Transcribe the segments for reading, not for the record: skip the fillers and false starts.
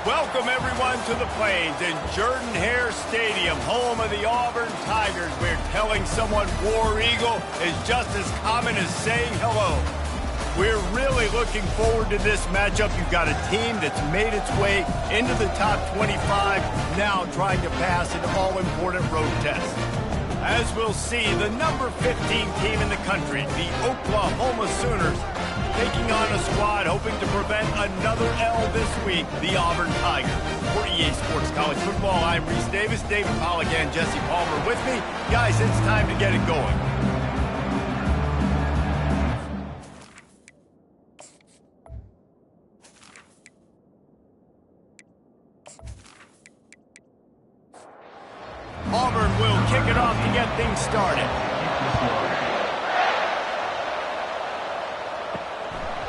Welcome, everyone, to the Plains in Jordan-Hare Stadium, home of the Auburn Tigers, where telling someone War Eagle is just as common as saying hello. We're really looking forward to this matchup. You've got a team that's made its way into the top 25, now trying to pass an all-important road test. As we'll see, the number 15 team in the country, the Oklahoma Sooners, taking on a squad hoping to prevent another L this week, the Auburn Tigers. For EA Sports College Football, I'm Reese Davis, David Pollack, and Jesse Palmer with me. Guys, it's time to get it going. Auburn will kick it off to get things started.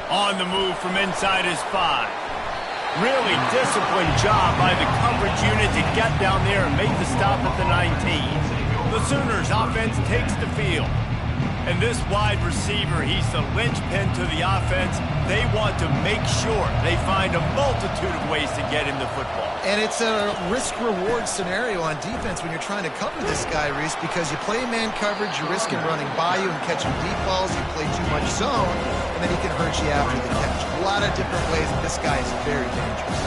On the move from inside his 5. Really disciplined job by the coverage unit to get down there and make the stop at the 19. The Sooners offense takes the field. And this wide receiver, he's the linchpin to the offense. They want to make sure they find a multitude of ways to get him the football. And it's a risk-reward scenario on defense when you're trying to cover this guy, Reese, because you play man coverage, you risk him running by you and catching deep balls. You play too much zone, and then he can hurt you after the catch. A lot of different ways, and this guy is very dangerous.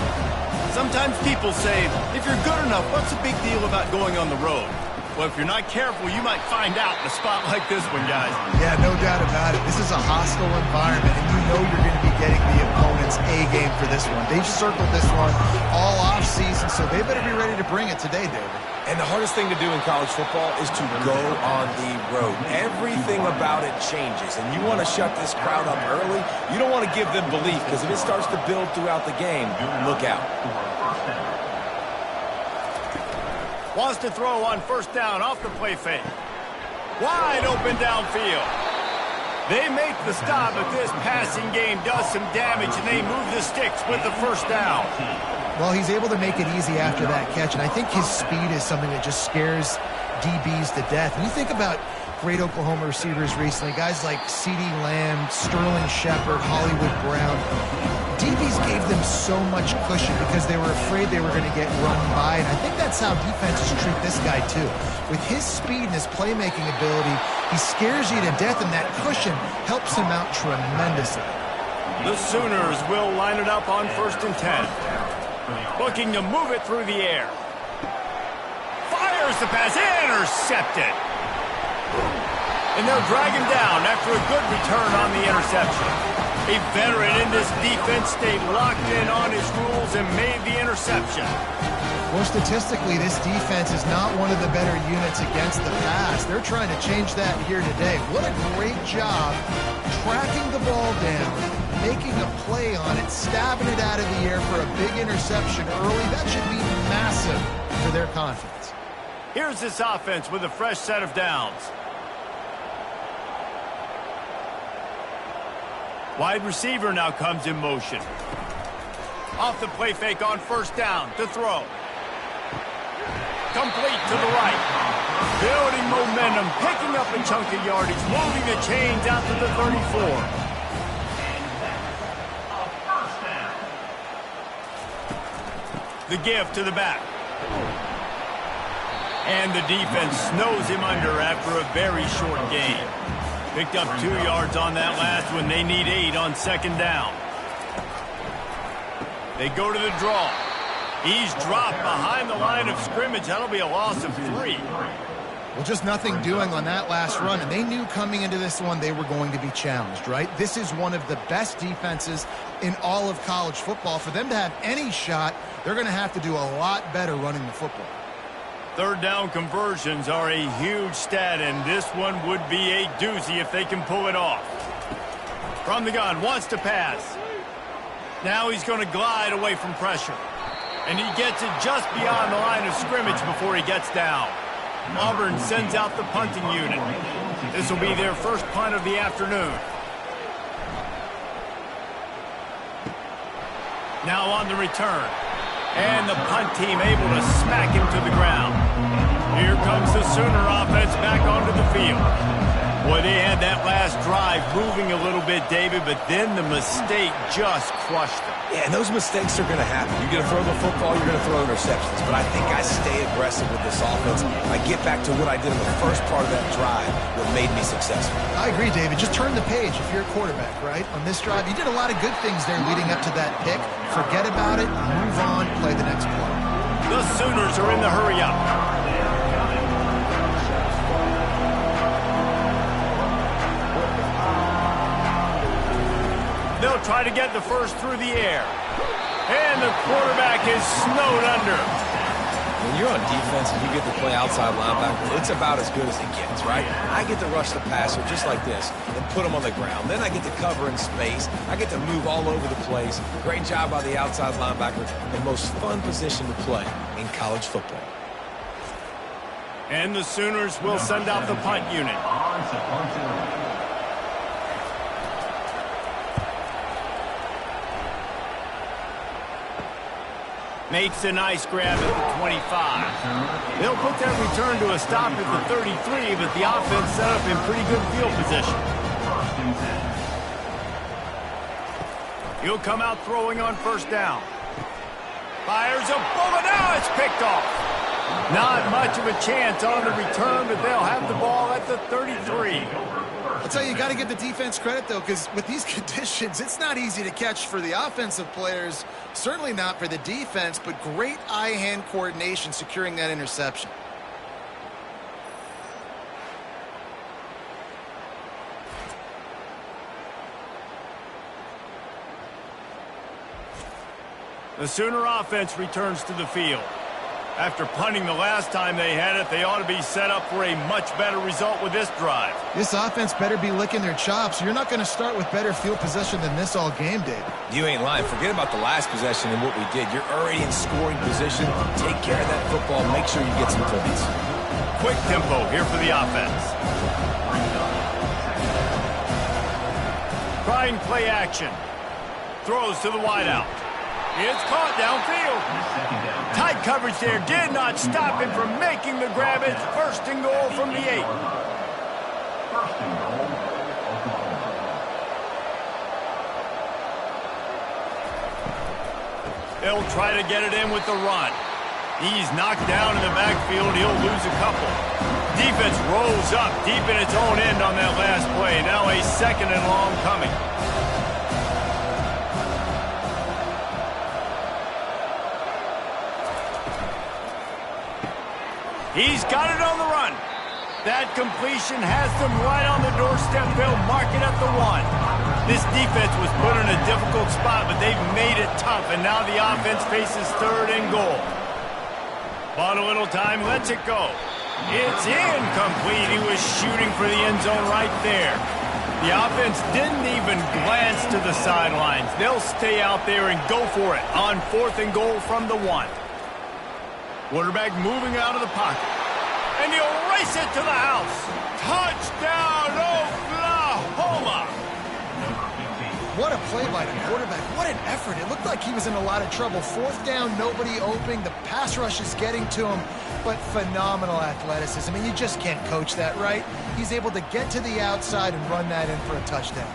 Sometimes people say, if you're good enough, what's the big deal about going on the road? Well, if you're not careful, you might find out in a spot like this one, guys. Yeah, no doubt about it. This is a hostile environment, and you know you're going to be getting the opponent's A-game for this one. They've circled this one all off-season, so they better be ready to bring it today, David. And the hardest thing to do in college football is to go on the road. Everything about it changes, and you want to shut this crowd up early. You don't want to give them belief, because if it starts to build throughout the game, look out. Wants to throw on first down off the play fake. Wide open downfield. They make the stop, but this passing game does some damage, and they move the sticks with the first down. Well, he's able to make it easy after that catch, and I think his speed is something that just scares DBs to death. When you think about great Oklahoma receivers recently, guys like CeeDee Lamb, Sterling Shepard, Hollywood Brown, DBs gave them so much cushion because they were afraid they were going to get run by, and I think that's how defenses treat this guy too. With his speed and his playmaking ability, he scares you to death, and that cushion helps him out tremendously. The Sooners will line it up on 1st and 10. Looking to move it through the air. Fires the pass, intercepted. And they'll drag him down after a good return on the interception. A veteran in this defense stayed locked in on his rules and made the interception. Well, statistically, this defense is not one of the better units against the pass. They're trying to change that here today. What a great job tracking the ball down, making a play on it, stabbing it out of the air for a big interception early. That should be massive for their confidence. Here's this offense with a fresh set of downs. Wide receiver now comes in motion. Off the play fake on first down to throw. Complete to the right. Building momentum, picking up a chunk of yardage, moving the chains out to the 34. The give to the back. And the defense snows him under after a very short gain. Picked up 2 yards on that last one. They need 8 on second down. They go to the draw. He's dropped behind the line of scrimmage. That'll be a loss of 3. Well, just nothing doing on that last run, and they knew coming into this one they were going to be challenged, right? This is one of the best defenses in all of college football. For them to have any shot, they're going to have to do a lot better running the football. Third down conversions are a huge stat, and this one would be a doozy if they can pull it off. From the gun, wants to pass. Now he's going to glide away from pressure. And he gets it just beyond the line of scrimmage before he gets down. Auburn sends out the punting unit. This will be their first punt of the afternoon. Now on the return. And the punt team able to smack him to the ground. Here comes the Sooner offense back onto the field. Boy, they had that last drive moving a little bit, David, but then the mistake just crushed them. Yeah, and those mistakes are going to happen. You're going to throw the football, you're going to throw interceptions. But I think I stay aggressive with this offense. I get back to what I did in the first part of that drive, what made me successful. I agree, David. Just turn the page if you're a quarterback, right? On this drive, you did a lot of good things there leading up to that pick. Forget about it, move on, play the next play. The Sooners are in the hurry-up. They'll try to get the first through the air. And the quarterback is snowed under. When you're on defense and you get to play outside linebacker, it's about as good as it gets, right? I get to rush the passer just like this and put him on the ground. Then I get to cover in space. I get to move all over the place. Great job by the outside linebacker. The most fun position to play in college football. And the Sooners will send out the punt unit. Makes a nice grab at the 25. They'll put that return to a stop at the 33, but the offense set up in pretty good field position. He'll come out throwing on first down. Fires a bullet. Now it's picked off. Not much of a chance on the return, but they'll have the ball at the 33. I'll tell you, got to give the defense credit, though, because with these conditions, it's not easy to catch for the offensive players, certainly not for the defense, but great eye-hand coordination securing that interception. The Sooner offense returns to the field. After punting the last time they had it, they ought to be set up for a much better result with this drive. This offense better be licking their chops. You're not going to start with better field possession than this all game, Dave. You ain't lying. Forget about the last possession and what we did. You're already in scoring position. Take care of that football. Make sure you get some points. Quick tempo here for the offense. Trying play action. Throws to the wideout. It's caught downfield. Tight coverage there did not stop him from making the grab. It's first and goal from the 8. They'll try to get it in with the run. He's knocked down in the backfield. He'll lose a couple. Defense rolls up deep in its own end on that last play. Now a second and long coming. He's got it on the run. That completion has them right on the doorstep. They'll mark it at the 1. This defense was put in a difficult spot, but they've made it tough, and now the offense faces third and goal. Bought a little time, lets it go. It's incomplete. He was shooting for the end zone right there. The offense didn't even glance to the sidelines. They'll stay out there and go for it on fourth and goal from the 1. Quarterback moving out of the pocket. And he'll race it to the house. Touchdown, Oklahoma! What a play by the quarterback. What an effort. It looked like he was in a lot of trouble. Fourth down, nobody opening. The pass rush is getting to him, but phenomenal athleticism. I mean, you just can't coach that, right? He's able to get to the outside and run that in for a touchdown.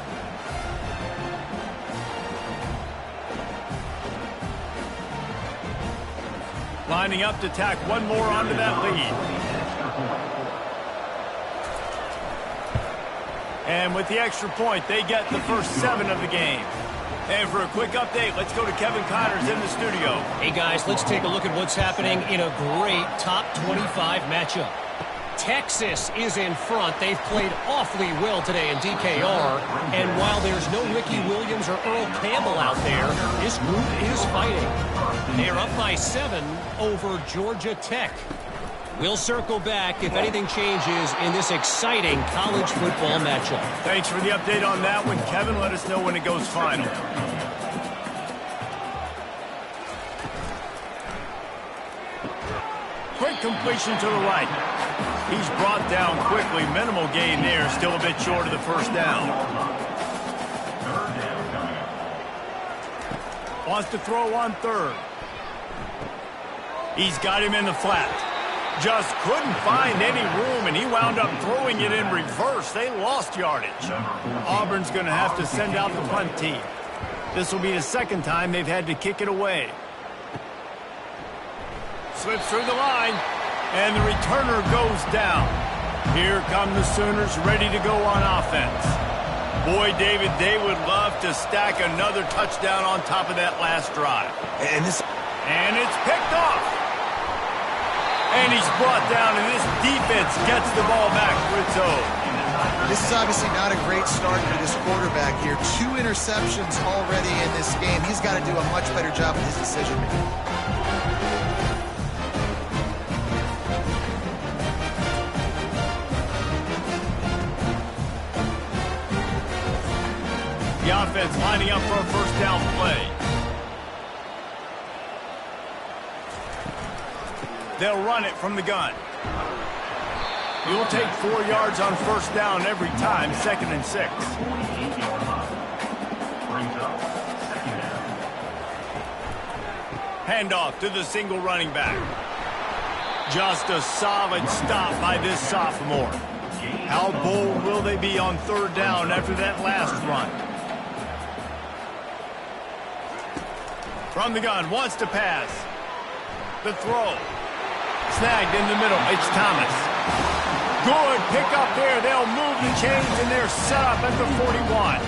Lining up to tack one more onto that lead. And with the extra point, they get the first 7 of the game. And for a quick update, let's go to Kevin Connors in the studio. Hey, guys, let's take a look at what's happening in a great top 25 matchup. Texas is in front. They've played awfully well today in DKR. And while there's no Ricky Williams or Earl Campbell out there, this group is fighting. They're up by 7 over Georgia Tech. We'll circle back if anything changes in this exciting college football matchup. Thanks for the update on that one, Kevin. Let us know when it goes final. Quick completion to the right. He's brought down quickly. Minimal gain there. Still a bit short of the first down. Wants to throw on third. He's got him in the flat. Just couldn't find any room, and he wound up throwing it in reverse. They lost yardage. Auburn's going to have to send out the punt team. This will be the second time they've had to kick it away. Slips through the line, and the returner goes down. Here come the Sooners ready to go on offense. Boy, David, they would love to stack another touchdown on top of that last drive. And it's picked off. And he's brought down, and this defense gets the ball back for its own. This is obviously not a great start for this quarterback here. 2 interceptions already in this game. He's got to do a much better job with his decision-making. The offense lining up for a first down play. They'll run it from the gun. You'll take 4 yards on first down every time, 2nd and 6. Handoff to the single running back. Just a solid stop by this sophomore. How bold will they be on 3rd down after that last run? From the gun, wants to pass. The throw. Snagged in the middle. It's Thomas. Good pick up there. They'll move the chains, and they're set up at the 41.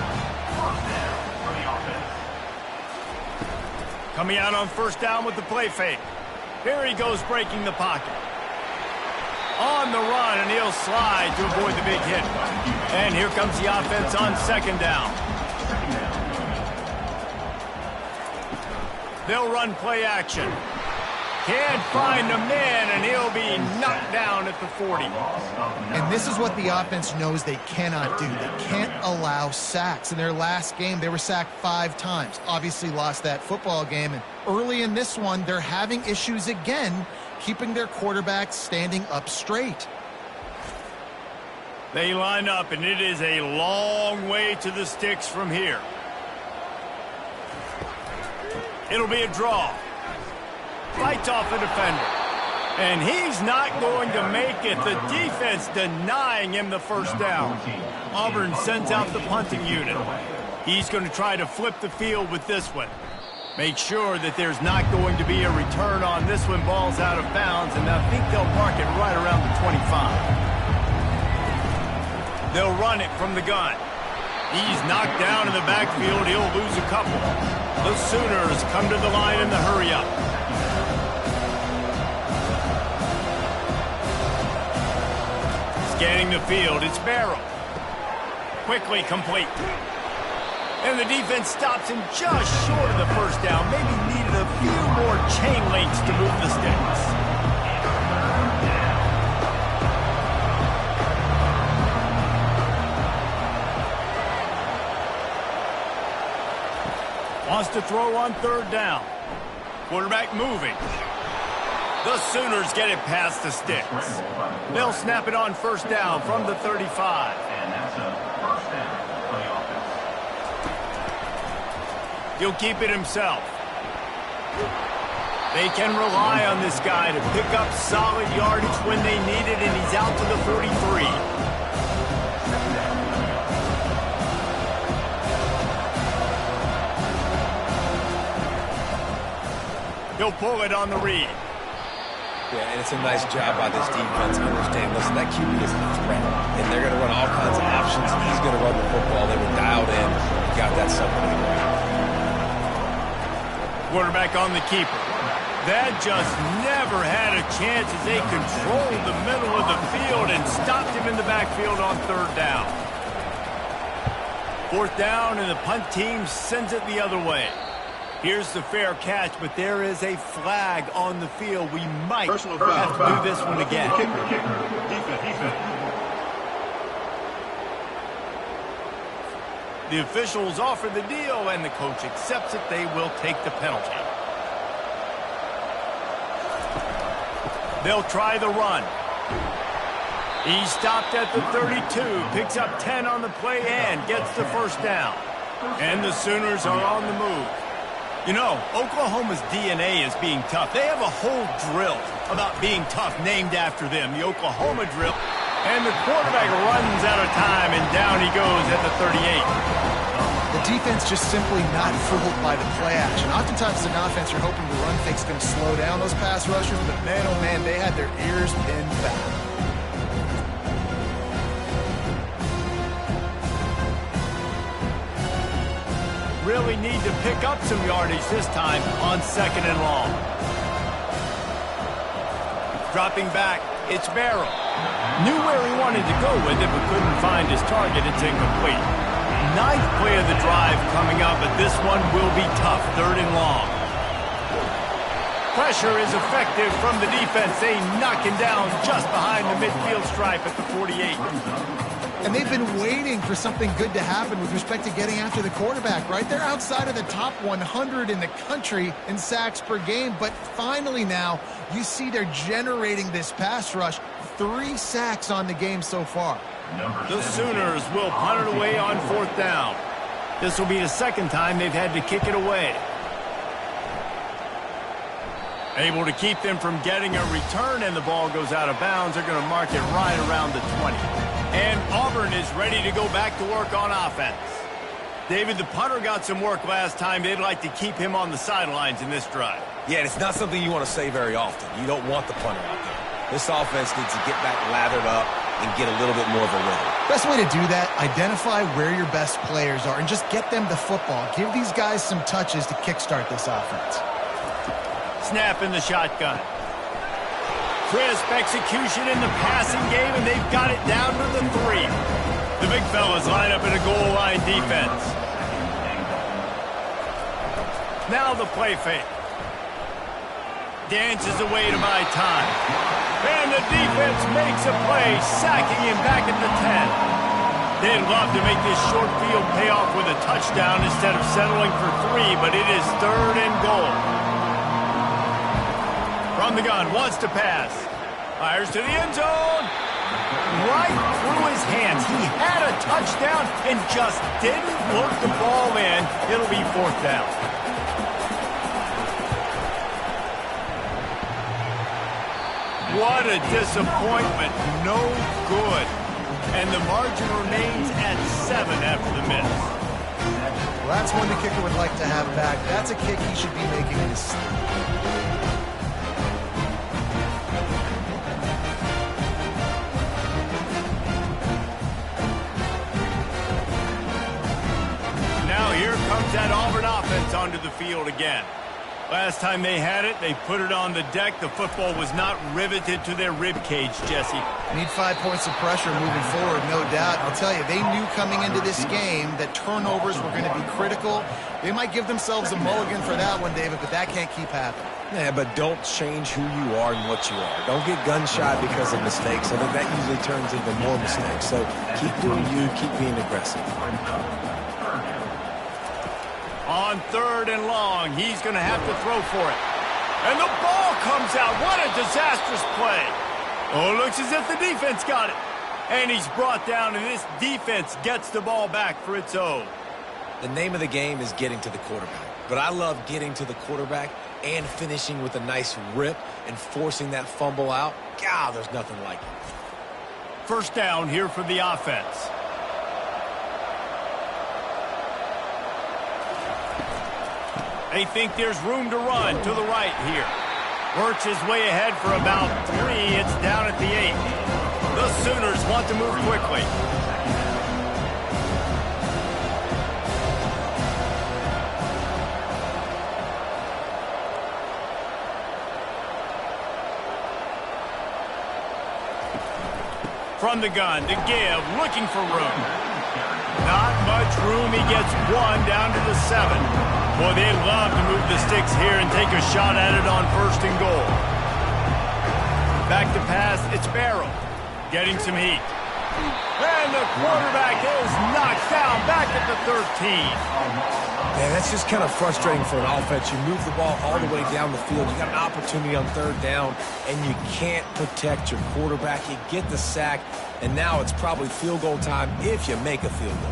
Coming out on first down with the play fake. Here he goes breaking the pocket. On the run, and he'll slide to avoid the big hit. And here comes the offense on 2nd down. They'll run play action. Can't find a man, and he'll be knocked down at the 40. And this is what the offense knows they cannot do. They can't allow sacks. In their last game, they were sacked 5 times. Obviously lost that football game. And early in this one, they're having issues again, keeping their quarterback standing up straight. They line up, and it is a long way to the sticks from here. It'll be a draw. Fights off a defender. And he's not going to make it. The defense denying him the first down. Auburn sends out the punting unit. He's going to try to flip the field with this one. Make sure that there's not going to be a return on this one. Ball's out of bounds, and I think they'll mark it right around the 25. They'll run it from the gun. He's knocked down in the backfield. He'll lose a couple. The Sooners come to the line in the hurry-up. Scanning the field, it's Barrow. Quickly complete. And the defense stops him just short of the first down. Maybe needed a few more chain links to move the sticks. Wants to throw on 3rd down. Quarterback moving. The Sooners get it past the sticks. They'll snap it on first down from the 35. And that's a first down for the offense. He'll keep it himself. They can rely on this guy to pick up solid yardage when they need it, and he's out to the 43. He'll pull it on the read. Yeah, and it's a nice job by this defense. Understand, listen, that QB is a threat, and they're going to run all kinds of options. He's going to run the football. They were dialed in. Got that something to the right. Quarterback on the keeper. That just never had a chance as they controlled the middle of the field and stopped him in the backfield on 3rd down. 4th down, and the punt team sends it the other way. Here's the fair catch, but there is a flag on the field. We might have to do this one again. The officials offer the deal, and the coach accepts it. They will take the penalty. They'll try the run. He stopped at the 32, picks up 10 on the play and gets the first down. And the Sooners are on the move. You know, Oklahoma's DNA is being tough. They have a whole drill about being tough named after them, the Oklahoma drill. And the quarterback runs out of time, and down he goes at the 38. The defense just simply not fooled by the play action. Oftentimes, as an offense, you're hoping the run fake's going to slow down those pass rushers, but man, oh man, they had their ears pinned back. Really need to pick up some yardage this time on 2nd and long. Dropping back, it's Barrow. Knew where he wanted to go with it, but couldn't find his target. It's incomplete. 9th play of the drive coming up, but this one will be tough. 3rd and long. Pressure is effective from the defense. They knock him down just behind the midfield stripe at the 48. And they've been waiting for something good to happen with respect to getting after the quarterback, right? They're outside of the top 100 in the country in sacks per game, but finally now you see they're generating this pass rush. 3 sacks on the game so far. The Sooners will punt it away on 4th down. This will be the 2nd time they've had to kick it away. Able to keep them from getting a return, and the ball goes out of bounds. They're going to mark it right around the 20. And Auburn is ready to go back to work on offense. David, the punter got some work last time. They'd like to keep him on the sidelines in this drive. Yeah, and it's not something you want to say very often. You don't want the punter out there. This offense needs to get back lathered up and get a little bit more of a rhythm. Best way to do that, identify where your best players are and just get them the football. Give these guys some touches to kickstart this offense. Snap in the shotgun. Crisp execution in the passing game, and they've got it down to the 3. The big fellas line up in a goal line defense. Now the play fake. Dances away to buy time. And the defense makes a play, sacking him back at the 10. They'd love to make this short field pay off with a touchdown instead of settling for 3, but it is 3rd and goal. From the gun, wants to pass. Fires to the end zone. Right through his hands. He had a touchdown and just didn't look the ball in. It'll be 4th down. What a disappointment. No good. And the margin remains at 7 after the miss. Well, that's one the kicker would like to have back. That's a kick he should be making in his sleep. Here comes that Auburn offense onto the field again. Last time they had it, they put it on the deck. The football was not riveted to their rib cage, Jesse. Need 5 points of pressure moving forward, no doubt. I'll tell you, they knew coming into this game that turnovers were going to be critical. They might give themselves a mulligan for that one, David, but that can't keep happening. Yeah, but don't change who you are and what you are. Don't get gun-shy because of mistakes. I think that usually turns into more mistakes. So keep doing you, keep being aggressive. On 3rd and long, he's going to have to throw for it. And the ball comes out. What a disastrous play. Oh, it looks as if the defense got it. And he's brought down, and this defense gets the ball back for its own. The name of the game is getting to the quarterback. But I love getting to the quarterback and finishing with a nice rip and forcing that fumble out. God, there's nothing like it. 1st down here for the offense. They think there's room to run to the right here. Works his way ahead for about 3. It's down at the 8. The Sooners want to move quickly. From the gun, to give, looking for room. Not much room. He gets 1 down to the 7. Boy, they'd love to move the sticks here and take a shot at it on 1st and goal. Back to pass, it's Barrow. Getting some heat. And the quarterback is knocked down back at the 13. Man, that's just kind of frustrating for an offense. You move the ball all the way down the field. You got an opportunity on 3rd down, and you can't protect your quarterback. You get the sack, and now it's probably field goal time if you make a field goal.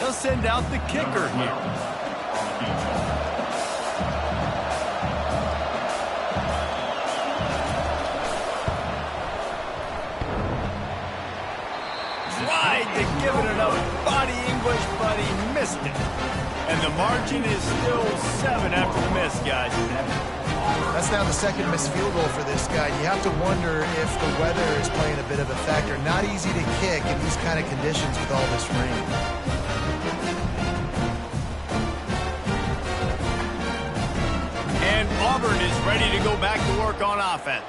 They'll send out the kicker here. Tried to give it another body English, but he missed it. And the margin is still 7 after the miss, guys. That's now the second missed field goal for this guy. You have to wonder if the weather is playing a bit of a factor. Not easy to kick in these kind of conditions with all this rain. And Auburn is ready to go back to work on offense.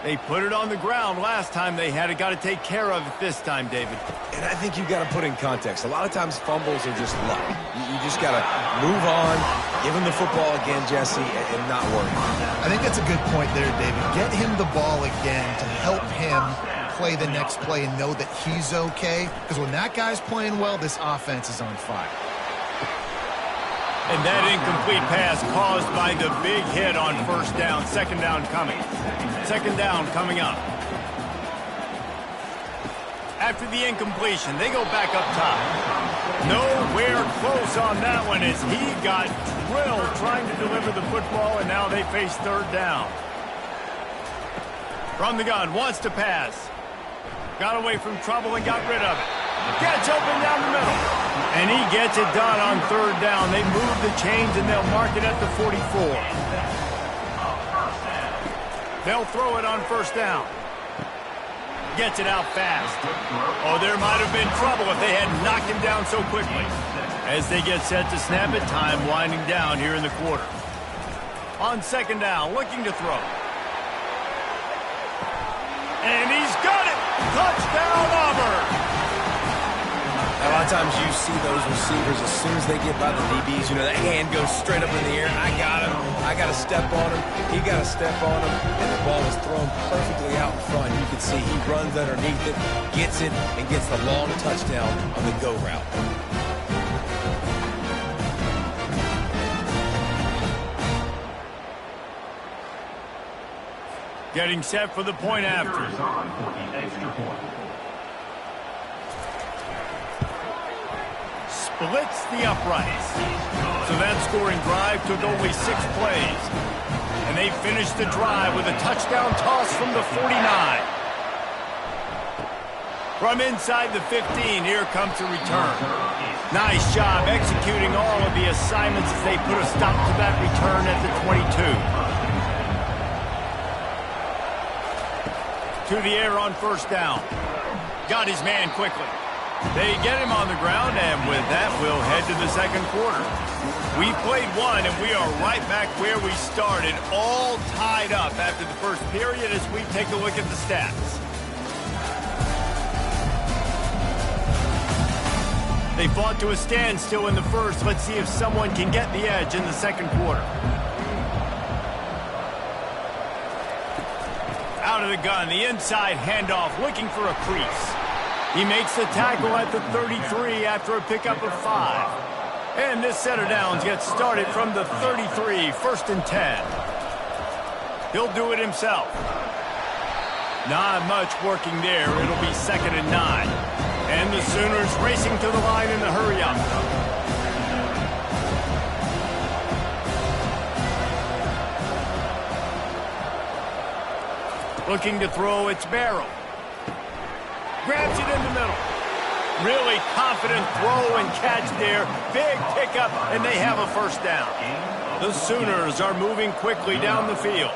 They put it on the ground last time they had it. Got to take care of it this time, David. And I think you've got to put in context. A lot of times fumbles are just luck. You just got to move on, give him the football again, Jesse, and not worry. I think that's a good point there, David. Get him the ball again to help him play the next play and know that he's okay. Because when that guy's playing well, this offense is on fire. And that incomplete pass caused by the big hit on first down. Second down coming. Second down coming up. After the incompletion, they go back up top. Nowhere close on that one as he got drilled trying to deliver the football, and now they face third down. From the gun, wants to pass. Got away from trouble and got rid of it. Gets open down the middle. And he gets it done on third down. They move the chains and they'll mark it at the 44. They'll throw it on first down. Gets it out fast. Oh, there might have been trouble if they had knocked him down so quickly. As they get set to snap it, time winding down here in the quarter. On second down, looking to throw. And he's got it! Touchdown, Auburn! A lot of times you see those receivers, as soon as they get by the DBs, you know, that hand goes straight up in the air. I got him. I got to step on him. He got to step on him. And the ball is thrown perfectly out in front. You can see he runs underneath it, gets it, and gets the long touchdown on the go route. Getting set for the point after. Splits the uprights. So that scoring drive took only 6 plays. And they finished the drive with a touchdown toss from the 49. From inside the 15, here comes the return. Nice job executing all of the assignments as they put a stop to that return at the 22. To the air on first down. Got his man quickly. They get him on the ground, and with that, we'll head to the second quarter. We played one, and we are right back where we started, all tied up after the first period as we take a look at the stats. They fought to a standstill in the first. Let's see if someone can get the edge in the second quarter. Out of the gun, the inside handoff, looking for a crease. He makes the tackle at the 33 after a pickup of 5. And this set of downs gets started from the 33, first and 10. He'll do it himself. Not much working there. It'll be second and 9. And the Sooners racing to the line in the hurry-up. Looking to throw, it's Barrow. Grabs it in the middle. Really confident throw and catch there. Big pickup, and they have a first down. The Sooners are moving quickly down the field.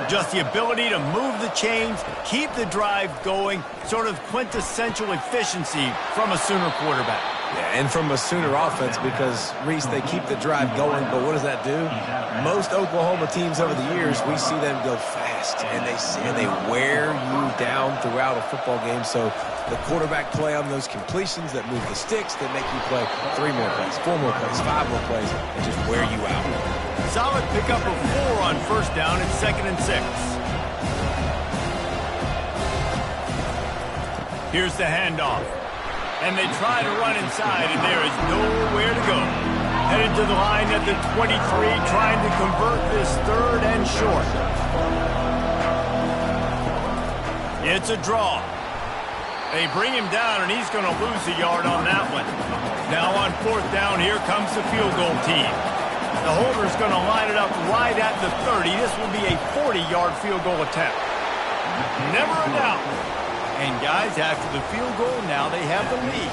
Just the ability to move the chains, keep the drive going, sort of quintessential efficiency from a Sooner quarterback. Yeah, and from a Sooner offense because, Reese, they keep the drive going, but what does that do? Most Oklahoma teams over the years, we see them go fast, and they wear you down throughout a football game. So the quarterback play on those completions that move the sticks, that make you play 3 more plays, 4 more plays, 5 more plays, and just wear you out. Solid pickup of 4 on first down and second and 6. Here's the handoff. And they try to run inside, and there is nowhere to go. Headed to the line at the 23, trying to convert this third and short. It's a draw. They bring him down, and he's going to lose a yard on that one. Now on 4th down, here comes the field goal team. The holder's going to line it up right at the 30. This will be a 40-yard field goal attempt. Never a doubt. And guys, after the field goal, now they have the lead.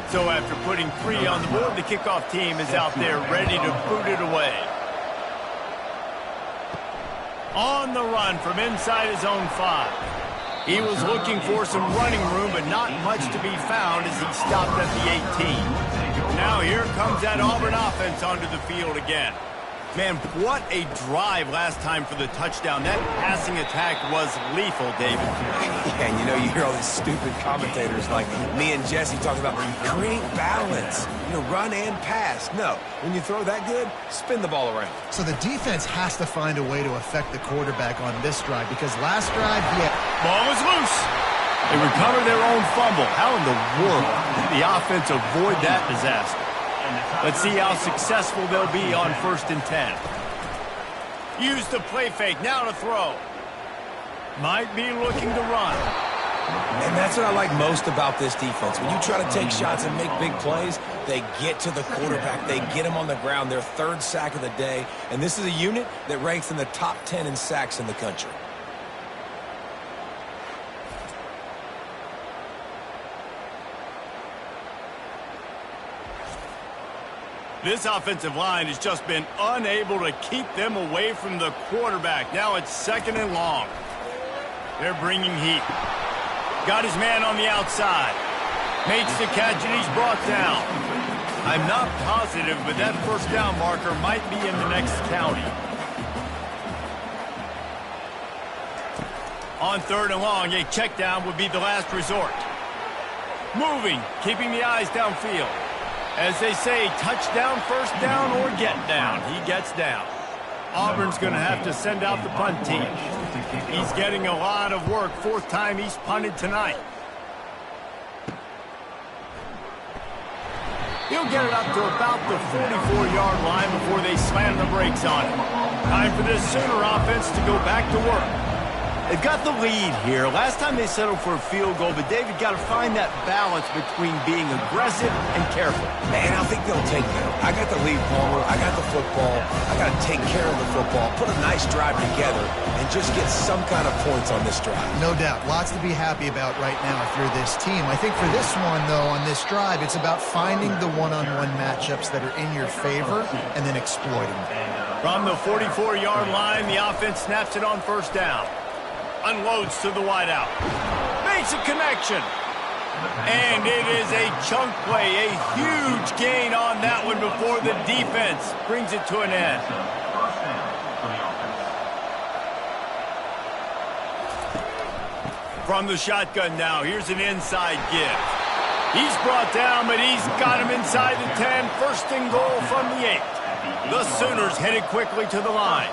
So after putting 3 on the board, the kickoff team is out there ready to boot it away. On the run from inside his own 5. He was looking for some running room, but not much to be found as he stopped at the 18. Now here comes that Auburn offense onto the field again. Man, what a drive last time for the touchdown. That passing attack was lethal, David. Yeah, and you know, you hear all these stupid commentators like me and Jesse talking about create balance, run and pass. No, when you throw that good, spin the ball around. So the defense has to find a way to affect the quarterback on this drive because last drive, ball was loose. They recover their own fumble. How in the world did the offense avoid that disaster? Let's see how successful they'll be on 1st and 10. Use the play fake, now to throw. Might be looking to run. And that's what I like most about this defense. When you try to take shots and make big plays, they get to the quarterback. They get him on the ground, their 3rd sack of the day. And this is a unit that ranks in the top 10 in sacks in the country. This offensive line has just been unable to keep them away from the quarterback. Now it's 2nd and long. They're bringing heat. Got his man on the outside. Makes the catch and he's brought down. I'm not positive, but that 1st down marker might be in the next county. On 3rd and long, a check down would be the last resort. Moving, keeping the eyes downfield. As they say, touchdown, 1st down, or get down. He gets down. Auburn's going to have to send out the punt team. He's getting a lot of work. 4th time he's punted tonight. He'll get it up to about the 44-yard line before they slam the brakes on it. Time for this Sooner offense to go back to work. They've got the lead here. Last time they settled for a field goal, but David got to find that balance between being aggressive and careful. And I think they'll take that. I got the lead, Palmer. I got the football. I got to take care of the football, put a nice drive together, and just get some kind of points on this drive. No doubt. Lots to be happy about right now if you're this team. I think for this one, though, on this drive, it's about finding the one-on-one matchups that are in your favor and then exploiting them. From the 44-yard line, the offense snaps it on 1st down. Unloads to the wideout. Makes a connection. And it is a chunk play. A huge gain on that one before the defense brings it to an end. From the shotgun now, here's an inside give. He's brought down, but he's got him inside the 10. 1st and goal from the 8. The Sooners headed quickly to the line.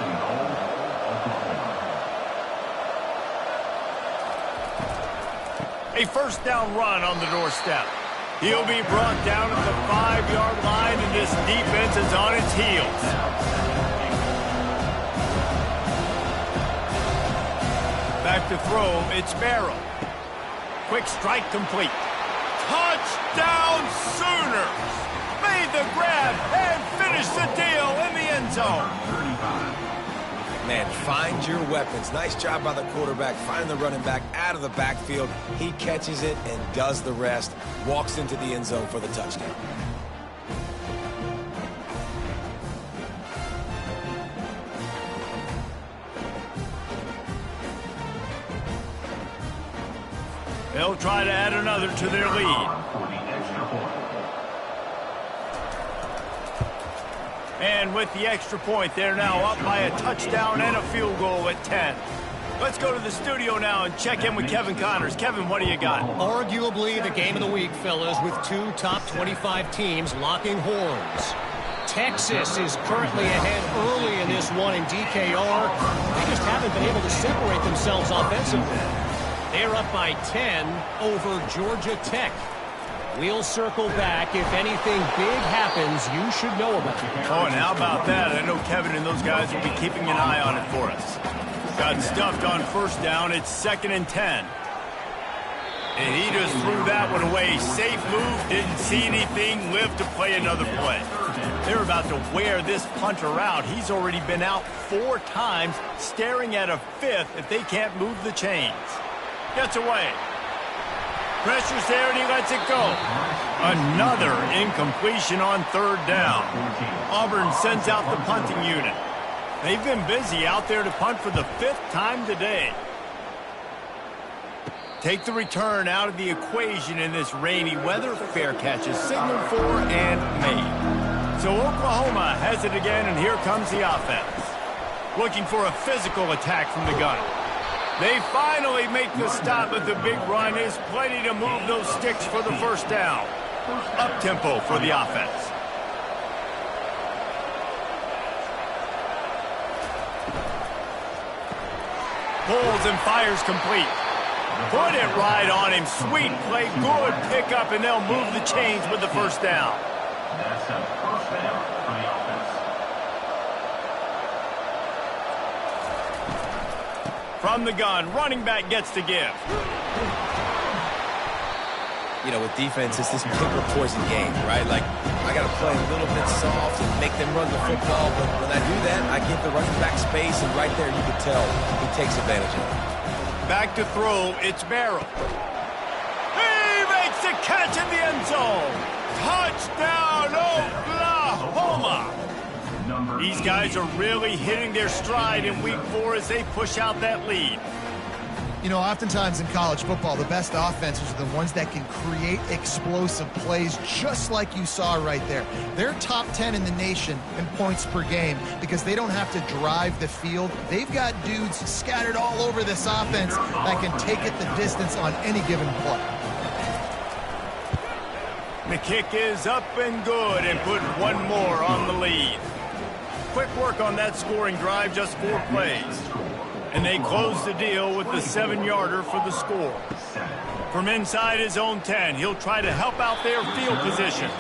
A 1st down run on the doorstep. He'll be brought down at the 5-yard line, and this defense is on its heels. Back to throw, it's Barrow. Quick strike complete. Touchdown Sooners! Made the grab and finished the deal in the end zone. Man, find your weapons. Nice job by the quarterback. Find the running back out of the backfield. He catches it and does the rest. Walks into the end zone for the touchdown. They'll try to add another to their lead. And with the extra point, they're now up by a touchdown and a field goal at 10. Let's go to the studio now and check in with Kevin Connors. Kevin, what do you got? Arguably the game of the week, fellas, with 2 top 25 teams locking horns. Texas is currently ahead early in this one in DKR. They just haven't been able to separate themselves offensively. They're up by 10 over Georgia Tech. We'll circle back. If anything big happens, you should know about it. Oh, and how about that? I know Kevin and those guys will be keeping an eye on it for us. Got stuffed on first down. It's 2nd and 10. And he just threw that one away. Safe move. Didn't see anything. Lived to play another play. They're about to wear this punter out. He's already been out 4 times, staring at a 5th if they can't move the chains. Gets away. Pressure's there, and he lets it go. Another incompletion on 3rd down. Auburn sends out the punting unit. They've been busy out there to punt for the 5th time today. Take the return out of the equation in this rainy weather. Fair catch is signaled for and made. So Oklahoma has it again, and here comes the offense. Looking for a physical attack from the gun. They finally make the stop, but the big run is plenty to move those sticks for the 1st down. Up-tempo for the offense. Pulls and fires complete. Put it right on him. Sweet play, good pickup, and they'll move the chains with the 1st down. That's a 1st down for the offense. From the gun, running back gets to give. You know, with defense, it's this pick or poison game, right? Like, I got to play a little bit soft and make them run the football, but when I do that, I give the running back space, and right there you can tell he takes advantage of it. Back to throw, it's Barrow. He makes the catch in the end zone. Touchdown, Oklahoma! These guys are really hitting their stride in week 4 as they push out that lead. You know, oftentimes in college football, the best offenses are the ones that can create explosive plays, just like you saw right there. They're top 10 in the nation in points per game because they don't have to drive the field. They've got dudes scattered all over this offense that can take it the distance on any given play. The kick is up and good, and put one more on the lead. Quick work on that scoring drive, just 4 plays. And they close the deal with the 7-yarder for the score. From inside his own 10, he'll try to help out their field position.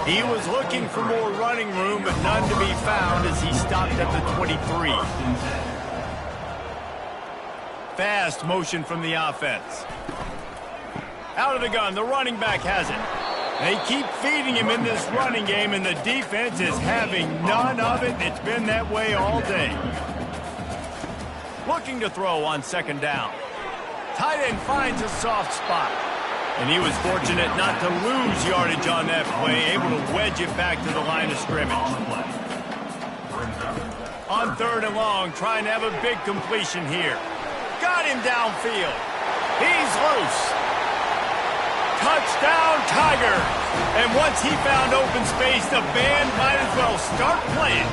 He was looking for more running room, but none to be found as he stopped at the 23. Fast motion from the offense. Out of the gun, the running back has it. They keep feeding him in this running game, and the defense is having none of it. It's been that way all day. Looking to throw on 2nd down. Tight end finds a soft spot. And he was fortunate not to lose yardage on that play, able to wedge it back to the line of scrimmage. On 3rd and long, trying to have a big completion here. Got him downfield. He's loose. Touchdown, Tigers. And once he found open space, the band might as well start playing.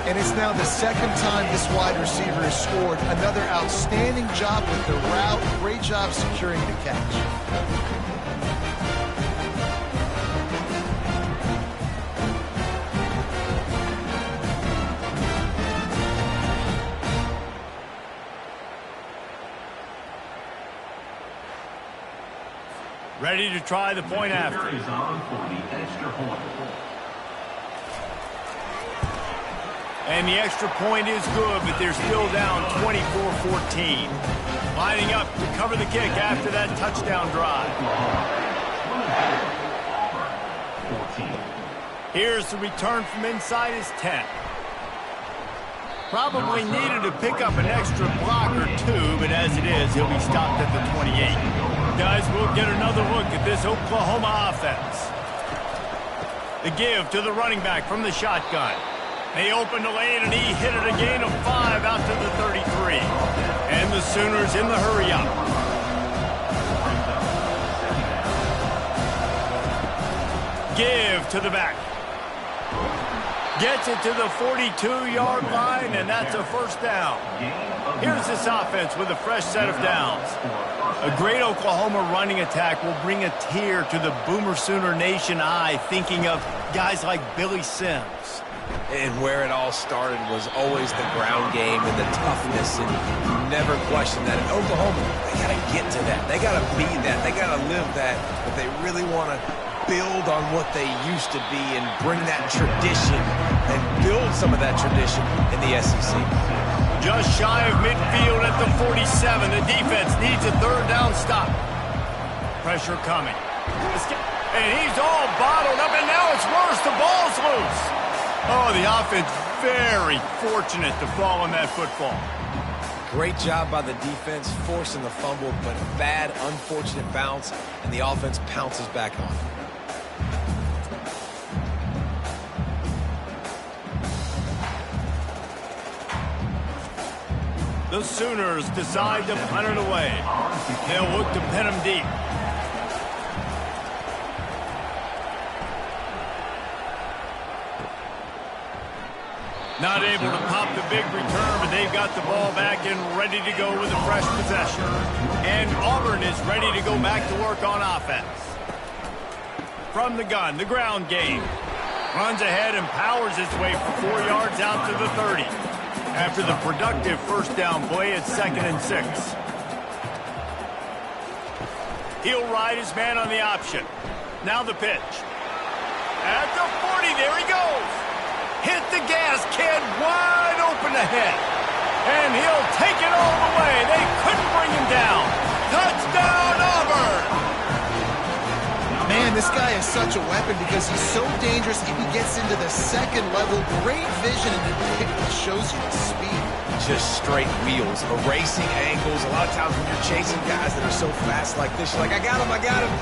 And it's now the 2nd time this wide receiver has scored. Another outstanding job with the route. Great job securing the catch. Ready to try the point after. Is on for the extra point. And the extra point is good, but they're still down 24-14. Lining up to cover the kick after that touchdown drive. 14. Here's the return from inside his 10. Probably needed to pick up an extra block or 2, but as it is, he'll be stopped at the 28. Guys, we'll get another look at this Oklahoma offense. The give to the running back from the shotgun. They opened the lane, and he hit it a gain of 5 out to the 33. And the Sooners in the hurry-up. Give to the back. Gets it to the 42-yard line, and that's a first down. Here's this offense with a fresh set of downs. A great Oklahoma running attack will bring a tear to the Boomer Sooner Nation eye, thinking of guys like Billy Sims. And where it all started was always the ground game and the toughness, and you never question that. In Oklahoma, they got to get to that. They got to be that. They got to live that. But they really want to build on what they used to be and bring that tradition and build some of that tradition in the SEC. Just shy of midfield at the 47. The defense needs a third down stop. Pressure coming. And he's all bottled up, and now it's worse. The ball's loose. Oh, the offense very fortunate to fall on that football. Great job by the defense forcing the fumble, but a bad, unfortunate bounce, and the offense pounces back on it. The Sooners decide to punt it away. They'll look to pin them deep. Not able to pop the big return, but they've got the ball back and ready to go with a fresh possession. And Auburn is ready to go back to work on offense. From the gun, the ground game. Runs ahead and powers its way for 4 yards out to the 30. After the productive first down play, it's 2nd and 6. He'll ride his man on the option. Now the pitch. At the 40, there he goes. Hit the gas, kid, wide open ahead. And he'll take it all the way. They couldn't bring him down. Touchdown, Auburn! Man, this guy is such a weapon because he's so dangerous if he gets into the second level. Great vision, and it shows you his speed. Just straight wheels, erasing angles. A lot of times when you're chasing guys that are so fast like this, you're like, I got him, I got him.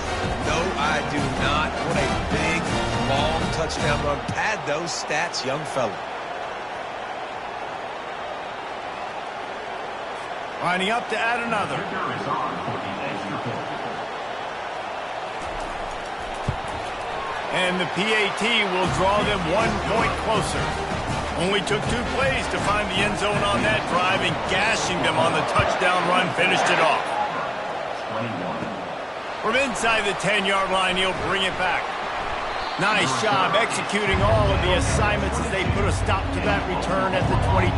No, I do not. What a big, long touchdown run. Pad those stats, young fella. Lining up to add another. And the PAT will draw them 1 point closer. Only took 2 plays to find the end zone on that drive, and gashing them on the touchdown run finished it off. From inside the 10-yard line, he'll bring it back. Nice job executing all of the assignments as they put a stop to that return at the 22.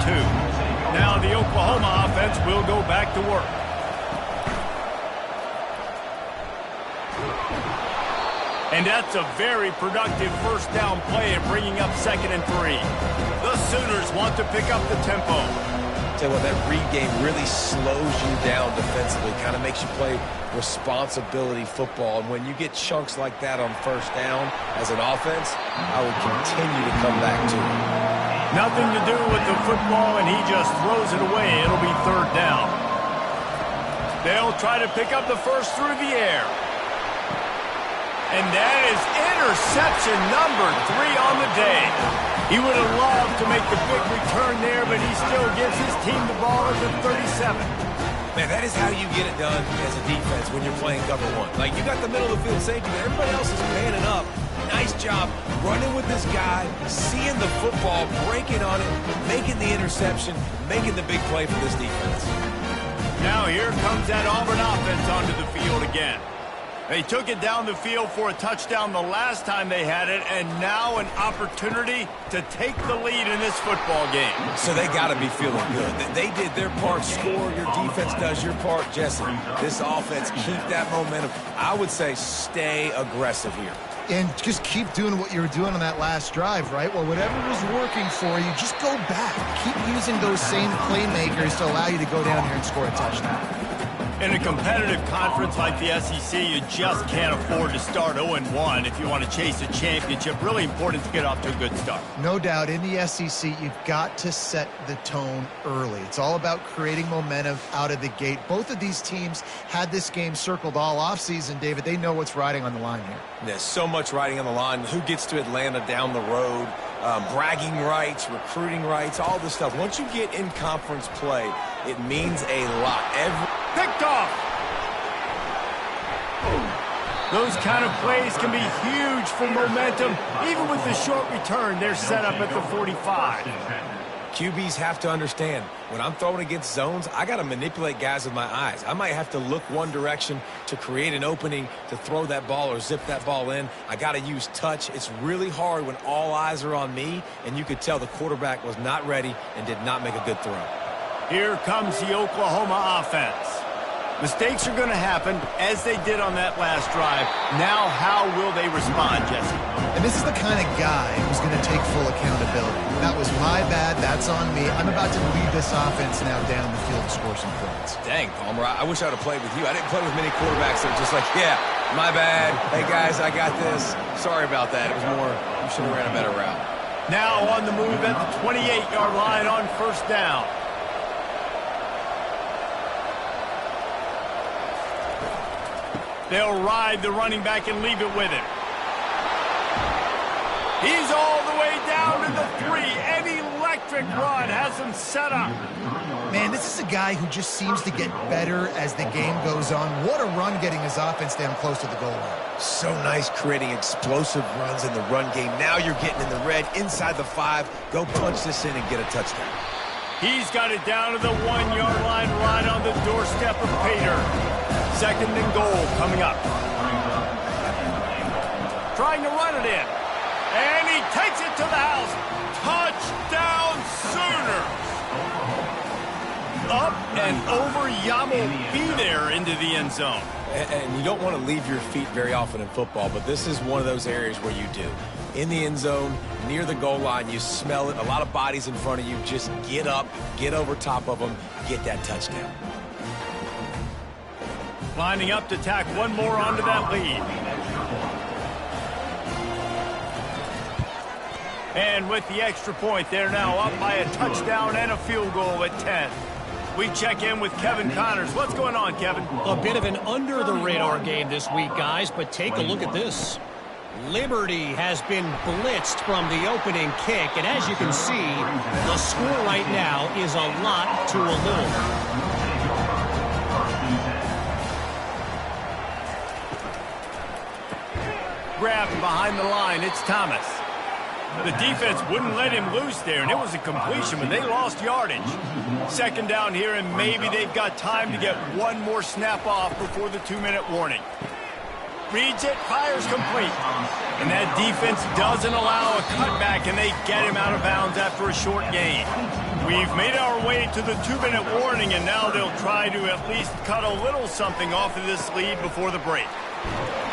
Now the Oklahoma offense will go back to work. And that's a very productive first down play and bringing up 2nd and 3. The Sooners want to pick up the tempo. Tell you what, that read game really slows you down defensively, kind of makes you play responsibility football. And when you get chunks like that on first down as an offense, I would continue to come back to it. Nothing to do with the football, and he just throws it away. It'll be 3rd down. They'll try to pick up the first through the air. And that is interception number 3 on the day. He would have loved to make the big return there, but he still gives his team the ball at the 37. Man, that is how you get it done as a defense when you're playing cover 1. Like, you got the middle of the field safety, but everybody else is manning up. Nice job running with this guy, seeing the football, breaking on it, making the interception, making the big play for this defense. Now here comes that Auburn offense onto the field again. They took it down the field for a touchdown the last time they had it, and now an opportunity to take the lead in this football game. So they got to be feeling good. They did their part, score. Your defense does your part, Jesse. This offense, keep that momentum. I would say stay aggressive here. And just keep doing what you were doing on that last drive, right? Well, whatever was working for you, just go back. Keep using those same playmakers to allow you to go down here and score a touchdown. In a competitive conference like the SEC, you just can't afford to start 0-1 if you want to chase a championship. Really important to get off to a good start. No doubt, in the SEC, you've got to set the tone early. It's all about creating momentum out of the gate. Both of these teams had this game circled all offseason, David. They know what's riding on the line here. There's so much riding on the line. Who gets to Atlanta down the road? Bragging rights, recruiting rights, all this stuff. Once you get in conference play, it means a lot. Picked off. Those kind of plays can be huge for momentum. Even with the short return, they're set up at the 45. QBs have to understand, when I'm throwing against zones, I got to manipulate guys with my eyes. I might have to look one direction to create an opening to throw that ball or zip that ball in. I got to use touch. It's really hard when all eyes are on me, and you could tell the quarterback was not ready and did not make a good throw. Here comes the Oklahoma offense. Mistakes are going to happen, as they did on that last drive. Now, how will they respond, Jesse? And this is the kind of guy who's going to take full accountability. That was my bad. That's on me. I'm about to lead this offense now down the field to score some points. Dang, Palmer, I wish I would have played with you. I didn't play with many quarterbacks that are just like, yeah, my bad. Hey, guys, I got this. Sorry about that. It was more, you should have ran a better route. Now on the move at the 28-yard line on first down. They'll ride the running back and leave it with him. He's all the way down to the 3. An electric run has him set up. Man, this is a guy who just seems to get better as the game goes on. What a run getting his offense down close to the goal line. So nice creating explosive runs in the run game. Now you're getting in the red inside the 5. Go punch this in and get a touchdown. He's got it down to the 1-yard line right on the doorstep of Pater. Second and goal coming up. Trying to run it in. And he takes it to the house. Touchdown Sooners. Up and over. Yamo be there into the end zone. And you don't want to leave your feet very often in football, but this is one of those areas where you do. In the end zone, near the goal line, you smell it. A lot of bodies in front of you. Just get up, get over top of them, get that touchdown. Lining up to tack one more onto that lead. And with the extra point, they're now up by a touchdown and a field goal at 10. We check in with Kevin Connors. What's going on, Kevin? A bit of an under-the-radar game this week, guys, but take a look at this. Liberty has been blitzed from the opening kick, and as you can see, the score right now is a lot to a little. Grabbed behind the line, it's Thomas. The defense wouldn't let him loose there, and it was a completion, but they lost yardage. Second down here, and maybe they've got time to get one more snap off before the 2-minute warning. Reads it, fires complete. And that defense doesn't allow a cutback, and they get him out of bounds after a short gain. We've made our way to the 2-minute warning, and now they'll try to at least cut a little something off of this lead before the break.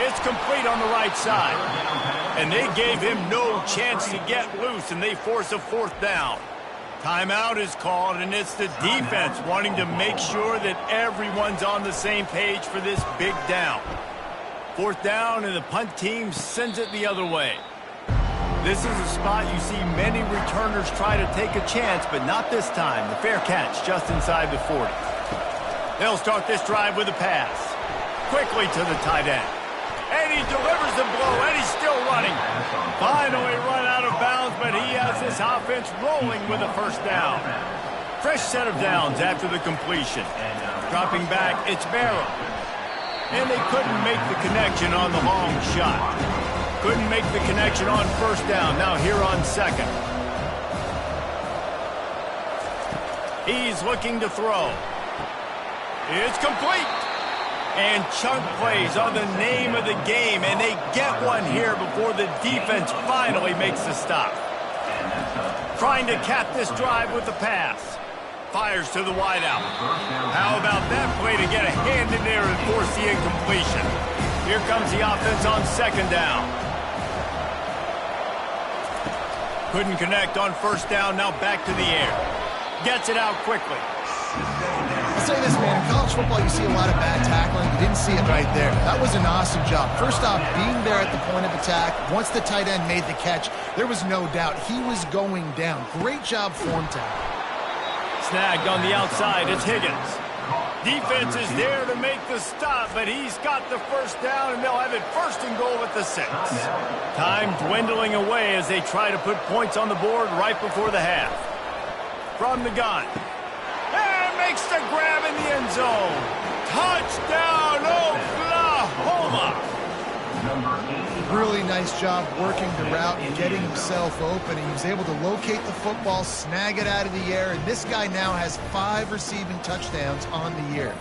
It's complete on the right side. And they gave him no chance to get loose, and they force a fourth down. Timeout is called, and it's the defense wanting to make sure that everyone's on the same page for this big down. Fourth down, and the punt team sends it the other way. This is a spot you see many returners try to take a chance, but not this time. The fair catch just inside the 40. They'll start this drive with a pass. Quickly to the tight end. And he delivers the blow, and he's still running. Finally run out of bounds, but he has this offense rolling with a first down. Fresh set of downs after the completion. Dropping back, it's Barrow. And they couldn't make the connection on the long shot. Couldn't make the connection on first down. Now here on second. He's looking to throw. It's complete. And chunk plays are the name of the game, and they get one here before the defense finally makes the stop. Trying to cap this drive with the pass. Fires to the wideout. How about that play to get a hand in there and force the incompletion? Here comes the offense on second down. Couldn't connect on first down, now back to the air. Gets it out quickly. I'll say this, man, in college football you see a lot of bad tackling. You didn't see it right there. That was an awesome job. First off, being there at the point of attack. Once the tight end made the catch, there was no doubt he was going down. Great job form tackle. Snagged on the outside, it's Higgins. Defense is there to make the stop, but he's got the first down, and they'll have it first and goal at the 6. Time dwindling away as they try to put points on the board right before the half. From the gun. And makes the grab in the end zone. Touchdown, Oklahoma! Really nice job working the route and getting himself open. He was able to locate the football, snag it out of the air, and this guy now has 5 receiving touchdowns on the year.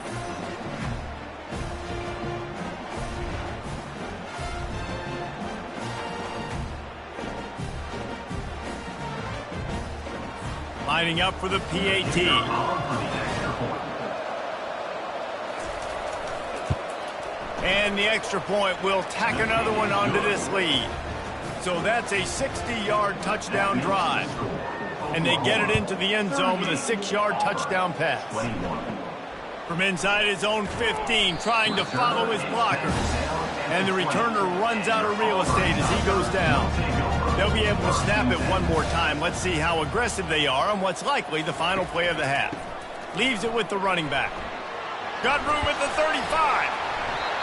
Lining up for the PAT. And the extra point will tack another one onto this lead. So that's a 60-yard touchdown drive. And they get it into the end zone with a 6-yard touchdown pass. From inside his own 15, trying to follow his blockers. And the returner runs out of real estate as he goes down. They'll be able to snap it one more time. Let's see how aggressive they are on what's likely the final play of the half. Leaves it with the running back. Got room at the 35.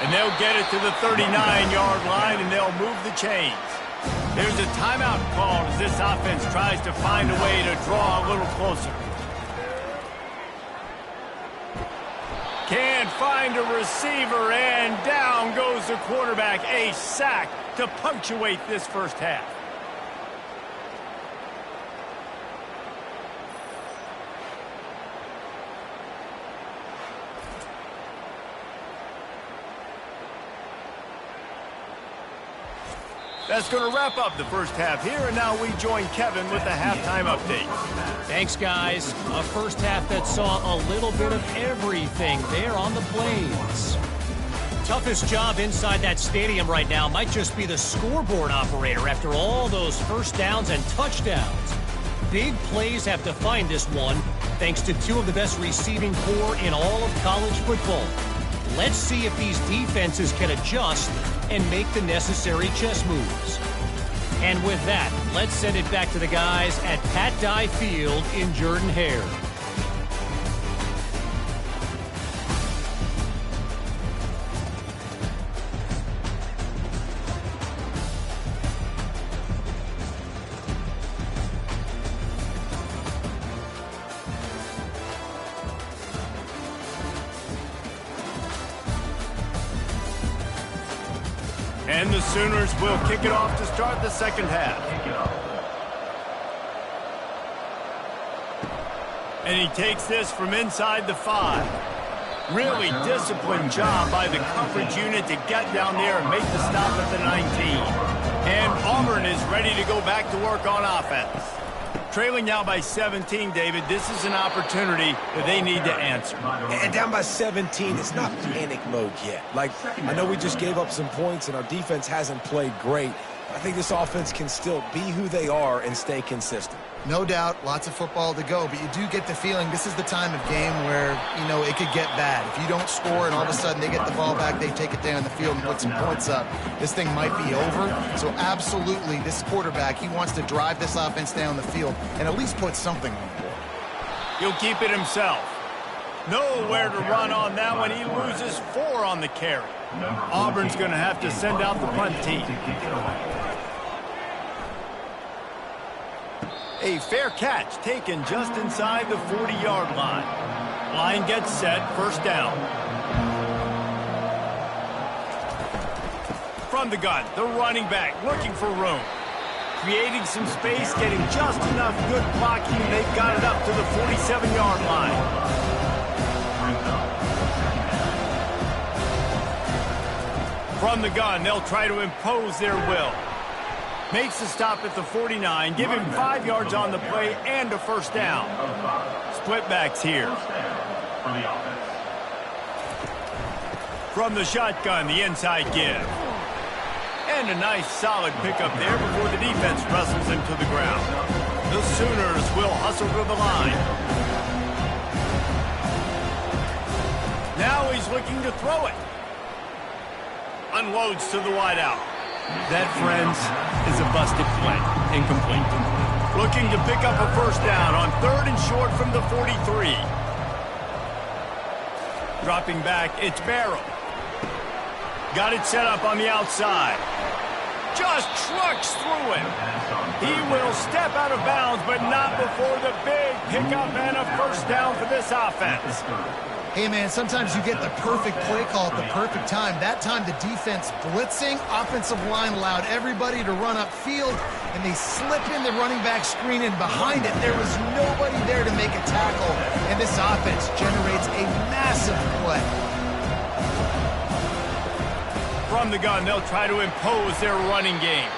And they'll get it to the 39-yard line, and they'll move the chains. There's a timeout called as this offense tries to find a way to draw a little closer. Can't find a receiver, and down goes the quarterback. A sack to punctuate this first half. That's going to wrap up the first half here, and now we join Kevin with the halftime update. Thanks, guys. A first half that saw a little bit of everything there on the Plains. Toughest job inside that stadium right now might just be the scoreboard operator after all those first downs and touchdowns. Big plays have defined this one, thanks to 2 of the best receiving corps in all of college football. Let's see if these defenses can adjust and make the necessary chess moves. And with that, let's send it back to the guys at Pat Dye Field in Jordan-Hare. And the Sooners will kick it off to start the second half. And he takes this from inside the 5. Really disciplined job by the coverage unit to get down there and make the stop at the 19. And Auburn is ready to go back to work on offense. Trailing now by 17, David. This is an opportunity that they need to answer. And down by 17, it's not panic mode yet. Like, I know we just gave up some points and our defense hasn't played great. I think this offense can still be who they are and stay consistent. No doubt, lots of football to go, but you do get the feeling this is the time of game where, you know, it could get bad. If you don't score and all of a sudden they get the ball back, they take it down the field and put some points up, this thing might be over. So absolutely, this quarterback, he wants to drive this offense down the field and at least put something on the board. He'll keep it himself. Nowhere to run on that one. He loses 4 on the carry. Auburn's going to have to send out the punt team. A fair catch taken just inside the 40-yard line. Line gets set, first down. From the gun, the running back looking for room. Creating some space, getting just enough good blocking, and they've got it up to the 47-yard line. From the gun, they'll try to impose their will. Makes the stop at the 49, give him 5 yards on the play and a first down. Split backs here. From the shotgun, the inside give. And a nice solid pickup there before the defense wrestles him to the ground. The Sooners will hustle to the line. Now he's looking to throw it. Unloads to the wideout. That, friends, is a busted play. Incomplete. Looking to pick up a first down on 3rd and short from the 43. Dropping back, it's Barrow. Got it set up on the outside. Just trucks through it. He will step out of bounds, but not before the big pickup and a first down for this offense. Hey, man, sometimes you get the perfect play call at the perfect time. That time, the defense blitzing, offensive line allowed everybody to run upfield, and they slip in the running back screen, and behind it, there was nobody there to make a tackle, and this offense generates a massive play. From the gun, they'll try to impose their running game.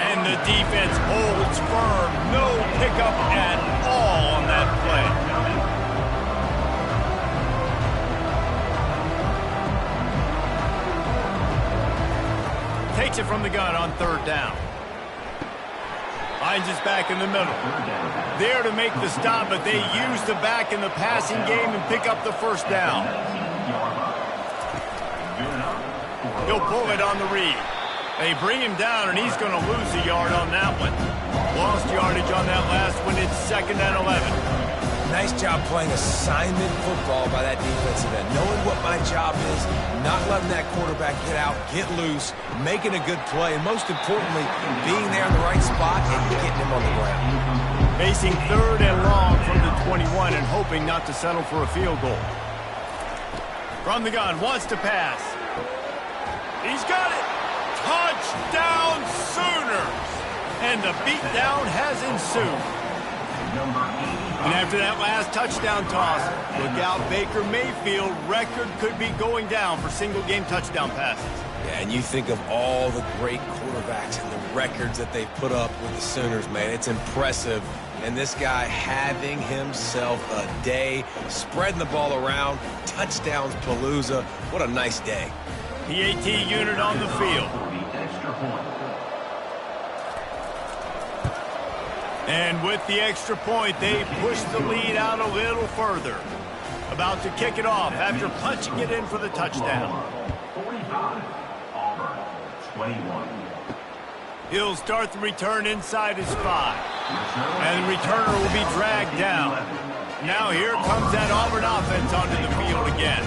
And the defense holds firm. No pickup at all on that play. Takes it from the gun on third down. Finds his back in the middle. There to make the stop, but they use the back in the passing game and pick up the first down. He'll pull it on the read. They bring him down, and he's going to lose a yard on that one. Lost yardage on that last one. It's 2nd and 11. Nice job playing assignment football by that defensive end. Knowing what my job is, not letting that quarterback get out, get loose, making a good play, and most importantly, being there in the right spot and getting him on the ground. Facing 3rd and long from the 21 and hoping not to settle for a field goal. From the gun, wants to pass. He's got it. Touchdown Sooners! And the beatdown has ensued. And after that last touchdown toss, look out, Baker Mayfield record could be going down for single-game touchdown passes. Yeah, and you think of all the great quarterbacks and the records that they've put up with the Sooners, man. It's impressive. And this guy having himself a day, spreading the ball around, touchdowns palooza. What a nice day. PAT unit on the field. And with the extra point, they push the lead out a little further. About to kick it off after punching it in for the touchdown. 45, Auburn, 21. He'll start the return inside his 5. And the returner will be dragged down. Now here comes that Auburn offense onto the field again.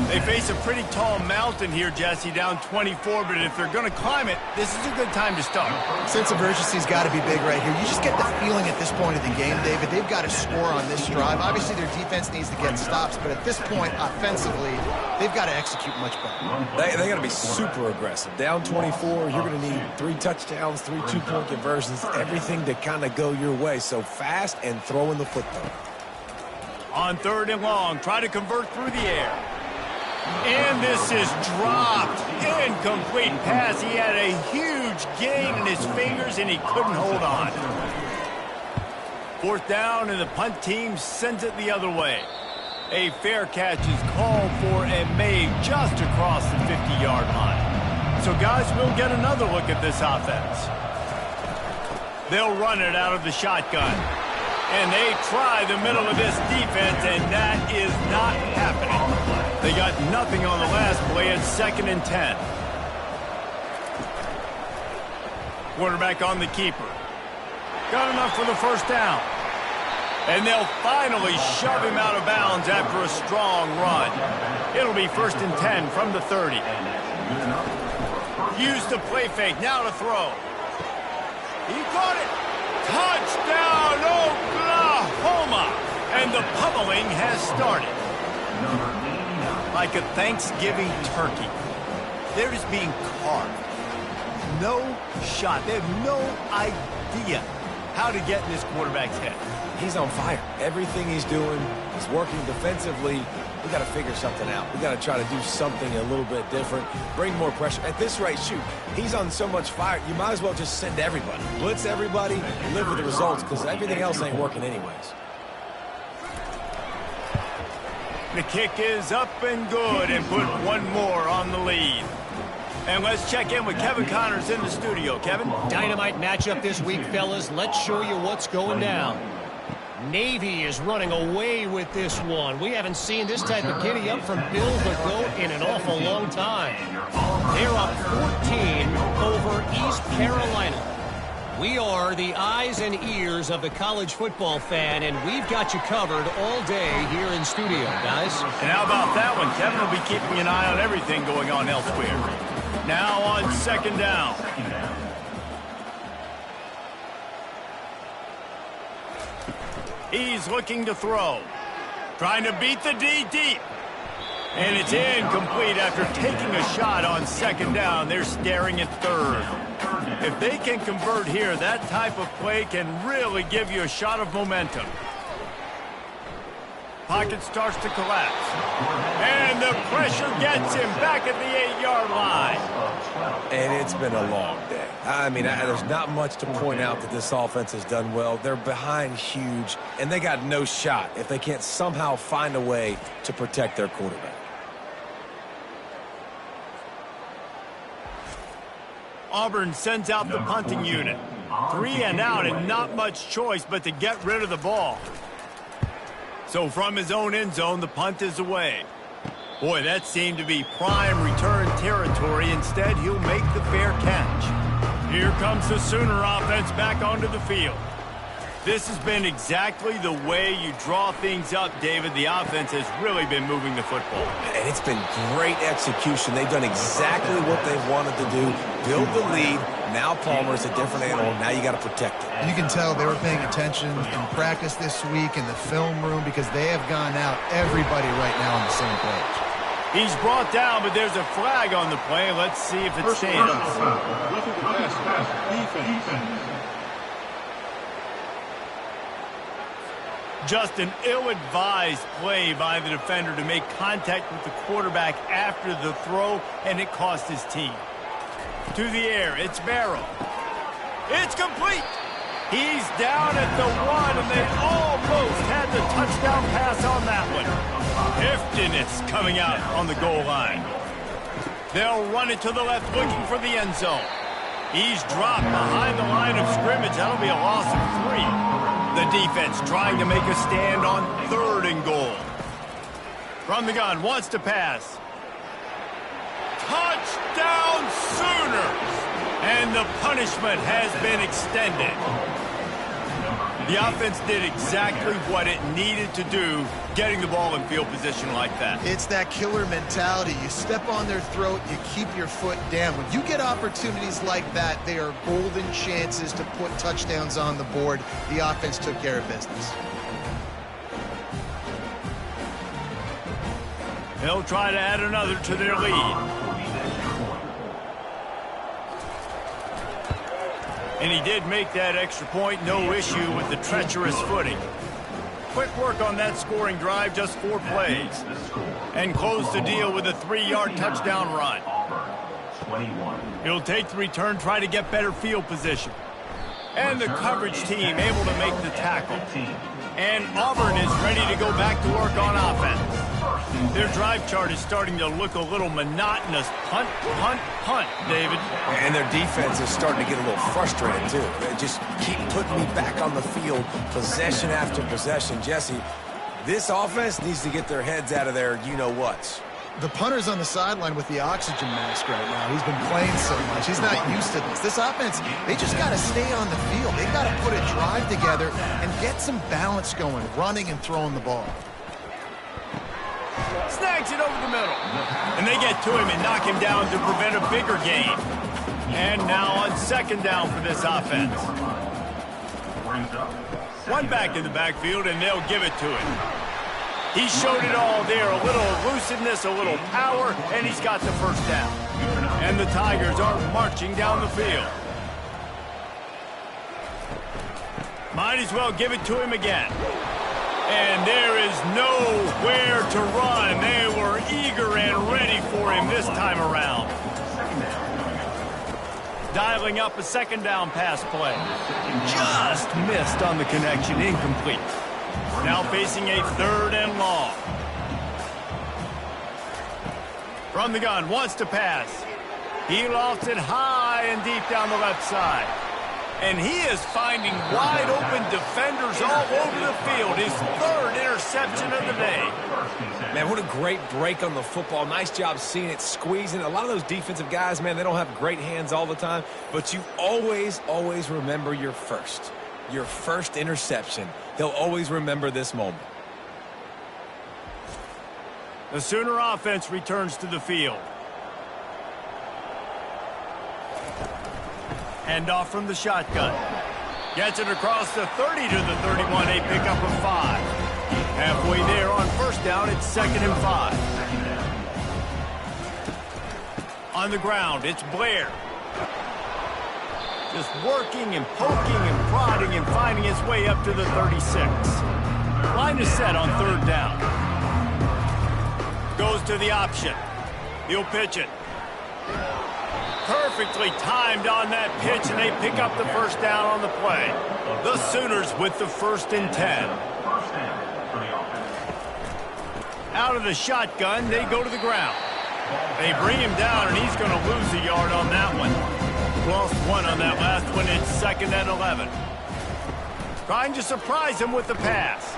They face a pretty tall mountain here, Jesse, down 24, but if they're going to climb it, this is a good time to start. Sense of urgency's got to be big right here. You just get the feeling at this point of the game, David, they've got to score on this drive. Obviously, their defense needs to get stops, but at this point, offensively, they've got to execute much better. They got to be super aggressive. Down 24, you're going to need 3 touchdowns, 3 two-point conversions, everything to kind of go your way. So fast and throwing the football. On 3rd and long, try to convert through the air. And this is dropped. Incomplete pass. He had a huge gain in his fingers, and he couldn't hold on. 4th down, and the punt team sends it the other way. A fair catch is called for and made just across the 50-yard line. So, guys, we'll get another look at this offense. They'll run it out of the shotgun. And they try the middle of this defense, and that is not happening. They got nothing on the last play at 2nd and 10. Quarterback on the keeper. Got enough for the first down. And they'll finally shove him out of bounds after a strong run. It'll be 1st and 10 from the 30. Use the play fake, now to throw. He caught it. Touchdown, Oklahoma! And the pummeling has started. Like a Thanksgiving turkey. They're just being carved. No shot. They have no idea how to get in this quarterback's head. He's on fire. Everything he's doing is working defensively. We got to figure something out. We got to try to do something a little bit different. Bring more pressure. At this rate, shoot, he's on so much fire, you might as well just send everybody. Blitz everybody, live with the results, because everything else ain't working anyways. The kick is up and good, and put one more on the lead. And let's check in with Kevin Connors in the studio. Kevin? Dynamite matchup this week, fellas. Let's show you what's going down. Navy is running away with this one. We haven't seen this type of giddy up from Bill the Goat in an awful long time. They're up 14 over East Carolina. We are the eyes and ears of the college football fan, and we've got you covered all day here in studio, guys. And how about that one? Kevin will be keeping an eye on everything going on elsewhere. Now on 2nd down. He's looking to throw. Trying to beat the D deep. And it's incomplete after taking a shot on second down. They're staring at third. If they can convert here, that type of play can really give you a shot of momentum. Pocket starts to collapse. And the pressure gets him back at the 8-yard line. And it's been a long day. I mean, there's not much to point out that this offense has done well. They're behind huge, and they got no shot if they can't somehow find a way to protect their quarterback. Auburn sends out the punting unit. 3 and out and not much choice but to get rid of the ball. So from his own end zone, the punt is away. Boy, that seemed to be prime return territory. Instead, he'll make the fair catch. Here comes the Sooner offense back onto the field. This has been exactly the way you draw things up, David. The offense has really been moving the football. And it's been great execution. They've done exactly what they wanted to do. Build the lead. Now Palmer's a different animal. Now you got to protect it. You can tell they were paying attention in practice this week in the film room because they have gone out, everybody right now on the same page. He's brought down, but there's a flag on the play. Let's see if it stands. Just an ill-advised play by the defender to make contact with the quarterback after the throw, and it cost his team. To the air, it's Barrow. It's complete. He's down at the 1, and they almost had the touchdown pass on that one. Heftiness coming out on the goal line. They'll run it to the left, looking for the end zone. He's dropped behind the line of scrimmage. That'll be a loss of 3. The defense trying to make a stand on 3rd and goal. From the gun, wants to pass. Touchdown Sooners! And the punishment has been extended. The offense did exactly what it needed to do, getting the ball in field position like that. It's that killer mentality. You step on their throat, you keep your foot down. When you get opportunities like that, they are golden chances to put touchdowns on the board. The offense took care of business. They'll try to add another to their lead. And he did make that extra point, no issue with the treacherous footing. Quick work on that scoring drive, just 4 plays. And close the deal with a 3-yard touchdown run. He'll take the return, try to get better field position. And the coverage team able to make the tackle. And Auburn is ready to go back to work on offense. Their drive chart is starting to look a little monotonous. Punt, punt, punt, David. And their defense is starting to get a little frustrated, too. They just keep putting me back on the field, possession after possession. Jesse, this offense needs to get their heads out of their you-know-whats. The punter's on the sideline with the oxygen mask right now. He's been playing so much. He's not used to this. This offense, they just got to stay on the field. They've got to put a drive together and get some balance going, running and throwing the ball. Snags it over the middle. And they get to him and knock him down to prevent a bigger gain. And now on 2nd down for this offense. One back in the backfield, and they'll give it to him. He showed it all there, a little elusiveness, a little power, and he's got the 1st down. And the Tigers are marching down the field. Might as well give it to him again. And there is nowhere to run. They were eager and ready for him this time around. Dialing up a 2nd down pass play. Just missed on the connection, incomplete. Now facing a 3rd and long. From the gun, wants to pass. He lofts it high and deep down the left side. And he is finding wide-open defenders all over the field. His 3rd interception of the day. Man, what a great break on the football. Nice job seeing it, squeezing. A lot of those defensive guys, man, they don't have great hands all the time. But you always, always remember your first. Your first interception. They'll always remember this moment. The Sooner offense returns to the field. Hand off from the shotgun. Gets it across the 30 to the 31, a pickup of 5. Halfway there on 1st down, it's 2nd and 5. On the ground, it's Blair. Just working and poking and prodding and finding his way up to the 36. Line is set on third down. Goes to the option. He'll pitch it. Perfectly timed on that pitch, and they pick up the first down on the play. The Sooners with the 1st and 10. Out of the shotgun, they go to the ground. They bring him down, and he's going to lose a yard on that one. Lost 1 on that last one. It's 2nd and 11. Trying to surprise him with the pass.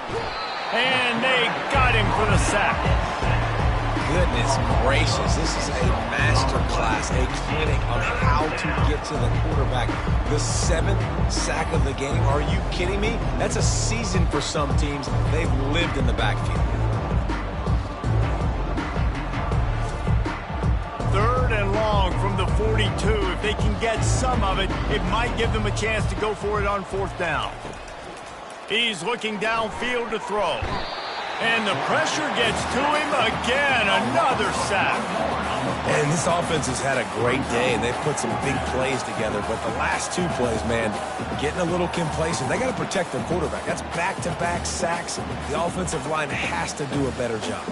And they got him for the sack. Goodness gracious, this is a master class, a clinic on how to get to the quarterback. The 7th sack of the game, are you kidding me? That's a season for some teams. They've lived in the backfield. 3rd and long from the 42. If they can get some of it, it might give them a chance to go for it on 4th down. He's looking downfield to throw. And the pressure gets to him again. Another sack. And this offense has had a great day, and they've put some big plays together. But the last 2 plays, man, getting a little complacent. They got to protect their quarterback. That's back-to-back sacks. The offensive line has to do a better job.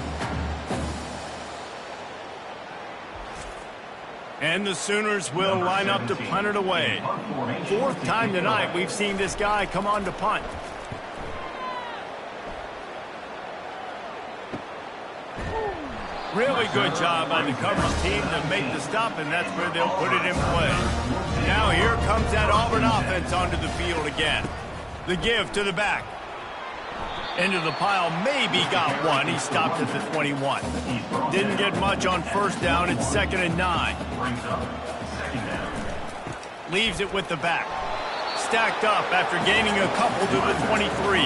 And the Sooners will line up to punt it away. 4th time tonight we've seen this guy come on to punt. Really good job by the coverage team to make the stop, and that's where they'll put it in play. Now here comes that Auburn offense onto the field again. The give to the back. Into the pile, maybe got one. He stopped at the 21. Didn't get much on 1st down. It's 2nd and 9. Leaves it with the back. Stacked up after gaining a couple to the 23.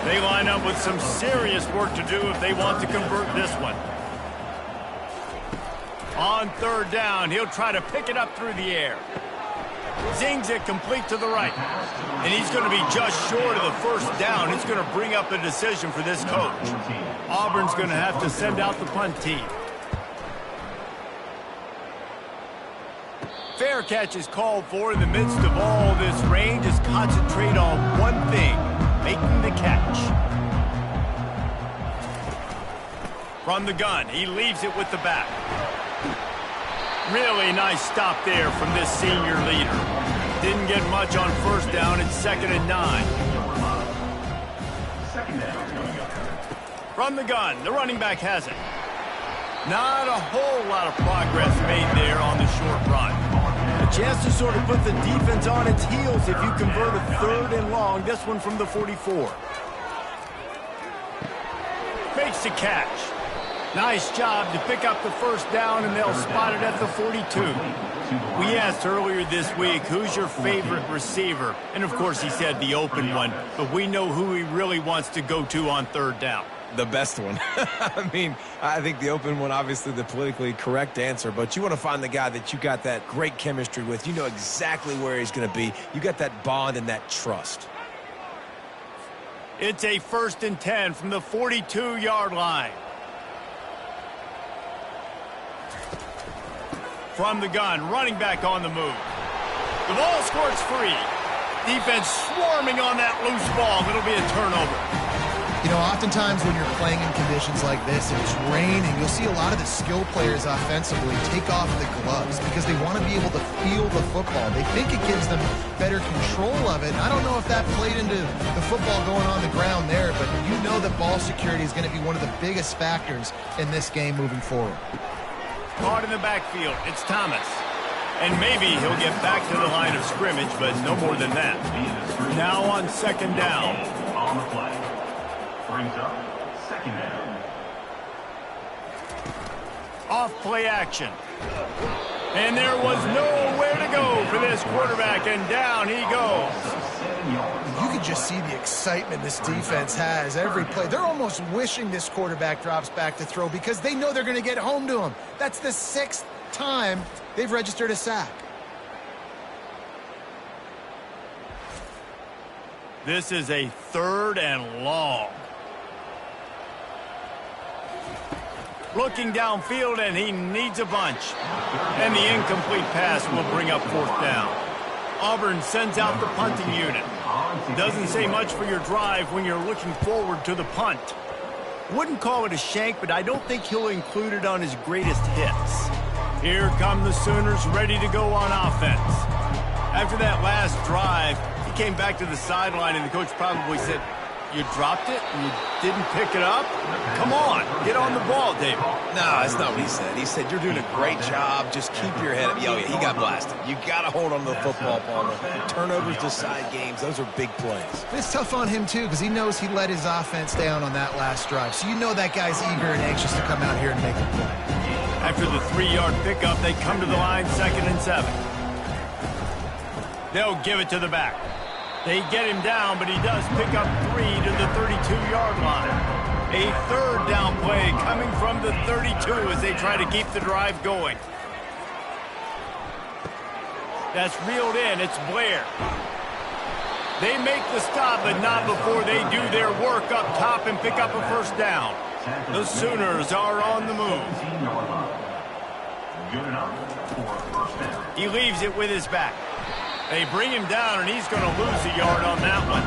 They line up with some serious work to do if they want to convert this one. On 3rd down, he'll try to pick it up through the air. Zings it complete to the right. And he's going to be just short of the 1st down. It's going to bring up a decision for this coach. Auburn's going to have to send out the punt team. Fair catch is called for in the midst of all this rain. Just concentrate on one thing, making the catch. From the gun, he leaves it with the back. Really nice stop there from this senior leader. Didn't get much on 1st down. It's 2nd and 9. From the gun, the running back has it. Not a whole lot of progress made there on the short run. A chance to sort of put the defense on its heels if you convert a 3rd and long. This one from the 44. Makes the catch. Nice job to pick up the 1st down, and they'll spot it at the 42. We asked earlier this week, who's your favorite receiver? And, of course, he said the open one, but we know who he really wants to go to on 3rd down. The best one. I mean, I think the open one, obviously the politically correct answer, but you want to find the guy that you got that great chemistry with. You know exactly where he's going to be. You got that bond and that trust. It's a 1st and 10 from the 42-yard line. From the gun, running back on the move. The ball squirts free. Defense swarming on that loose ball. It'll be a turnover. You know, oftentimes when you're playing in conditions like this, and it's raining, you'll see a lot of the skill players offensively take off the gloves because they want to be able to feel the football. They think it gives them better control of it. I don't know if that played into the football going on the ground there, but you know that ball security is going to be one of the biggest factors in this game moving forward. Caught in the backfield, it's Thomas. And maybe he'll get back to the line of scrimmage, but no more than that. Now on 2nd down. On the play. Brings up 2nd down. Off play action. And there was nowhere to go for this quarterback, and down he goes. You can just see the excitement this defense has every play. They're almost wishing this quarterback drops back to throw because they know they're going to get home to him. That's the 6th time they've registered a sack. This is a 3rd and long. Looking downfield, and he needs a bunch. And the incomplete pass will bring up 4th down. Auburn sends out the punting unit. Doesn't say much for your drive when you're looking forward to the punt. Wouldn't call it a shank, but I don't think he'll include it on his greatest hits. Here come the Sooners ready to go on offense. After that last drive, he came back to the sideline, and the coach probably said, "You dropped it? You didn't pick it up? Come on, get on the ball, David." No, that's not what he said. He said, "You're doing a great job. Just keep your head up." Yeah, he got blasted. You got to hold on to the football, Palmer. Turnovers decide games. Those are big plays. It's tough on him, too, because he knows he let his offense down on that last drive. So you know that guy's eager and anxious to come out here and make a play. After the 3-yard pickup, they come to the line 2nd and 7. They'll give it to the back. They get him down, but he does pick up 3 to the 32-yard line. A 3rd down play coming from the 32 as they try to keep the drive going. That's reeled in. It's Blair. They make the stop, but not before they do their work up top and pick up a 1st down. The Sooners are on the move. He leaves it with his back. They bring him down, and he's going to lose a yard on that one.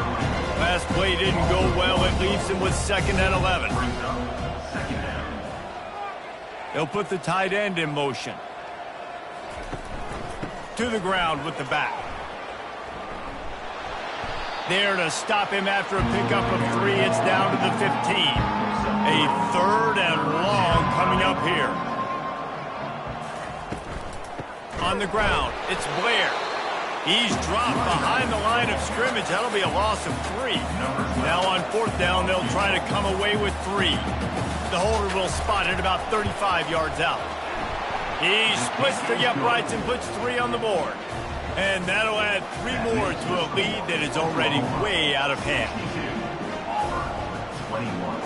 Last play didn't go well. It leaves him with 2nd and 11. They'll put the tight end in motion. To the ground with the back. There to stop him after a pickup of 3. It's down to the 15. A 3rd and long coming up here. On the ground, it's Blair. He's dropped behind the line of scrimmage. That'll be a loss of 3. Now on 4th down, they'll try to come away with 3. The holder will spot it about 35 yards out. He splits the uprights and puts 3 on the board. And that'll add 3 more to a lead that is already way out of hand. 21.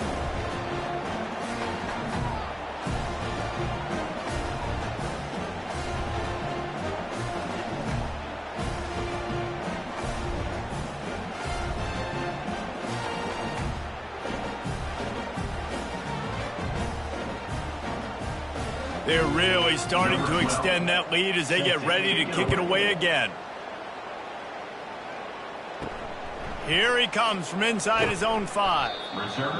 They're really starting to extend that lead as they get ready to kick it away again. Here he comes from inside his own 5.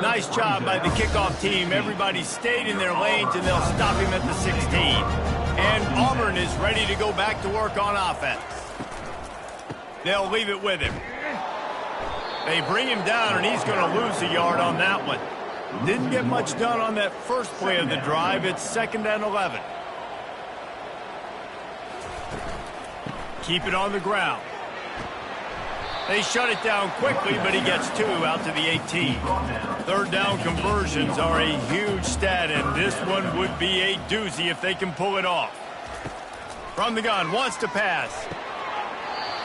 Nice job by the kickoff team. Everybody stayed in their lanes, and they'll stop him at the 16. And Auburn is ready to go back to work on offense. They'll leave it with him. They bring him down, and he's going to lose a yard on that one. Didn't get much done on that first play of the drive. It's 2nd and 11. Keep it on the ground. They shut it down quickly, but he gets 2 out to the 18. 3rd down conversions are a huge stat, and this one would be a doozy if they can pull it off. From the gun, wants to pass.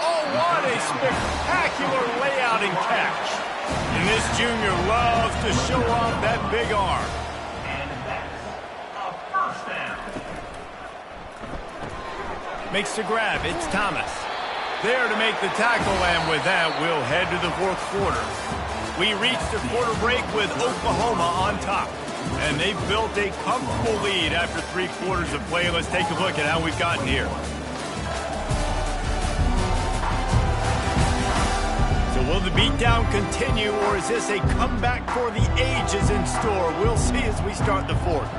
Oh, what a spectacular layout and catch. And this junior loves to show off that big arm. And that's a 1st down. Makes the grab. It's Thomas. There to make the tackle, and with that, we'll head to the 4th quarter. We reached the quarter break with Oklahoma on top. And they've built a comfortable lead after 3 quarters of play. Let's take a look at how we've gotten here. So will the beatdown continue, or is this a comeback for the ages in store? We'll see as we start the 4th.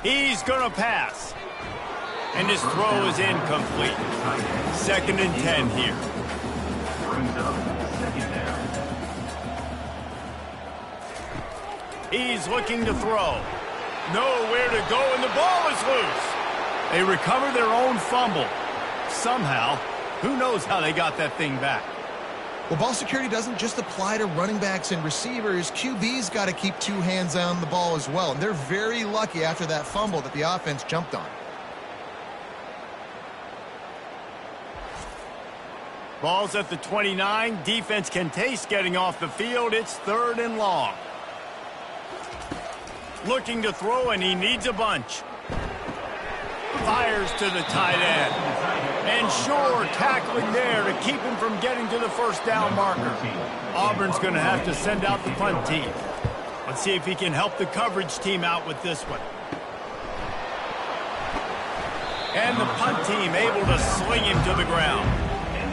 He's going to pass. And his throw is incomplete. 2nd and 10 here. Brings up 2nd down. He's looking to throw. Nowhere to go, and the ball is loose. They recover their own fumble. Somehow. Who knows how they got that thing back? Well, ball security doesn't just apply to running backs and receivers. QB's got to keep 2 hands on the ball as well. And they're very lucky after that fumble that the offense jumped on. Ball's at the 29. Defense can taste getting off the field. It's 3rd and long. Looking to throw, and he needs a bunch. Fires to the tight end. And Shore tackling there to keep him from getting to the 1st down marker. Auburn's going to have to send out the punt team. Let's see if he can help the coverage team out with this one. And the punt team able to sling him to the ground.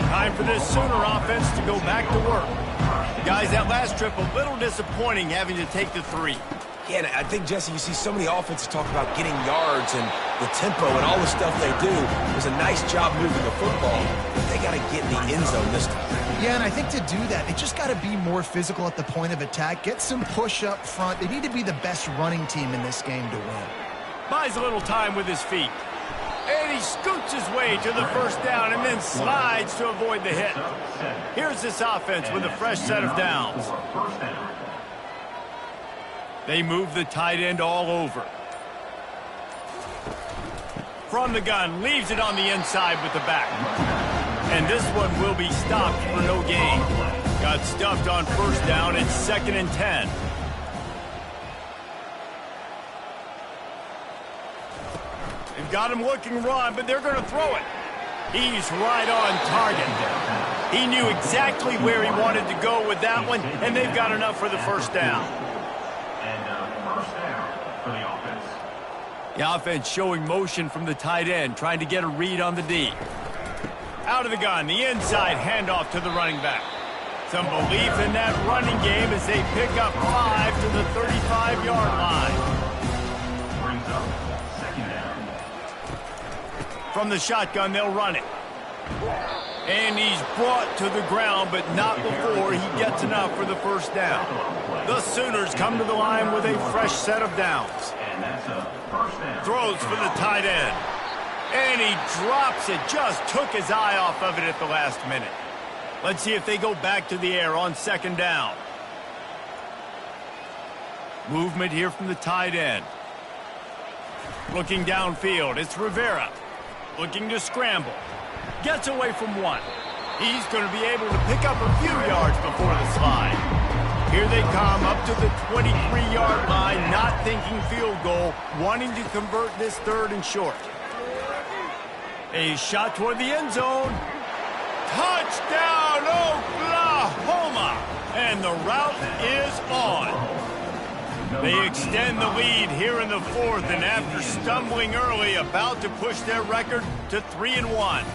Time for this Sooner offense to go back to work. Guys, that last trip a little disappointing having to take the 3. Yeah, and I think, Jesse, you see so many offenses talk about getting yards and the tempo and all the stuff they do. It was a nice job moving the football, but they got to get in the end zone this time. Yeah, and I think to do that, they just got to be more physical at the point of attack, get some push up front. They need to be the best running team in this game to win. Buys a little time with his feet. And he scoots his way to the first down and then slides to avoid the hit. Here's this offense with a fresh set of downs. They move the tight end all over. From the gun, leaves it on the inside with the back. And this one will be stopped for no gain. Got stuffed on first down. It's 2nd and 10. They've got him looking run, but they're going to throw it. He's right on target. He knew exactly where he wanted to go with that one, and they've got enough for the first down. First down for the offense. The offense showing motion from the tight end, trying to get a read on the D. Out of the gun, the inside handoff to the running back. Some belief in that running game as they pick up 5 to the 35-yard line. Brings up 2nd down. From the shotgun, they'll run it. And he's brought to the ground, but not before he gets enough for the first down. The Sooners come to the line with a fresh set of downs. And that's a first down. Throws for the tight end. And he drops it. Just took his eye off of it at the last minute. Let's see if they go back to the air on 2nd down. Movement here from the tight end. Looking downfield, it's Rivera. Looking to scramble. Gets away from one. He's going to be able to pick up a few yards before the slide. Here they come up to the 23-yard line, not thinking field goal, wanting to convert this 3rd and short. A shot toward the end zone. Touchdown, Oklahoma! And the route is on. They extend the lead here in the 4th, and after stumbling early, about to push their record to 3-1.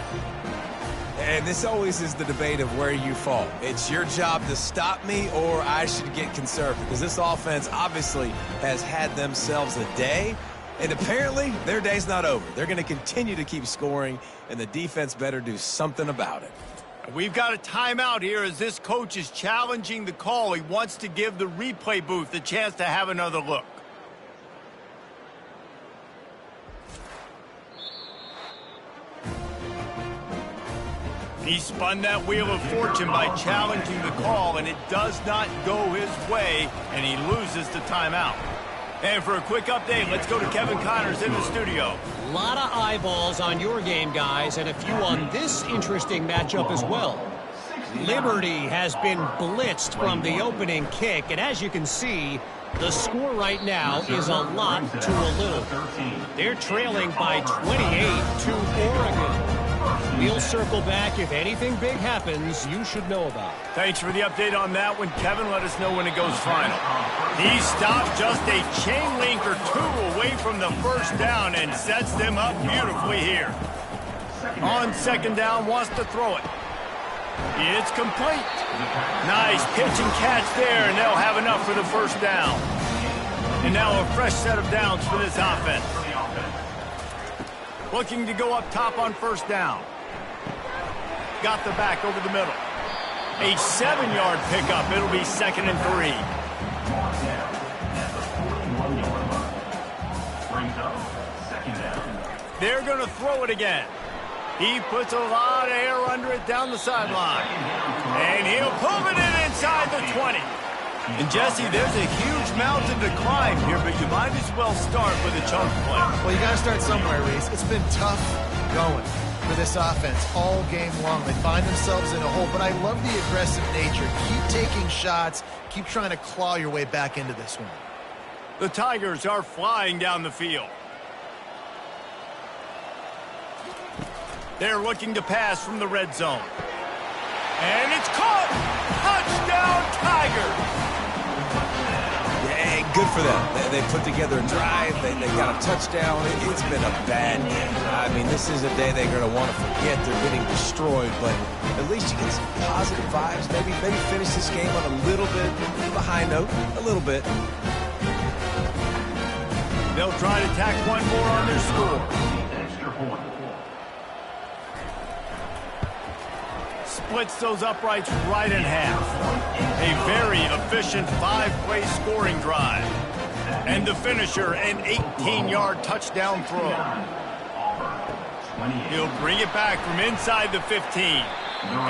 And this always is the debate of where you fall. It's your job to stop me, or I should get conservative, because this offense obviously has had themselves a day, and apparently their day's not over. They're going to continue to keep scoring, and the defense better do something about it. We've got a timeout here as this coach is challenging the call. He wants to give the replay booth a chance to have another look. He spun that wheel of fortune by challenging the call, and it does not go his way, and he loses the timeout. And for a quick update, let's go to Kevin Connors in the studio. A lot of eyeballs on your game, guys, and a few on this interesting matchup as well. Liberty has been blitzed from the opening kick, and as you can see, the score right now is a lot to a little. They're trailing by 28 to Oregon. We'll circle back if anything big happens you should know about. Thanks for the update on that one, Kevin. Let us know when it goes final. He stopped just a chain link or 2 away from the first down and sets them up beautifully here. On 2nd down, wants to throw it. It's complete. Nice pitch and catch there, and they'll have enough for the first down. And now a fresh set of downs for this offense. Looking to go up top on first down. Got the back over the middle. A 7-yard pickup. It'll be 2nd and 3. They're going to throw it again. He puts a lot of air under it down the sideline. And he'll pull it in inside the 20. And, Jesse, there's a huge mountain to climb here, but you might as well start with a chunk play. Well, you got to start somewhere, Reese. It's been tough going for this offense all game long. They find themselves in a hole, but I love the aggressive nature. Keep taking shots. Keep trying to claw your way back into this one. The Tigers are flying down the field. They're looking to pass from the red zone. And it's caught! Touchdown, Tigers! Good for them. They put together a drive. They got a touchdown. It's been a bad day. I mean, this is a day they're going to want to forget. They're getting destroyed, but at least you get some positive vibes. Maybe finish this game on a little bit of a high note. A little bit. They'll try to tack one more on their score. Extra point. Splits those uprights right in half. A very efficient 5-play scoring drive. And the finisher, an 18-yard touchdown throw. He'll bring it back from inside the 15.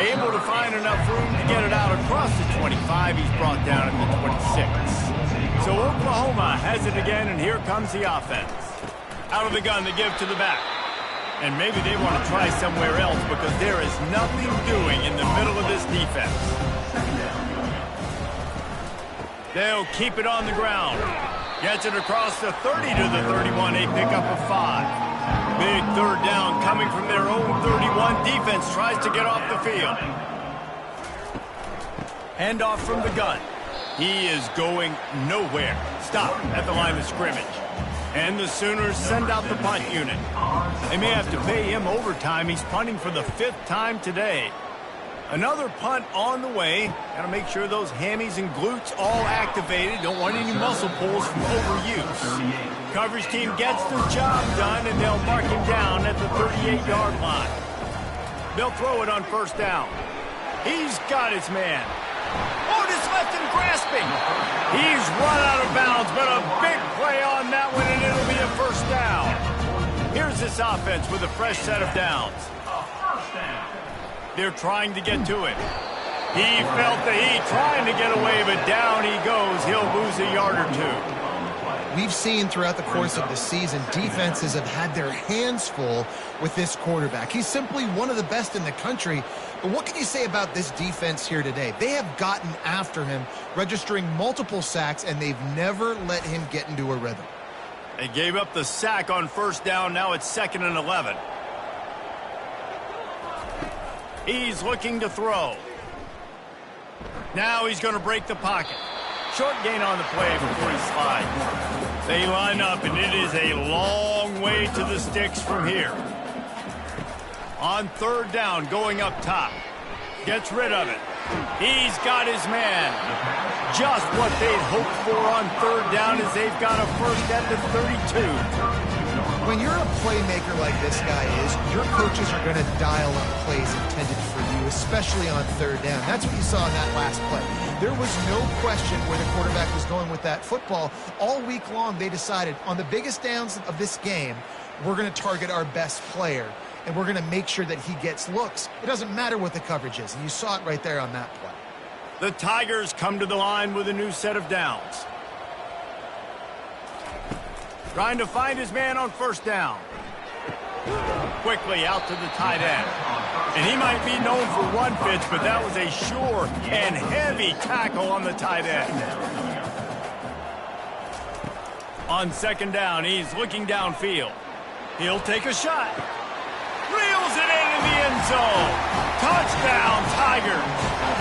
Able to find enough room to get it out across the 25. He's brought down at the 26. So Oklahoma has it again, and here comes the offense. Out of the gun to give to the back. And maybe they want to try somewhere else because there is nothing doing in the middle of this defense. They'll keep it on the ground. Gets it across the 30 to the 31. A pickup of 5. Big third down coming from their own 31. Defense tries to get off the field. Handoff from the gun. He is going nowhere. Stop at the line of scrimmage. And the Sooners send out the punt unit. They may have to pay him overtime. He's punting for the 5th time today. Another punt on the way. Got to make sure those hammies and glutes all activated. Don't want any muscle pulls from overuse. Coverage team gets the job done, and they'll mark him down at the 38-yard line. They'll throw it on first down. He's got his man. Oh, just left him grasping. He's run out of bounds, but a big play on that one, and it'll be a first down. Here's this offense with a fresh set of downs. They're trying to get to it. He felt the heat, trying to get away, but down he goes. He'll lose a yard or two. We've seen throughout the course of the season, defenses have had their hands full with this quarterback. He's simply one of the best in the country. But what can you say about this defense here today? They have gotten after him, registering multiple sacks, and they've never let him get into a rhythm. They gave up the sack on first down. Now it's 2nd and 11. He's looking to throw. Now he's going to break the pocket. Short gain on the play before he slides. They line up, and it is a long way to the sticks from here. On third down, going up top. Gets rid of it. He's got his man. Just what they'd hoped for on third down as they've got a first at the 32. When you're a playmaker like this guy is, your coaches are going to dial up plays intended for you, especially on third down. That's what you saw in that last play. There was no question where the quarterback was going with that football. All week long, they decided on the biggest downs of this game, we're going to target our best player, and we're going to make sure that he gets looks. It doesn't matter what the coverage is, and you saw it right there on that play. The Tigers come to the line with a new set of downs. Trying to find his man on first down. Quickly out to the tight end. And he might be known for run fits, but that was a sure and heavy tackle on the tight end. On second down, he's looking downfield. He'll take a shot. Reels it in the end zone. Touchdown, Tigers.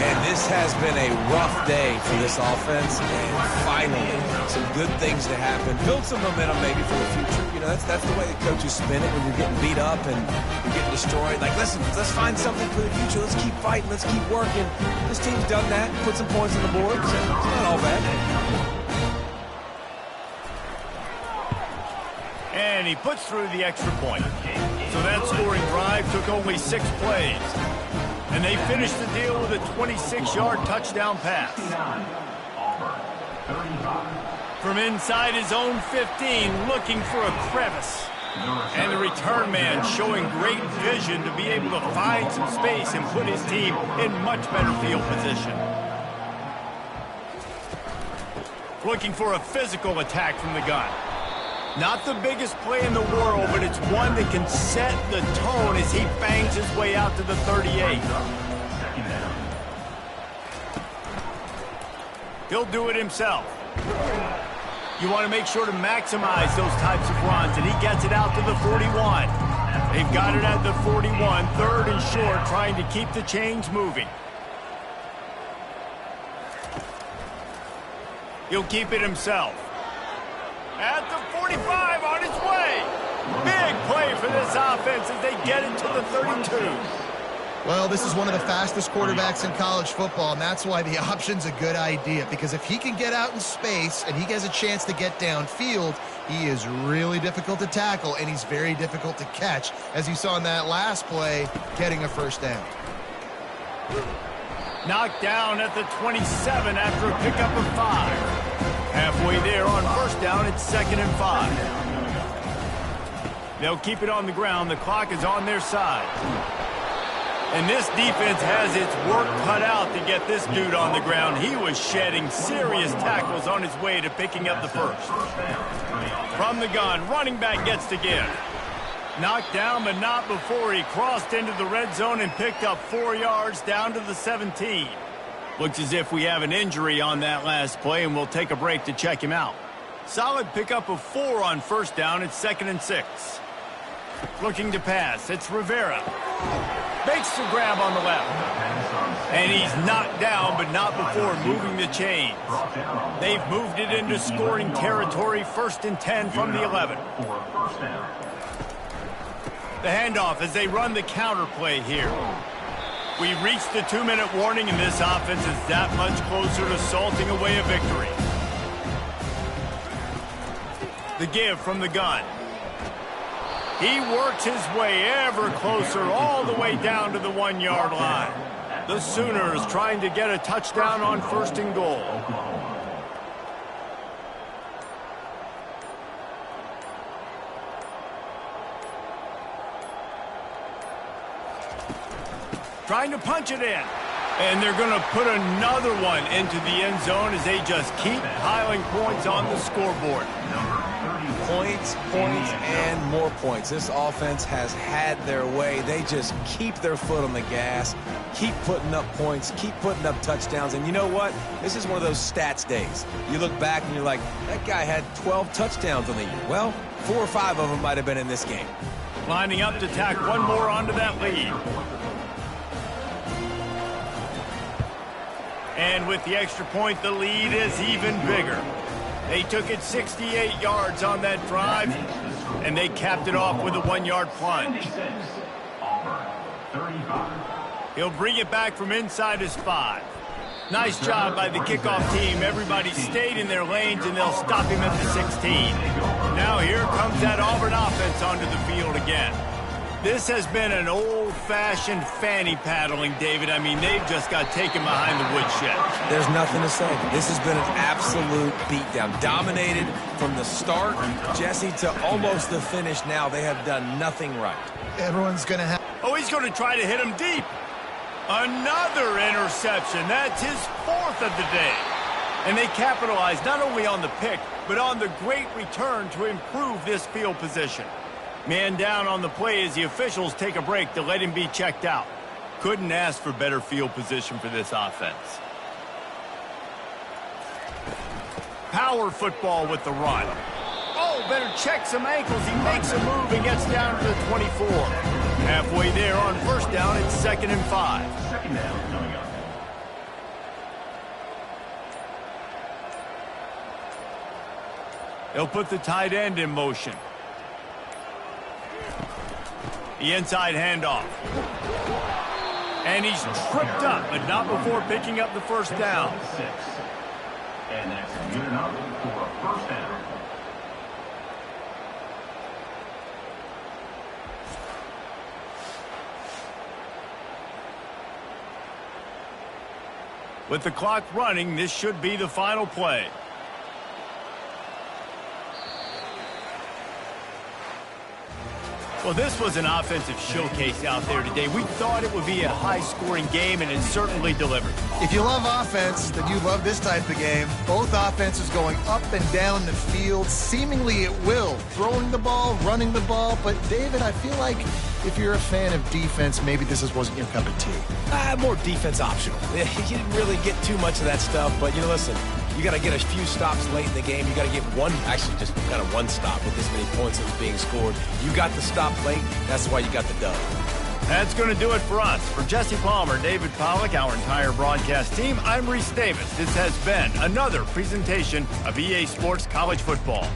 And this has been a rough day for this offense, and finally, some good things to happen. Build some momentum maybe for the future. You know, that's the way the coaches spin it when you're getting beat up and you're getting destroyed. Like, listen, let's find something for the future. Let's keep fighting. Let's keep working. This team's done that. Put some points on the board. So it's not all bad. And he puts through the extra point. So that scoring drive took only 6 plays. And they finished the deal with a 26-yard touchdown pass. From inside his own 15, looking for a crevice. And the return man showing great vision to be able to find some space and put his team in much better field position. Looking for a physical attack from the gun. Not the biggest play in the world, but it's one that can set the tone as he bangs his way out to the 38. He'll do it himself. You want to make sure to maximize those types of runs, and he gets it out to the 41. They've got it at the 41, third and short, trying to keep the chains moving. He'll keep it himself. At the 45, on its way. Big play for this offense as they get it to the 32. Well, this is one of the fastest quarterbacks in college football, and that's why the option's a good idea, because if he can get out in space and he has a chance to get downfield, he is really difficult to tackle, and he's very difficult to catch, as you saw in that last play, getting a first down. Knocked down at the 27 after a pickup of 5. Halfway there on first down, it's 2nd and 5. They'll keep it on the ground. The clock is on their side. And this defense has its work cut out to get this dude on the ground. He was shedding serious tackles on his way to picking up the first. From the gun, running back gets to give. Knocked down, but not before he crossed into the red zone and picked up 4 yards down to the 17. Looks as if we have an injury on that last play, and we'll take a break to check him out. Solid pickup of 4 on first down. It's 2nd and 6. Looking to pass. It's Rivera. Makes the grab on the left. And he's knocked down, but not before moving the chains. They've moved it into scoring territory. 1st and 10 from the 11. The handoff as they run the counter play here. We reached the 2-minute warning, and this offense is that much closer to salting away a victory. The give from the gun. He works his way ever closer all the way down to the 1-yard line. The Sooners trying to get a touchdown on 1st and goal. Trying to punch it in. And they're going to put another one into the end zone as they just keep piling points on the scoreboard. Points, and more points. This offense has had their way. They just keep their foot on the gas, keep putting up points, keep putting up touchdowns. And you know what? This is one of those stats days. You look back and you're like, that guy had 12 touchdowns on the year. Well, 4 or 5 of them might have been in this game. Lining up to tack one more onto that lead. And with the extra point, the lead is even bigger. They took it 68 yards on that drive, and they capped it off with a 1-yard plunge. He'll bring it back from inside his 5. Nice job by the kickoff team. Everybody stayed in their lanes, and they'll stop him at the 16. Now here comes that Auburn offense onto the field again. This has been an old-fashioned fanny paddling, David. I mean, they've just got taken behind the woodshed. There's nothing to say. This has been an absolute beatdown. Dominated from the start, Jesse, to almost the finish now. They have done nothing right. Everyone's going to have... Oh, he's going to try to hit him deep. Another interception. That's his 4th of the day. And they capitalized not only on the pick, but on the great return to improve this field position. Man down on the play as the officials take a break to let him be checked out. Couldn't ask for better field position for this offense. Power football with the run. Oh, better check some ankles. He makes a move and gets down to the 24. Halfway there on first down, it's 2nd and 5. Second down coming up. They'll put the tight end in motion. The inside handoff. And he's tripped up, but not before picking up the first down. 6. And that's good enough for a first down. With the clock running, this should be the final play. Well, this was an offensive showcase out there today. We thought it would be a high-scoring game, and it certainly delivered. If you love offense, then you love this type of game. Both offenses going up and down the field, seemingly at will. Throwing the ball, running the ball. But, David, I feel like if you're a fan of defense, maybe this wasn't your cup of tea. More defense optional. You didn't really get too much of that stuff, but, you know, listen, you got to get a few stops late in the game. You got to get one, actually just kind of one stop with this many points that was being scored. You got the stop late. That's why you got the dub. That's going to do it for us. For Jesse Palmer, David Pollack, our entire broadcast team, I'm Reese Davis. This has been another presentation of EA Sports College Football.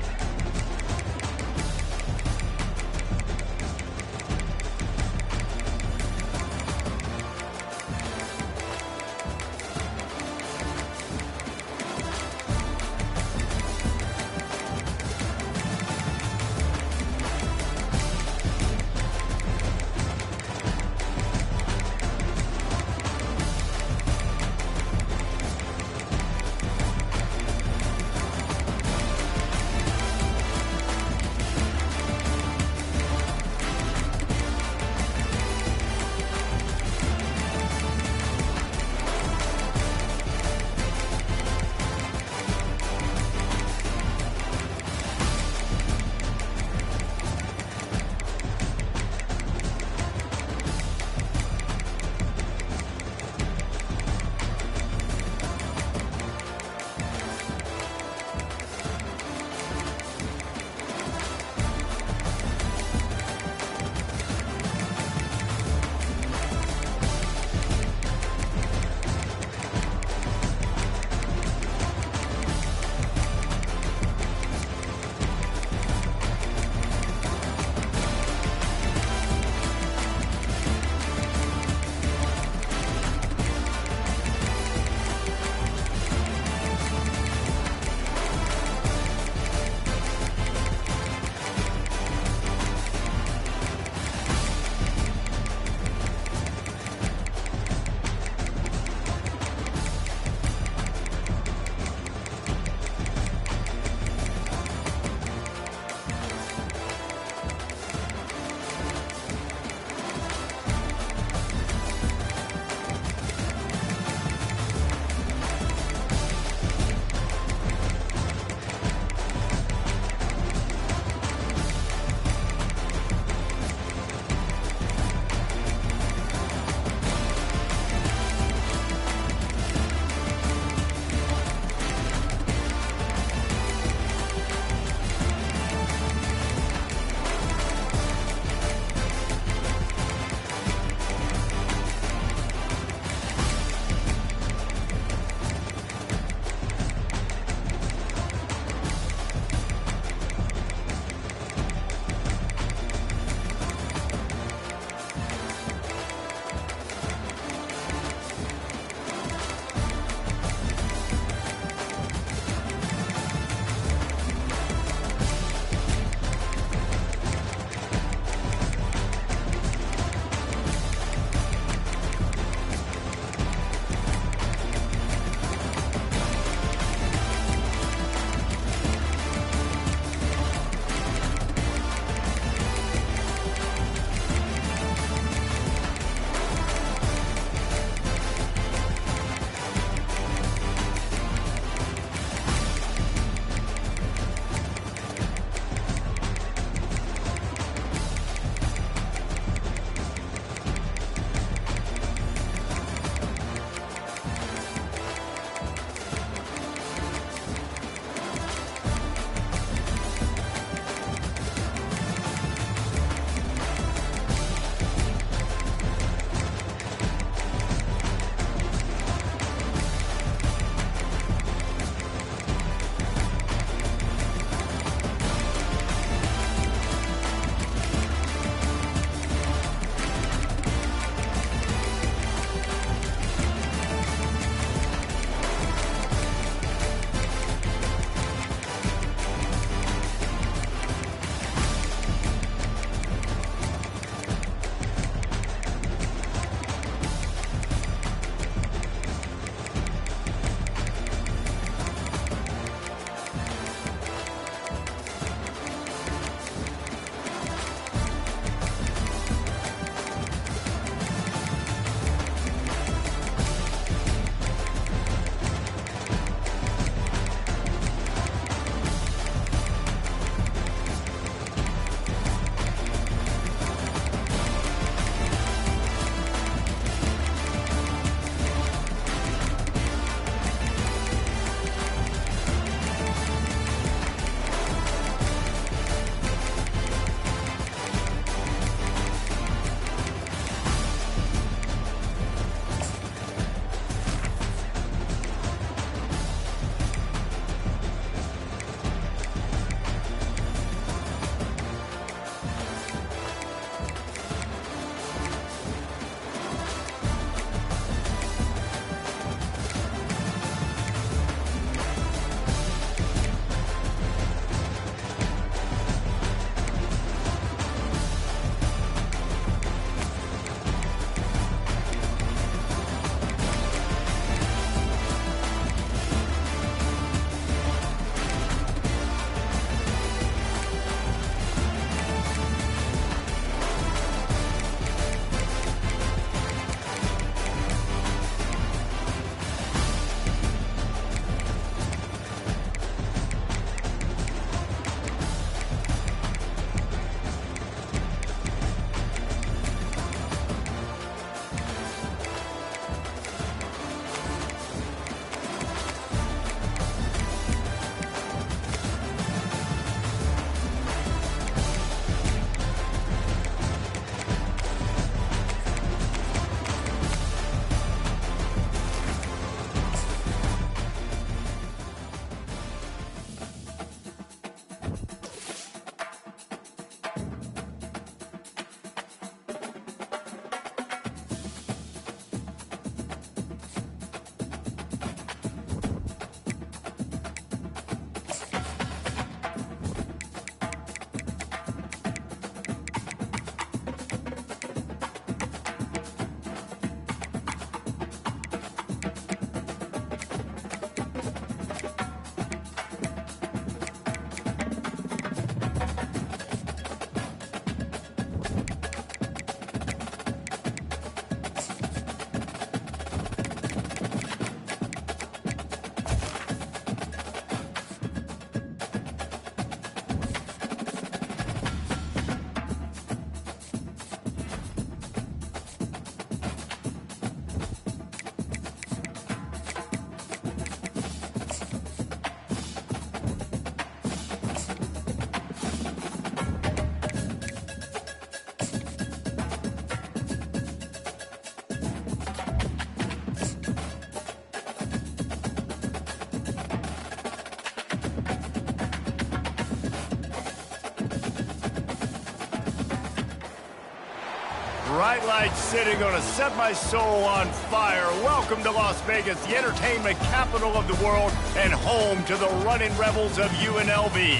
Bright Light City gonna set my soul on fire. Welcome to Las Vegas, the entertainment capital of the world and home to the running rebels of UNLV.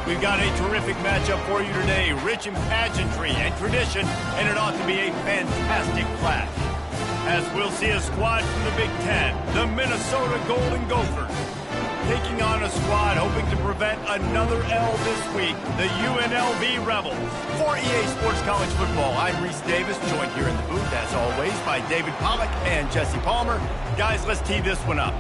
We've got a terrific matchup for you today, rich in pageantry and tradition, and it ought to be a fantastic clash. As we'll see a squad from the Big Ten, the Minnesota Golden Gophers, taking on a squad hoping to prevent another L this week, the UNLV Rebels. For EA Sports College Football, I'm Reese Davis, joined here in the booth, as always, by David Pollack and Jesse Palmer. Guys, let's tee this one up.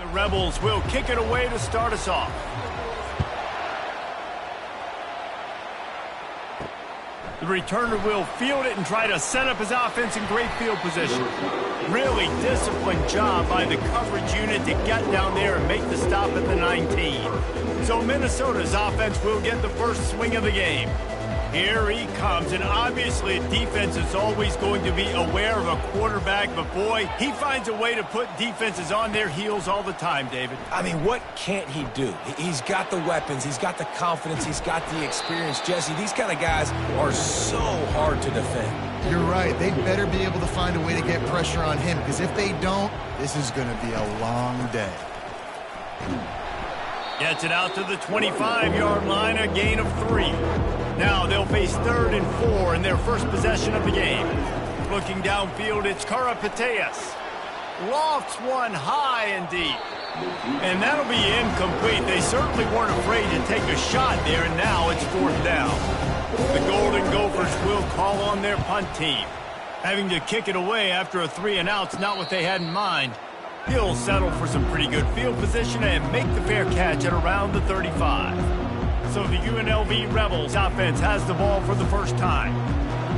The Rebels will kick it away to start us off. The returner will field it and try to set up his offense in great field position. Really disciplined job by the coverage unit to get down there and make the stop at the 19. So Minnesota's offense will get the first swing of the game. Here he comes, and obviously defense is always going to be aware of a quarterback, but boy, he finds a way to put defenses on their heels all the time, David. I mean, what can't he do? He's got the weapons, he's got the confidence, he's got the experience. Jesse, these kind of guys are so hard to defend. You're right. They better be able to find a way to get pressure on him, because if they don't, this is going to be a long day. Gets it out to the 25-yard line, a gain of 3. Now they'll face 3rd and 4 in their first possession of the game. Looking downfield, it's Karapateas. Lofts one high and deep. And that'll be incomplete. They certainly weren't afraid to take a shot there, and now it's 4th down. The Golden Gophers will call on their punt team. Having to kick it away after a 3-and-out's not what they had in mind. He'll settle for some pretty good field position and make the fair catch at around the 35. So the UNLV Rebels offense has the ball for the first time.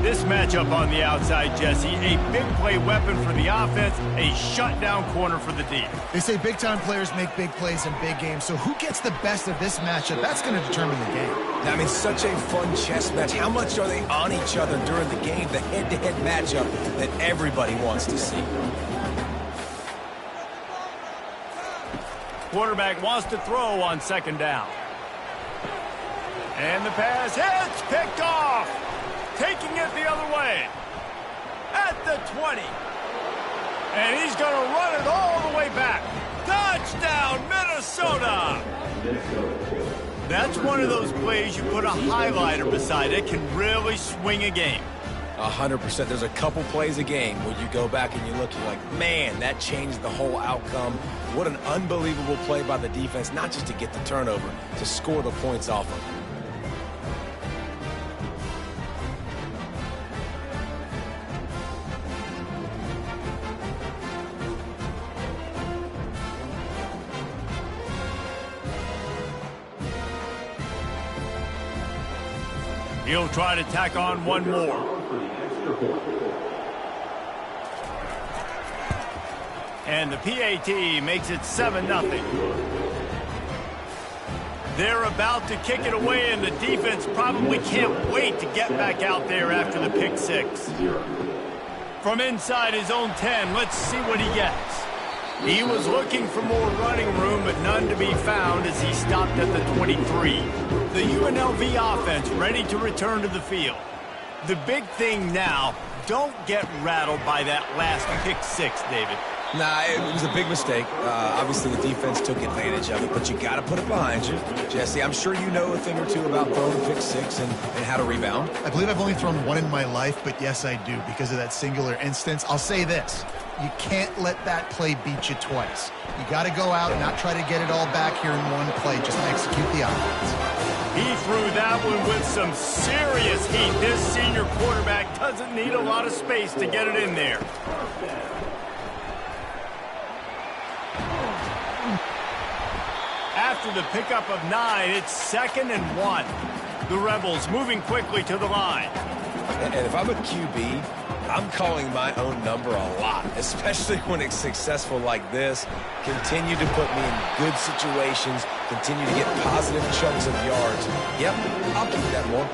This matchup on the outside, Jesse, a big play weapon for the offense, a shutdown corner for the D. They say big-time players make big plays in big games, so who gets the best of this matchup? That's going to determine the game. I mean, such a fun chess match. How much are they on each other during the game, the head-to-head matchup that everybody wants to see? Quarterback wants to throw on 2nd down. And the pass hits, picked off. Taking it the other way. At the 20. And he's going to run it all the way back. Touchdown, Minnesota! That's one of those plays you put a highlighter beside it, can really swing a game. 100%. There's a couple plays a game where you go back and you look, you're like, man, that changed the whole outcome. What an unbelievable play by the defense, not just to get the turnover, to score the points off of it. He'll try to tack on one more. And the PAT makes it 7-0. They're about to kick it away, and the defense probably can't wait to get back out there after the pick 6. From inside his own 10, let's see what he gets. He was looking for more running room, but none to be found as he stopped at the 23. The UNLV offense ready to return to the field. The big thing now, don't get rattled by that last pick 6, David. Nah, it was a big mistake. Obviously, the defense took advantage of it, but you got to put it behind you. Jesse, I'm sure you know a thing or two about throwing a pick six and how to rebound. I believe I've only thrown one in my life, but yes, I do because of that singular instance. I'll say this. You can't let that play beat you twice. You got to go out and not try to get it all back here in one play. Just execute the offense. He threw that one with some serious heat. This senior quarterback doesn't need a lot of space to get it in there. After the pickup of 9, it's 2nd and 1. The Rebels moving quickly to the line. And if I'm a QB, I'm calling my own number a lot, especially when it's successful like this. Continue to put me in good situations, continue to get positive chunks of yards. Yep, I'll keep that more.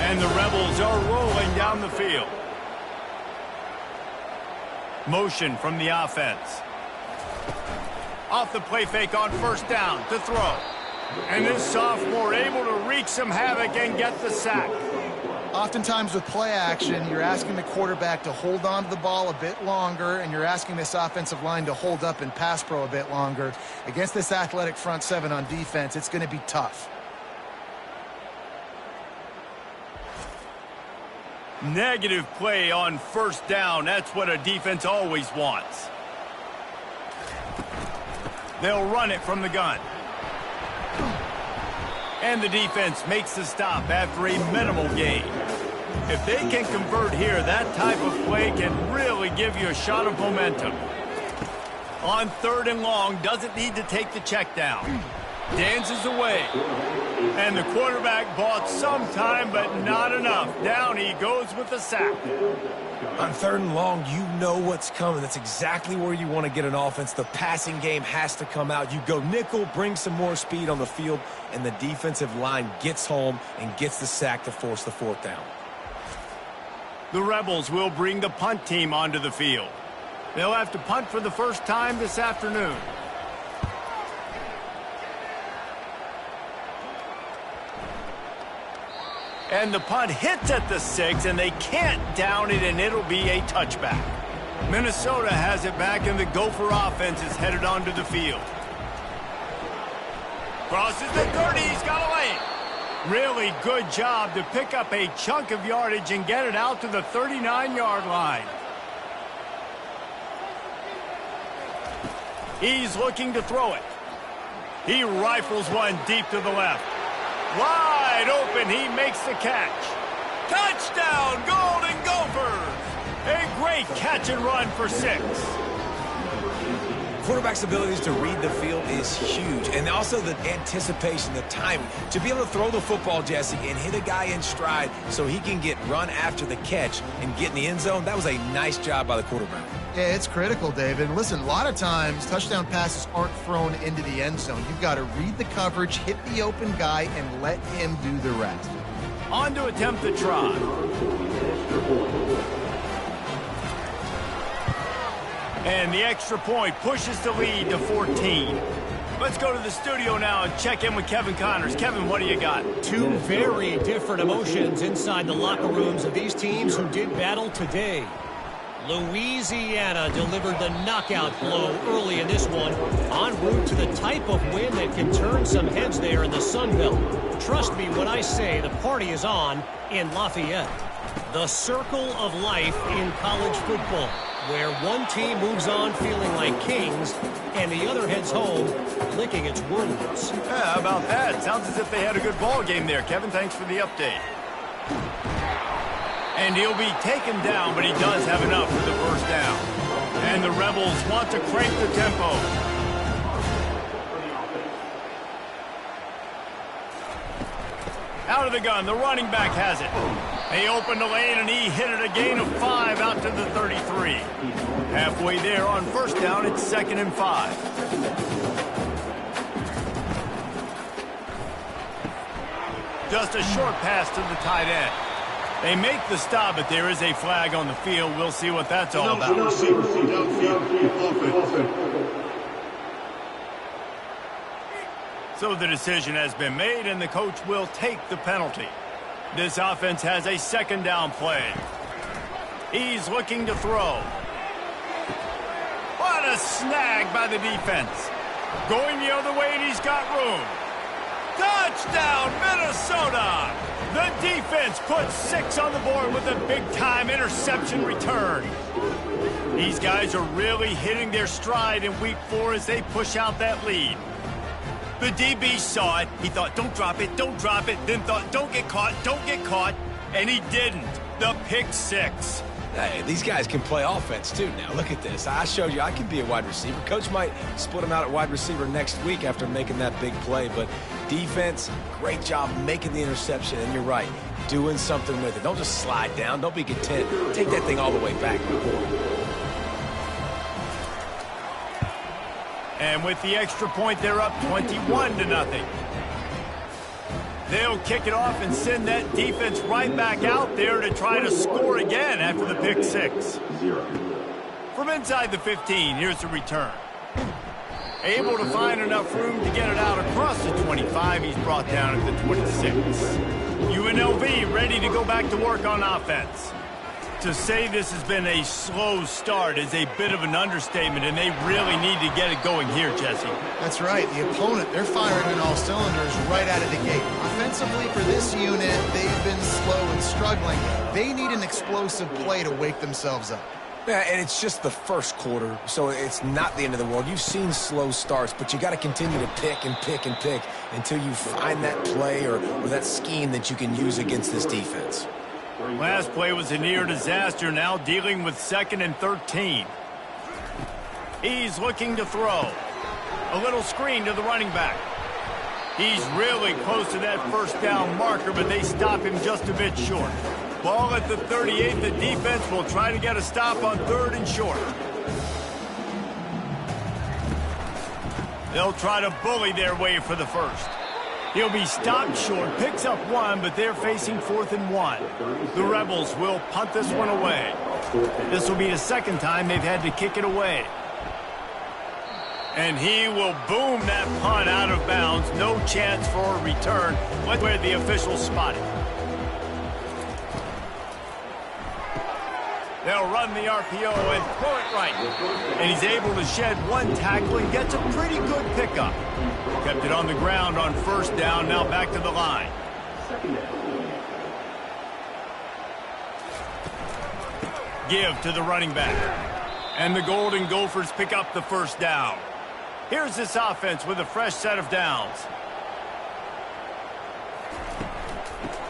And the Rebels are rolling down the field. Motion from the offense. Off the play fake on 1st down to throw. And this sophomore able to wreak some havoc and get the sack. Oftentimes with play action, you're asking the quarterback to hold on to the ball a bit longer, and you're asking this offensive line to hold up in pass pro a bit longer. Against this athletic front seven on defense, it's going to be tough. Negative play on 1st down. That's what a defense always wants. They'll run it from the gun. And the defense makes the stop after a minimal gain. If they can convert here, that type of play can really give you a shot of momentum. On 3rd and long, doesn't need to take the check down. Dances away. And the quarterback bought some time, but not enough. Down he goes with the sack. On 3rd and long, you know what's coming. That's exactly where you want to get an offense. The passing game has to come out. You go nickel, bring some more speed on the field, and the defensive line gets home and gets the sack to force the 4th down. The Rebels will bring the punt team onto the field. They'll have to punt for the first time this afternoon. And the punt hits at the 6, and they can't down it, and it'll be a touchback. Minnesota has it back, and the Gopher offense is headed onto the field. Crosses the 30, he's got a lane. Really good job to pick up a chunk of yardage and get it out to the 39-yard line. He's looking to throw it. He rifles one deep to the left. Wide open, he makes the catch. Touchdown, Golden Gophers! A great catch and run for 6. Quarterback's abilities to read the field is huge, and also the anticipation, the timing. To be able to throw the football, Jesse, and hit a guy in stride so he can get run after the catch and get in the end zone, that was a nice job by the quarterback. Yeah, it's critical, David. Listen, a lot of times touchdown passes aren't thrown into the end zone. You've got to read the coverage, hit the open guy, and let him do the rest. On to attempt the try. And the extra point pushes the lead to 14. Let's go to the studio now and check in with Kevin Connors. Kevin, what do you got? 2 very different emotions inside the locker rooms of these teams who did battle today. Louisiana delivered the knockout blow early in this one, en route to the type of win that can turn some heads there in the Sun Belt. Trust me when I say the party is on in Lafayette. The circle of life in college football, where one team moves on feeling like kings and the other heads home licking its wounds. Yeah, how about that? Sounds as if they had a good ball game there. Kevin, thanks for the update. And he'll be taken down, but he does have enough for the 1st down. And the Rebels want to crank the tempo. Out of the gun, the running back has it. They opened the lane, and he hit it a gain of 5 out to the 33. Halfway there on 1st down, it's 2nd and 5. Just a short pass to the tight end. They make the stop, but there is a flag on the field. We'll see what that's all about. So the decision has been made, and the coach will take the penalty. This offense has a 2nd down play. He's looking to throw. What What a snag by the defense. Going the other way, and he's got room. Touchdown, Minnesota! The defense puts 6 on the board with a big-time interception return. These guys are really hitting their stride in Week 4 as they push out that lead. The DB saw it. He thought, don't drop it, then thought, don't get caught, and he didn't. The pick 6. Hey, these guys can play offense, too, now. Look at this. I showed you I can be a wide receiver. Coach might split him out at wide receiver next week after making that big play, but defense, great job making the interception, and you're right, doing something with it. Don't just slide down. Don't be content. Take that thing all the way back. And with the extra point, they're up 21-0. They'll kick it off and send that defense right back out there to try to score again after the pick 6. From inside the 15, here's the return. Able to find enough room to get it out across the 25. He's brought down at the 26. UNLV ready to go back to work on offense. To say this has been a slow start is a bit of an understatement, and they really need to get it going here, Jesse. That's right. The opponent, they're firing on all cylinders right out of the gate. Offensively for this unit, they've been slow and struggling. They need an explosive play to wake themselves up. Yeah, and it's just the first quarter, so it's not the end of the world. You've seen slow starts, but you got to continue to pick and pick and pick until you find that play or that scheme that you can use against this defense. Last play was a near disaster, now dealing with 2nd and 13. He's looking to throw. A little screen to the running back. He's really close to that first down marker, but they stop him just a bit short. Ball at the 38. The defense will try to get a stop on 3rd and short. They'll try to bully their way for the first. He'll be stopped short, picks up 1, but they're facing 4th and 1. The Rebels will punt this one away. This will be the 2nd time they've had to kick it away. And he will boom that punt out of bounds. No chance for a return. Where the officials spot it. They'll run the RPO and throw it right. And he's able to shed 1 tackle and gets a pretty good pickup. Kept it on the ground on 1st down, now back to the line. Give to the running back. And the Golden Gophers pick up the 1st down. Here's this offense with a fresh set of downs.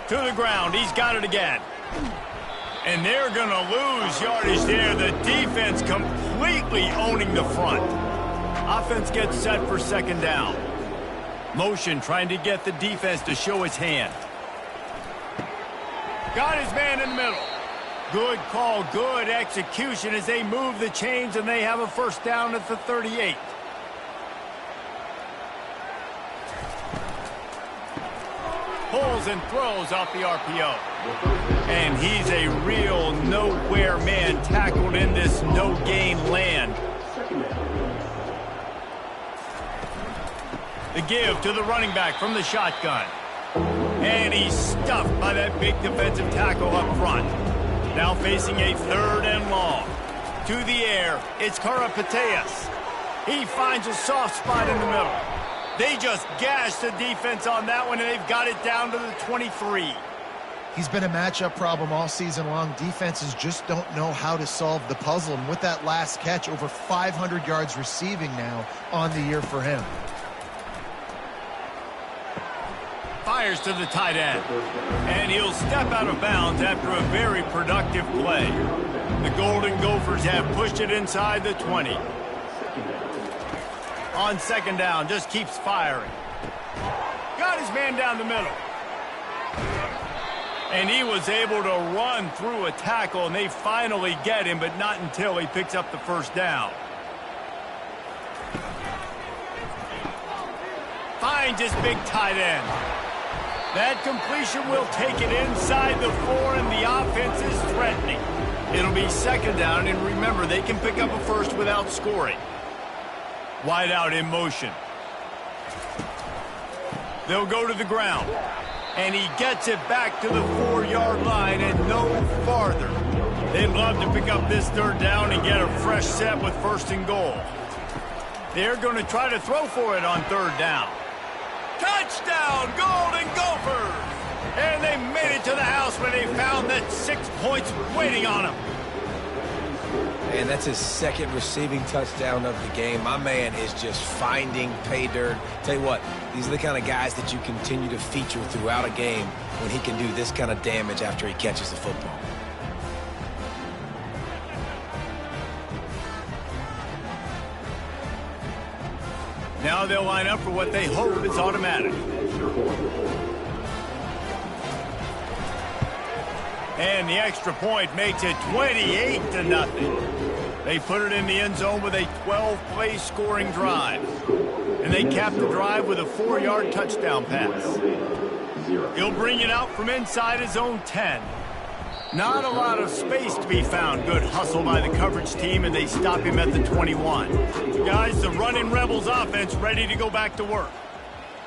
To the ground, he's got it again. And they're going to lose yardage there. The defense completely owning the front. Offense gets set for 2nd down. Motion trying to get the defense to show his hand. Got his man in the middle. Good call, good execution as they move the chains, and they have a 1st down at the 38. Pulls and throws off the RPO. And he's a real nowhere man, tackled in this no-gain land. The give to the running back from the shotgun. And he's stuffed by that big defensive tackle up front. Now facing a 3rd and long. To the air, it's Karapateas. He finds a soft spot in the middle. They just gashed the defense on that one, and they've got it down to the 23. He's been a matchup problem all season long. Defenses just don't know how to solve the puzzle. And with that last catch, over 500 yards receiving now on the year for him. Fires to the tight end. And he'll step out of bounds after a very productive play. The Golden Gophers have pushed it inside the 20. On 2nd down, just keeps firing. Got his man down the middle. And he was able to run through a tackle, and they finally get him, but not until he picks up the 1st down. Finds his big tight end. That completion will take it inside the 4, and the offense is threatening. It'll be 2nd down, and remember, they can pick up a 1st without scoring. Wide out in motion. They'll go to the ground. And he gets it back to the 4-yard line and no farther. They'd love to pick up this third down and get a fresh set with 1st and goal. They're going to try to throw for it on 3rd down. Touchdown, Golden Gophers! And they made it to the house when they found that 6 points waiting on them. And that's his 2nd receiving touchdown of the game. My man is just finding pay dirt. Tell you what, these are the kind of guys that you continue to feature throughout a game when he can do this kind of damage after he catches the football. Now they'll line up for what they hope is automatic. And the extra point makes it 28-0. They put it in the end zone with a 12-play scoring drive. And they cap the drive with a 4-yard touchdown pass. He'll bring it out from inside his own 10. Not a lot of space to be found. Good hustle by the coverage team, and they stop him at the 21. Guys, the running Rebels offense ready to go back to work.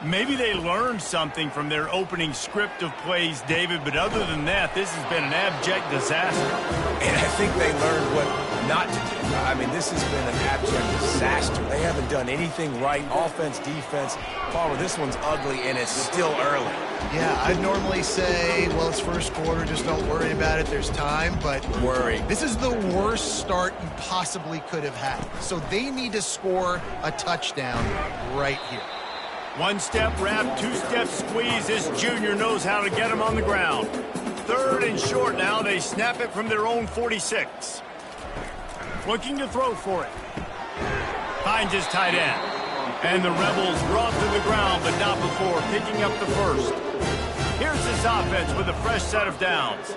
Maybe they learned something from their opening script of plays, David, but other than that, this has been an abject disaster. And I think they learned what not to do. I mean, this has been an abject disaster. They haven't done anything right, offense, defense. Palmer, this one's ugly, and it's still early. Yeah, I'd normally say, well, it's 1st quarter, just don't worry about it, there's time, but Worry. This is the worst start you possibly could have had. So they need to score a touchdown right here. 1-step wrap, 2-step squeeze. This junior knows how to get him on the ground. 3rd and short now. They snap it from their own 46. Looking to throw for it. Finds his tight end. And the Rebels brought to the ground, but not before picking up the 1st. Here's this offense with a fresh set of downs.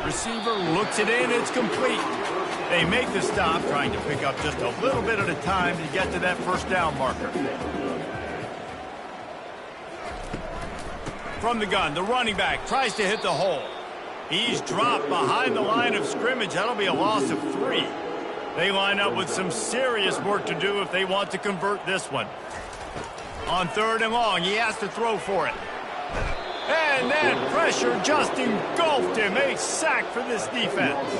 Receiver looks it in. It's complete. They make the stop, trying to pick up just a little bit at a time to get to that 1st down marker. From the gun, the running back tries to hit the hole. He's dropped behind the line of scrimmage. That'll be a loss of 3. They line up with some serious work to do if they want to convert this one. On 3rd and long, he has to throw for it. And that pressure just engulfed him. A sack for this defense.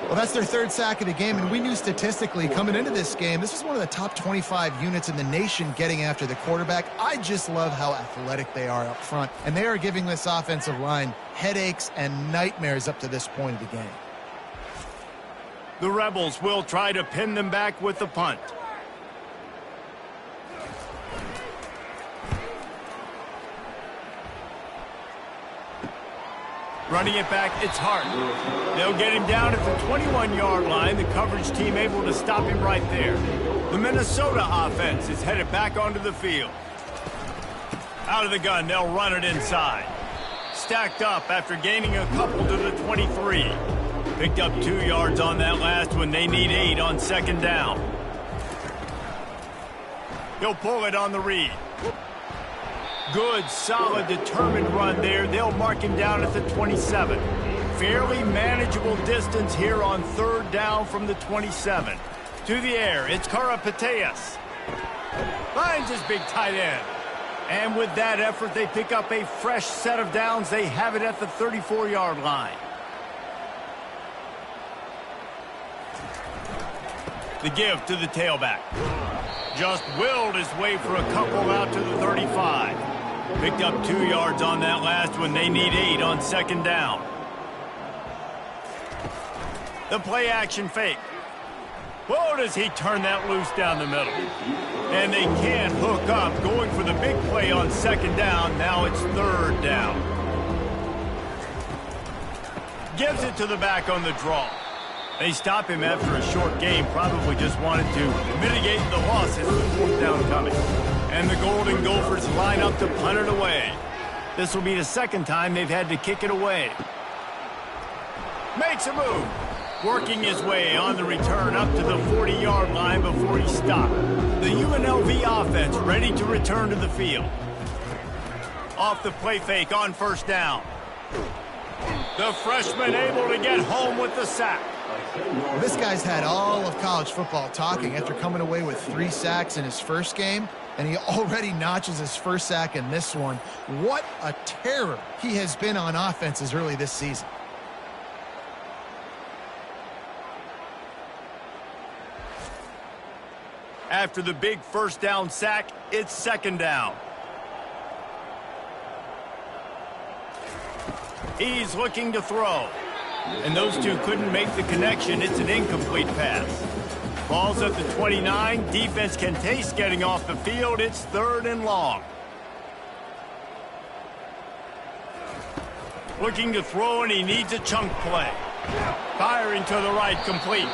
Well, that's their 3rd sack of the game, and we knew statistically coming into this game, this is one of the top 25 units in the nation getting after the quarterback. I just love how athletic they are up front, and they are giving this offensive line headaches and nightmares up to this point of the game. The Rebels will try to pin them back with the punt. Running it back, it's Hart. They'll get him down at the 21-yard line. The coverage team able to stop him right there. The Minnesota offense is headed back onto the field. Out of the gun, they'll run it inside. Stacked up after gaining a couple to the 23. Picked up 2 yards on that last one. They need 8 on 2nd down. He'll pull it on the read. Good, solid, determined run there. They'll mark him down at the 27. Fairly manageable distance here on 3rd down from the 27. To the air, it's Karapateas. Finds his big tight end. And with that effort, they pick up a fresh set of downs. They have it at the 34-yard line. The give to the tailback. Just willed his way for a couple out to the 35. Picked up 2 yards on that last one. They need 8 on 2nd down. The play action fake. Whoa, does he turn that loose down the middle. And they can't hook up. Going for the big play on 2nd down. Now it's 3rd down. Gives it to the back on the draw. They stop him after a short game. Probably just wanted to mitigate the losses with 4th down coming. And the Golden Gophers line up to punt it away. This will be the 2nd time they've had to kick it away. Makes a move. Working his way on the return up to the 40-yard line before he stopped. The UNLV offense ready to return to the field. Off the play fake on 1st down. The freshman able to get home with the sack. Well, this guy's had all of college football talking after coming away with 3 sacks in his first game. And he already notches his first sack in this one. What a terror he has been on offenses early this season. After the big first down sack, it's second down. He's looking to throw. And those two couldn't make the connection. It's an incomplete pass. Ball's at the 29. Defense can taste getting off the field. It's third and long. Looking to throw, and he needs a chunk play. Firing to the right, complete.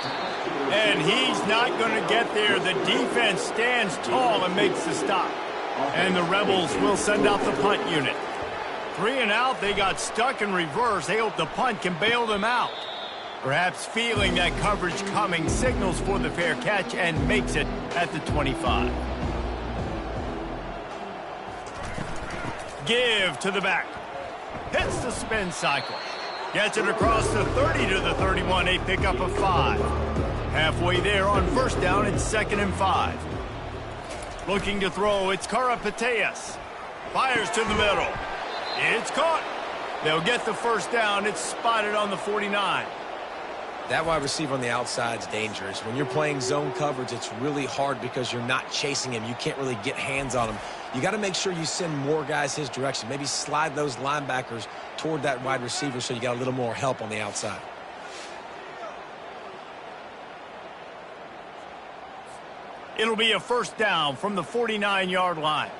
And he's not going to get there. The defense stands tall and makes the stop. And the Rebels will send out the punt unit. 3 and out, they got stuck in reverse. They hope the punt can bail them out. Perhaps feeling that coverage coming, signals for the fair catch and makes it at the 25. Give to the back. Hits the spin cycle. Gets it across the 30 to the 31. A pickup of 5. Halfway there on first down, it's 2nd and 5. Looking to throw, it's Karapateas. Fires to the middle. It's caught. They'll get the first down. It's spotted on the 49. That wide receiver on the outside is dangerous. When you're playing zone coverage, it's really hard because you're not chasing him. You can't really get hands on him. You got to make sure you send more guys his direction. Maybe slide those linebackers toward that wide receiver so you got a little more help on the outside. It'll be a first down from the 49-yard line.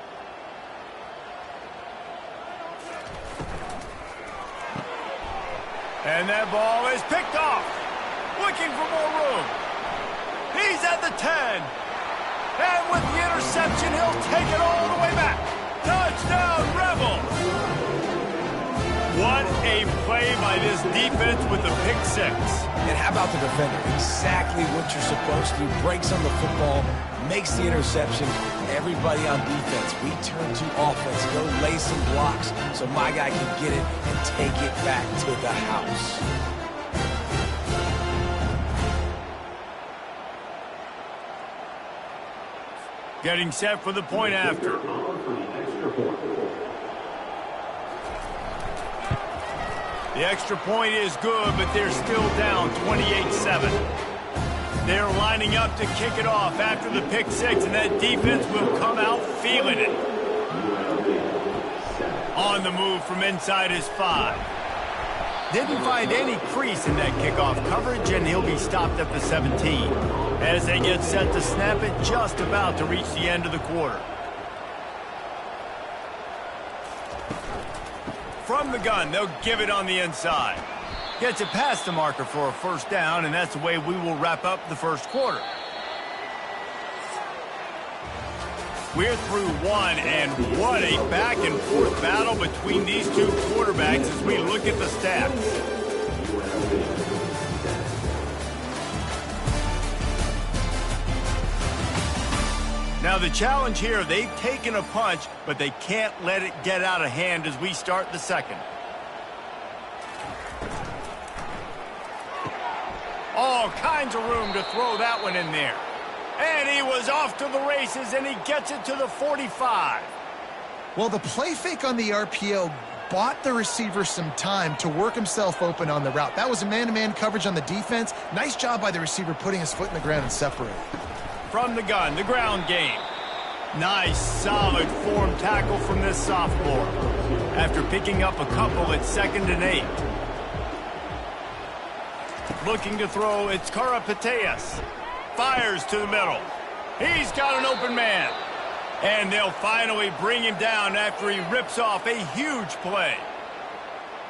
And that ball is picked off. Looking for more room. He's at the 10. And with the interception, he'll take it all the way back. Touchdown, Rebels. What a play by this defense with the pick 6. And how about the defender? Exactly what you're supposed to do. Breaks on the football, makes the interception. Everybody on defense, we turn to offense. Go lay some blocks so my guy can get it and take it back to the house. Getting set for the point after. The extra point is good, but they're still down 28-7. They're lining up to kick it off after the pick 6, and that defense will come out feeling it. On the move from inside his 5. Didn't find any crease in that kickoff coverage, and he'll be stopped at the 17. As they get set to snap it, just about to reach the end of the quarter. From the gun, they'll give it on the inside. Gets it past the marker for a first down, and that's the way we will wrap up the first quarter. We're through one, and what a back-and-forth battle between these two quarterbacks as we look at the stats. Now the challenge here, they've taken a punch, but they can't let it get out of hand as we start the second. All kinds of room to throw that one in there. And he was off to the races, and he gets it to the 45. Well, the play fake on the RPO bought the receiver some time to work himself open on the route. That was a man-to-man coverage on the defense. Nice job by the receiver putting his foot in the ground and separating. From the gun, the ground game. Nice, solid form tackle from this sophomore. After picking up a couple at 2nd and 8. Looking to throw, it's Karapateas. Fires to the middle. He's got an open man. And they'll finally bring him down after he rips off a huge play.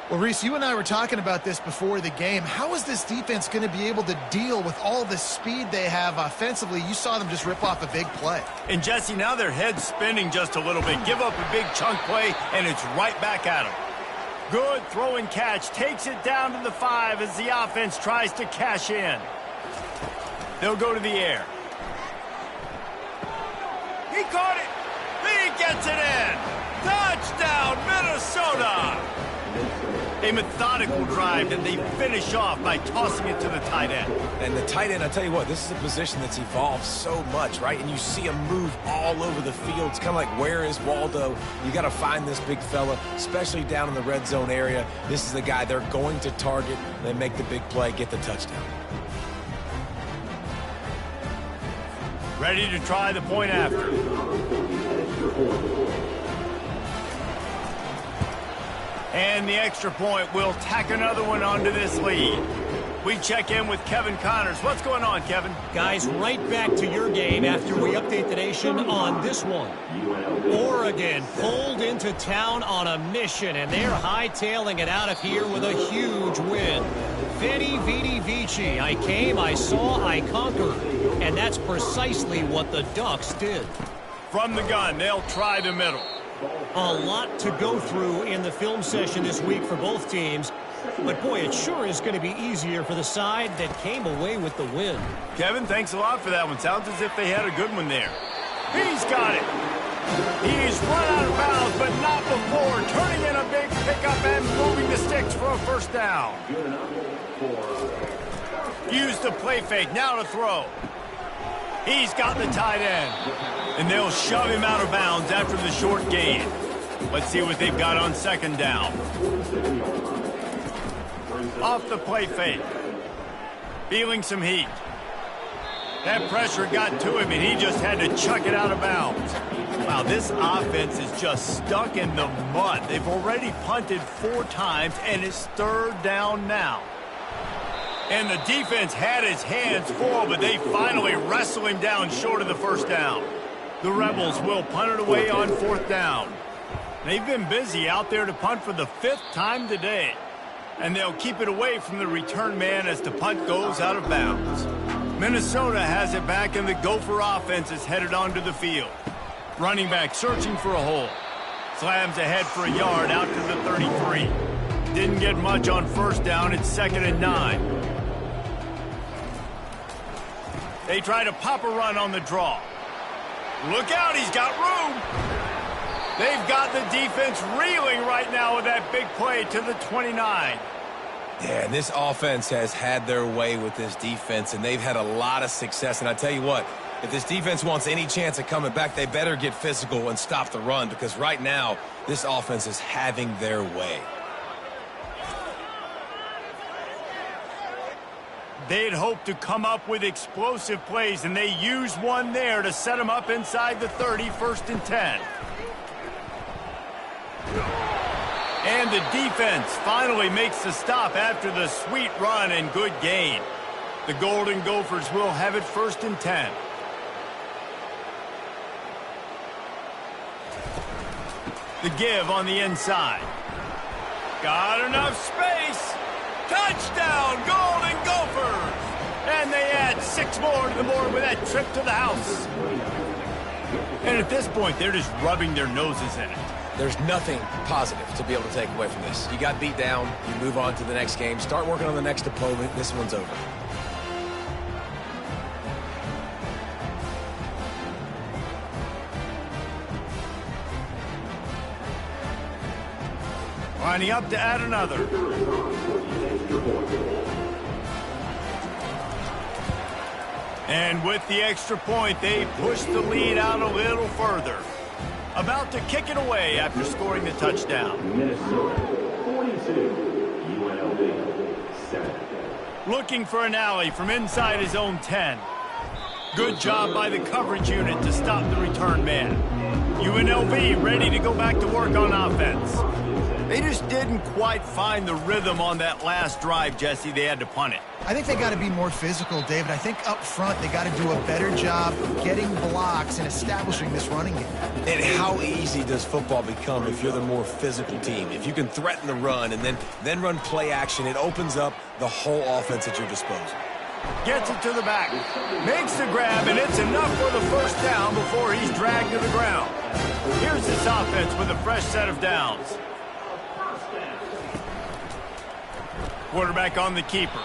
Well, Reese, you and I were talking about this before the game. How is this defense going to be able to deal with all the speed they have offensively? You saw them just rip off a big play. And, Jesse, now their head's spinning just a little bit. Give up a big chunk play, and it's right back at them. Good throw and catch. Takes it down to the 5 as the offense tries to cash in. They'll go to the air. He caught it. He gets it in. Touchdown, Minnesota. A methodical drive that they finish off by tossing it to the tight end. And the tight end, I tell you what, this is a position that's evolved so much, right? And you see him move all over the field. It's kind of like, where is Waldo? You got to find this big fella, especially down in the red zone area. This is the guy they're going to target. They make the big play, get the touchdown. Ready to try the point after. And the extra point will tack another one onto this lead. We check in with Kevin Connors. What's going on, Kevin? Guys, right back to your game after we update the nation on this one. Oregon pulled into town on a mission, and they're hightailing it out of here with a huge win. Veni, vidi, vici. I came, I saw, I conquered. And that's precisely what the Ducks did. From the gun, they'll try the middle. A lot to go through in the film session this week for both teams. But, boy, it sure is going to be easier for the side that came away with the win. Kevin, thanks a lot for that one. Sounds as if they had a good one there. He's got it. He's run out of bounds, but not before. Turning in a big pickup and moving the sticks for a first down. Use the play fake. Now to throw. He's got the tight end. And they'll shove him out of bounds after the short gain. Let's see what they've got on second down. Off the play fake. Feeling some heat. That pressure got to him, and he just had to chuck it out of bounds. Wow, this offense is just stuck in the mud. They've already punted 4 times, and it's third down now. And the defense had his hands full, but they finally wrestle him down short of the first down. The Rebels will punt it away on fourth down. They've been busy out there to punt for the 5th time today. And they'll keep it away from the return man as the punt goes out of bounds. Minnesota has it back, and the Gopher offense is headed onto the field. Running back searching for a hole. Slams ahead for a yard out to the 33. Didn't get much on first down. It's 2nd and 9. They try to pop a run on the draw. Look out, he's got room. They've got the defense reeling right now with that big play to the 29. Yeah, and this offense has had their way with this defense, and they've had a lot of success. And I tell you what, if this defense wants any chance of coming back, they better get physical and stop the run, because right now, this offense is having their way. They'd hoped to come up with explosive plays, and they used one there to set them up inside the 30, 1st and 10. And the defense finally makes the stop after the sweet run and good gain. The Golden Gophers will have it 1st and 10. The give on the inside. Got enough space. Touchdown, Golden Gophers! And they add 6 more to the board with that trip to the house. And at this point, they're just rubbing their noses in it. There's nothing positive to be able to take away from this. You got beat down, you move on to the next game, start working on the next opponent. This one's over. Lining up to add another. And with the extra point, they push the lead out a little further. About to kick it away after scoring the touchdown. Minnesota 42, UNLV 7. Looking for an alley from inside his own 10. Good job by the coverage unit to stop the return man. UNLV ready to go back to work on offense. They just didn't quite find the rhythm on that last drive, Jesse. They had to punt it. I think they got to be more physical, David. I think up front they got to do a better job getting blocks and establishing this running game. And how easy does football become if you're the more physical team? If you can threaten the run and then run play action, it opens up the whole offense at your disposal. Gets it to the back. Makes the grab, and it's enough for the first down before he's dragged to the ground. Here's this offense with a fresh set of downs. Quarterback on the keeper.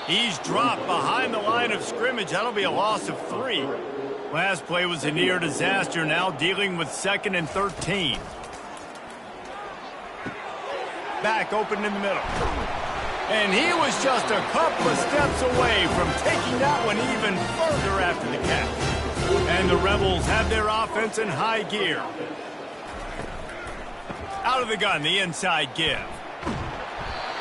He's dropped behind the line of scrimmage. That'll be a loss of 3. Last play was a near disaster, now dealing with 2nd and 13. Back open in the middle. And he was just a couple of steps away from taking that one even further after the catch. And the Rebels have their offense in high gear. Out of the gun, the inside give.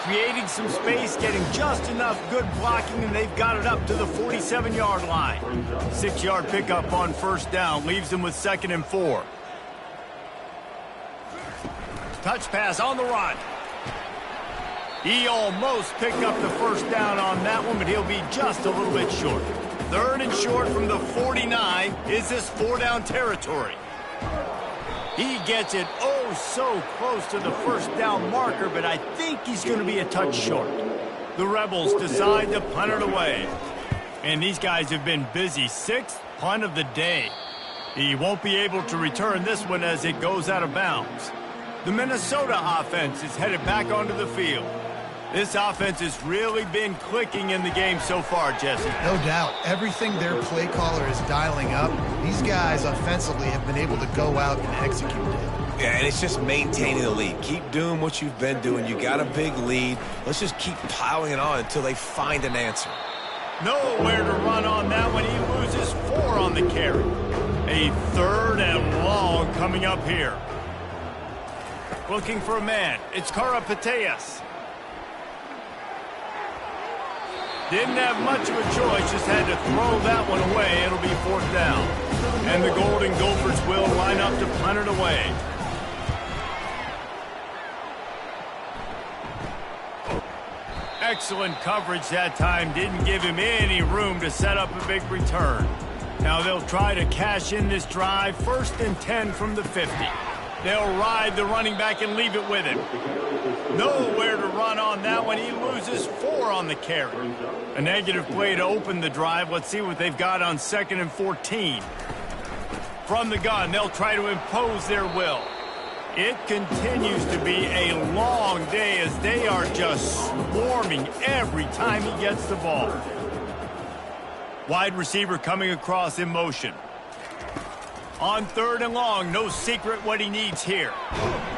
Creating some space, getting just enough good blocking, and they've got it up to the 47-yard line. 6-yard pickup on first down leaves them with 2nd and 4. Touch pass on the run. He almost picked up the first down on that one, but he'll be just a little bit short. 3rd and short from the 49. Is this 4-down territory? He gets it oh so close to the first down marker, but I think he's going to be a touch short. The Rebels decide to punt it away. And these guys have been busy. 6th punt of the day. He won't be able to return this one as it goes out of bounds. The Minnesota offense is headed back onto the field. This offense has really been clicking in the game so far, Jesse. No doubt. Everything their play caller is dialing up, these guys offensively have been able to go out and execute it. Yeah, and it's just maintaining the lead. Keep doing what you've been doing. You got a big lead. Let's just keep piling it on until they find an answer. Nowhere to run on that one. He loses 4 on the carry. A 3rd and long coming up here. Looking for a man. It's Karapateas. Didn't have much of a choice, just had to throw that one away. It'll be 4th down. And the Golden Gophers will line up to punt it away. Excellent coverage that time. Didn't give him any room to set up a big return. Now they'll try to cash in this drive. 1st and 10 from the 50. They'll ride the running back and leave it with him. Nowhere to run on that one. He loses 4 on the carry. A negative play to open the drive. Let's see what they've got on 2nd and 14. From the gun, they'll try to impose their will. It continues to be a long day as they are just swarming every time he gets the ball. Wide receiver coming across in motion. On 3rd and long, no secret what he needs here.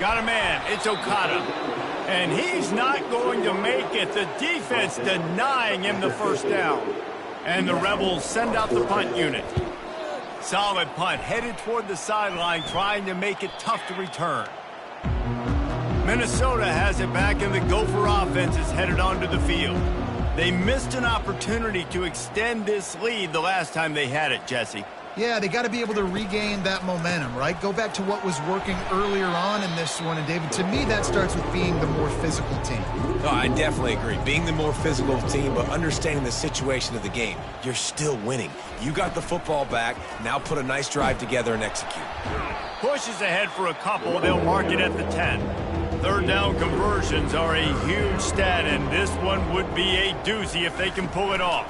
Got a man, it's Okada. And he's not going to make it. The defense denying him the first down. And the Rebels send out the punt unit. Solid punt, headed toward the sideline, trying to make it tough to return. Minnesota has it back, and the Gopher offense is headed onto the field. They missed an opportunity to extend this lead the last time they had it, Jesse. Yeah, they got to be able to regain that momentum, right? Go back to what was working earlier on in this one. And, David, to me, that starts with being the more physical team. No, I definitely agree. Being the more physical team, but understanding the situation of the game. You're still winning. You got the football back. Now put a nice drive together and execute. Pushes ahead for a couple. They'll mark it at the 10. 3rd down conversions are a huge stat, and this one would be a doozy if they can pull it off.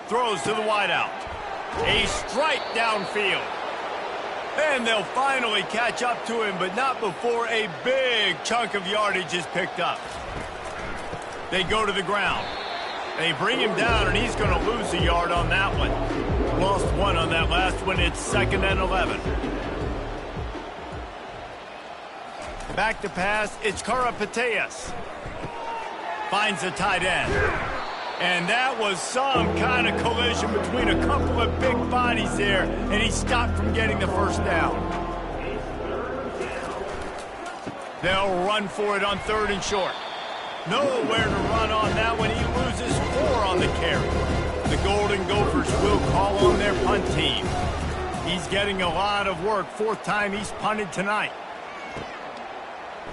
Throws to the wideout. A strike downfield. And they'll finally catch up to him, but not before a big chunk of yardage is picked up. They go to the ground. They bring him down, and he's going to lose a yard on that one. Lost 1 on that last one. It's 2nd and 11. Back to pass. It's Karapateas. Finds the tight end. And that was some kind of collision between a couple of big bodies there, and he stopped from getting the first down. They'll run for it on 3rd and short. Nowhere to run on that one. He loses 4 on the carry. The Golden Gophers will call on their punt team. He's getting a lot of work. 4th time he's punted tonight.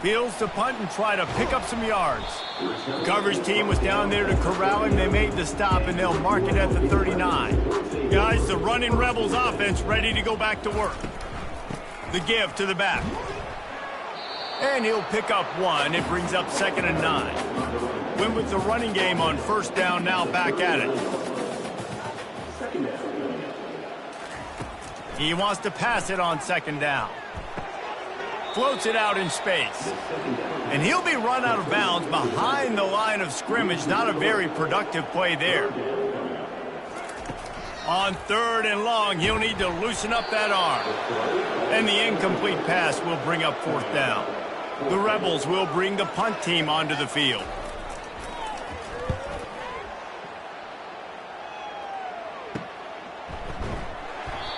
Fields to punt and try to pick up some yards. The coverage team was down there to corral him. They made the stop, and they'll mark it at the 39. Guys, the running Rebels offense ready to go back to work. The give to the back. And he'll pick up 1. It brings up 2nd and 9. Win with the running game on 1st down, now back at it. He wants to pass it on 2nd down. Floats it out in space. And he'll be run out of bounds behind the line of scrimmage. Not a very productive play there. On 3rd and long, he'll need to loosen up that arm. And the incomplete pass will bring up 4th down. The Rebels will bring the punt team onto the field.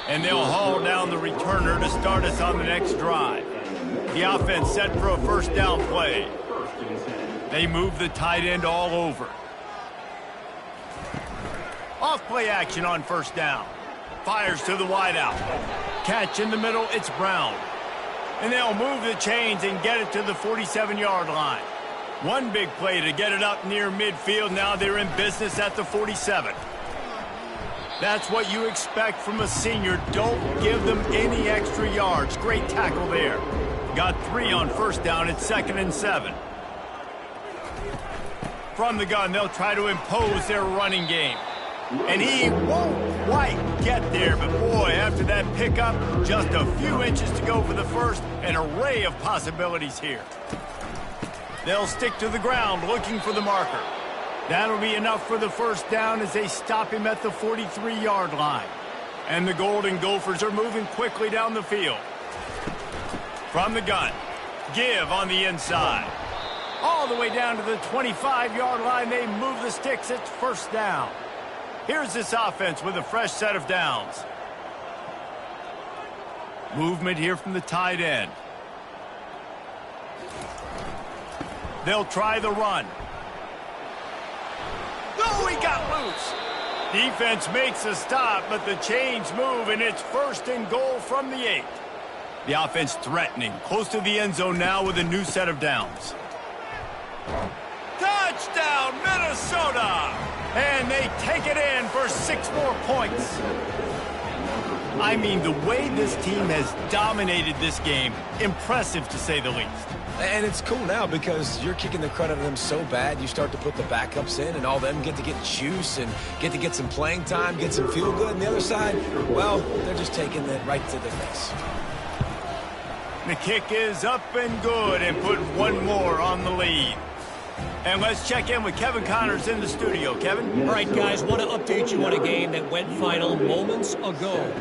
And they'll haul down the returner to start us on the next drive. The offense set for a first down play. They move the tight end all over. Off play action on first down. Fires to the wideout. Catch in the middle, it's Brown. And they'll move the chains and get it to the 47-yard line. One big play to get it up near midfield. Now they're in business at the 47. That's what you expect from a senior. Don't give them any extra yards. Great tackle there. Got 3 on first down. It's 2nd and 7. From the gun, they'll try to impose their running game. And he won't quite get there, but boy, after that pickup, just a few inches to go for the first. An array of possibilities here. They'll stick to the ground looking for the marker. That'll be enough for the first down as they stop him at the 43-yard line. And the Golden Gophers are moving quickly down the field. From the gun, give on the inside. All the way down to the 25-yard line, they move the sticks. It's first down. Here's this offense with a fresh set of downs. Movement here from the tight end. They'll try the run. Oh, he got loose. Defense makes a stop, but the chains move, and it's 1st and goal from the 8. The offense threatening, close to the end zone now with a new set of downs. Touchdown, Minnesota! And they take it in for 6 more points. I mean, the way this team has dominated this game, impressive to say the least. And it's cool now because you're kicking the crud out of them so bad, you start to put the backups in, and all them get to get juice and get some playing time, get some feel good. And the other side, well, they're just taking it right to the face. The kick is up and good and put one more on the lead. And let's check in with Kevin Connors in the studio. Kevin? All right, guys, want to update you on a game that went final moments ago.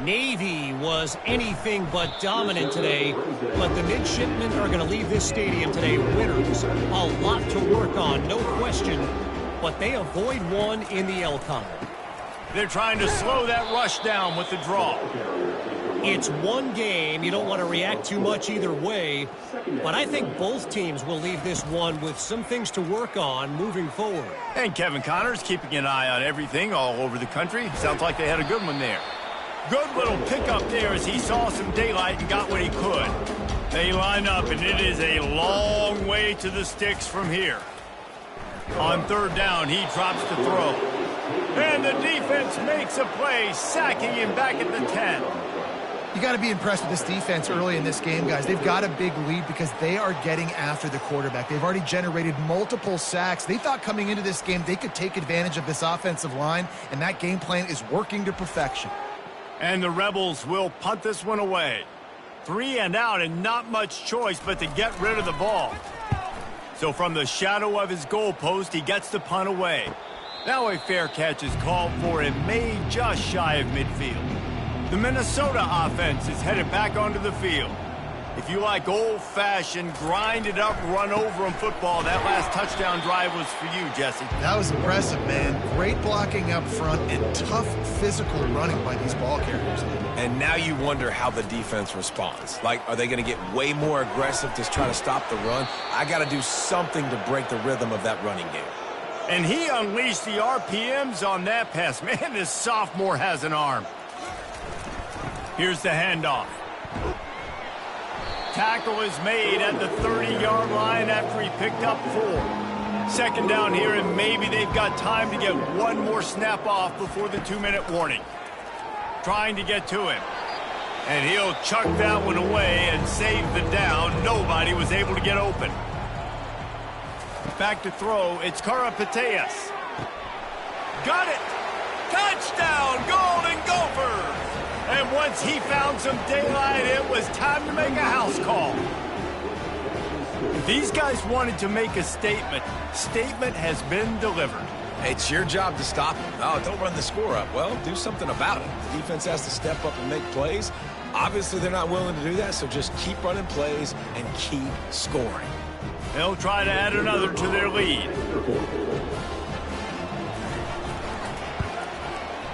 Navy was anything but dominant today, but the midshipmen are going to leave this stadium today winners. A lot to work on, no question, but they avoid one in the L column. They're trying to slow that rush down with the draw. It's one game. You don't want to react too much either way, but I think both teams will leave this one with some things to work on moving forward. And Kevin Connors keeping an eye on everything all over the country. Sounds like they had a good one there. Good little pickup there as he saw some daylight and got what he could. They line up, and it is a long way to the sticks from here. On 3rd down, he drops the throw. And the defense makes a play, sacking him back at the 10. You got to be impressed with this defense early in this game, guys. They've got a big lead because they are getting after the quarterback. They've already generated multiple sacks. They thought coming into this game they could take advantage of this offensive line, and that game plan is working to perfection. And the Rebels will punt this one away. 3 and out, and not much choice but to get rid of the ball. So from the shadow of his goalpost, he gets the punt away. Now a fair catch is called for and made just shy of midfield. The Minnesota offense is headed back onto the field. If you like old-fashioned, grind-it-up, run-over-'em football, that last touchdown drive was for you, Jesse. That was impressive, man. Great blocking up front and tough physical running by these ball carriers. And now you wonder how the defense responds. Like, are they going to get way more aggressive to try to stop the run? I got to do something to break the rhythm of that running game. And he unleashed the RPMs on that pass. Man, this sophomore has an arm. Here's the handoff. Tackle is made at the 30-yard line after he picked up 4. 2nd down here, and maybe they've got time to get one more snap off before the 2-minute warning. Trying to get to him. And he'll chuck that one away and save the down. Nobody was able to get open. Back to throw. It's Karapateas. Got it. Touchdown, Golden Gophers. And once he found some daylight, it was time to make a house call. These guys wanted to make a statement. Statement has been delivered. It's your job to stop him. Oh, don't run the score up. Well, do something about it. The defense has to step up and make plays. Obviously, they're not willing to do that, so just keep running plays and keep scoring. They'll try to add another to their lead.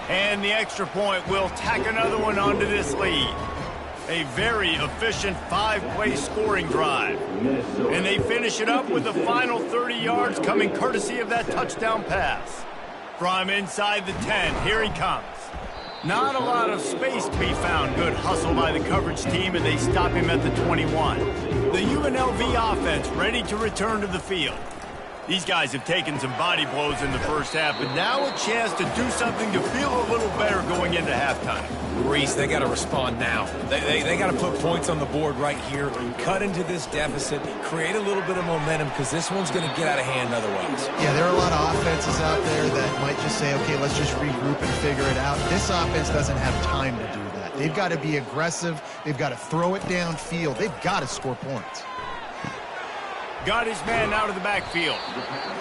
And the extra point will tack another one onto this lead. A very efficient 5-play scoring drive. And they finish it up with the final 30 yards coming courtesy of that touchdown pass. From inside the 10, here he comes. Not a lot of space to be found. Good hustle by the coverage team, and they stop him at the 21. The UNLV offense ready to return to the field. These guys have taken some body blows in the first half, but now a chance to do something to feel a little better going into halftime. Reese, they got to respond now. They got to put points on the board right here, cut into this deficit, create a little bit of momentum, because this one's going to get out of hand otherwise. Yeah, there are a lot of offenses out there that might just say, okay, let's just regroup and figure it out. This offense doesn't have time to do that. They've got to be aggressive. They've got to throw it downfield. They've got to score points. Got his man out of the backfield.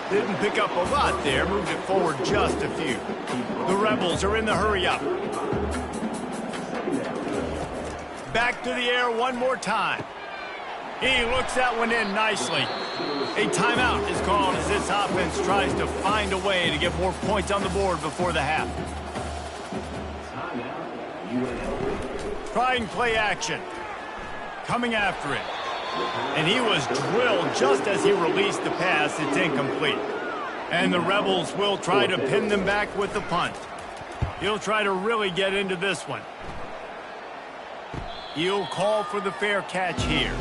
Didn't pick up a lot there, moved it forward just a few. The Rebels are in the hurry-up. Back to the air one more time. He looks that one in nicely. A timeout is called as this offense tries to find a way to get more points on the board before the half. Trying play action. Coming after it. And he was drilled just as he released the pass. It's incomplete. And the Rebels will try to pin them back with the punt. He'll try to really get into this one. He'll call for the fair catch here.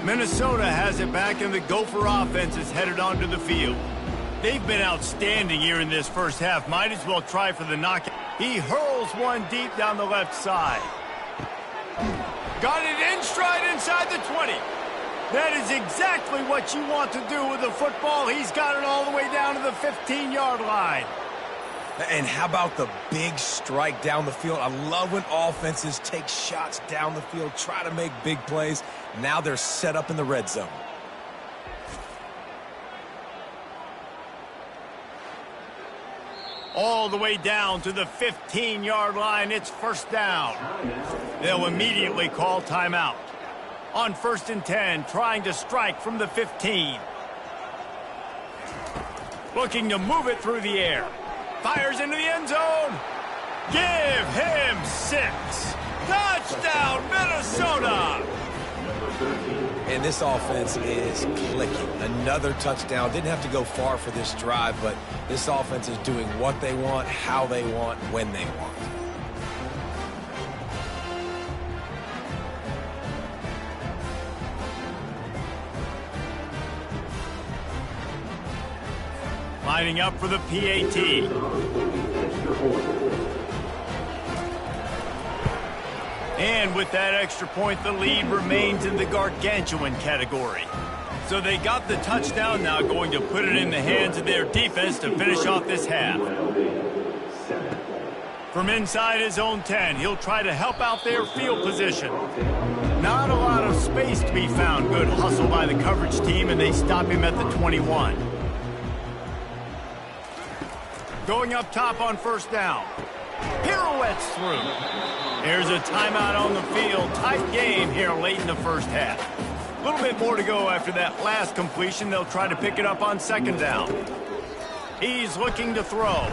Minnesota has it back, and the Gopher offense is headed onto the field. They've been outstanding here in this first half. Might as well try for the knockout. He hurls one deep down the left side. Got it in stride inside the 20. That is exactly what you want to do with the football. He's got it all the way down to the 15-yard line. And how about the big strike down the field? I love when offenses take shots down the field, try to make big plays. Now they're set up in the red zone. All the way down to the 15-yard line. It's first down. They'll immediately call timeout. On 1st and 10, trying to strike from the 15. Looking to move it through the air. Fires into the end zone. Give him 6. Touchdown, Minnesota! And this offense is clicking. Another touchdown. Didn't have to go far for this drive, but this offense is doing what they want, how they want, when they want. Lining up for the PAT. And with that extra point, the lead remains in the gargantuan category. So they got the touchdown, now going to put it in the hands of their defense to finish off this half. From inside his own 10, he'll try to help out their field position. Not a lot of space to be found. Good hustle by the coverage team, and they stop him at the 21. Going up top on first down. Pirouettes through. There's a timeout on the field. Tight game here late in the first half. A little bit more to go after that last completion. They'll try to pick it up on second down. He's looking to throw.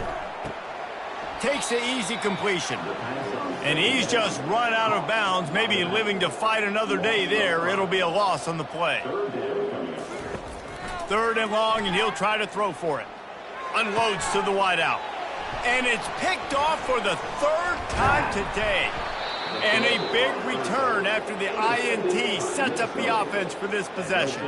Takes the easy completion. And he's just run out of bounds, maybe living to fight another day there. It'll be a loss on the play. 3rd and long, and he'll try to throw for it. Unloads to the wideout. And it's picked off for the 3rd time today. And a big return after the INT sets up the offense for this possession.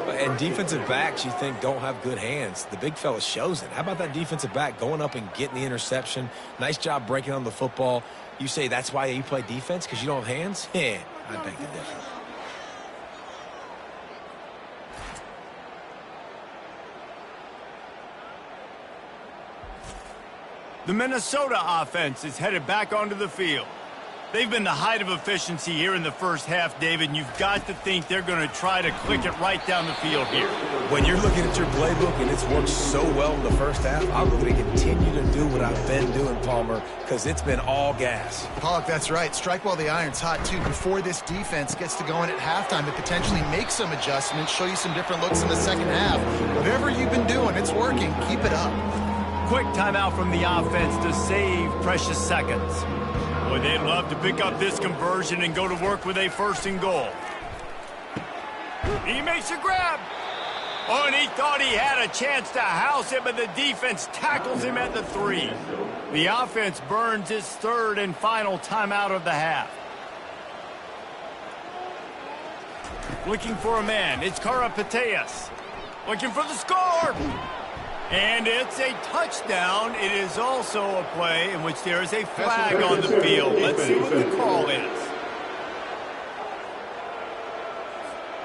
And defensive backs, you think, don't have good hands. The big fella shows it. How about that defensive back going up and getting the interception? Nice job breaking on the football. You say that's why you play defense, because you don't have hands? Yeah, I beg the difference. The Minnesota offense is headed back onto the field. They've been the height of efficiency here in the first half, David, and you've got to think they're going to try to click it right down the field here. When you're looking at your playbook and it's worked so well in the first half, I'm going to continue to do what I've been doing, Palmer, because it's been all gas. Pollock, that's right. Strike while the iron's hot, too, before this defense gets to going at halftime to potentially make some adjustments, show you some different looks in the second half. Whatever you've been doing, it's working. Keep it up. Quick timeout from the offense to save precious seconds. Boy, they'd love to pick up this conversion and go to work with a first and goal. He makes a grab. Oh, and he thought he had a chance to house it, but the defense tackles him at the 3. The offense burns its third and final timeout of the half. Looking for a man. It's Karapateas. Looking for the score. And it's a touchdown. It is also a play in which there is a flag on the field. Let's see what the call is.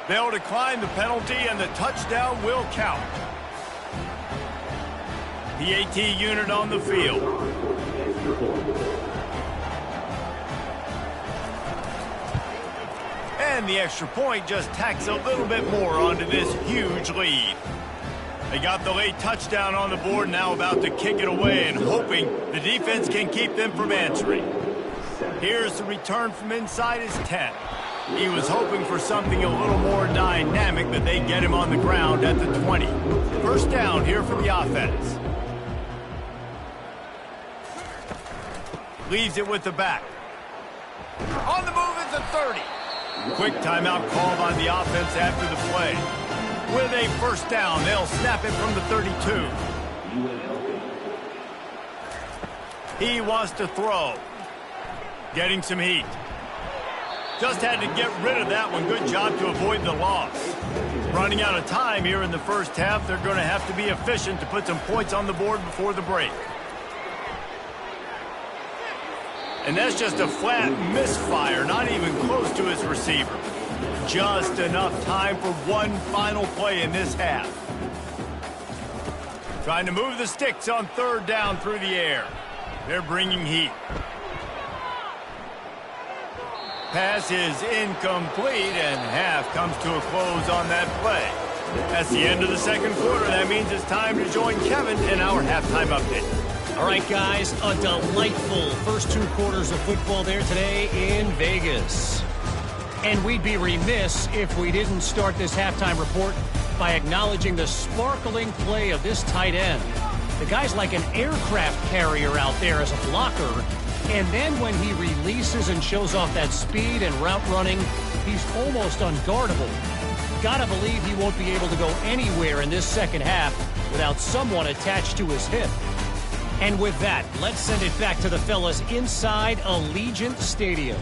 They'll decline the penalty, and the touchdown will count. The AT unit on the field. And the extra point just tacks a little bit more onto this huge lead. They got the late touchdown on the board, now about to kick it away and hoping the defense can keep them from answering. Here's the return from inside his 10. He was hoping for something a little more dynamic, but they get him on the ground at the 20. First down here for the offense. Leaves it with the back. On the move is the 30. Quick timeout called on the offense after the play. With a first down, they'll snap it from the 32. He wants to throw. Getting some heat. Just had to get rid of that one. Good job to avoid the loss. Running out of time here in the first half. They're going to have to be efficient to put some points on the board before the break. And that's just a flat misfire, not even close to his receiver. Just enough time for one final play in this half. Trying to move the sticks on third down through the air. They're bringing heat. Pass is incomplete, and half comes to a close on that play. That's the end of the second quarter. That means it's time to join Kevin in our halftime update. All right, guys, a delightful first 2 quarters of football there today in Vegas. And we'd be remiss if we didn't start this halftime report by acknowledging the sparkling play of this tight end. The guy's like an aircraft carrier out there as a blocker, and then when he releases and shows off that speed and route running, he's almost unguardable. Gotta believe he won't be able to go anywhere in this second half without someone attached to his hip. And with that, let's send it back to the fellas inside Allegiant Stadium.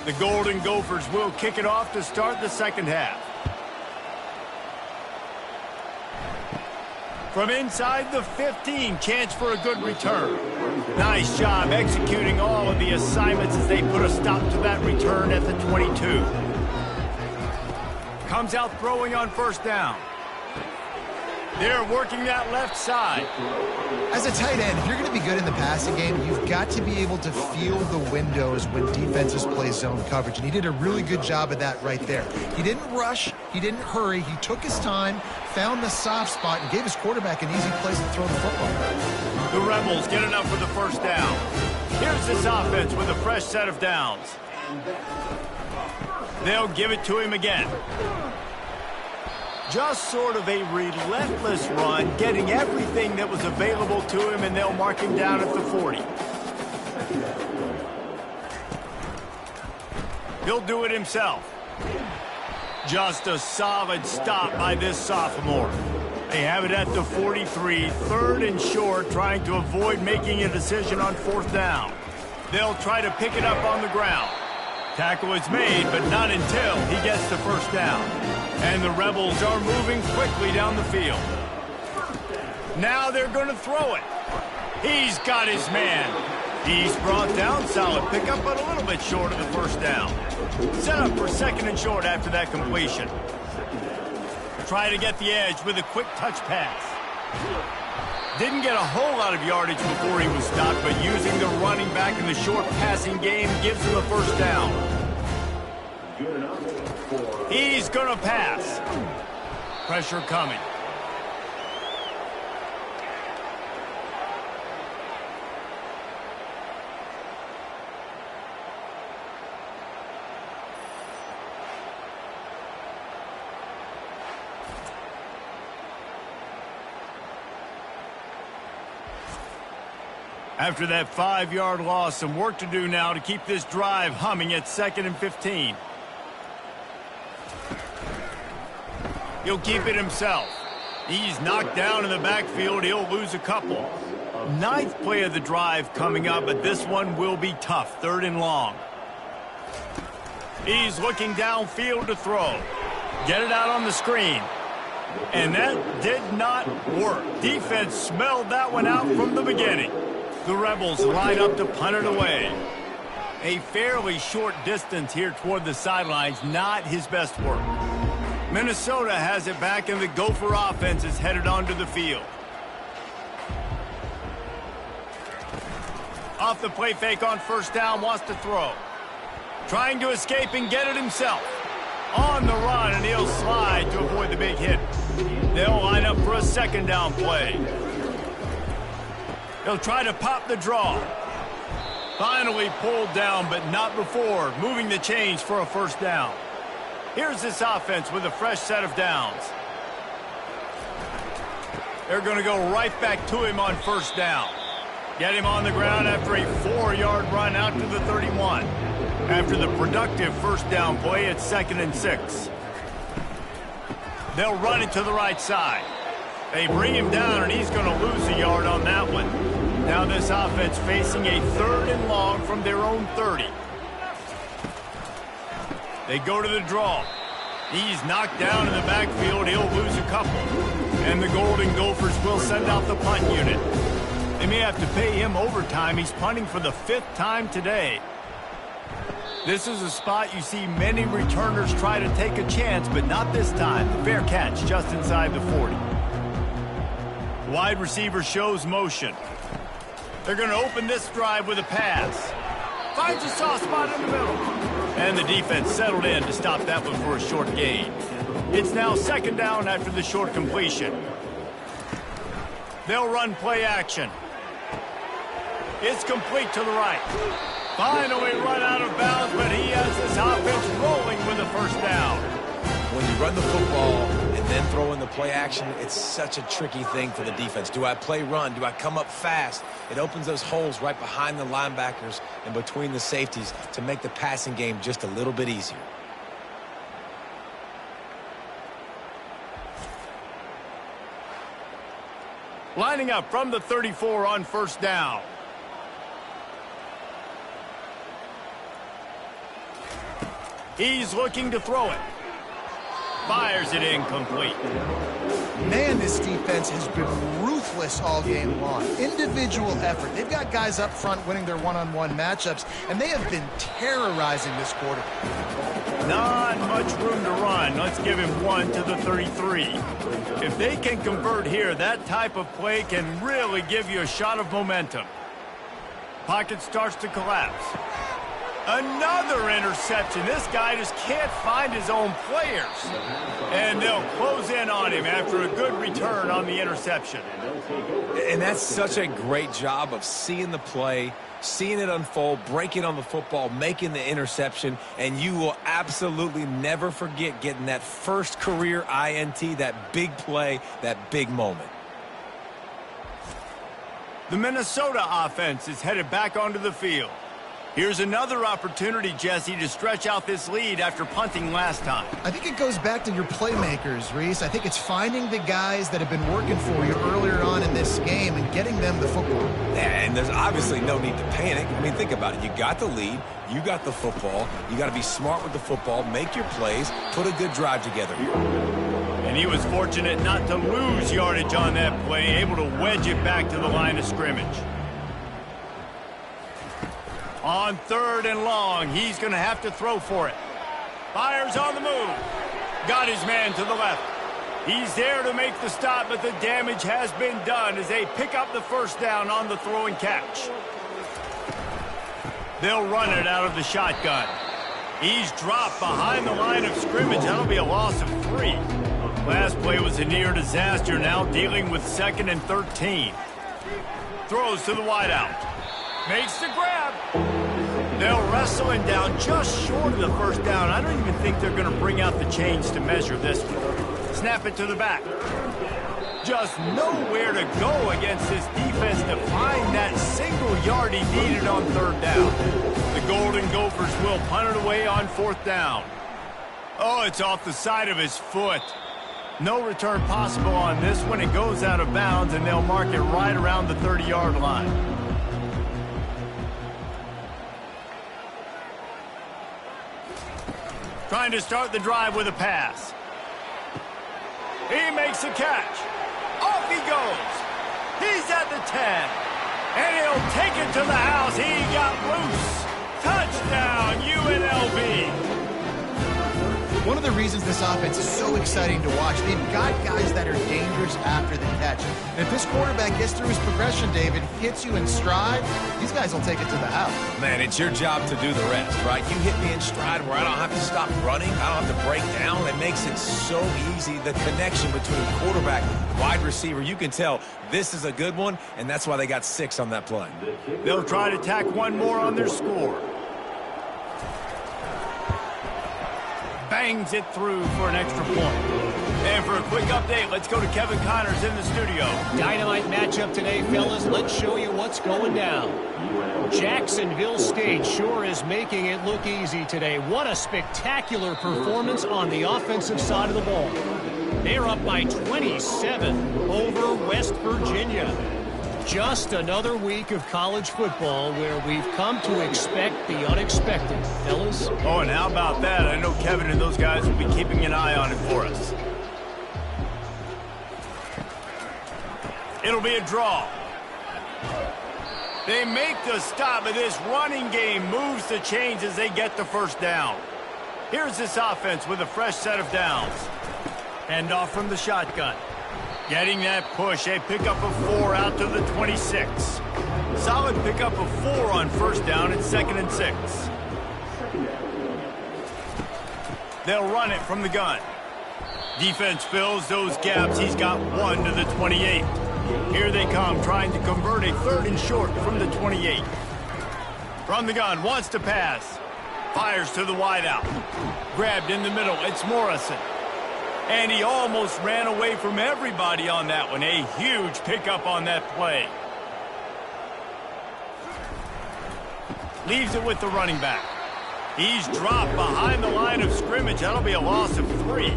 The Golden Gophers will kick it off to start the second half. From inside the 15, chance for a good return. Nice job executing all of the assignments as they put a stop to that return at the 22. Comes out throwing on first down. They're working that left side. As a tight end, if you're going to be good in the passing game, you've got to be able to feel the windows when defenses play zone coverage. And he did a really good job of that right there. He didn't rush. He didn't hurry. He took his time, found the soft spot, and gave his quarterback an easy place to throw the football. The Rebels get enough for the first down. Here's this offense with a fresh set of downs. They'll give it to him again. Just sort of a relentless run, getting everything that was available to him, and they'll mark him down at the 40. He'll do it himself. Just a solid stop by this sophomore. They have it at the 43, third and short, trying to avoid making a decision on fourth down. They'll try to pick it up on the ground. Tackle is made, but not until he gets the first down. And the Rebels are moving quickly down the field. Now they're going to throw it. He's got his man. He's brought down, solid pickup, but a little bit short of the first down. Set up for second and short after that completion. try to get the edge with a quick touch pass. Didn't get a whole lot of yardage before he was stopped, but using the running back in the short passing game gives him a first down. He's going to pass. Pressure coming. After that 5-yard loss, some work to do now to keep this drive humming at 2nd and 15. He'll keep it himself. He's knocked down in the backfield. He'll lose a couple. 9th play of the drive coming up, but this one will be tough. 3rd and long. He's looking downfield to throw. Get it out on the screen. And that did not work. Defense smelled that one out from the beginning. The Rebels line up to punt it away. A fairly short distance here toward the sidelines, not his best work. Minnesota has it back, and the Gopher offense is headed onto the field. Off the play fake on first down, wants to throw. Trying to escape and get it himself. On the run, and he'll slide to avoid the big hit. They'll line up for a 2nd down play. He'll try to pop the draw. Finally pulled down, but not before moving the chains for a first down. Here's this offense with a fresh set of downs. They're going to go right back to him on first down. Get him on the ground after a 4-yard run out to the 31. After the productive first down play, it's 2nd and 6. They'll run it to the right side. They bring him down, and he's going to lose a yard on that one. Now this offense facing a 3rd and long from their own 30. They go to the draw. He's knocked down in the backfield. He'll lose a couple. And the Golden Gophers will send out the punt unit. They may have to pay him overtime. He's punting for the 5th time today. This is a spot you see many returners try to take a chance, but not this time. The fair catch just inside the 40. Wide receiver shows motion. They're going to open this drive with a pass. Finds a soft spot in the middle. And the defense settled in to stop that one for a short gain. It's now 2nd down after the short completion. They'll run play action. It's complete to the right. Finally run out of bounds, but he has this offense rolling with a first down. When you run the football and then throw in the play action, it's such a tricky thing for the defense. Do I play run? Do I come up fast? It opens those holes right behind the linebackers and between the safeties to make the passing game just a little bit easier. Lining up from the 34 on first down. He's looking to throw it. Fires it incomplete. Man, this defense has been ruthless all game long. Individual effort. They've got guys up front winning their one-on-one matchups, and they have been terrorizing this quarter. Not much room to run. Let's give him one to the 33. If they can convert here, that type of play can really give you a shot of momentum. Pocket starts to collapse. Another interception. This guy just can't find his own players. And they'll close in on him after a good return on the interception. And that's such a great job of seeing the play, seeing it unfold, breaking on the football, making the interception, and you will absolutely never forget getting that first career INT, that big play, that big moment. The Minnesota offense is headed back onto the field. Here's another opportunity, Jesse, to stretch out this lead after punting last time. I think it goes back to your playmakers, Reese. I think it's finding the guys that have been working for you earlier on in this game and getting them the football. And there's obviously no need to panic. I mean, think about it. You got the lead. You got the football. You got to be smart with the football, make your plays, put a good drive together here. And he was fortunate not to lose yardage on that play, able to wedge it back to the line of scrimmage. On 3rd and long, he's going to have to throw for it. Fires on the move. Got his man to the left. He's there to make the stop, but the damage has been done as they pick up the first down on the throw and catch. They'll run it out of the shotgun. He's dropped behind the line of scrimmage. That'll be a loss of 3. Last play was a near disaster, now dealing with 2nd and 13. Throws to the wideout. Makes the grab. They'll wrestle him down just short of the first down. I don't even think they're going to bring out the chains to measure this one. Snap it to the back. Just nowhere to go against this defense to find that single yard he needed on 3rd down. The Golden Gophers will punt it away on 4th down. Oh, it's off the side of his foot. No return possible on this one. It goes out of bounds, and they'll mark it right around the 30-yard line. Trying to start the drive with a pass. He makes a catch. Off he goes. He's at the 10. And he'll take it to the house. He got loose. Touchdown, UNLV. One of the reasons this offense is so exciting to watch, they've got guys that are dangerous after the catch. And if this quarterback gets through his progression, David, hits you in stride, these guys will take it to the house. Man, it's your job to do the rest, right? You hit me in stride where I don't have to stop running. I don't have to break down. It makes it so easy. The connection between quarterback and wide receiver, you can tell this is a good one, and that's why they got 6 on that play. They'll try to tack one more on their score. Bangs it through for an extra point. And for a quick update, let's go to Kevin Connors in the studio. Dynamite matchup today, fellas. Let's show you what's going down. Jacksonville State sure is making it look easy today. What a spectacular performance on the offensive side of the ball. They're up by 27 over West Virginia. Just another week of college football where we've come to expect the unexpected, fellas. Oh, and how about that? I know Kevin and those guys will be keeping an eye on it for us. It'll be a draw. They make the stop, but this running game moves the chains as they get the first down. Here's this offense with a fresh set of downs. Hand off from the shotgun. Getting that push, a pickup of 4 out to the 26. Solid pickup of 4 on first down and 2nd and 6. They'll run it from the gun. Defense fills those gaps. He's got 1 to the 28. Here they come, trying to convert a 3rd and short from the 28. From the gun, wants to pass. Fires to the wideout. Grabbed in the middle, it's Morrison. And he almost ran away from everybody on that one. A huge pickup on that play. Leaves it with the running back. He's dropped behind the line of scrimmage. That'll be a loss of 3.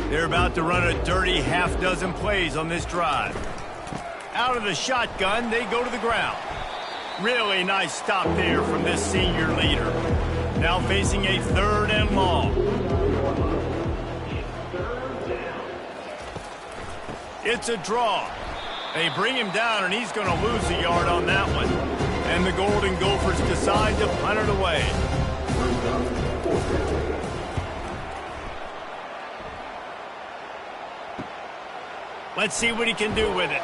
They're about to run a dirty half-dozen plays on this drive. Out of the shotgun, they go to the ground. Really nice stop there from this senior leader. Now facing a 3rd and long. It's a draw. They bring him down, and he's going to lose a yard on that one. And the Golden Gophers decide to punt it away. Let's see what he can do with it.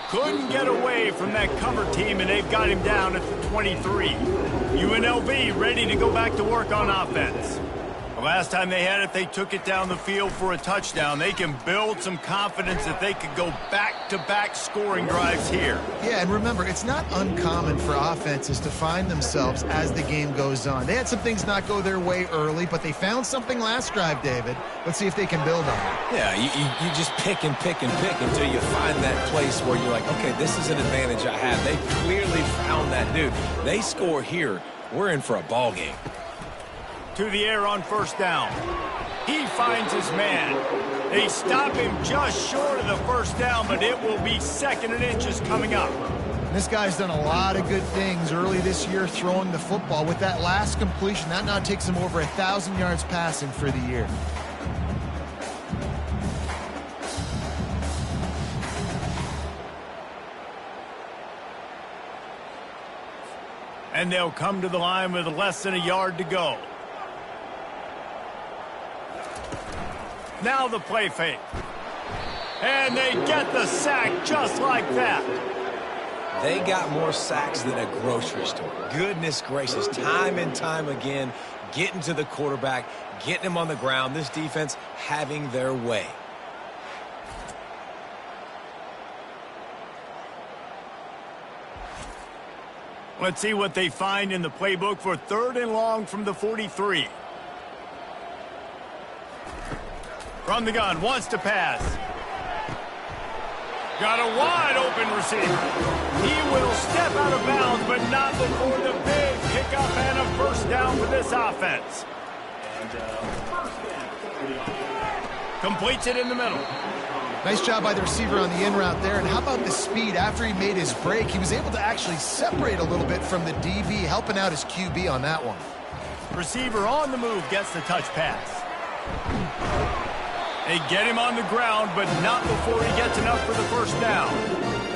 Couldn't get away from that cover team, and they've got him down at the 23. UNLV ready to go back to work on offense. The last time they had it, they took it down the field for a touchdown. They can build some confidence that they could go back-to-back scoring drives here. Yeah, and remember, it's not uncommon for offenses to find themselves as the game goes on. They had some things not go their way early, but they found something last drive, David. Let's see if they can build on it. Yeah, you just pick and pick and pick until you find that place where you're like, okay, this is an advantage I have. They clearly found that, dude. They score here, we're in for a ball game. To the air on first down. He finds his man. They stop him just short of the first down, but it will be 2nd and inches coming up. This guy's done a lot of good things early this year throwing the football. With that last completion, that now takes him over 1,000 yards passing for the year. And they'll come to the line with less than a yard to go. Now the play fake. And they get the sack just like that. They got more sacks than a grocery store. Goodness gracious, time and time again, getting to the quarterback, getting him on the ground. This defense having their way. Let's see what they find in the playbook for 3rd and long from the 43. From the gun, wants to pass. Got a wide open receiver. He will step out of bounds, but not before the big pickup and a first down for this offense. Completes it in the middle. Nice job by the receiver on the in route there. And how about the speed? After he made his break, he was able to actually separate a little bit from the DB, helping out his QB on that one. Receiver on the move gets the touch pass. They get him on the ground, but not before he gets enough for the first down.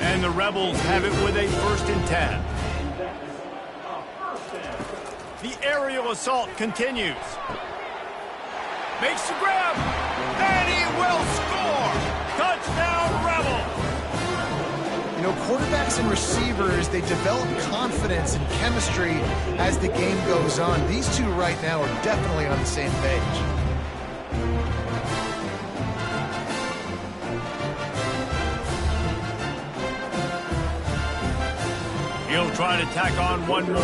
And the Rebels have it with a 1st and 10. The aerial assault continues. Makes the grab, and he will score! Touchdown, Rebels! You know, quarterbacks and receivers, they develop confidence and chemistry as the game goes on. These two right now are definitely on the same page. He'll try to tack on one more.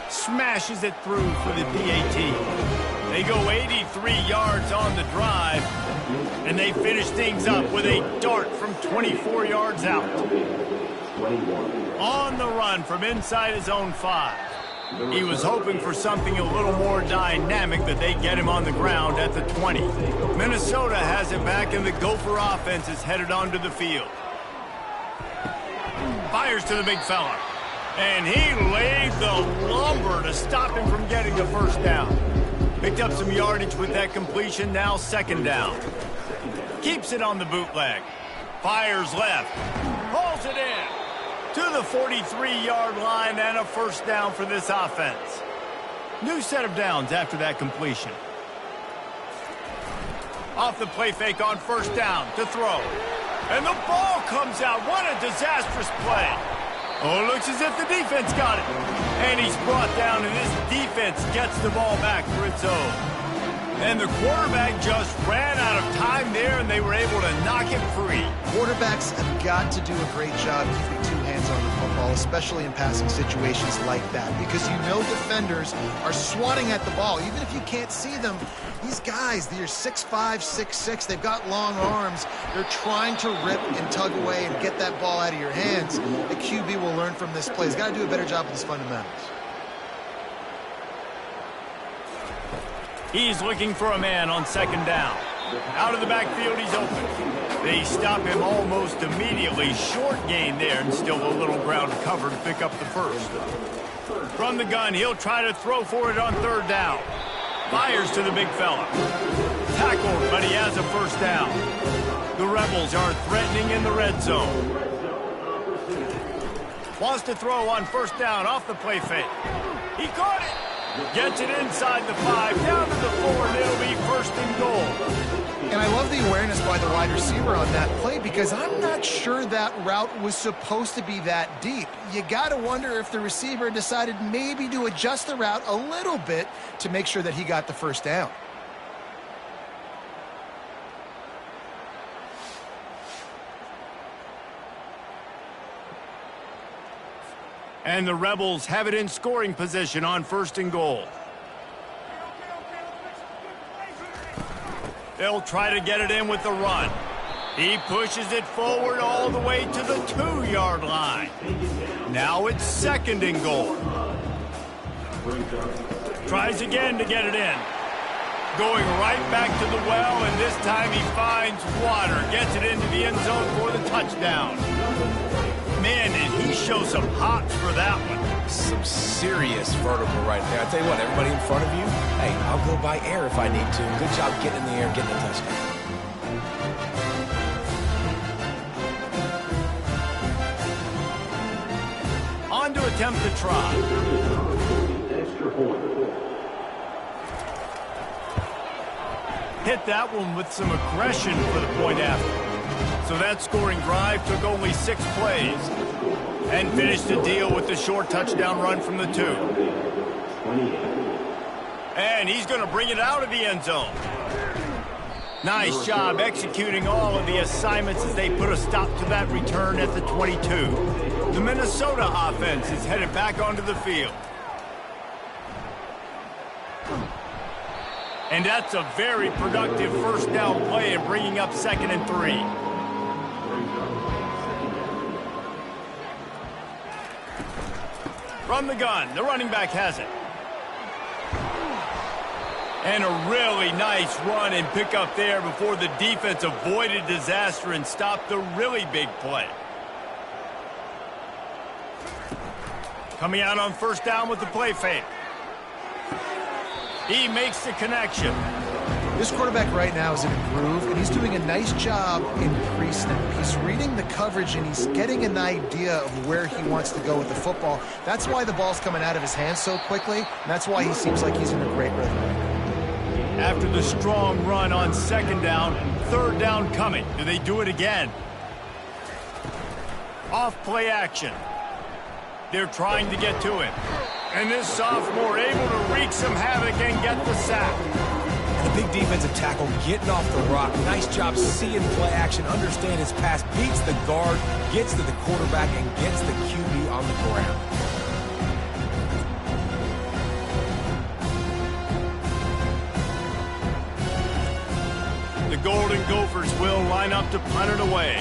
Smashes it through for the PAT. They go 83 yards on the drive, and they finish things up with a dart from 24 yards out. On the run from inside his own 5. He was hoping for something a little more dynamic, that they get him on the ground at the 20. Minnesota has it back, and the Gopher offense is headed onto the field. Fires to the big fella. And he laid the lumber to stop him from getting the first down. Picked up some yardage with that completion, now 2nd down. Keeps it on the bootleg. Fires left. Pulls it in. To the 43-yard line, and a first down for this offense. New set of downs after that completion. Off the play fake on 1st down to throw. And the ball comes out. What a disastrous play. Oh, it looks as if the defense got it. And he's brought down, and this defense gets the ball back for its own. And the quarterback just ran out of time there, and they were able to knock him free. Quarterbacks have got to do a great job keeping 2 hands on the football, especially in passing situations like that, because you know defenders are swatting at the ball. Even if you can't see them, these guys, they're 6'5", 6'6", they've got long arms. They're trying to rip and tug away and get that ball out of your hands. The QB will learn from this play. He's got to do a better job with his fundamentals. He's looking for a man on 2nd down. Out of the backfield, he's open. They stop him almost immediately. Short gain there, and still a little ground to cover to pick up the first. From the gun, he'll try to throw for it on 3rd down. Fires to the big fella. Tackled, but he has a first down. The Rebels are threatening in the red zone. Wants to throw on 1st down off the play fake. He caught it. Gets it inside the 5, down to the 4, and it'll be 1st and goal. And I love the awareness by the wide receiver on that play, because I'm not sure that route was supposed to be that deep. You got to wonder if the receiver decided maybe to adjust the route a little bit to make sure that he got the first down. And the Rebels have it in scoring position on 1st and goal. They'll try to get it in with the run. He pushes it forward all the way to the 2-yard line. Now it's 2nd and goal. Tries again to get it in. Going right back to the well, and this time he finds water. Gets it into the end zone for the touchdown. Man, did he show some hops for that one. Some serious vertical right there. I tell you what, everybody in front of you, hey, I'll go by air if I need to. Good job getting in the air, getting the touchdown. On to attempt the try. Hit that one with some aggression for the point after. So that scoring drive took only 6 plays and finished the deal with the short touchdown run from the 2. And he's going to bring it out of the end zone. Nice job executing all of the assignments as they put a stop to that return at the 22. The Minnesota offense is headed back onto the field. And that's a very productive first down play and bringing up 2nd and 3. From the gun, the running back has it. And a really nice run and pick up there before the defense avoided disaster and stopped the really big play. Coming out on first down with the play fake. He makes the connection. This quarterback right now is in a groove, and he's doing a nice job in pre-snap. He's reading the coverage, and he's getting an idea of where he wants to go with the football. That's why the ball's coming out of his hands so quickly, and that's why he seems like he's in a great rhythm. After the strong run on 2nd down, 3rd down coming. Do they do it again? Off play action. They're trying to get to him. And this sophomore able to wreak some havoc and get the sack. And a big defensive tackle getting off the rock. Nice job seeing play action, understand his pass, beats the guard, gets to the quarterback, and gets the QB on the ground. The Golden Gophers will line up to punt it away.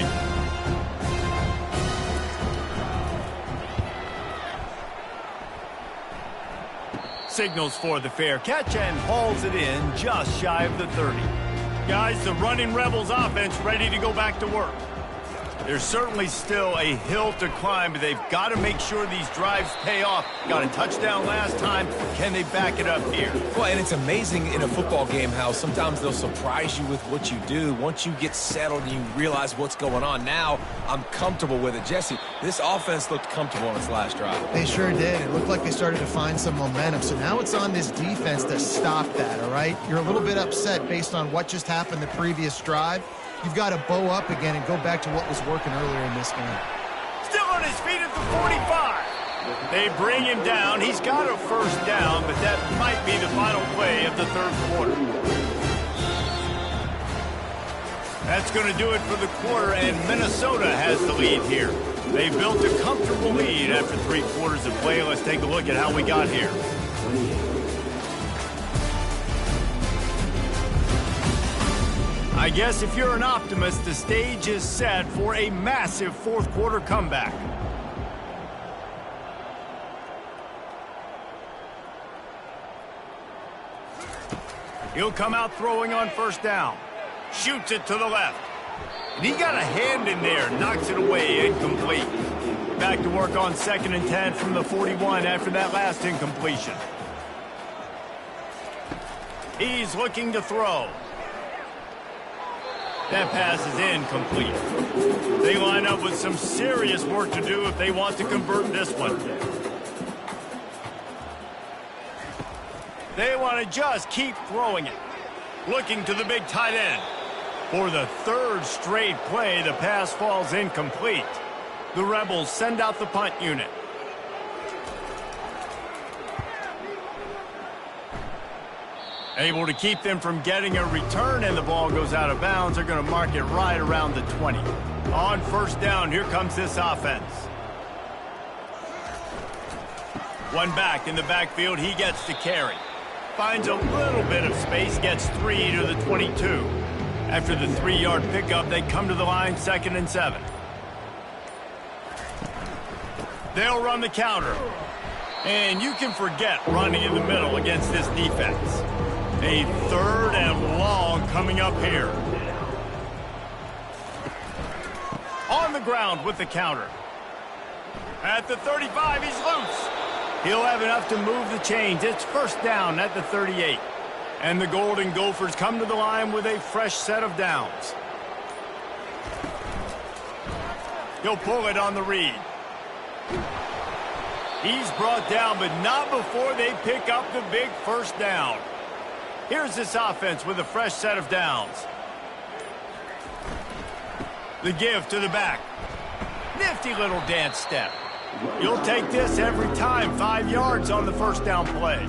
Signals for the fair catch and hauls it in just shy of the 30. Guys, the running Rebels offense ready to go back to work. There's certainly still a hill to climb, but they've got to make sure these drives pay off. Got a touchdown last time. Can they back it up here? Well, and it's amazing in a football game how sometimes they'll surprise you with what you do. Once you get settled and you realize what's going on, now I'm comfortable with it. Jesse, this offense looked comfortable on its last drive. They sure did. It looked like they started to find some momentum. So now it's on this defense to stop that, all right? You're a little bit upset based on what just happened the previous drive. You've got to bow up again and go back to what was working earlier in this game. Still on his feet at the 45. They bring him down. He's got a first down, but that might be the final play of the 3rd quarter. That's going to do it for the quarter, and Minnesota has the lead here. They built a comfortable lead after 3 quarters of play. Let's take a look at how we got here. I guess if you're an optimist, the stage is set for a massive 4th quarter comeback. He'll come out throwing on first down. Shoots it to the left. And he got a hand in there, knocks it away, incomplete. Back to work on 2nd and 10 from the 41 after that last incompletion. He's looking to throw. That pass is incomplete. They line up with some serious work to do if they want to convert this one. They want to just keep throwing it. Looking to the big tight end. For the 3rd straight play, the pass falls incomplete. The Rebels send out the punt unit. Able to keep them from getting a return, and the ball goes out of bounds. They're going to mark it right around the 20. On first down, here comes this offense. One back in the backfield, he gets to carry. Finds a little bit of space, gets 3 to the 22. After the 3-yard pickup, they come to the line, 2nd and 7. They'll run the counter. And you can forget running in the middle against this defense. A 3rd and long coming up here. On the ground with the counter. At the 35, he's loose. He'll have enough to move the chains. It's first down at the 38. And the Golden Gophers come to the line with a fresh set of downs. He'll pull it on the read. He's brought down, but not before they pick up the big first down. Here's this offense with a fresh set of downs. The give to the back. Nifty little dance step. You'll take this every time. 5 yards on the first down play.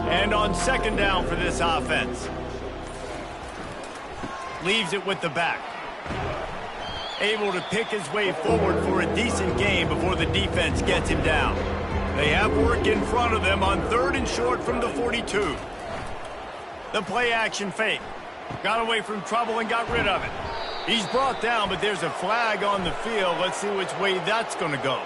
And on second down for this offense. Leaves it with the back. Able to pick his way forward for a decent gain before the defense gets him down. They have work in front of them on 3rd and short from the 42. The play action fake. Got away from trouble and got rid of it. He's brought down, but there's a flag on the field. Let's see which way that's going to go.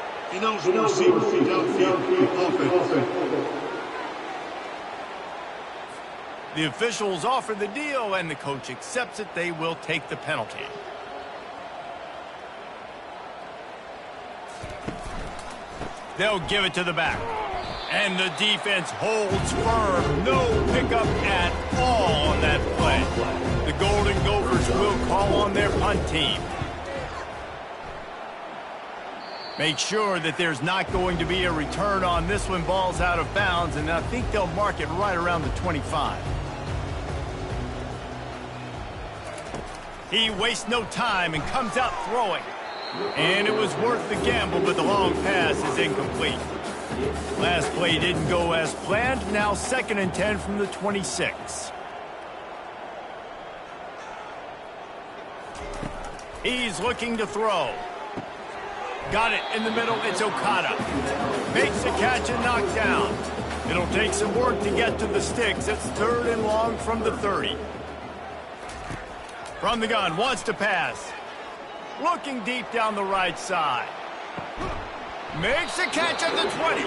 The officials offer the deal, and the coach accepts it. They will take the penalty. They'll give it to the back. And the defense holds firm. No pickup at all on that play. The Golden Gophers will call on their punt team. Make sure that there's not going to be a return on this one. Ball's out of bounds, and I think they'll mark it right around the 25. He wastes no time and comes out throwing. And it was worth the gamble, but the long pass is incomplete. Last play didn't go as planned. Now 2nd and 10 from the 26. He's looking to throw. Got it in the middle. It's Okada. Makes the catch and knocked down. It'll take some work to get to the sticks. It's 3rd and long from the 30. From the gun, wants to pass. Looking deep down the right side. Makes the catch at the 20.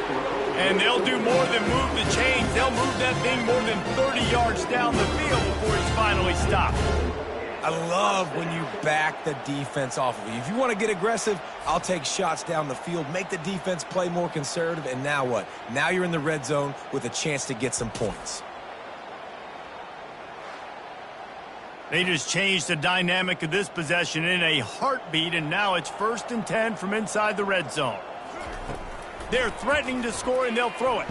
And they'll do more than move the chains. They'll move that thing more than 30 yards down the field before he's finally stopped. I love when you back the defense off of you. If you want to get aggressive, I'll take shots down the field, make the defense play more conservative, and now what? Now you're in the red zone with a chance to get some points. They just changed the dynamic of this possession in a heartbeat, and now it's 1st and 10 from inside the red zone. They're threatening to score, and they'll throw it.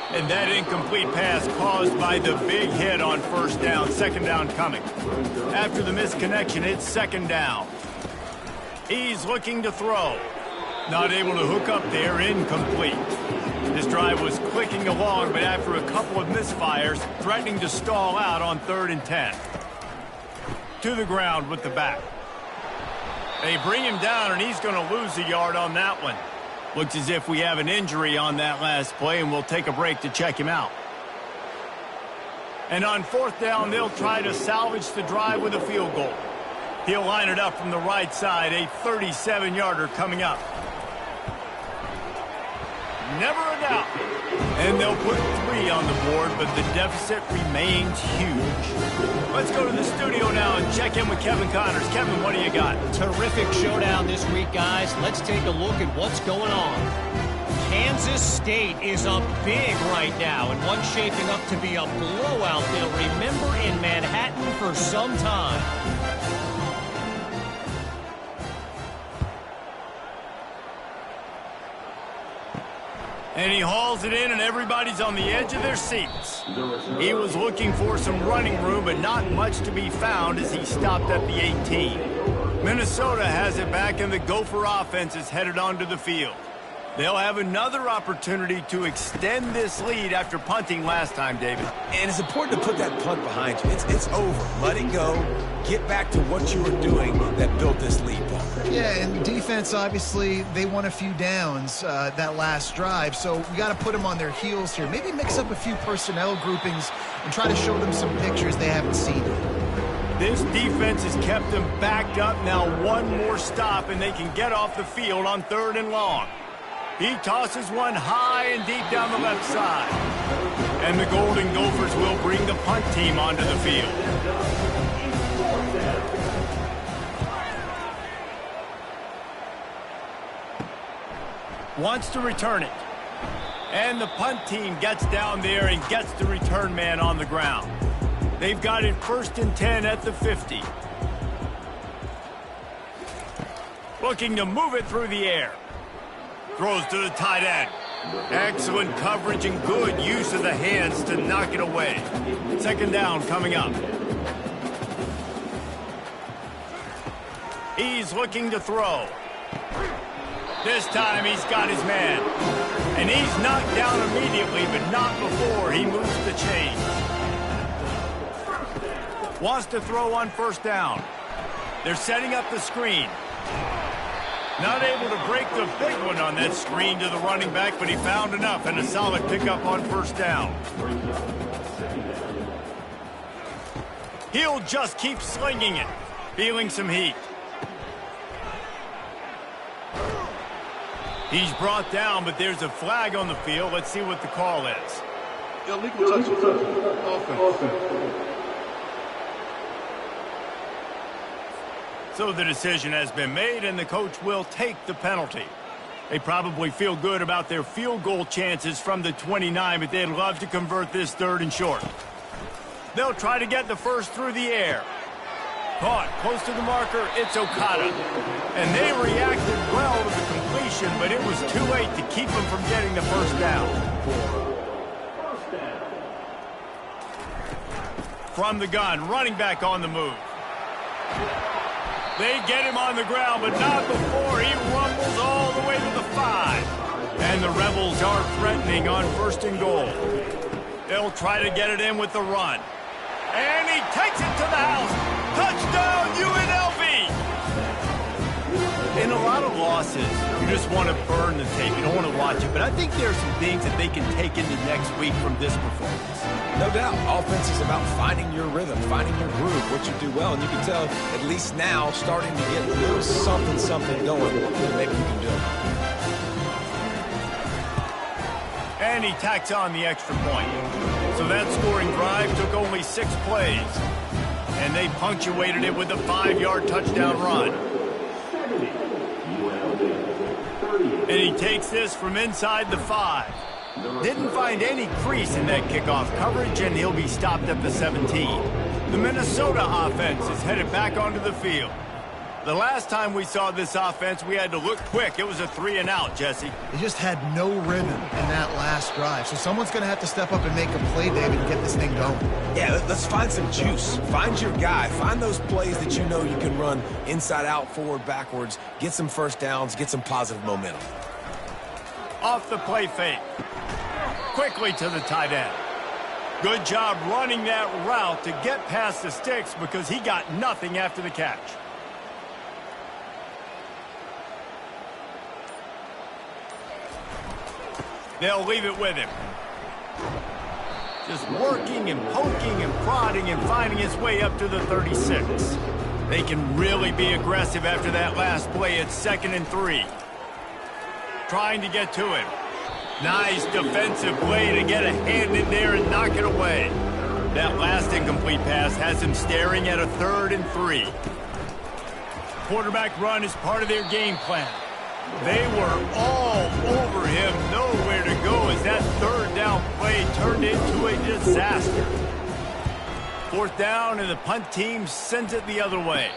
And that incomplete pass caused by the big hit on 1st down. 2nd down coming. After the misconnection, it's 2nd down. He's looking to throw. Not able to hook up there, incomplete. This drive was clicking along, but after a couple of misfires, threatening to stall out on 3rd and 10. To the ground with the back. They bring him down, and he's going to lose a yard on that one. Looks as if we have an injury on that last play, and we'll take a break to check him out. And on 4th down, they'll try to salvage the drive with a field goal. He'll line it up from the right side, a 37-yarder coming up. Never a doubt. And they'll put 3 on the board, but the deficit remains huge. Let's go to the studio now and check in with Kevin Connors. Kevin, what do you got? Terrific showdown this week, guys. Let's take a look at what's going on. Kansas State is up big right now, and one's shaping up to be a blowout they'll remember in Manhattan for some time. And he hauls it in, and everybody's on the edge of their seats. He was looking for some running room, but not much to be found as he stopped at the 18. Minnesota has it back, and the Gopher offense is headed onto the field. They'll have another opportunity to extend this lead after punting last time, David. And it's important to put that punt behind you. It's over. Let it go. Get back to what you were doing that built this lead, Paul. Yeah, and defense, obviously, they won a few downs that last drive, so we got to put them on their heels here. Maybe mix up a few personnel groupings and try to show them some pictures they haven't seen. This defense has kept them backed up. Now one more stop, and they can get off the field on 3rd and long. He tosses one high and deep down the left side. And the Golden Gophers will bring the punt team onto the field. Wants to return it. And the punt team gets down there and gets the return man on the ground. They've got it 1st and 10 at the 50. Looking to move it through the air. Throws to the tight end. Excellent coverage and good use of the hands to knock it away. Second down coming up. He's looking to throw. This time he's got his man. And he's knocked down immediately, but not before he moves the chains. Wants to throw on first down. They're setting up the screen. Not able to break the big one on that screen to the running back, but he found enough and a solid pickup on first down. He'll just keep slinging it, feeling some heat. He's brought down, but there's a flag on the field. Let's see what the call is. Illegal touch. Offense. So the decision has been made, and the coach will take the penalty. They probably feel good about their field goal chances from the 29, but they'd love to convert this third and short. They'll try to get the first through the air. Caught close to the marker, it's Okada. And they reacted well to the completion, but it was too late to keep them from getting the first down. From the gun, running back on the move. They get him on the ground, but not before he rumbles all the way to the 5. And the Rebels are threatening on first and goal. They'll try to get it in with the run. And he takes it to the house. Touchdown, UNLV! In a lot of losses, you just want to burn the tape. You don't want to watch it. But I think there are some things that they can take into next week from this performance. No doubt. Offense is about finding your rhythm, finding your groove, what you do well. And you can tell, at least now, starting to get a little something going that maybe you can do. And he tacks on the extra point. So that scoring drive took only 6 plays. And they punctuated it with a 5-yard touchdown run. And he takes this from inside the 5. Didn't find any crease in that kickoff coverage, and he'll be stopped at the 17. The Minnesota offense is headed back onto the field. The last time we saw this offense, we had to look quick. It was a 3-and-out, Jesse. They just had no rhythm in that last drive. So someone's going to have to step up and make a play, David, and get this thing going. Yeah, let's find some juice. Find your guy. Find those plays that you know you can run inside out, forward, backwards. Get some first downs. Get some positive momentum. Off the play fake. Quickly to the tight end. Good job running that route to get past the sticks because he got nothing after the catch. They'll leave it with him. Just working and poking and prodding and finding his way up to the 36. They can really be aggressive after that last play. It's 2nd and 3. Trying to get to him. Nice defensive play to get a hand in there and knock it away. That last incomplete pass has him staring at a 3rd and 3. Quarterback run is part of their game plan. They were all over him, nowhere to go as that 3rd down play turned into a disaster. 4th down, and the punt team sends it the other way.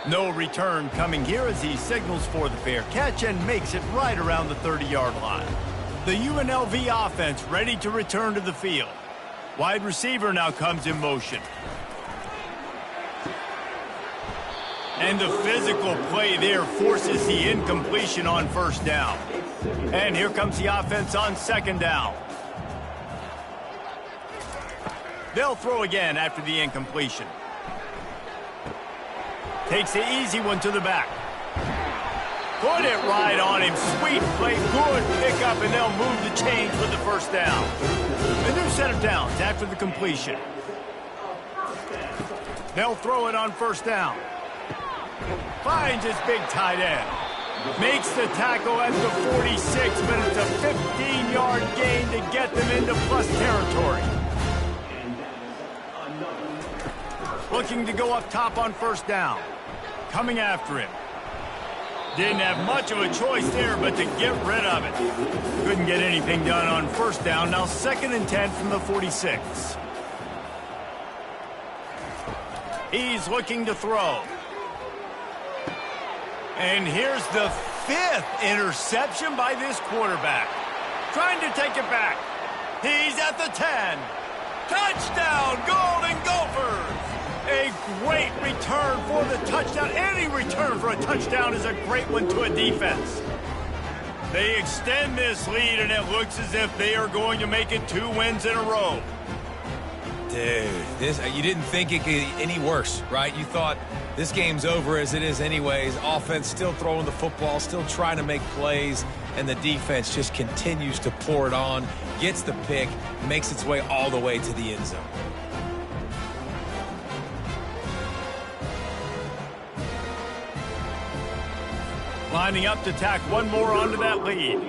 No return coming here as he signals for the fair catch and makes it right around the 30-yard line. The UNLV offense ready to return to the field. Wide receiver now comes in motion. And the physical play there forces the incompletion on first down. And here comes the offense on 2nd down. They'll throw again after the incompletion. Takes the easy one to the back. Put it right on him. Sweet play, good pickup, and they'll move the chains with the first down. A new set of downs after the completion. They'll throw it on first down. Finds his big tight end. Makes the tackle at the 46, but it's a 15-yard gain to get them into plus territory. Looking to go up top on first down. Coming after him. Didn't have much of a choice there, but to get rid of it. Couldn't get anything done on first down. Now 2nd and 10 from the 46. He's looking to throw. And here's the 5th interception by this quarterback. Trying to take it back. He's at the 10. Touchdown, Golden Gophers! A great return for the touchdown. Any return for a touchdown is a great one to a defense. They extend this lead, and it looks as if they are going to make it 2 wins in a row. Dude, you didn't think it could get any worse, right? You thought this game's over as it is anyways. Offense still throwing the football, still trying to make plays, and the defense just continues to pour it on, gets the pick, makes its way all the way to the end zone. Lining up to tack one more onto that lead.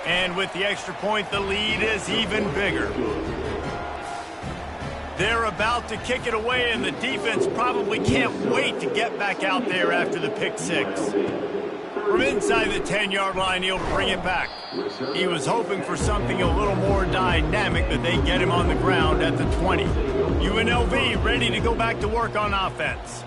And with the extra point, the lead is even bigger. They're about to kick it away, and the defense probably can't wait to get back out there after the pick six. From inside the 10-yard line, he'll bring it back. He was hoping for something a little more dynamic, but they get him on the ground at the 20. UNLV ready to go back to work on offense.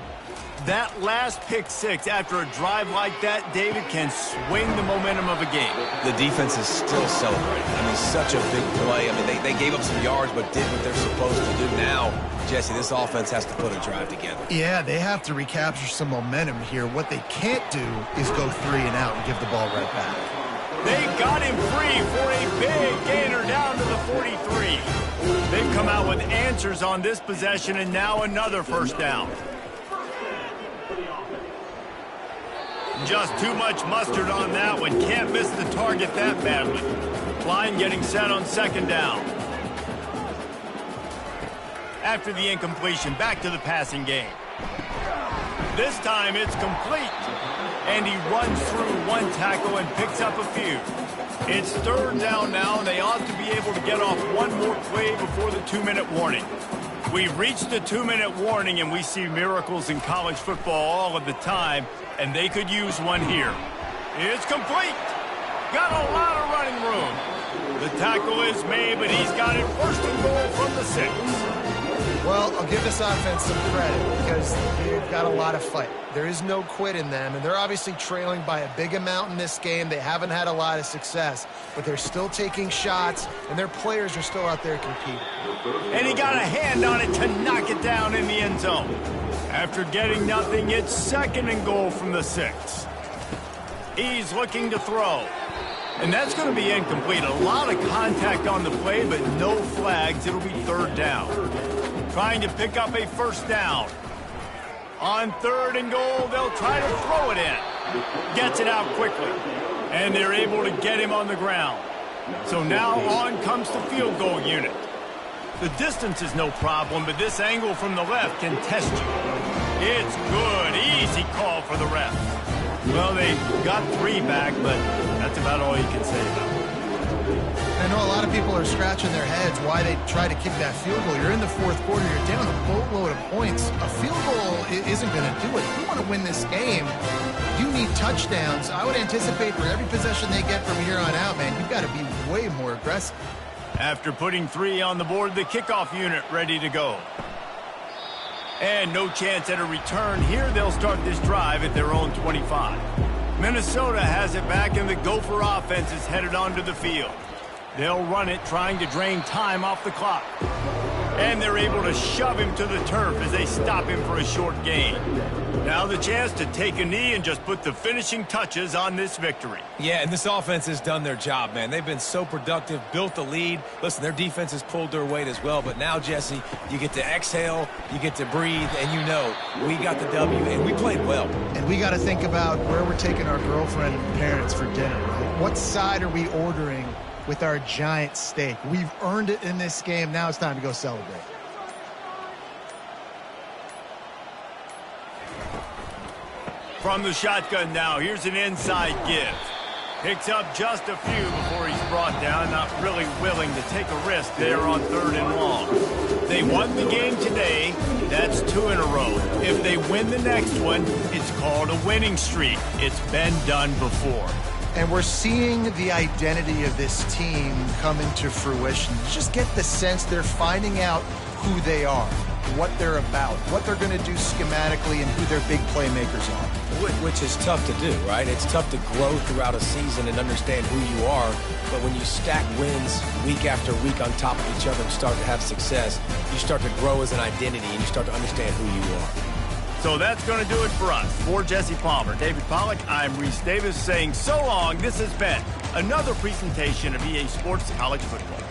That last pick six after a drive like that, David, can swing the momentum of a game. The defense is still celebrating. I mean, such a big play. I mean, they gave up some yards but did what they're supposed to do. Now, Jesse, this offense has to put a drive together. Yeah, they have to recapture some momentum here. What they can't do is go 3 and out and give the ball right back. They got him free for a big gainer down to the 43. They've come out with answers on this possession, and now another first down. Just too much mustard on that one. Can't miss the target that badly. Line getting set on second down. After the incompletion, back to the passing game. This time it's complete. And he runs through one tackle and picks up a few. It's third down now, and they ought to be able to get off one more play before the 2-minute warning. We've reached the 2-minute warning, and we see miracles in college football all of the time, and they could use one here. It's complete. Got a lot of running room. The tackle is made, but he's got it first and goal from the 6. Well, I'll give this offense some credit because they've got a lot of fight. There is no quit in them, and they're obviously trailing by a big amount in this game. They haven't had a lot of success, but they're still taking shots, and their players are still out there competing. And he got a hand on it to knock it down in the end zone. After getting nothing, it's second and goal from the 6. He's looking to throw. And that's going to be incomplete. A lot of contact on the play, but no flags. It'll be third down. Trying to pick up a first down. On third and goal, they'll try to throw it in. Gets it out quickly. And they're able to get him on the ground. So now on comes the field goal unit. The distance is no problem, but this angle from the left can test you. It's good. Easy call for the ref. Well, they got 3 back, but that's about all you can say about it. I know a lot of people are scratching their heads why they try to kick that field goal. You're in the fourth quarter. You're down a boatload of points. A field goal isn't going to do it. If you want to win this game, you need touchdowns. I would anticipate for every possession they get from here on out, man, you've got to be way more aggressive. After putting 3 on the board, the kickoff unit ready to go. And no chance at a return here. They'll start this drive at their own 25. Minnesota has it back, and the Gopher offense is headed onto the field. They'll run it, trying to drain time off the clock. And they're able to shove him to the turf as they stop him for a short gain. Now the chance to take a knee and just put the finishing touches on this victory. Yeah, and this offense has done their job, man. They've been so productive, built the lead. Listen, their defense has pulled their weight as well. But now, Jesse, you get to exhale, you get to breathe, and you know we got the W, and we played well. And we got to think about where we're taking our girlfriend and parents for dinner, right? What side are we ordering with our giant steak? We've earned it in this game. Now it's time to go celebrate. From the shotgun now, here's an inside give. Picks up just a few before he's brought down, not really willing to take a risk there on third and long. They won the game today. That's 2 in a row. If they win the next one, it's called a winning streak. It's been done before. And we're seeing the identity of this team come into fruition. Just get the sense they're finding out who they are. what they're about, what they're going to do schematically, and who their big playmakers are. Which is tough to do, right? It's tough to grow throughout a season and understand who you are. But when you stack wins week after week on top of each other and start to have success, you start to grow as an identity and you start to understand who you are. So that's going to do it for us. For Jesse Palmer, David Pollack, I'm Reese Davis saying so long. This has been another presentation of EA Sports College Football.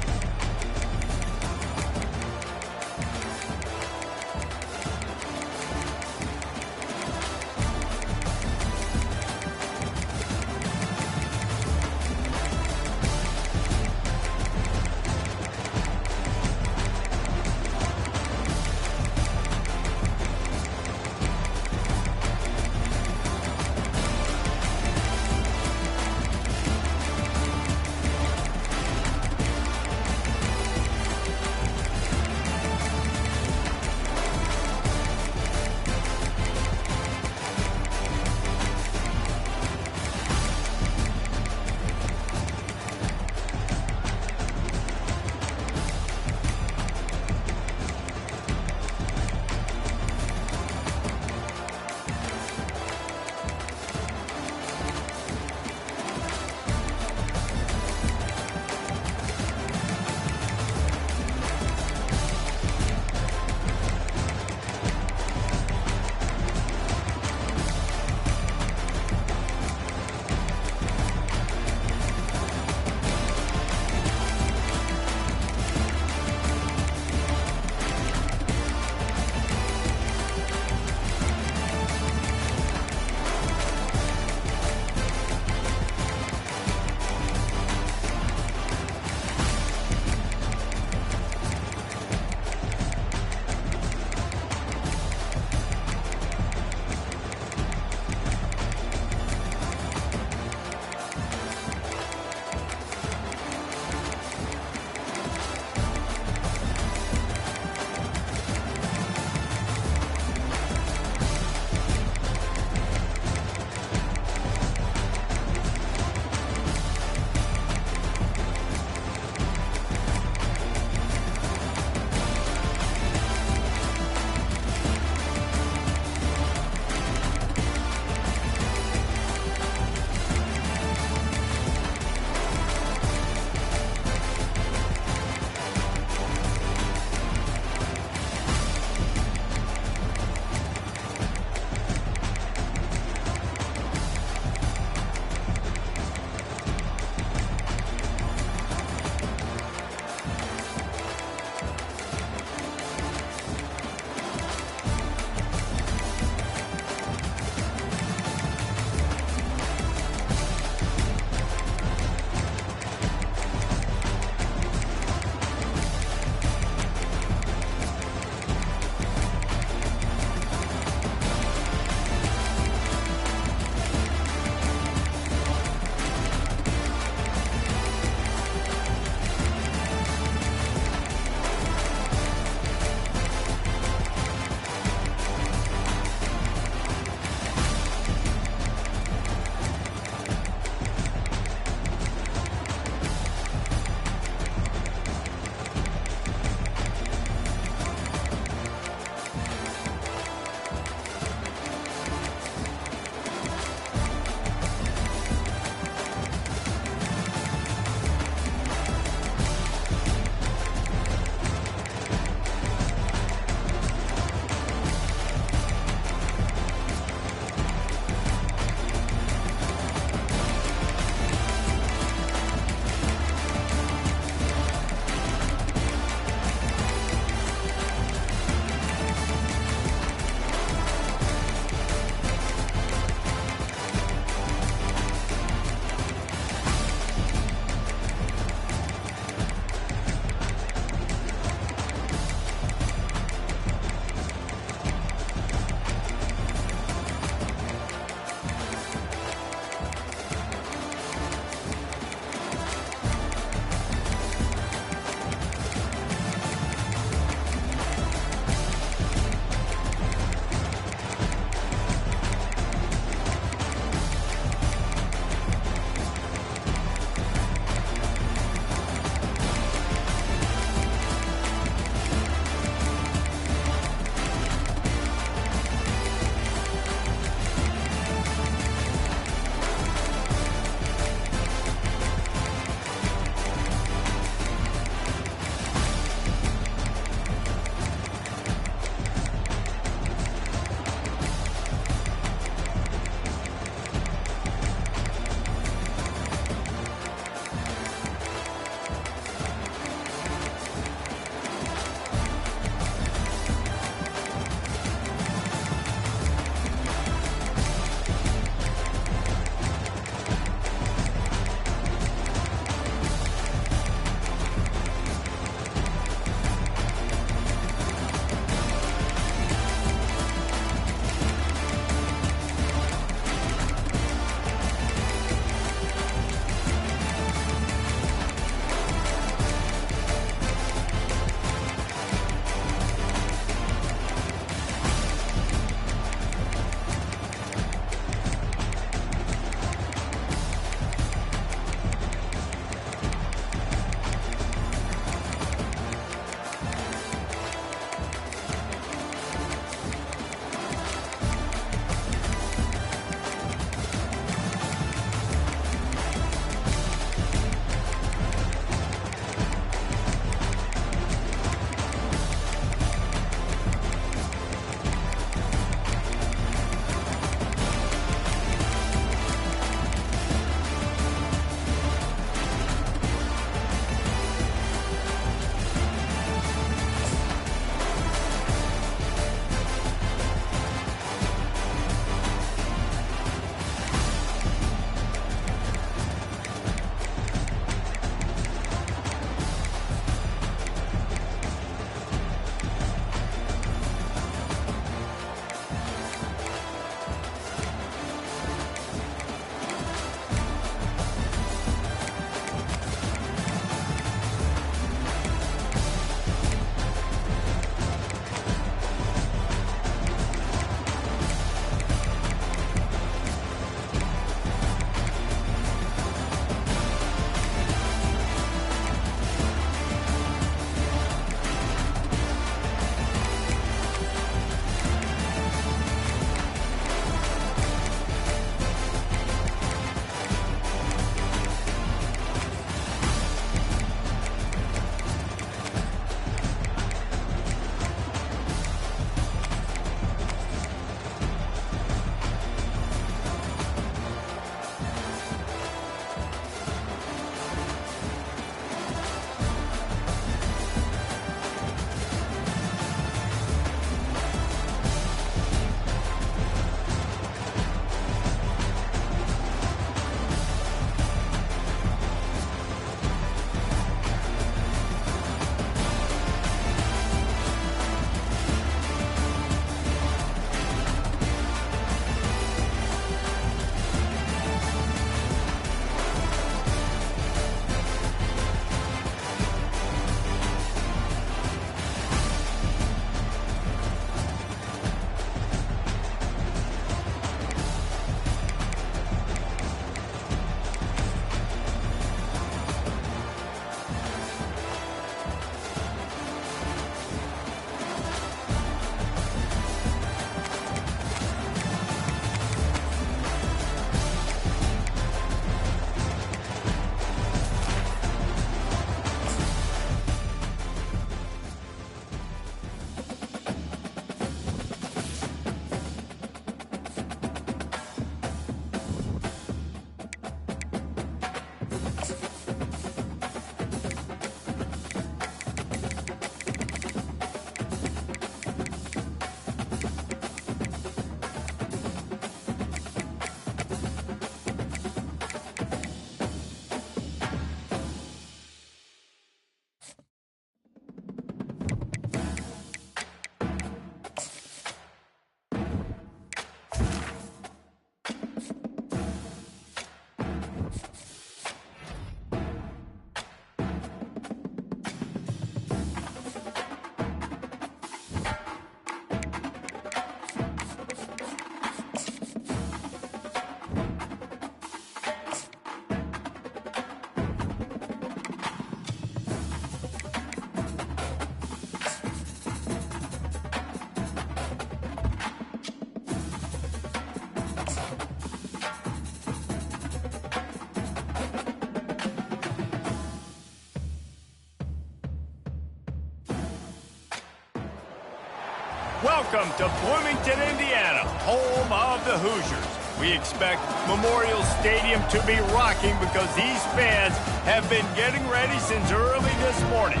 Welcome to Bloomington, Indiana, home of the Hoosiers. We expect Memorial Stadium to be rocking because these fans have been getting ready since early this morning.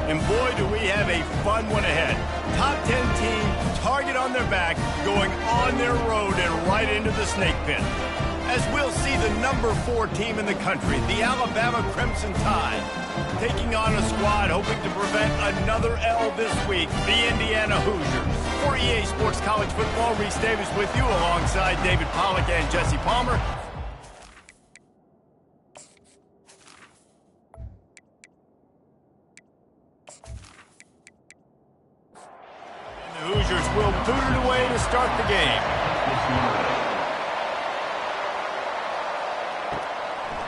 And boy, do we have a fun one ahead. Top 10 team, target on their back, going on their road and right into the snake pit. As we'll see the number 4 team in the country, the Alabama Crimson Tide, taking on a squad hoping to prevent another L this week, the Indiana Hoosiers. For EA Sports College Football, Reese Davis with you alongside David Pollack and Jesse Palmer. And the Hoosiers will boot it away to start the game.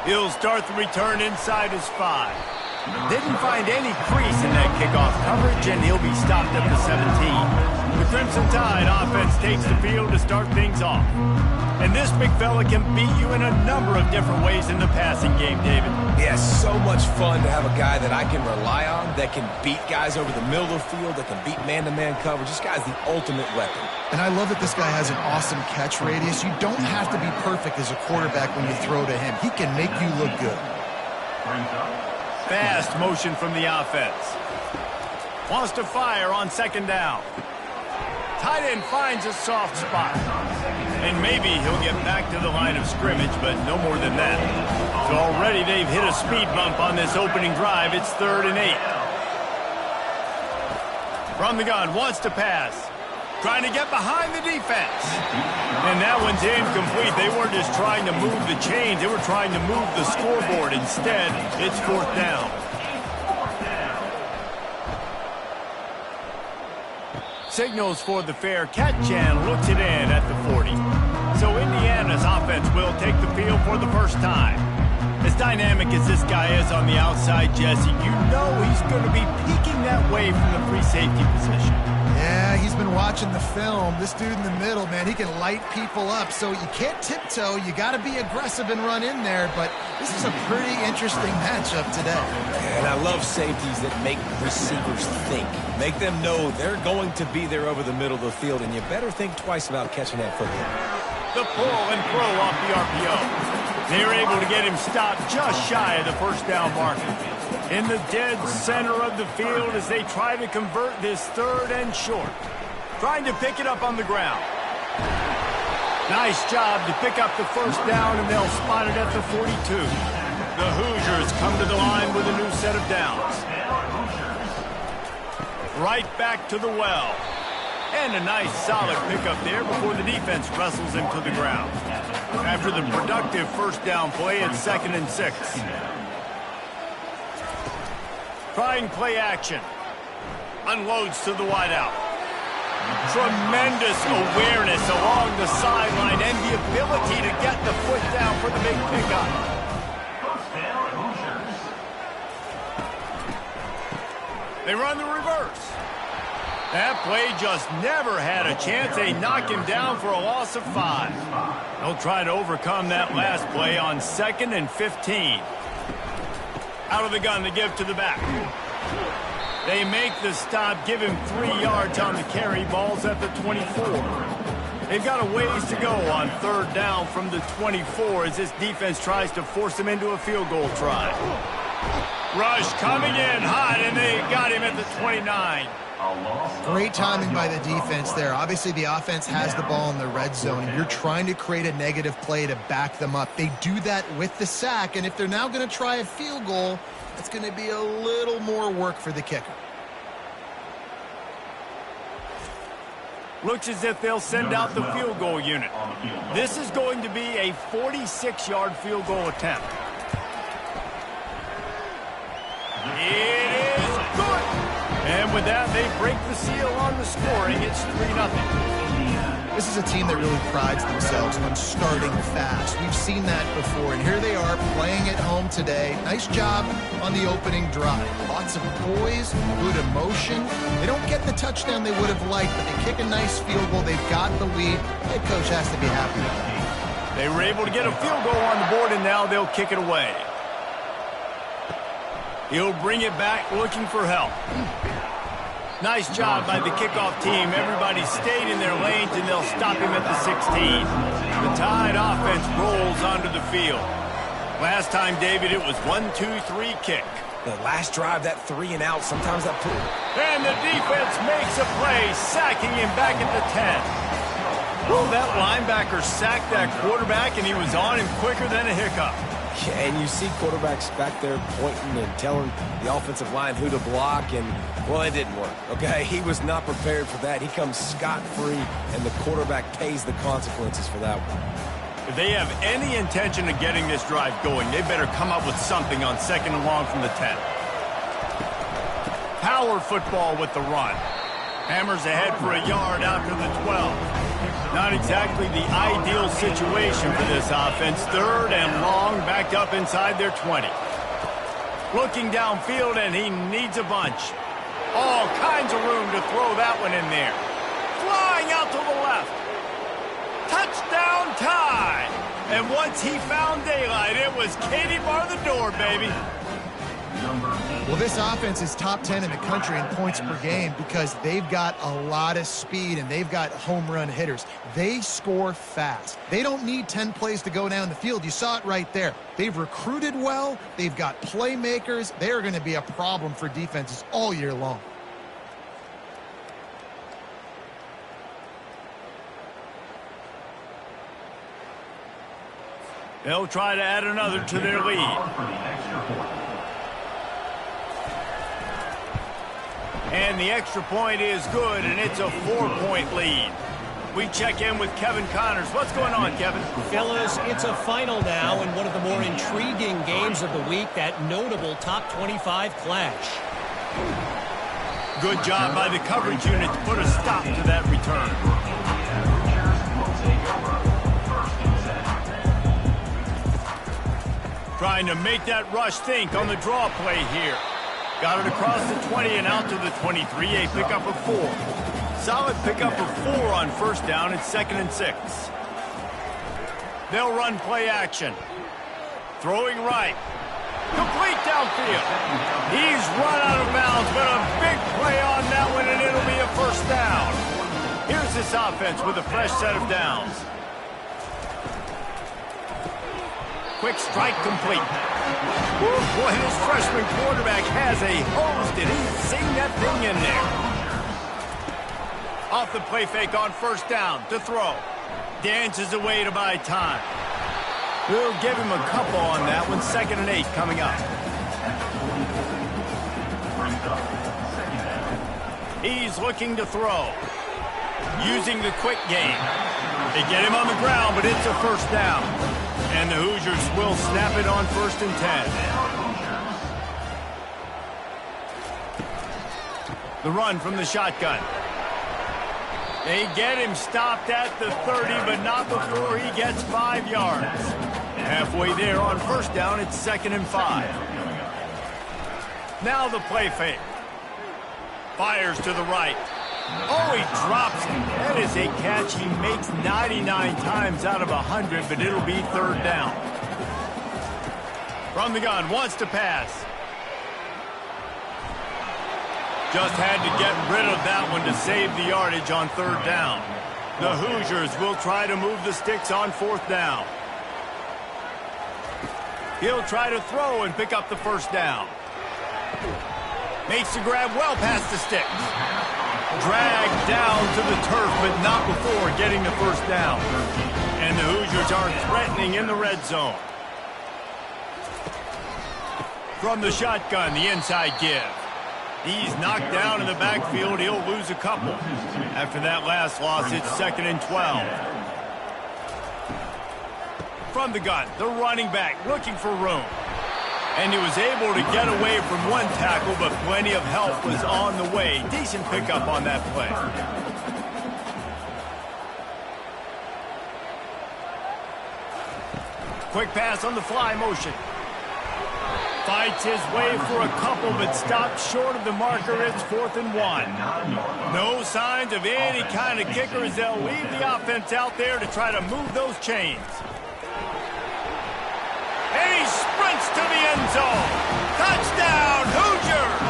He'll start the return inside his 5. Didn't find any crease in that kickoff coverage, and he'll be stopped at the 17. The Crimson Tide offense takes the field to start things off. And this big fella can beat you in a number of different ways in the passing game, David. Yeah, so much fun to have a guy that I can rely on, that can beat guys over the middle of the field, that can beat man-to-man coverage. This guy's the ultimate weapon. And I love that this guy has an awesome catch radius. You don't have to be perfect as a quarterback when you throw to him. He can make you look good. Fast motion from the offense. Wants to fire on second down. Tight end finds a soft spot. And maybe he'll get back to the line of scrimmage, but no more than that. So already they've hit a speed bump on this opening drive. It's 3rd and 8. From the gun, wants to pass. Trying to get behind the defense. And that one's incomplete. They weren't just trying to move the chains. They were trying to move the scoreboard. Instead, it's 4th down. Signals for the fair catch and looks it in at the 40. So Indiana's offense will take the field for the first time. As dynamic as this guy is on the outside, Jesse, you know he's going to be peeking that way from the free safety position. Yeah, he's been watching the film. This dude in the middle, man, he can light people up. So you can't tiptoe. You got to be aggressive and run in there. But this is a pretty interesting matchup today. And I love safeties that make receivers think. Make them know they're going to be there over the middle of the field, and you better think twice about catching that football. The pull and throw off the RPO. They're able to get him stopped just shy of the first down marker. In the dead center of the field as they try to convert this 3rd and short. Trying to pick it up on the ground. Nice job to pick up the first down, and they'll spot it at the 42. The Hoosiers come to the line with a new set of downs. Right back to the well. And a nice solid pickup there before the defense wrestles him to the ground. After the productive first down play, it's 2nd and 6. Trying play action. Unloads to the wideout. Tremendous awareness along the sideline and the ability to get the foot down for the big pickup. They run the reverse. That play just never had a chance. They knock him down for a loss of 5. They'll try to overcome that last play on 2nd and 15. Out of the gun to give to the back. They make the stop, give him 3 yards on the carry. Ball's at the 24. They've got a ways to go on 3rd down from the 24 as this defense tries to force him into a field goal try. Rush coming in hot, and they got him at the 29. Great timing by the defense there. Obviously, the offense has the ball in the red zone, and you're trying to create a negative play to back them up. They do that with the sack, and if they're now going to try a field goal, it's going to be a little more work for the kicker. Looks as if they'll send out the field goal unit. This is going to be a 46-yard field goal attempt. It is good. And with that, they break the seal on the scoring. It's 3-0. This is a team that really prides themselves on starting fast. We've seen that before, and here they are playing at home today. Nice job on the opening drive. Lots of poise, good emotion. They don't get the touchdown they would have liked, but they kick a nice field goal. They've got the lead. Head coach has to be happy with that. They were able to get a field goal on the board, and now they'll kick it away. He'll bring it back looking for help. Nice job by the kickoff team. Everybody stayed in their lanes, and they'll stop him at the 16. The Tide offense rolls onto the field. Last time, David, it was 1-2-3 kick. The last drive, that 3 and out, sometimes that pull. And the defense makes a play, sacking him back at the 10. Well, that linebacker sacked that quarterback, and he was on him quicker than a hiccup. Yeah, and you see quarterbacks back there pointing and telling the offensive line who to block, and, well, it didn't work, okay? He was not prepared for that. He comes scot-free, and the quarterback pays the consequences for that one. If they have any intention of getting this drive going, they better come up with something on 2nd and long from the 10. Power football with the run. Hammers ahead for a yard out to the 12. Not exactly the ideal situation for this offense. 3rd and long, backed up inside their 20. Looking downfield, and he needs a bunch. All kinds of room to throw that one in there. Flying out to the left. Touchdown Tide! And once he found daylight, it was Katie bar the door, baby. Well, this offense is top 10 in the country in points per game because they've got a lot of speed and they've got home run hitters. They score fast. They don't need 10 plays to go down the field. You saw it right there. They've recruited well. They've got playmakers. They are going to be a problem for defenses all year long. They'll try to add another to their lead. And the extra point is good, and it's a 4-point lead. We check in with Kevin Connors. What's going on, Kevin? Fellas, it's a final now in one of the more intriguing games of the week, that notable top 25 clash. Good job by the coverage unit to put a stop to that return. Trying to make that rush think on the draw play here. Got it across the 20 and out to the 23, a pickup of 4. Solid pickup of 4 on 1st down. It's 2nd and 6. They'll run play action. Throwing right. Complete downfield. He's run out of bounds, but a big play on that one, and it'll be a 1st down. Here's this offense with a fresh set of downs. Quick strike complete. Woo, boy, this freshman quarterback has a hose. Did he sing that thing in there? Off the play fake on 1st down to throw. Dances away to buy time. We'll give him a couple on that one. 2nd and 8 coming up. He's looking to throw. Using the quick game. They get him on the ground, but it's a 1st down. And the Hoosiers will snap it on 1st and 10. The run from the shotgun. They get him stopped at the 30, but not before he gets 5 yards. Halfway there on 1st down, it's 2nd and 5. Now the play fake. Fires to the right. Oh, he drops it. That is a catch he makes 99 times out of 100, but it'll be 3rd down. From the gun, wants to pass. Just had to get rid of that one to save the yardage on 3rd down. The Hoosiers will try to move the sticks on 4th down. He'll try to throw and pick up the 1st down. Makes the grab well past the sticks. Dragged down to the turf, but not before getting the 1st down. And the Hoosiers are threatening in the red zone. From the shotgun, the inside give. He's knocked down in the backfield. He'll lose a couple. After that last loss, it's 2nd and 12. From the gun, the running back looking for room. And he was able to get away from one tackle, but plenty of help was on the way. Decent pickup on that play. Quick pass on the fly motion. Fights his way for a couple, but stopped short of the marker. It's 4th and 1. No signs of any kind of kicker as they'll leave the offense out there to try to move those chains. And he sprints to the end zone. Touchdown, Hoosiers!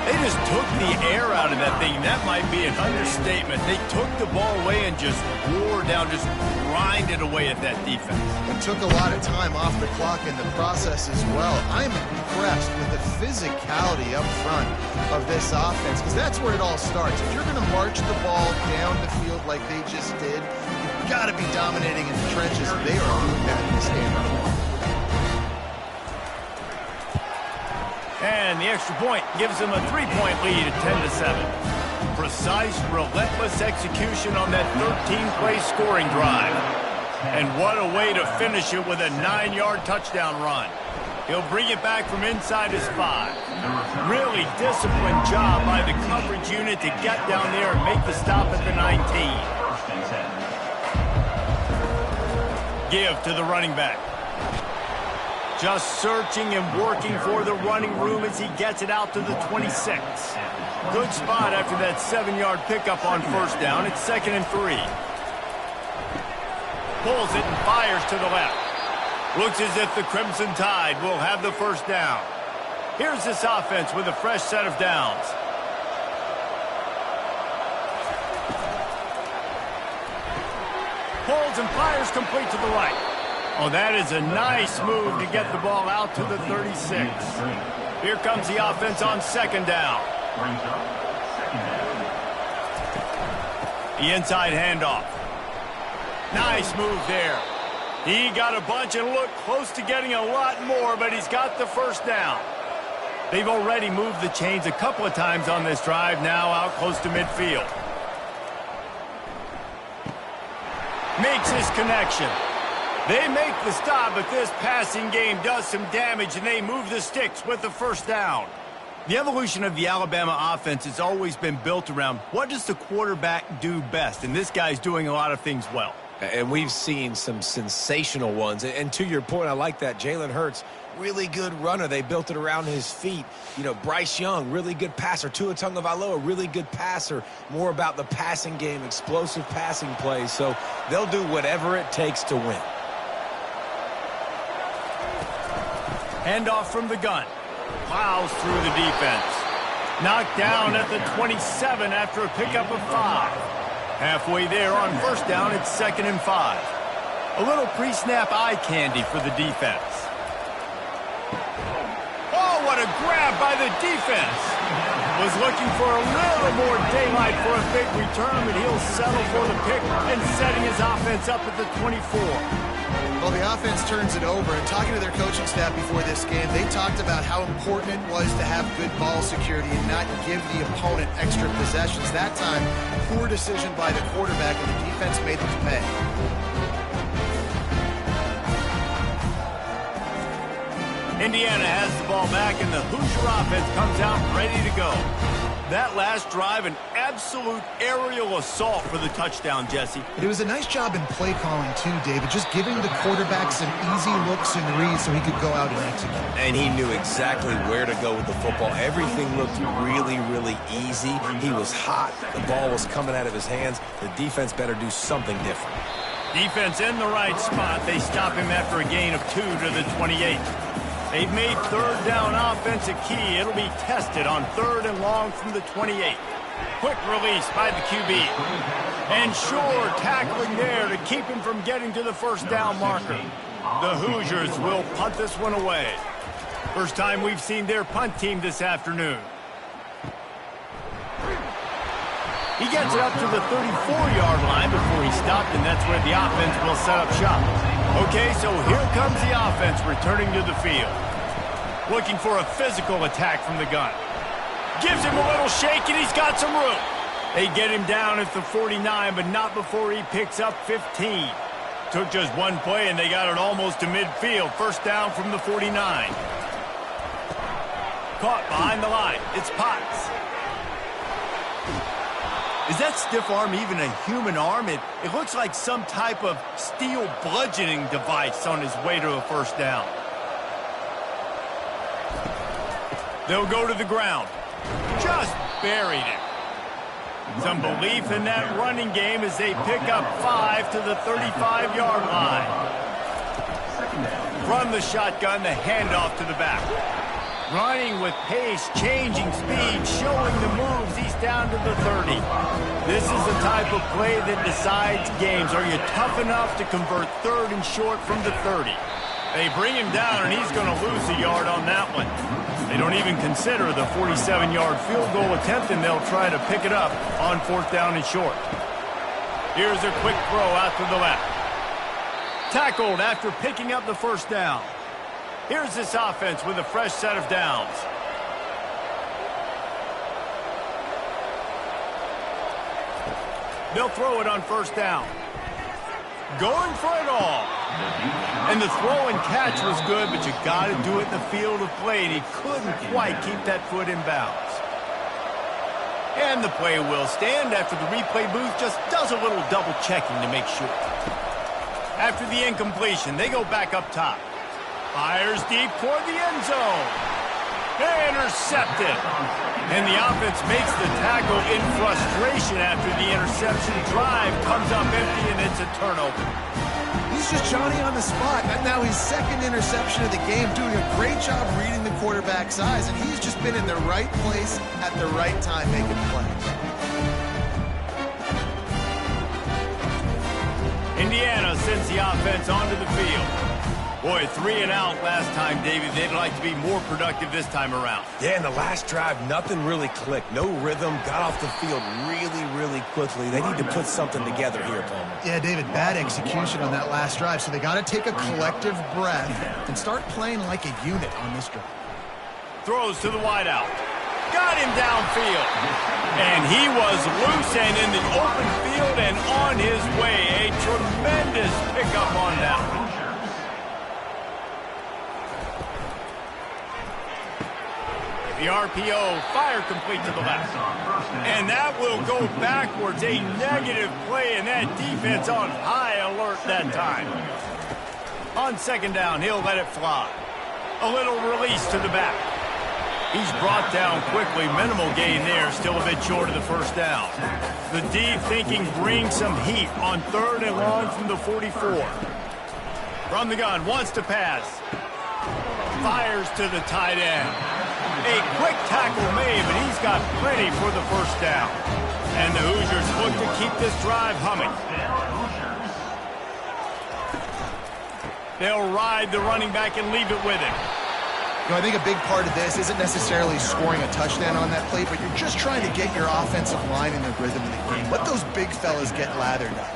They just took the air out of that thing. That might be an understatement. They took the ball away and just wore down, just grinded away at that defense. It took a lot of time off the clock in the process as well. I'm impressed with the physicality up front of this offense, because that's where it all starts. If you're going to march the ball down the field like they just did, you've got to be dominating in the trenches. They are doing that in this game. And the extra point gives them a 3-point lead at 10-7. Precise, relentless execution on that 13-play scoring drive. And what a way to finish it with a 9-yard touchdown run. He'll bring it back from inside his 5. Really disciplined job by the coverage unit to get down there and make the stop at the 19. Give to the running back. Just searching and working for the running room as he gets it out to the 26. Good spot after that 7-yard pickup on first down. It's 2nd and 3. Pulls it and fires to the left. Looks as if the Crimson Tide will have the first down. Here's this offense with a fresh set of downs. Pulls and fires complete to the right. Oh, that is a nice move to get the ball out to the 36. Here comes the offense on 2nd down. The inside handoff. Nice move there. He got a bunch and looked close to getting a lot more, but he's got the first down. They've already moved the chains a couple of times on this drive, now out close to midfield. Makes his connection. They make the stop, but this passing game does some damage, and they move the sticks with the first down. The evolution of the Alabama offense has always been built around what does the quarterback do best, and this guy's doing a lot of things well. And we've seen some sensational ones. And to your point, I like that. Jalen Hurts, really good runner. They built it around his feet. You know, Bryce Young, really good passer. Tua Tagovailoa, really good passer. More about the passing game, explosive passing plays. So they'll do whatever it takes to win. Handoff from the gun. Plows through the defense. Knocked down at the 27 after a pickup of 5. Halfway there on first down, it's 2nd and 5. A little pre-snap eye candy for the defense. Oh, what a grab by the defense. Was looking for a little more daylight for a big return, but he'll settle for the pick and setting his offense up at the 24. Well, the offense turns it over, and talking to their coaching staff before this game, they talked about how important it was to have good ball security and not give the opponent extra possessions. That time, poor decision by the quarterback, and the defense made them pay. Indiana has the ball back, and the Hoosier offense comes out ready to go. That last drive, an absolute aerial assault for the touchdown, Jesse. But it was a nice job in play calling, too, David, just giving the quarterback some easy looks and reads so he could go out and execute. And he knew exactly where to go with the football. Everything looked really, really easy. He was hot. The ball was coming out of his hands. The defense better do something different. Defense in the right spot. They stop him after a gain of 2 to the 28. They've made third down offense a key. It'll be tested on 3rd and long from the 28. Quick release by the QB. And sure tackling there to keep him from getting to the first down marker. The Hoosiers will punt this one away. First time we've seen their punt team this afternoon. He gets it up to the 34-yard line before he stopped, and that's where the offense will set up shop. Okay, so here comes the offense returning to the field. Looking for a physical attack from the gun. Gives him a little shake, and he's got some room. They get him down at the 49, but not before he picks up 15. Took just one play, and they got it almost to midfield. First down from the 49. Caught behind the line. It's Potts. Is that stiff arm even a human arm? It looks like some type of steel bludgeoning device on his way to a first down. They'll go to the ground. Just buried it. Some belief in that running game as they pick up 5 to the 35-yard line. From the shotgun, the handoff to the back. Running with pace, changing speed, showing the moves. He's down to the 30. This is the type of play that decides games. Are you tough enough to convert third and short from the 30? They bring him down, and he's going to lose a yard on that one. They don't even consider the 47-yard field goal attempt, and they'll try to pick it up on 4th down and short. Here's a quick throw out to the left. Tackled after picking up the 1st down. Here's this offense with a fresh set of downs. They'll throw it on 1st down. Going for it all. And the throw and catch was good, but you got to do it in the field of play, and he couldn't quite keep that foot in bounds. And the play will stand after the replay booth just does a little double checking to make sure. After the incompletion, they go back up top. Fires deep toward the end zone. Intercepted. And the offense makes the tackle in frustration after the interception. Drive comes up empty, and it's a turnover. He's just Johnny on the spot. And now his 2nd interception of the game, doing a great job reading the quarterback's eyes, and he's just been in the right place at the right time making plays. Indiana sends the offense onto the field. Boy, 3 and out last time, David. They'd like to be more productive this time around. Yeah, in the last drive, nothing really clicked. No rhythm, got off the field really quickly. They need to put something together here, Palmer. Yeah, David, bad execution on that last drive, so they got to take a collective breath and start playing like a unit on this drive. Throws to the wideout. Got him downfield. And he was loose and in the open field and on his way. A tremendous pickup on that one. The RPO, fire complete to the left. And that will go backwards. A negative play, and that defense on high alert that time. On 2nd down, he'll let it fly. A little release to the back. He's brought down quickly. Minimal gain there, still a bit short of the 1st down. The D thinking bring some heat on 3rd and long from the 44. From the gun, wants to pass. Fires to the tight end. A quick tackle made, but he's got plenty for the 1st down. And the Hoosiers look to keep this drive humming. They'll ride the running back and leave it with him. You know, I think a big part of this isn't necessarily scoring a touchdown on that play, but you're just trying to get your offensive line in the rhythm of the game. Let those big fellas get lathered up.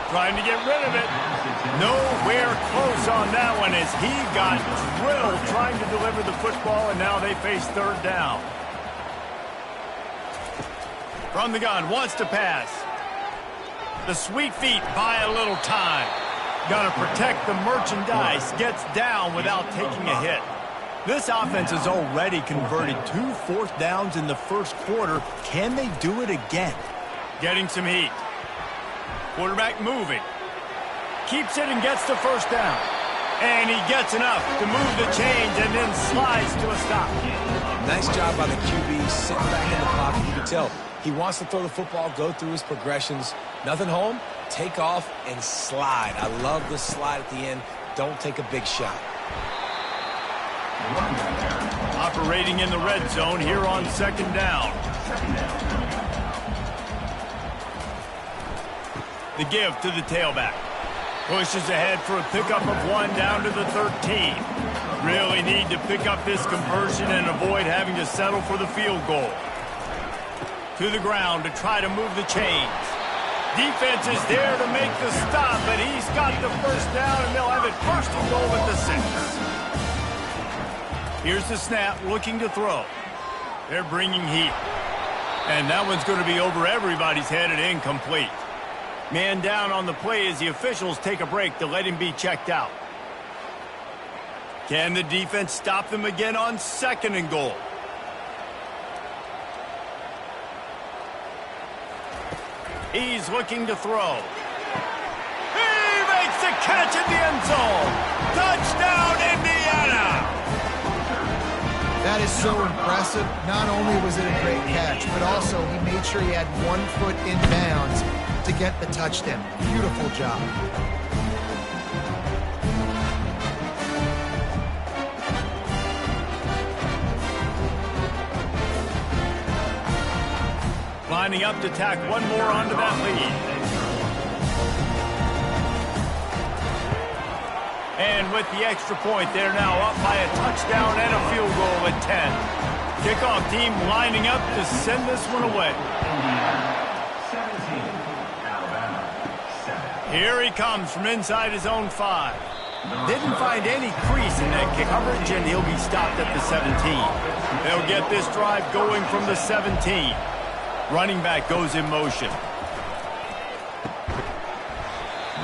Trying to get rid of it. Nowhere close on that one as he got drilled trying to deliver the football, and now they face 3rd down. From the gun, wants to pass. The sweet feet buy a little time. Got to protect the merchandise. Gets down without taking a hit. This offense has already converted 2 4th downs in the 1st quarter. Can they do it again? Getting some heat. Quarterback moving. Keeps it and gets the 1st down. And he gets enough to move the chains and then slides to a stop. Nice job by the QB, sitting back in the pocket. You can tell he wants to throw the football, go through his progressions. Nothing home, take off and slide. I love the slide at the end. Don't take a big shot. Operating in the red zone here on 2nd down. The give to the tailback. Pushes ahead for a pickup of 1 down to the 13. Really need to pick up this conversion and avoid having to settle for the field goal. To the ground to try to move the chains. Defense is there to make the stop, but he's got the 1st down, and they'll have it 1st and goal at the 6. Here's the snap, looking to throw. They're bringing heat. And that one's going to be over everybody's head and incomplete. Man down on the play as the officials take a break to let him be checked out. Can the defense stop them again on 2nd and goal? He's looking to throw. He makes the catch in the end zone. Touchdown, Indiana! That is so impressive. Not only was it a great catch, but also he made sure he had 1 foot in bounds to get the touchdown. Beautiful job. Lining up to tack one more onto that lead. And with the extra point, they're now up by a touchdown and a field goal at 10. Kickoff team lining up to send this one away. Here he comes from inside his own 5. Didn't find any crease in that kick coverage, and he'll be stopped at the 17. They'll get this drive going from the 17. Running back goes in motion.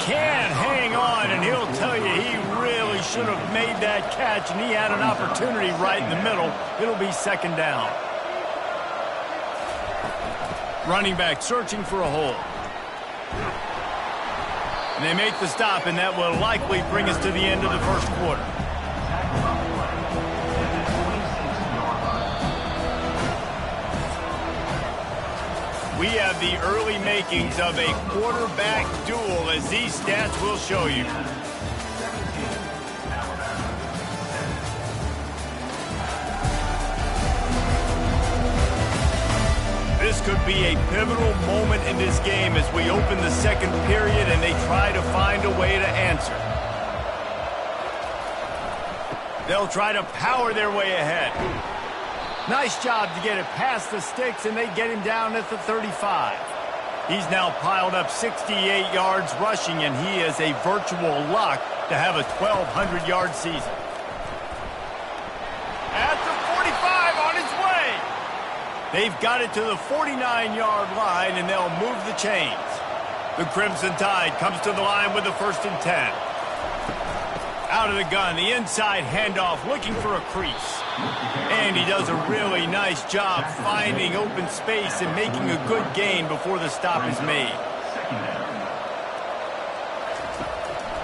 Can't hang on, and he'll tell you he really should have made that catch, and he had an opportunity right in the middle. It'll be second down. Running back searching for a hole. And they make the stop, and that will likely bring us to the end of the first quarter. We have the early makings of a quarterback duel, as these stats will show you. This could be a pivotal moment in this game as we open the second period and they try to find a way to answer. They'll try to power their way ahead. Nice job to get it past the sticks, and they get him down at the 35. He's now piled up 68 yards rushing, and he is a virtual lock to have a 1,200-yard season. At the 45, on his way. They've got it to the 49-yard line, and they'll move the chains. The Crimson Tide comes to the line with the 1st and 10. Out of the gun, the inside handoff, looking for a crease. And he does a really nice job finding open space and making a good gain before the stop is made.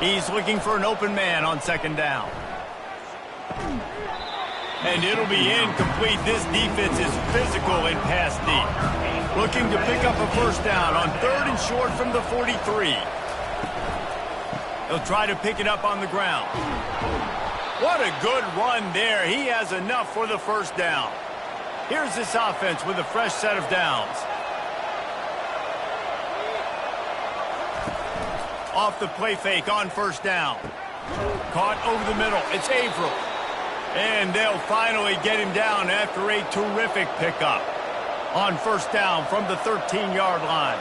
He's looking for an open man on second down. And it'll be incomplete. This defense is physical and pass deep. Looking to pick up a first down on 3rd and short from the 43. They'll try to pick it up on the ground. What a good run there. He has enough for the first down. Here's this offense with a fresh set of downs. Off the play fake on first down. Caught over the middle. It's Averill. And they'll finally get him down after a terrific pickup. On first down from the 13-yard line.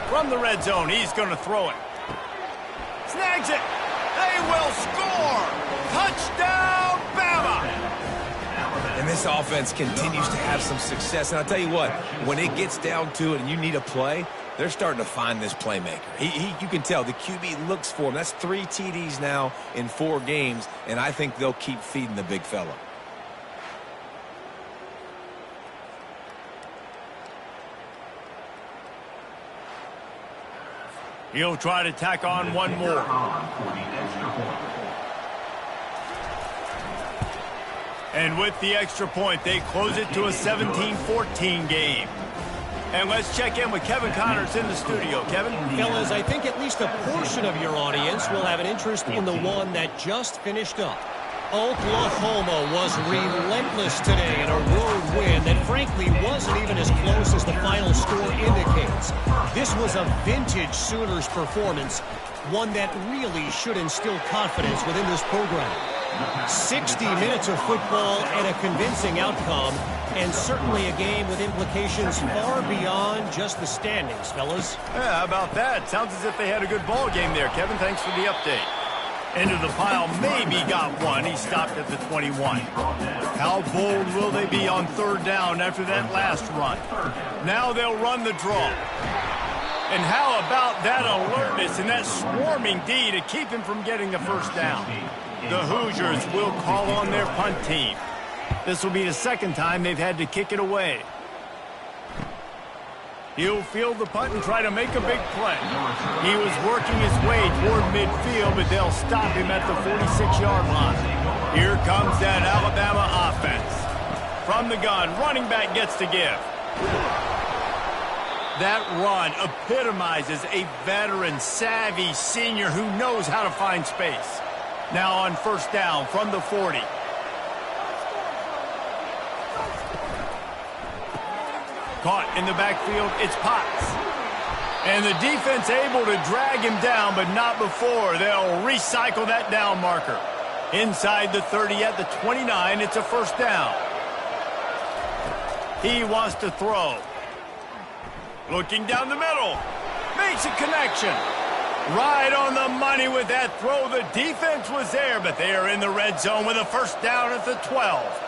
From the red zone, he's going to throw it. Snags it. They will score. Touchdown, Bama. And this offense continues to have some success. And I'll tell you what, when it gets down to it and you need a play, they're starting to find this playmaker. You can tell the QB looks for him. That's 3 TDs now in 4 games, and I think they'll keep feeding the big fella. He'll try to tack on one more. And with the extra point, they close it to a 17-14 game. And let's check in with Kevin Connors in the studio. Kevin? Fellas, I think at least a portion of your audience will have an interest in the one that just finished up. Oklahoma was relentless today in a road win that frankly wasn't even as close as the final score indicates. This was a vintage Sooners performance, one that really should instill confidence within this program. 60 minutes of football and a convincing outcome, and certainly a game with implications far beyond just the standings, fellas. Yeah, how about that? Sounds as if they had a good ball game there, Kevin. Thanks for the update. Into the pile, maybe got one. He stopped at the 21. How bold will they be on 3rd down after that last run? Now they'll run the draw. And how about that alertness and that swarming D to keep him from getting the first down? The Hoosiers will call on their punt team. This will be the 2nd time they've had to kick it away. He'll field the punt and try to make a big play. He was working his way toward midfield, but they'll stop him at the 46-yard line. Here comes that Alabama offense. From the gun, running back gets to give. That run epitomizes a veteran, savvy senior who knows how to find space. Now on first down from the 40. Caught in the backfield, it's Potts. And the defense able to drag him down, but not before. They'll recycle that down marker. Inside the 30 at the 29, it's a first down. He wants to throw. Looking down the middle. Makes a connection. Right on the money with that throw. The defense was there, but they are in the red zone with a first down at the 12.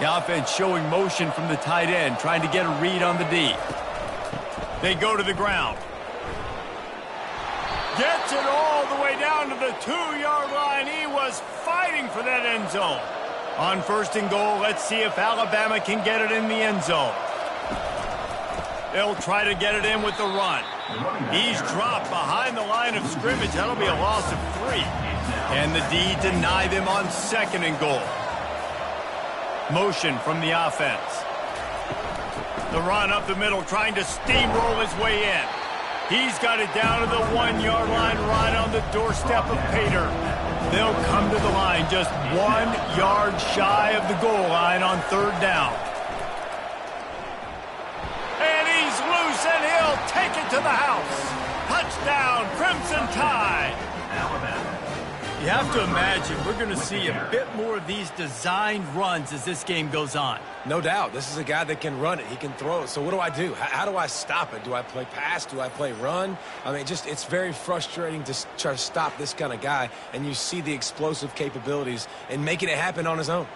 The offense showing motion from the tight end, trying to get a read on the D. They go to the ground. Gets it all the way down to the 2-yard line. He was fighting for that end zone. On first and goal, let's see if Alabama can get it in the end zone. They'll try to get it in with the run. He's dropped behind the line of scrimmage. That'll be a loss of 3. And the D deny them on second and goal. Motion from the offense. The run up the middle, trying to steamroll his way in. He's got it down to the 1-yard line, right on the doorstep of Pater. They'll come to the line just 1 yard shy of the goal line on third down. And he's loose, and he'll take it to the house. Touchdown, Crimson Tide. You have to imagine we're going to see a bit more of these designed runs as this game goes on. No doubt. This is a guy that can run it. He can throw it. So what do I do? How do I stop it? Do I play pass? Do I play run? I mean, it's very frustrating to try to stop this kind of guy, and you see the explosive capabilities and making it happen on his own.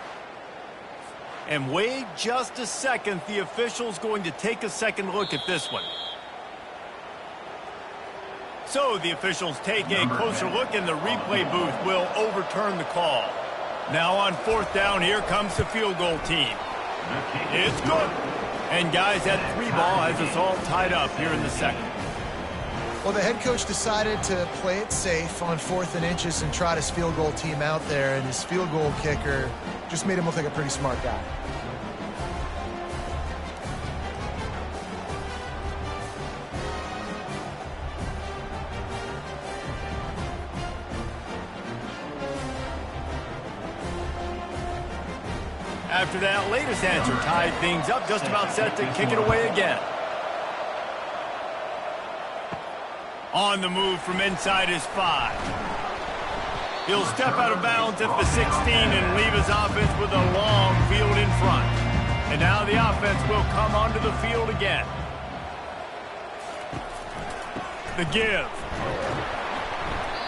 And wait just a second. The official's going to take a second look at this one. So the officials take a closer look, and the replay booth will overturn the call. Now on fourth down, here comes the field goal team. It's good. And guys, that 3 ball has us all tied up here in the second. Well, the head coach decided to play it safe on 4th and inches and trot his field goal team out there, and his field goal kicker just made him look like a pretty smart guy. After that latest answer tied things up, just about set to kick it away again. On the move from inside his 5. He'll step out of bounds at the 16 and leave his offense with a long field in front. And now the offense will come onto the field again. The give.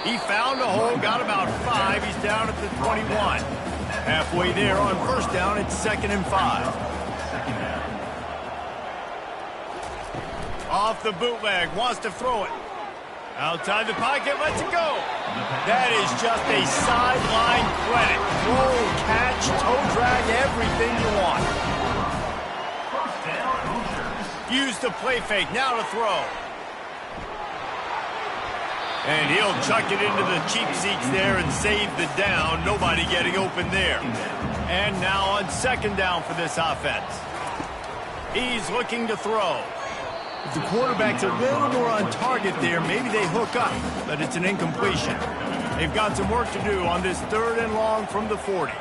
He found a hole, got about 5. He's down at the 21. Halfway there on first down, it's 2nd and 5. Off the bootleg, wants to throw it. Outside the pocket, lets it go. That is just a sideline credit. Throw, catch, toe drag, everything you want. Use the play fake, now to throw. And he'll chuck it into the cheap seats there and save the down. Nobody getting open there. And now on second down for this offense. He's looking to throw. If the quarterback's a little more on target there, maybe they hook up, but it's an incompletion. They've got some work to do on this 3rd and long from the 40.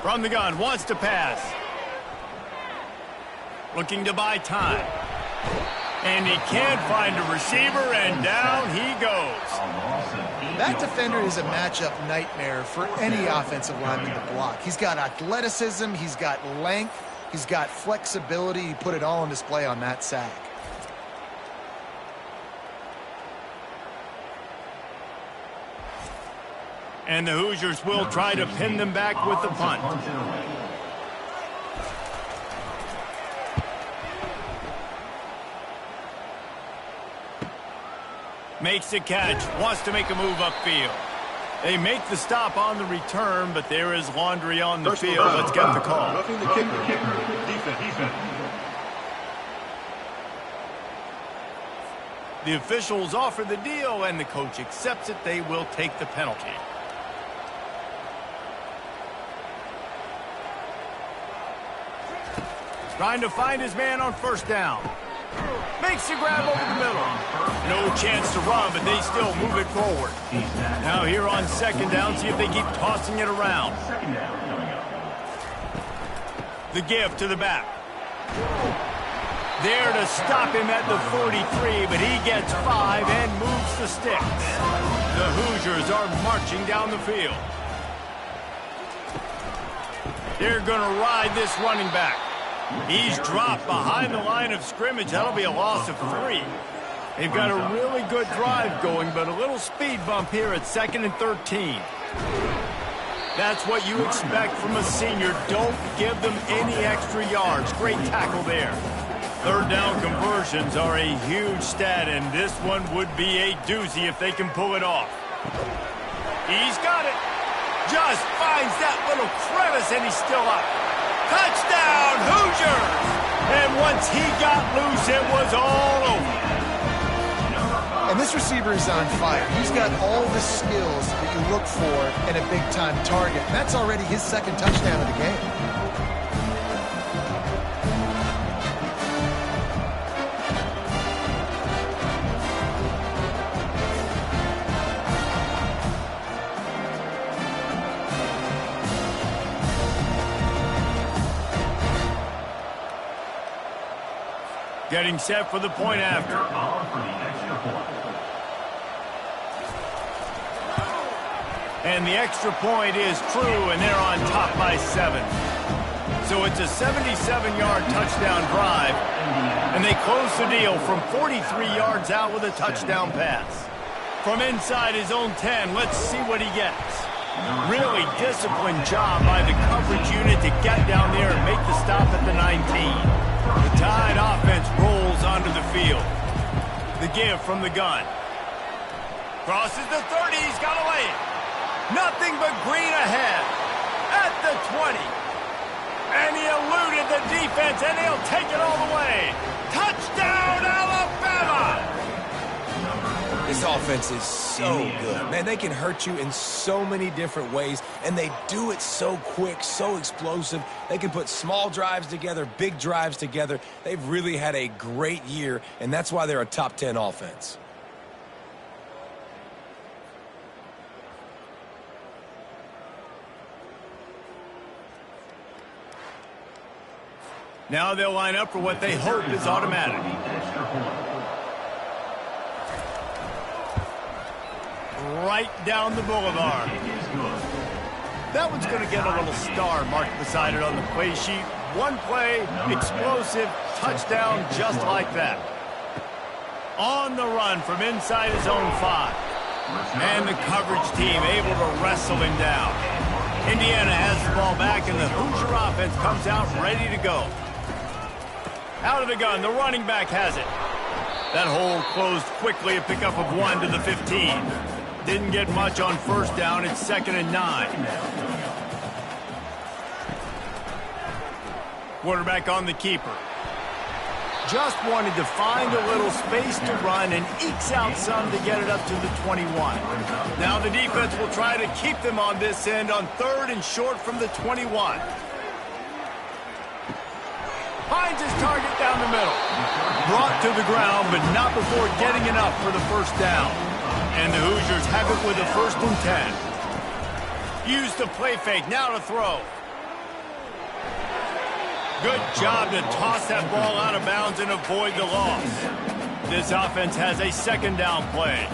From the gun, wants to pass. Looking to buy time. And he can't find a receiver, and down he goes. That defender is a matchup nightmare for any offensive lineman to block. He's got athleticism, he's got length, he's got flexibility. He put it all on display on that sack. And the Hoosiers will try to pin them back with the punt. Makes the catch, wants to make a move upfield. They make the stop on the return, but there is laundry on the field. Let's get the call. Roughing the kicker. Defense. The officials offer the deal, and the coach accepts it. They will take the penalty. Trying to find his man on first down. Makes the grab over the middle. No chance to run, but they still move it forward. Now here on second down, see if they keep tossing it around. The give to the back. There to stop him at the 43, but he gets 5 and moves the sticks. The Hoosiers are marching down the field. They're going to ride this running back. He's dropped behind the line of scrimmage. That'll be a loss of 3. They've got a really good drive going, but a little speed bump here at 2nd and 13. That's what you expect from a senior. Don't give them any extra yards. Great tackle there. Third down conversions are a huge stat, and this one would be a doozy if they can pull it off. He's got it. Just finds that little crevice, and he's still up. Touchdown, Hoosiers! And once he got loose, it was all over. And this receiver is on fire. He's got all the skills that you look for in a big-time target. And that's already his 2nd touchdown of the game. Getting set for the point after. And the extra point is true, and they're on top by 7. So it's a 77-yard touchdown drive, and they close the deal from 43 yards out with a touchdown pass. From inside his own 10, let's see what he gets. Really disciplined job by the coverage unit to get down there and make the stop at the 19. The Tide offense rolls onto the field. The give from the gun. Crosses the 30, he's got to lay it. Nothing but green ahead. At the 20. And he eluded the defense, and he'll take it all the way. Touchdown, Alabama! This offense is so good. Man, they can hurt you in so many different ways, and they do it so quick, so explosive. They can put small drives together, big drives together. They've really had a great year, and that's why they're a top 10 offense. Now they'll line up for what they hope is automatic. Right down the boulevard. That one's going to get a little star marked beside it on the play sheet. One play, explosive, touchdown just like that. On the run from inside his own 5. And the coverage team able to wrestle him down. Indiana has the ball back, and the Hoosier offense comes out ready to go. Out of the gun, the running back has it. That hole closed quickly, a pickup of 1 to the 15. Didn't get much on first down. It's 2nd and 9. Quarterback on the keeper. Just wanted to find a little space to run and ekes out some to get it up to the 21. Now the defense will try to keep them on this end on 3rd and short from the 21. Finds his target down the middle. Brought to the ground, but not before getting enough for the first down. And the Hoosiers have it with a 1st and 10. Use the play fake, now to throw. Good job to toss that ball out of bounds and avoid the loss. This offense has a 2nd down play.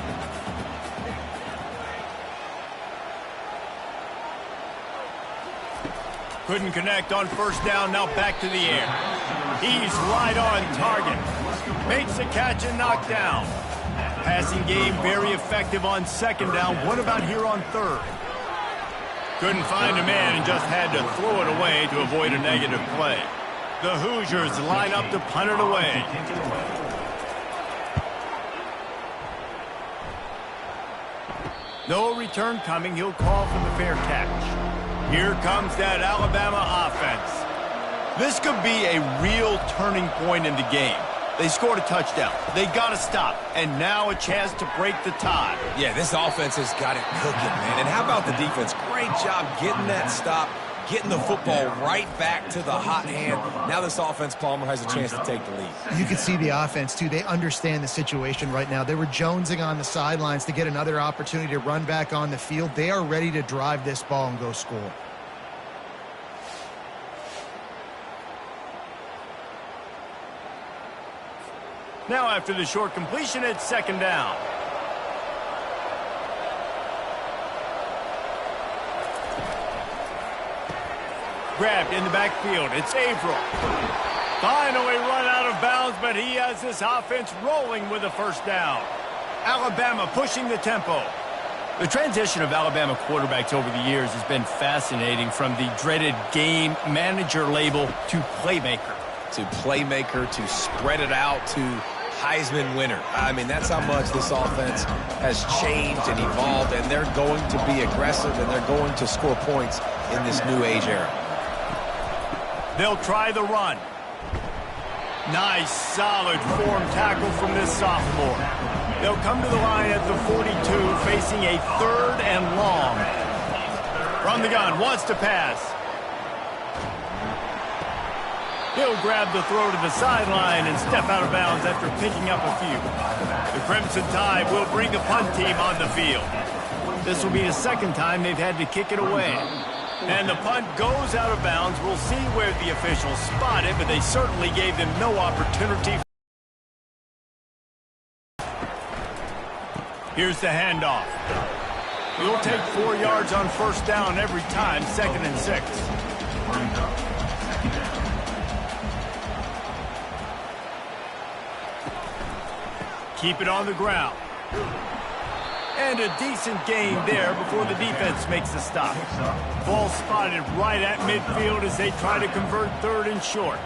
Couldn't connect on first down, now back to the air. He's right on target. Makes the catch and knocked down. Passing game very effective on 2nd down. What about here on 3rd? Couldn't find a man and just had to throw it away to avoid a negative play. The Hoosiers line up to punt it away. No return coming. He'll call for the fair catch. Here comes that Alabama offense. This could be a real turning point in the game. They scored a touchdown. They got to stop. And now a chance to break the tie. Yeah, this offense has got it cooking, man. And how about the defense? Great job getting that stop, getting the football right back to the hot hand. Now this offense, Palmer, has a chance to take the lead. You can see the offense, too. They understand the situation right now. They were jonesing on the sidelines to get another opportunity to run back on the field. They are ready to drive this ball and go score. Now after the short completion, it's second down. Grabbed in the backfield. It's Averill. Finally run out of bounds, but he has this offense rolling with a first down. Alabama pushing the tempo. The transition of Alabama quarterbacks over the years has been fascinating, from the dreaded game manager label to playmaker. To playmaker, to spread it out, to Heisman winner. I mean, that's how much this offense has changed and evolved, and they're going to be aggressive, and they're going to score points in this new age era. They'll try the run. Nice, solid form tackle from this sophomore. They'll come to the line at the 42, facing a third and long. From the gun, wants to pass. He'll grab the throw to the sideline and step out of bounds after picking up a few. The Crimson Tide will bring the punt team on the field. This will be the second time they've had to kick it away. And the punt goes out of bounds. We'll see where the officials spot it, but they certainly gave them no opportunity. Here's the handoff. He'll take 4 yards on first down every time, 2nd and 6. Keep it on the ground. And a decent gain there before the defense makes the stop. Ball spotted right at midfield as they try to convert 3rd and short.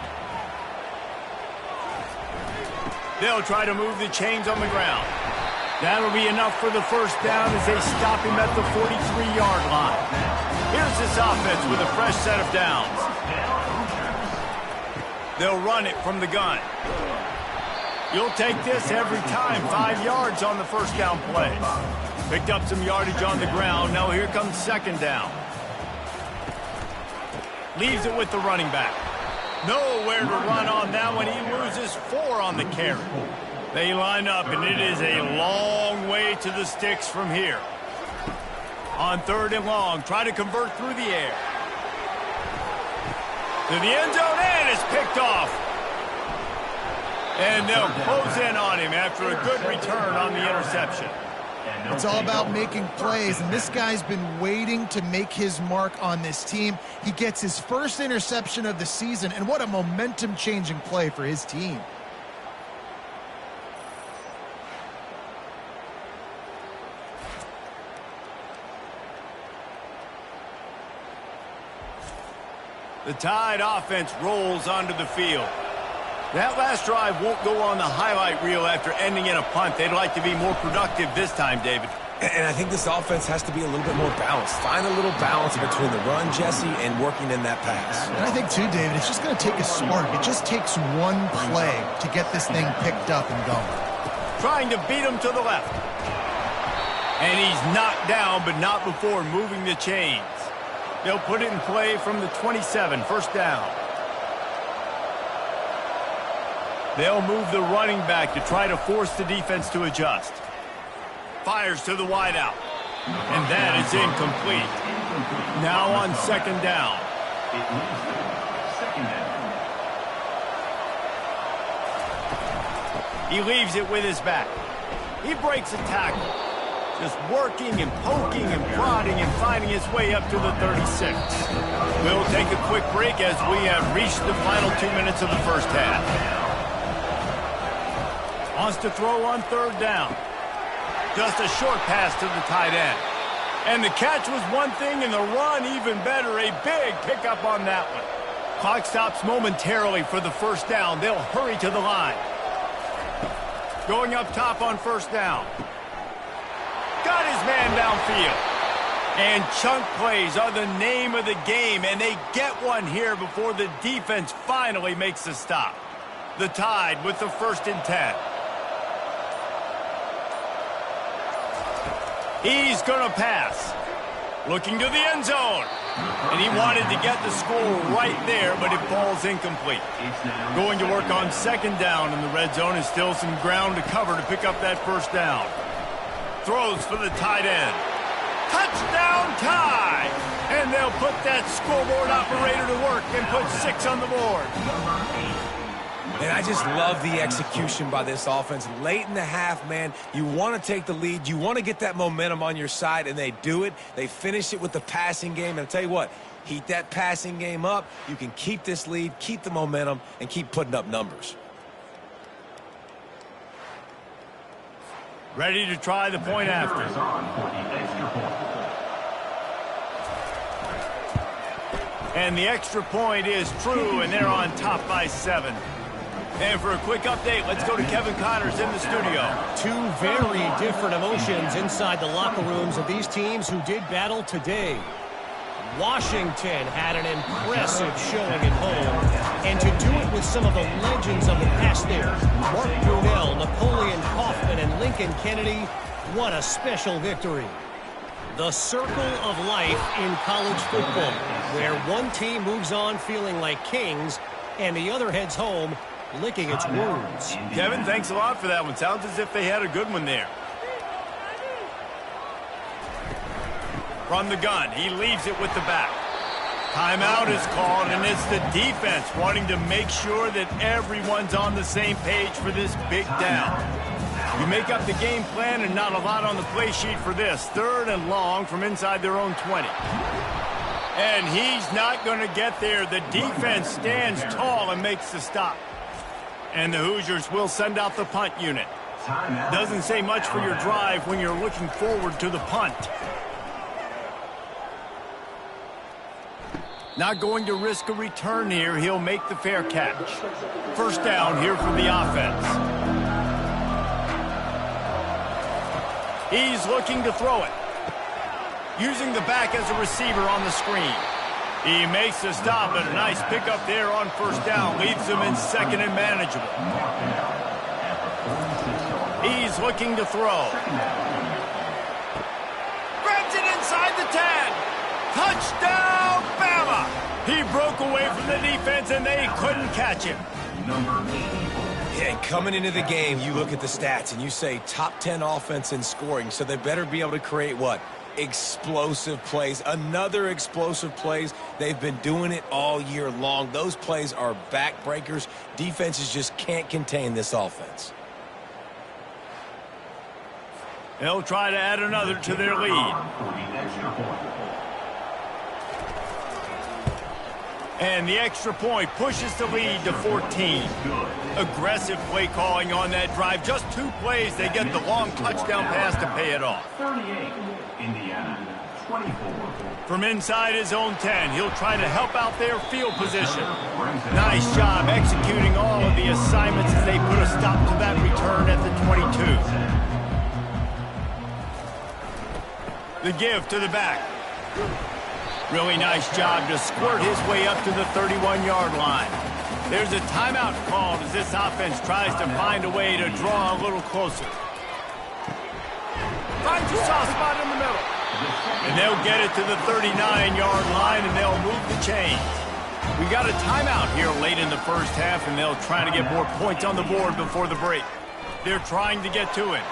They'll try to move the chains on the ground. That'll be enough for the first down as they stop him at the 43-yard line. Here's this offense with a fresh set of downs. They'll run it from the gun. You'll take this every time. 5 yards on the first down play. Picked up some yardage on the ground. Now here comes second down. Leaves it with the running back. Nowhere to run on that one. He loses 4 on the carry. They line up, and it is a long way to the sticks from here. On 3rd and long, try to convert through the air. To the end zone, and it's picked off. And they'll close in on him after a good return on the interception. It's all about making plays, and this guy's been waiting to make his mark on this team. He gets his first interception of the season, and what a momentum-changing play for his team. The Tide offense rolls onto the field. That last drive won't go on the highlight reel after ending in a punt. They'd like to be more productive this time, David. And I think this offense has to be a little bit more balanced. Find a little balance between the run, Jesse, and working in that pass. And I think, too, David, it's just going to take a spark. It just takes one play to get this thing picked up and going. Trying to beat him to the left. And he's knocked down, but not before moving the chains. They'll put it in play from the 27, first down. They'll move the running back to try to force the defense to adjust. Fires to the wideout. And that is incomplete. Now on second down. He leaves it with his back. He breaks a tackle. Just working and poking and prodding and finding his way up to the 36. We'll take a quick break as we have reached the final 2 minutes of the first half. Wants to throw on 3rd down. Just a short pass to the tight end. And the catch was one thing, and the run even better. A big pickup on that one. Clock stops momentarily for the first down. They'll hurry to the line. Going up top on first down. Got his man downfield. And chunk plays are the name of the game, and they get one here before the defense finally makes the stop. The Tide with the 1st and 10. He's going to pass. Looking to the end zone. And he wanted to get the score right there, but it falls incomplete. Going to work on second down in the red zone, and still some ground to cover to pick up that first down. Throws for the tight end. Touchdown Tide! And they'll put that scoreboard operator to work and put 6 on the board. And I just love the execution by this offense. Late in the half, man, you want to take the lead. You want to get that momentum on your side, and they do it. They finish it with the passing game. And I'll tell you what, heat that passing game up. You can keep this lead, keep the momentum, and keep putting up numbers. Ready to try the point after. Is on for the extra point. And the extra point is true, and they're on top by 7. And for a quick update, let's go to Kevin Connors in the studio. Two very different emotions inside the locker rooms of these teams who did battle today. Washington had an impressive showing at home, and to do it with some of the legends of the past there, Mark Brunell, Napoleon Kaufman, and Lincoln Kennedy, what a special victory. The circle of life in college football, where one team moves on feeling like kings, and the other heads home licking its wounds. Kevin, thanks a lot for that one. Sounds as if they had a good one there. From the gun, he leaves it with the back. Timeout is called, and it's the defense wanting to make sure that everyone's on the same page for this big down. You make up the game plan and not a lot on the play sheet for this. 3rd and long from inside their own 20. And he's not going to get there. The defense stands tall and makes the stop. And the Hoosiers will send out the punt unit. Doesn't say much for your drive when you're looking forward to the punt. Not going to risk a return here. He'll make the fair catch. First down here for the offense. He's looking to throw it. Using the back as a receiver on the screen. He makes the stop, and a nice pickup there on first down. Leaves him in 2nd and manageable. He's looking to throw. Grabs it inside the 10. Touchdown, Bama! He broke away from the defense, and they couldn't catch him. Yeah, coming into the game, you look at the stats, and you say top 10 offense in scoring, so they better be able to create what? Explosive plays. Another explosive plays. They've been doing it all year long. Those plays are backbreakers. Defenses just can't contain this offense. They'll try to add another to their lead. And the extra point pushes the lead to 14. Aggressive play calling on that drive. Just 2 plays, they get the long touchdown pass to pay it off. 38, Indiana, 24. From inside his own 10, he'll try to help out their field position. Nice job executing all of the assignments as they put a stop to that return at the 22. The give to the back. Really nice job to squirt his way up to the 31-yard line. There's a timeout called as this offense tries to find a way to draw a little closer. Finds a soft spot in the middle. And they'll get it to the 39-yard line, and they'll move the chains. We got a timeout here late in the first half, and they'll try to get more points on the board before the break. They're trying to get to it.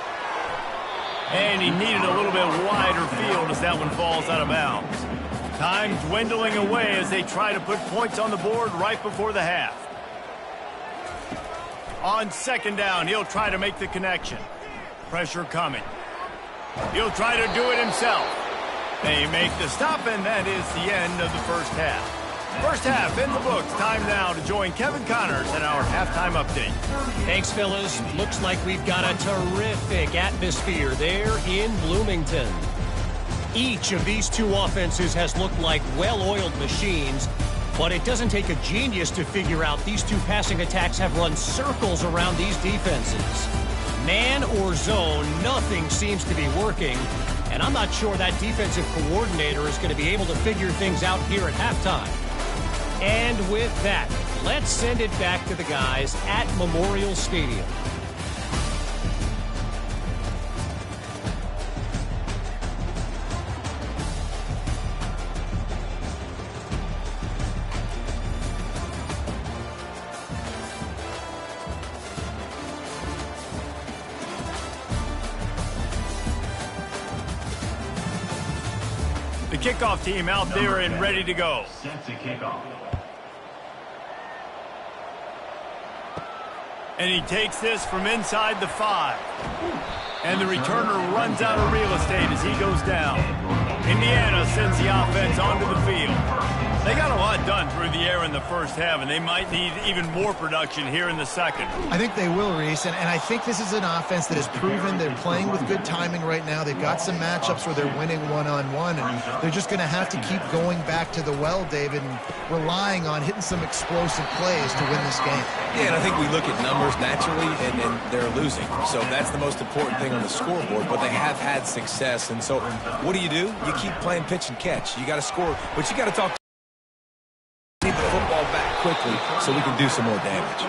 And he needed a little bit wider field as that one falls out of bounds. Time dwindling away as they try to put points on the board right before the half. On 2nd down, he'll try to make the connection. Pressure coming. He'll try to do it himself. They make the stop, and that is the end of the first half. First half in the books. Time now to join Kevin Connors in our halftime update. Thanks, fellas. Looks like we've got a terrific atmosphere there in Bloomington. Each of these 2 offenses has looked like well-oiled machines, but it doesn't take a genius to figure out these 2 passing attacks have run circles around these defenses. Man or zone, nothing seems to be working, and I'm not sure that defensive coordinator is going to be able to figure things out here at halftime. And with that, let's send it back to the guys at Memorial Stadium. The kickoff team out there and ready to go. Set to kick off. And he takes this from inside the 5. And the returner runs out of real estate as he goes down. Indiana sends the offense onto the field. They got a lot done through the air in the first half, and they might need even more production here in the second. I think they will, Reese, and I think this is an offense that has proven they're playing with good timing right now. They've got some matchups where they're winning one-on-one, and they're just going to have to keep going back to the well, David, and relying on hitting some explosive plays to win this game. Yeah, and I think we look at numbers naturally, and they're losing. So that's the most important thing on the scoreboard, but they have had success. And so what do? You keep playing pitch and catch. You got to score, but you got to talk. Need the football back quickly so we can do some more damage.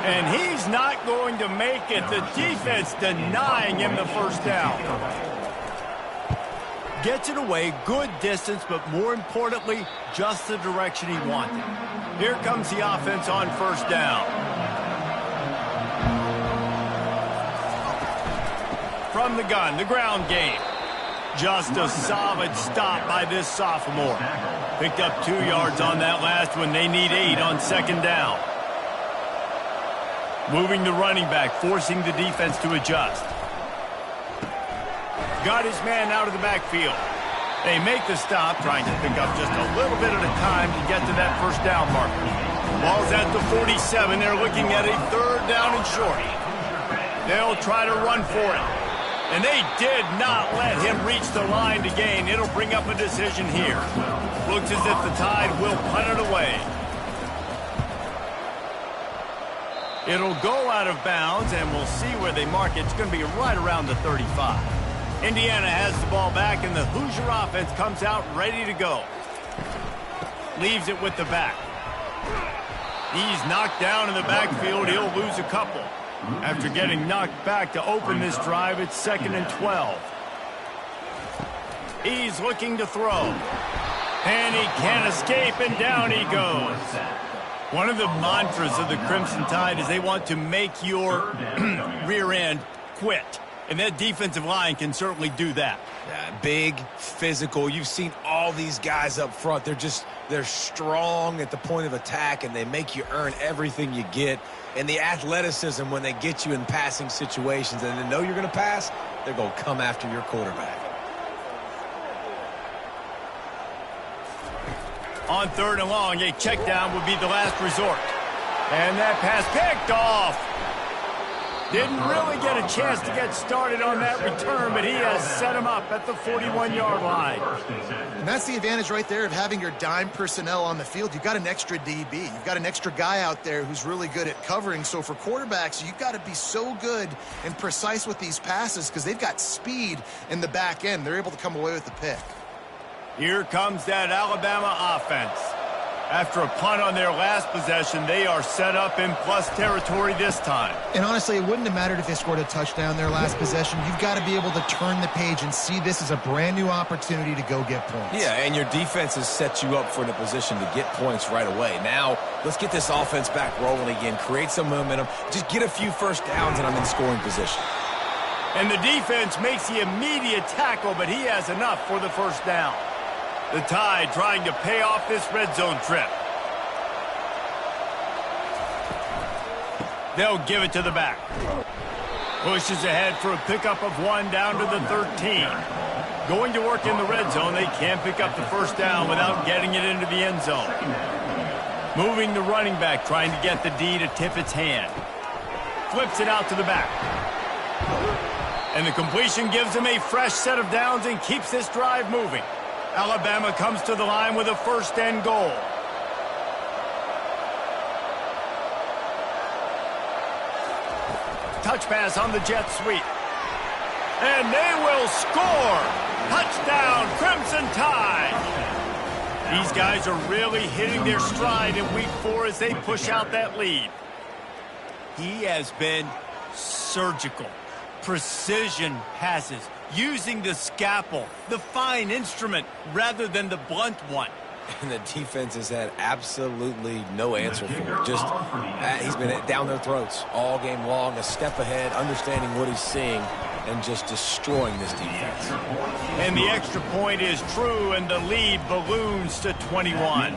And he's not going to make it. The defense denying him the first down. Gets it away, good distance, but more importantly, just the direction he wanted. Here comes the offense on first down. From the gun, the ground game. Just a solid stop by this sophomore. Picked up 2 yards on that last one. They need 8 on second down. Moving the running back, forcing the defense to adjust. Got his man out of the backfield. They make the stop, trying to pick up just a little bit at a time to get to that first down marker. Ball's at the 47. They're looking at a third down and short. They'll try to run for it. And they did not let him reach the line to gain. It'll bring up a decision here. Looks as if the Tide will punt it away. It'll go out of bounds, and we'll see where they mark it. It's going to be right around the 35. Indiana has the ball back, and the Hoosier offense comes out ready to go. Leaves it with the back. He's knocked down in the backfield. He'll lose a couple. After getting knocked back to open this drive, it's 2nd and 12. He's looking to throw. And he can't escape, and down he goes. One of the mantras of the Crimson Tide is they want to make your rear end quit. And that defensive line can certainly do that. Yeah, big, physical. You've seen all these guys up front. They're strong at the point of attack, and they make you earn everything you get. And the athleticism when they get you in passing situations and they know you're going to pass, they're going to come after your quarterback. On 3rd and long, a check down would be the last resort. And that pass picked off. Didn't really get a chance to get started on that return, but he has set him up at the 41-yard line. And that's the advantage right there of having your dime personnel on the field. You've got an extra DB. You've got an extra guy out there who's really good at covering. So for quarterbacks, you've got to be so good and precise with these passes because they've got speed in the back end. They're able to come away with the pick. Here comes that Alabama offense. After a punt on their last possession, they are set up in plus territory this time. And honestly, it wouldn't have mattered if they scored a touchdown their last possession. You've got to be able to turn the page and see this as a brand new opportunity to go get points. Yeah, and your defense has set you up for the position to get points right away. Now, let's get this offense back rolling again, create some momentum, just get a few first downs, and I'm in scoring position. And the defense makes the immediate tackle, but he has enough for the first down. The Tide trying to pay off this red zone trip. They'll give it to the back. Pushes ahead for a pickup of 1 down to the 13. Going to work in the red zone. They can't pick up the first down without getting it into the end zone. Moving the running back, trying to get the D to tip its hand. Flips it out to the back. And the completion gives him a fresh set of downs and keeps this drive moving. Alabama comes to the line with a 1st and goal. Touch pass on the jet sweep. And they will score. Touchdown, Crimson Tide. These guys are really hitting their stride in week 4 as they push out that lead. He has been surgical. Precision passes. Using the scalpel, the fine instrument, rather than the blunt one. And the defense has had absolutely no answer for it. Just, he's been down their throats all game long, a step ahead, understanding what he's seeing, and just destroying this defense. And the extra point is true, and the lead balloons to 21.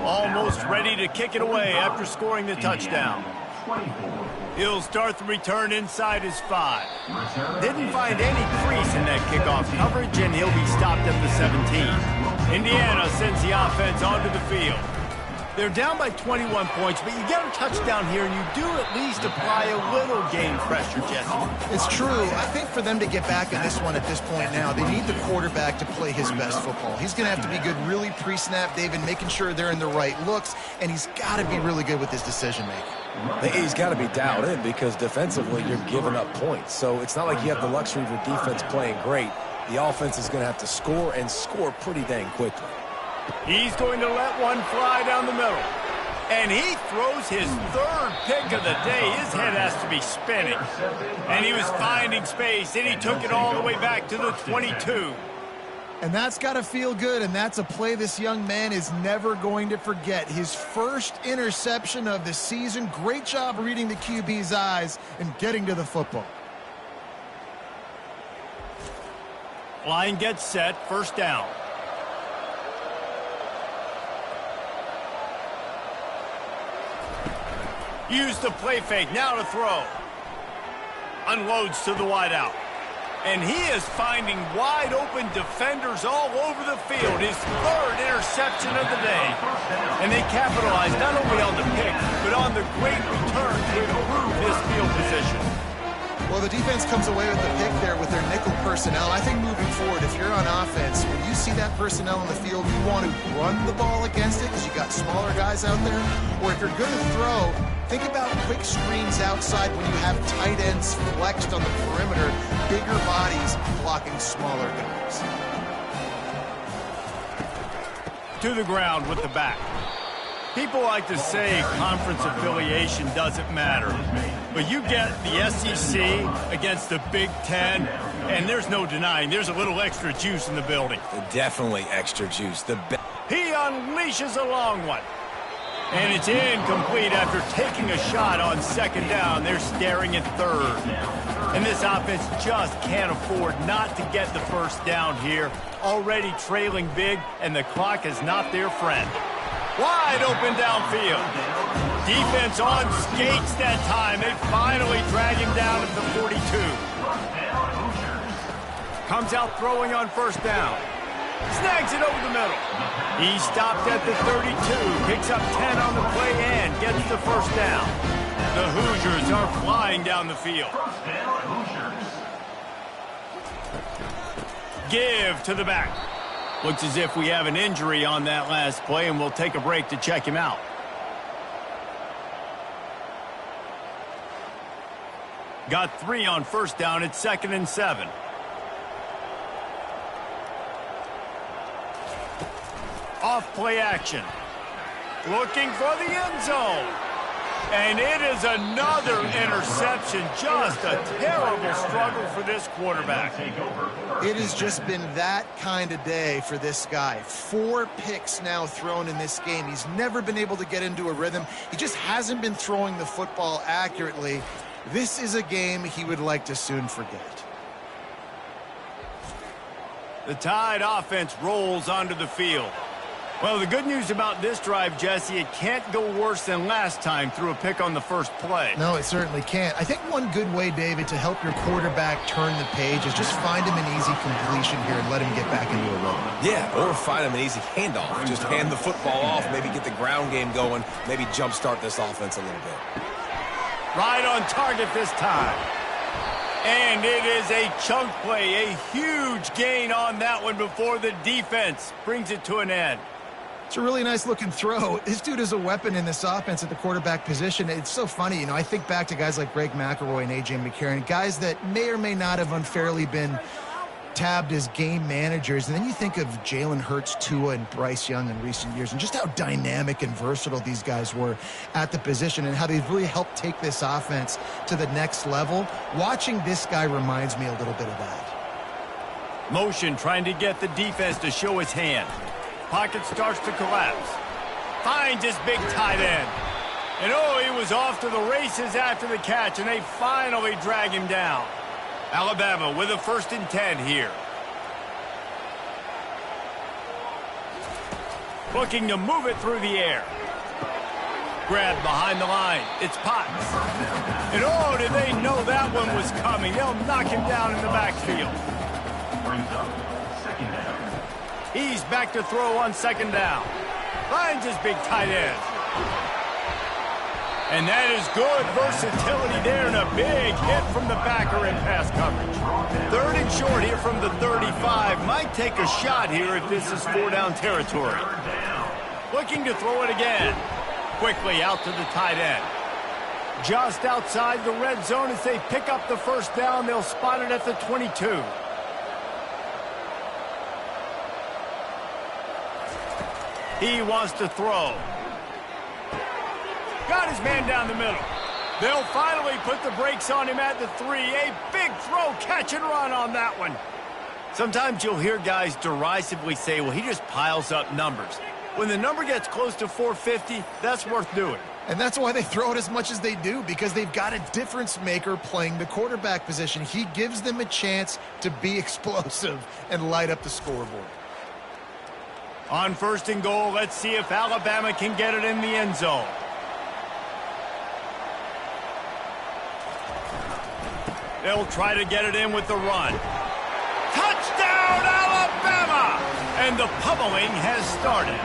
Almost ready to kick it away after scoring the touchdown. 24. He'll start the return inside his 5. Didn't find any crease in that kickoff coverage, and he'll be stopped at the 17. Indiana sends the offense onto the field. They're down by 21 points, but you get a touchdown here, and you do at least apply a little game pressure, Jesse. It's true. I think for them to get back in this one at this point now, they need the quarterback to play his best football. He's going to have to be good really pre-snap, David, making sure they're in the right looks, and he's got to be really good with his decision-making. He's got to be dialed in because defensively you're giving up points. So it's not like you have the luxury of your defense playing great. The offense is going to have to score and score pretty dang quickly. He's going to let one fly down the middle. And he throws his 3rd pick of the day. His head has to be spinning. And he was finding space, and he took it all the way back to the 22. And that's got to feel good, and that's a play this young man is never going to forget. His first interception of the season. Great job reading the QB's eyes and getting to the football. Line gets set, first down. Use the play fake, now to throw. Unloads to the wideout. And he is finding wide open defenders all over the field. His 3rd interception of the day. And they capitalize not only on the pick, but on the great return to improve his field position. Well, the defense comes away with the pick there with their nickel personnel. I think moving forward, if you're on offense, when you see that personnel in the field, you want to run the ball against it because you got smaller guys out there. Or if you're going to throw, think about quick screens outside when you have tight ends flexed on the perimeter, bigger bodies blocking smaller guys. To the ground with the back. People like to say conference affiliation doesn't matter. But you get the SEC against the Big Ten, and there's no denying there's a little extra juice in the building. Definitely extra juice. He unleashes a long one. And it's incomplete after taking a shot on 2nd down. They're staring at 3rd. And this offense just can't afford not to get the first down here. Already trailing big, and the clock is not their friend. Wide open downfield. Defense on skates that time. They finally drag him down at the 42. Comes out throwing on first down. Snags it over the middle. He stopped at the 32. Picks up 10 on the play and gets the first down. The Hoosiers are flying down the field. Give to the back. Looks as if we have an injury on that last play, and we'll take a break to check him out. Got 3 on first down. It's 2nd and 7. Off play action. Looking for the end zone. And it is another interception. Just a terrible struggle for this quarterback. It has just been that kind of day for this guy. 4 picks now thrown in this game. He's never been able to get into a rhythm. He just hasn't been throwing the football accurately. This is a game he would like to soon forget. The Tide offense rolls onto the field. Well, the good news about this drive, Jesse, it can't go worse than last time through a pick on the first play. No, it certainly can't. I think one good way, David, to help your quarterback turn the page is just find him an easy completion here and let him get back into a rhythm. Yeah, or find him an easy handoff. Just hand the football off, maybe get the ground game going, maybe jumpstart this offense a little bit. Right on target this time. And it is a chunk play, a huge gain on that one before the defense brings it to an end. It's a really nice looking throw. This dude is a weapon in this offense at the quarterback position. It's so funny, you know, I think back to guys like Greg McElroy and A.J. McCarron, guys that may or may not have unfairly been tabbed as game managers. And then you think of Jalen Hurts, Tua, and Bryce Young in recent years and just how dynamic and versatile these guys were at the position and how they've really helped take this offense to the next level. Watching this guy reminds me a little bit of that. Motion trying to get the defense to show his hand. Pocket starts to collapse. Finds his big tight end. And oh, he was off to the races after the catch, and they finally drag him down. Alabama with a 1st and 10 here. Looking to move it through the air. grab behind the line. It's Potts. And oh, did they know that one was coming? They'll knock him down in the backfield. Brings up second down. He's back to throw on second down. Finds his big tight end. And that is good versatility there, and a big hit from the backer in pass coverage. Third and short here from the 35. Might take a shot here if this is 4-down territory. Looking to throw it again. Quickly out to the tight end. Just outside the red zone as they pick up the first down. They'll spot it at the 22. He wants to throw. Got his man down the middle. They'll finally put the brakes on him at the 3. A big throw, catch and run on that one. Sometimes you'll hear guys derisively say, well, he just piles up numbers. When the number gets close to 450, that's worth doing. And that's why they throw it as much as they do, because they've got a difference maker playing the quarterback position. He gives them a chance to be explosive and light up the scoreboard. On first and goal, let's see if Alabama can get it in the end zone. They'll try to get it in with the run. Touchdown, Alabama! And the pummeling has started.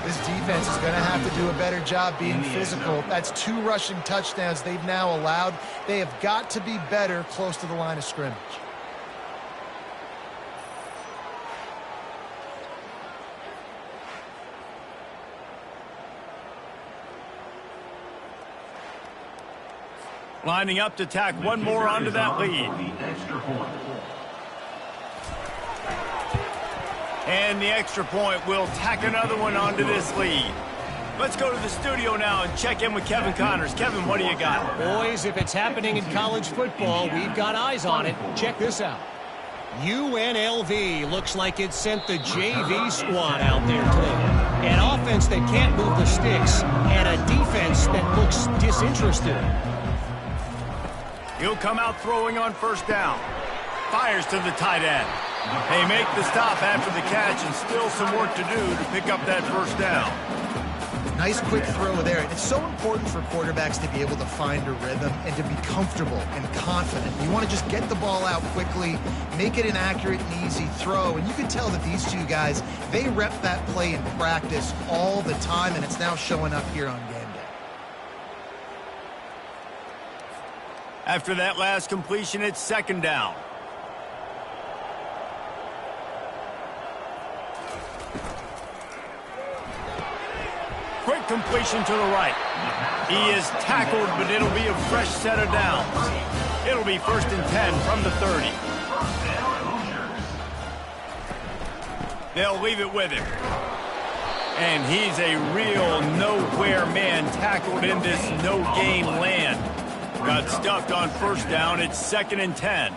This defense is going to have to do a better job being physical. That's 2 rushing touchdowns they've now allowed. They have got to be better close to the line of scrimmage. Lining up to tack one more onto that lead. And the extra point will tack another one onto this lead. Let's go to the studio now and check in with Kevin Connors. Kevin, what do you got? Boys, if it's happening in college football, we've got eyes on it. Check this out. UNLV looks like it sent the JV squad out there today. An offense that can't move the sticks and a defense that looks disinterested. He'll come out throwing on first down. Fires to the tight end. They make the stop after the catch, and still some work to do to pick up that first down. Nice quick throw there. It's so important for quarterbacks to be able to find a rhythm and to be comfortable and confident. You want to just get the ball out quickly, make it an accurate and easy throw. And you can tell that these two guys, they rep that play in practice all the time, and it's now showing up here on game day. After that last completion, it's second down. Quick completion to the right. He is tackled, but it'll be a fresh set of downs. It'll be first and 10 from the 30. They'll leave it with him. And he's a real nowhere man, tackled in this no-game land. Got stuffed on first down. It's second and 10.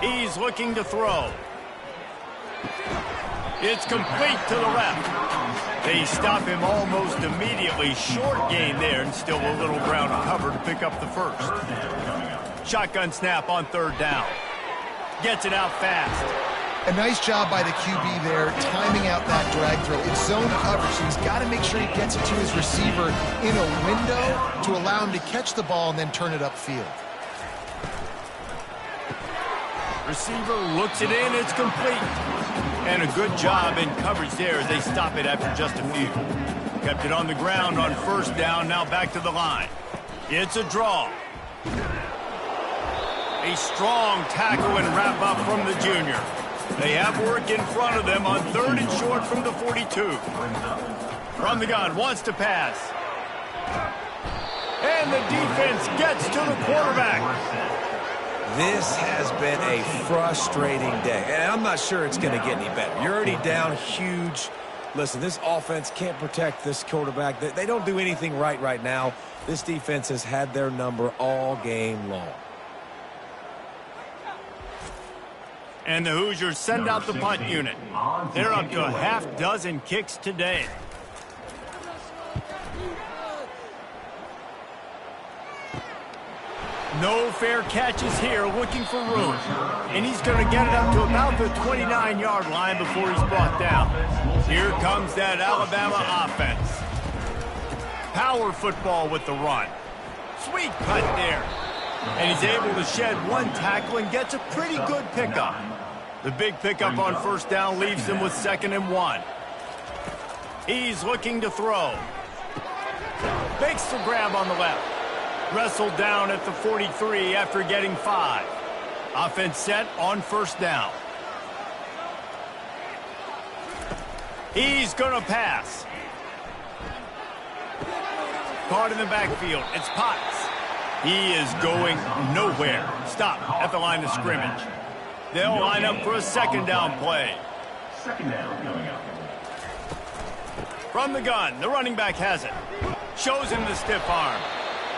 He's looking to throw. It's complete to the left. They stop him almost immediately. Short gain there, and still a little ground cover to pick up the first. Shotgun snap on third down. Gets it out fast. A nice job by the QB there, timing out that drag throw. It's zone coverage, so he's got to make sure he gets it to his receiver in a window to allow him to catch the ball and then turn it upfield. Receiver looks it in, it's complete. And a good job in coverage there as they stop it after just a few. Kept it on the ground on first down, now back to the line. It's a draw. A strong tackle and wrap up from the junior. They have work in front of them on third and short from the 42. From the gun, wants to pass. And the defense gets to the quarterback. This has been a frustrating day, and I'm not sure it's going to get any better. You're already down huge. Listen, this offense can't protect this quarterback. They don't do anything right now. This defense has had their number all game long. And the Hoosiers send out the punt unit. They're up to a half dozen kicks today. No fair catches here, looking for room. And he's going to get it up to about the 29-yard line before he's brought down. Here comes that Alabama offense. Power football with the run. Sweet cut there. And he's able to shed one tackle and gets a pretty good pickup. The big pickup on first down leaves him with 2nd and 1. He's looking to throw. Makes the grab on the left. Wrestled down at the 43 after getting 5. Offense set on first down. He's going to pass. Caught in the backfield. It's Potts. He is going nowhere. Stop at the line of scrimmage. They'll line up for a 2nd down play. 2nd down coming up. From the gun, the running back has it. Shows him the stiff arm.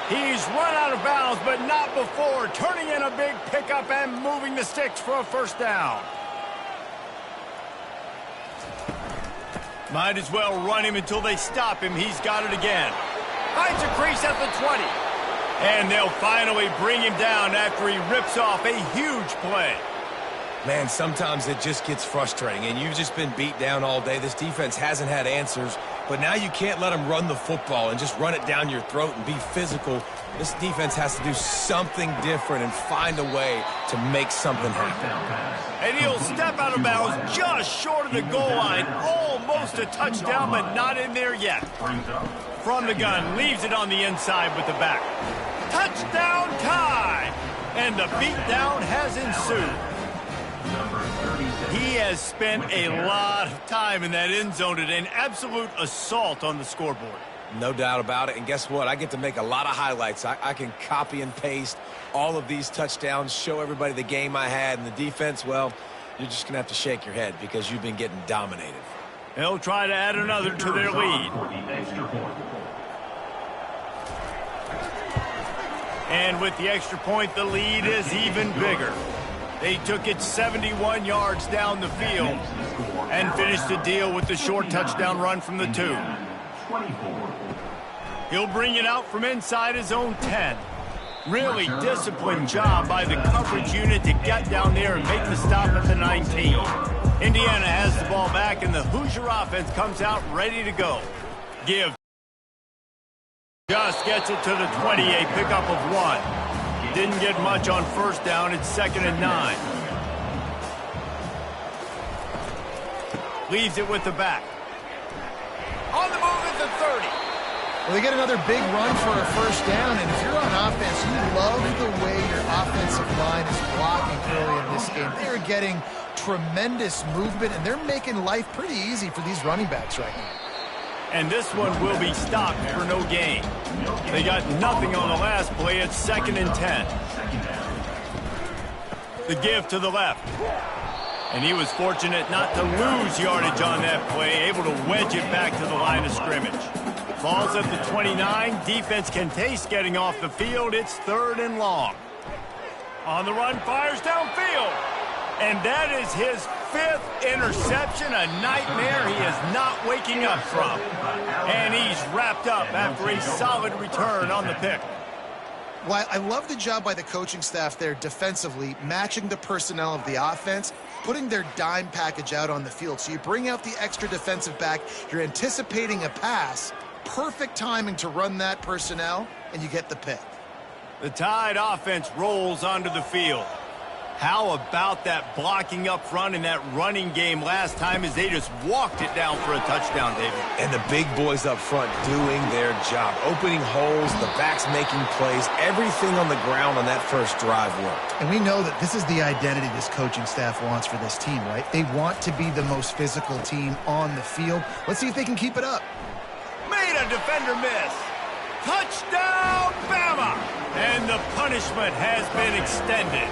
He's run out of bounds, but not before turning in a big pickup and moving the sticks for a 1st down. Might as well run him until they stop him. He's got it again. Finds a crease at the 20. And they'll finally bring him down after he rips off a huge play. Man, sometimes it just gets frustrating, and you've just been beat down all day. This defense hasn't had answers, but now you can't let them run the football and just run it down your throat and be physical. This defense has to do something different and find a way to make something happen. And he'll step out of bounds just short of the goal line. Almost a touchdown, but not in there yet. From the gun, leaves it on the inside with the back. Touchdown time! And the beatdown has ensued. He has spent a lot of time in that end zone today. An absolute assault on the scoreboard. No doubt about it. And guess what? I get to make a lot of highlights. I can copy and paste all of these touchdowns, show everybody the game I had. And the defense, well, you're just going to have to shake your head because you've been getting dominated. They'll try to add another to their lead. And with the extra point, the lead is even bigger. They took it 71 yards down the field and finished the deal with the short touchdown run from the 2. He'll bring it out from inside his own 10. Really disciplined job by the coverage unit to get down there and make the stop at the 19. Indiana has the ball back, and the Hoosier offense comes out ready to go. Give. Just gets it to the 20, a pickup of 1. Didn't get much on first down. It's 2nd and 9. Leaves it with the back. On the move at the 30. Well, they get another big run for a 1st down, and if you're on offense, you love the way your offensive line is blocking early in this game. They're getting tremendous movement, and they're making life pretty easy for these running backs right now. And this one will be stopped for no gain. They got nothing on the last play. It's 2nd and 10. The give to the left. And he was fortunate not to lose yardage on that play, able to wedge it back to the line of scrimmage. Falls at the 29. Defense can taste getting off the field. It's 3rd and long. On the run, fires downfield. And that is his 5th interception, a nightmare he is not waking up from. And he's wrapped up after a solid return on the pick. Well, I love the job by the coaching staff there defensively, matching the personnel of the offense, putting their dime package out on the field. So you bring out the extra defensive back, you're anticipating a pass, perfect timing to run that personnel, and you get the pick. The Tide offense rolls onto the field. How about that blocking up front in that running game last time as they just walked it down for a touchdown, David? And the big boys up front doing their job, opening holes, the backs making plays, everything on the ground on that first drive worked. And we know that this is the identity this coaching staff wants for this team, right? They want to be the most physical team on the field. Let's see if they can keep it up. Made a defender miss. Touchdown, Bama! And the punishment has been extended.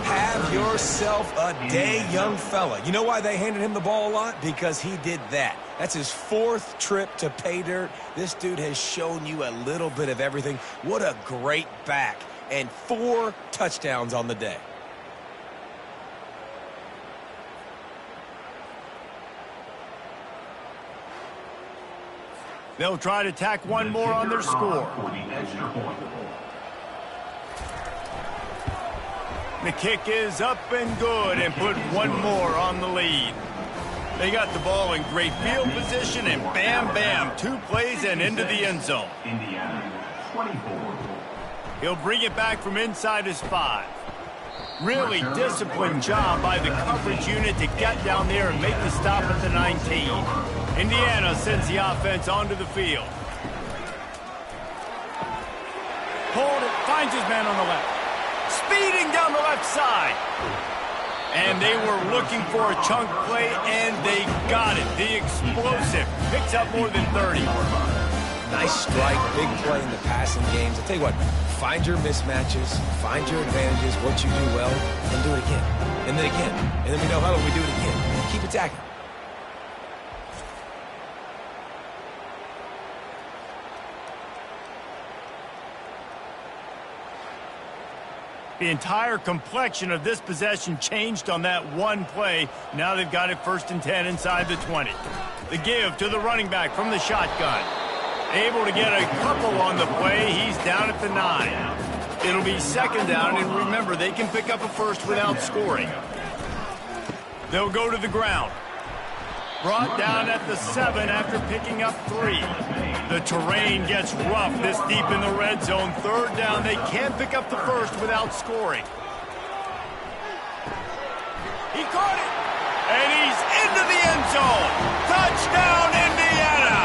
Have yourself a day, young fella. You know why they handed him the ball a lot? Because he did that. That's his 4th trip to pay dirt. This dude has shown you a little bit of everything. What a great back. And 4 touchdowns on the day. They'll try to tack one more on their score. The kick is up and good, and put one more on the lead. They got the ball in great field position, and bam, bam, 2 plays and into the end zone. Indiana, 24. He'll bring it back from inside his 5. Really disciplined job by the coverage unit to get down there and make the stop at the 19. Indiana sends the offense onto the field. Hold it, finds his man on the left. Speeding down the left side. And they were looking for a chunk play, and they got it. The explosive picks up more than 30. Nice strike, big play in the passing games. I'll tell you what, find your mismatches, find your advantages, what you do well, and do it again. And then again. And then we know how we do it again. Keep attacking. The entire complexion of this possession changed on that one play. Now they've got it 1st and 10 inside the 20. The give to the running back from the shotgun. Able to get a couple on the play. He's down at the 9. It'll be 2nd down, and remember, they can pick up a first without scoring. They'll go to the ground. Brought down at the 7 after picking up 3. The terrain gets rough this deep in the red zone. 3rd down, they can't pick up the first without scoring. He caught it, and he's into the end zone. Touchdown, Indiana!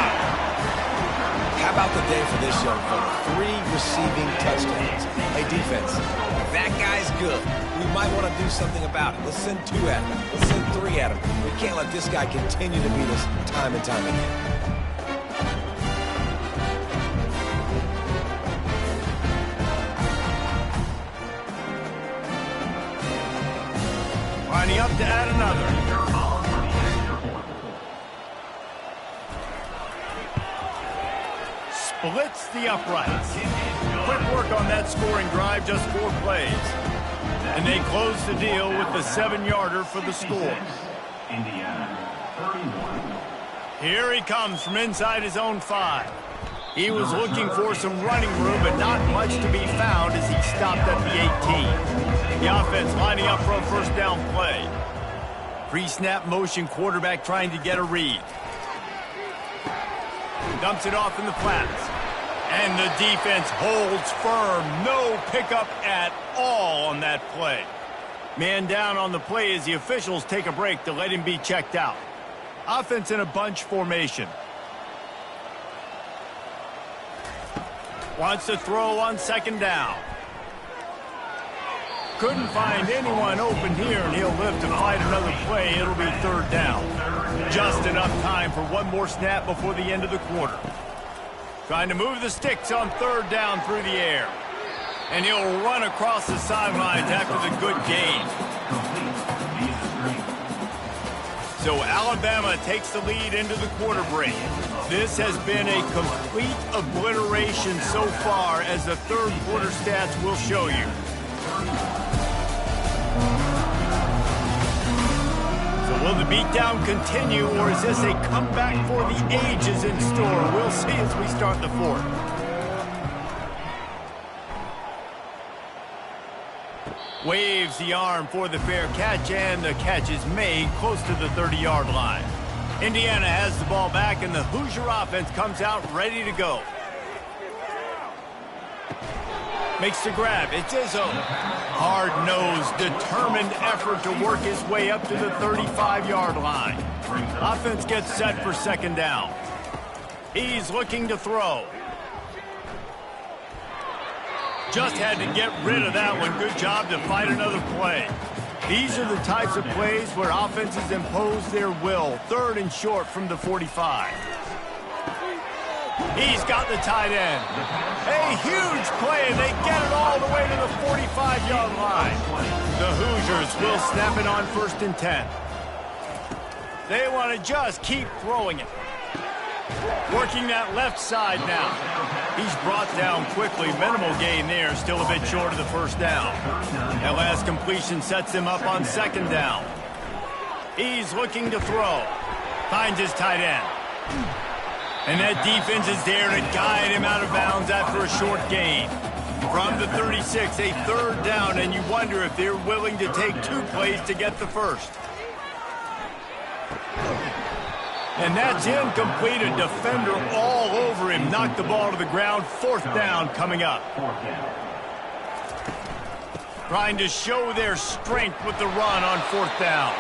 How about the day for this young fella? 3 receiving touchdowns. Hey, defense, that guy's good. We might want to do something about it. Let's send 2 at him. Let's send 3 at him. We can't let this guy continue to beat us time and time again. Lining up to add another. Splits the uprights. Quick work on that scoring drive, just 4 plays. And they close the deal with the 7-yarder for the score. Indiana, 31. Here he comes from inside his own 5. He was looking for some running room, but not much to be found as he stopped at the 18. The offense lining up for a 1st down play. Pre-snap motion, quarterback trying to get a read. Dumps it off in the flats. And the defense holds firm. No pickup at all on that play. Man down on the play as the officials take a break to let him be checked out. Offense in a bunch formation. Wants to throw on 2nd down. Couldn't find anyone open here, and he'll live to fight another play. It'll be 3rd down. Just enough time for one more snap before the end of the quarter. Trying to move the sticks on 3rd down through the air. And he'll run across the sidelines after the good gain. So Alabama takes the lead into the quarter break. This has been a complete obliteration so far, as the 3rd quarter stats will show you. So will the beatdown continue, or is this a comeback for the ages in store? We'll see as we start the 4th. Waves the arm for the fair catch, and the catch is made close to the 30-yard line. Indiana has the ball back, and the Hoosier offense comes out ready to go. Makes the grab. It's Izzo. Hard-nosed, determined effort to work his way up to the 35-yard line. Offense gets set for 2nd down. He's looking to throw. Just had to get rid of that one. Good job to fight another play. These are the types of plays where offenses impose their will. 3rd and short from the 45. He's got the tight end. A huge play, and they get it all the way to the 45-yard line. The Hoosiers will snap it on 1st and 10. They want to just keep throwing it. Working that left side now. He's brought down quickly. Minimal gain there. Still a bit short of the 1st down. That last completion sets him up on 2nd down. He's looking to throw. Finds his tight end. And that defense is there to guide him out of bounds after a short gain. From the 36, a 3rd down, and you wonder if they're willing to take 2 plays to get the 1st. And that's incomplete. A defender all over him. Knocked the ball to the ground. 4th down coming up. Trying to show their strength with the run on 4th down.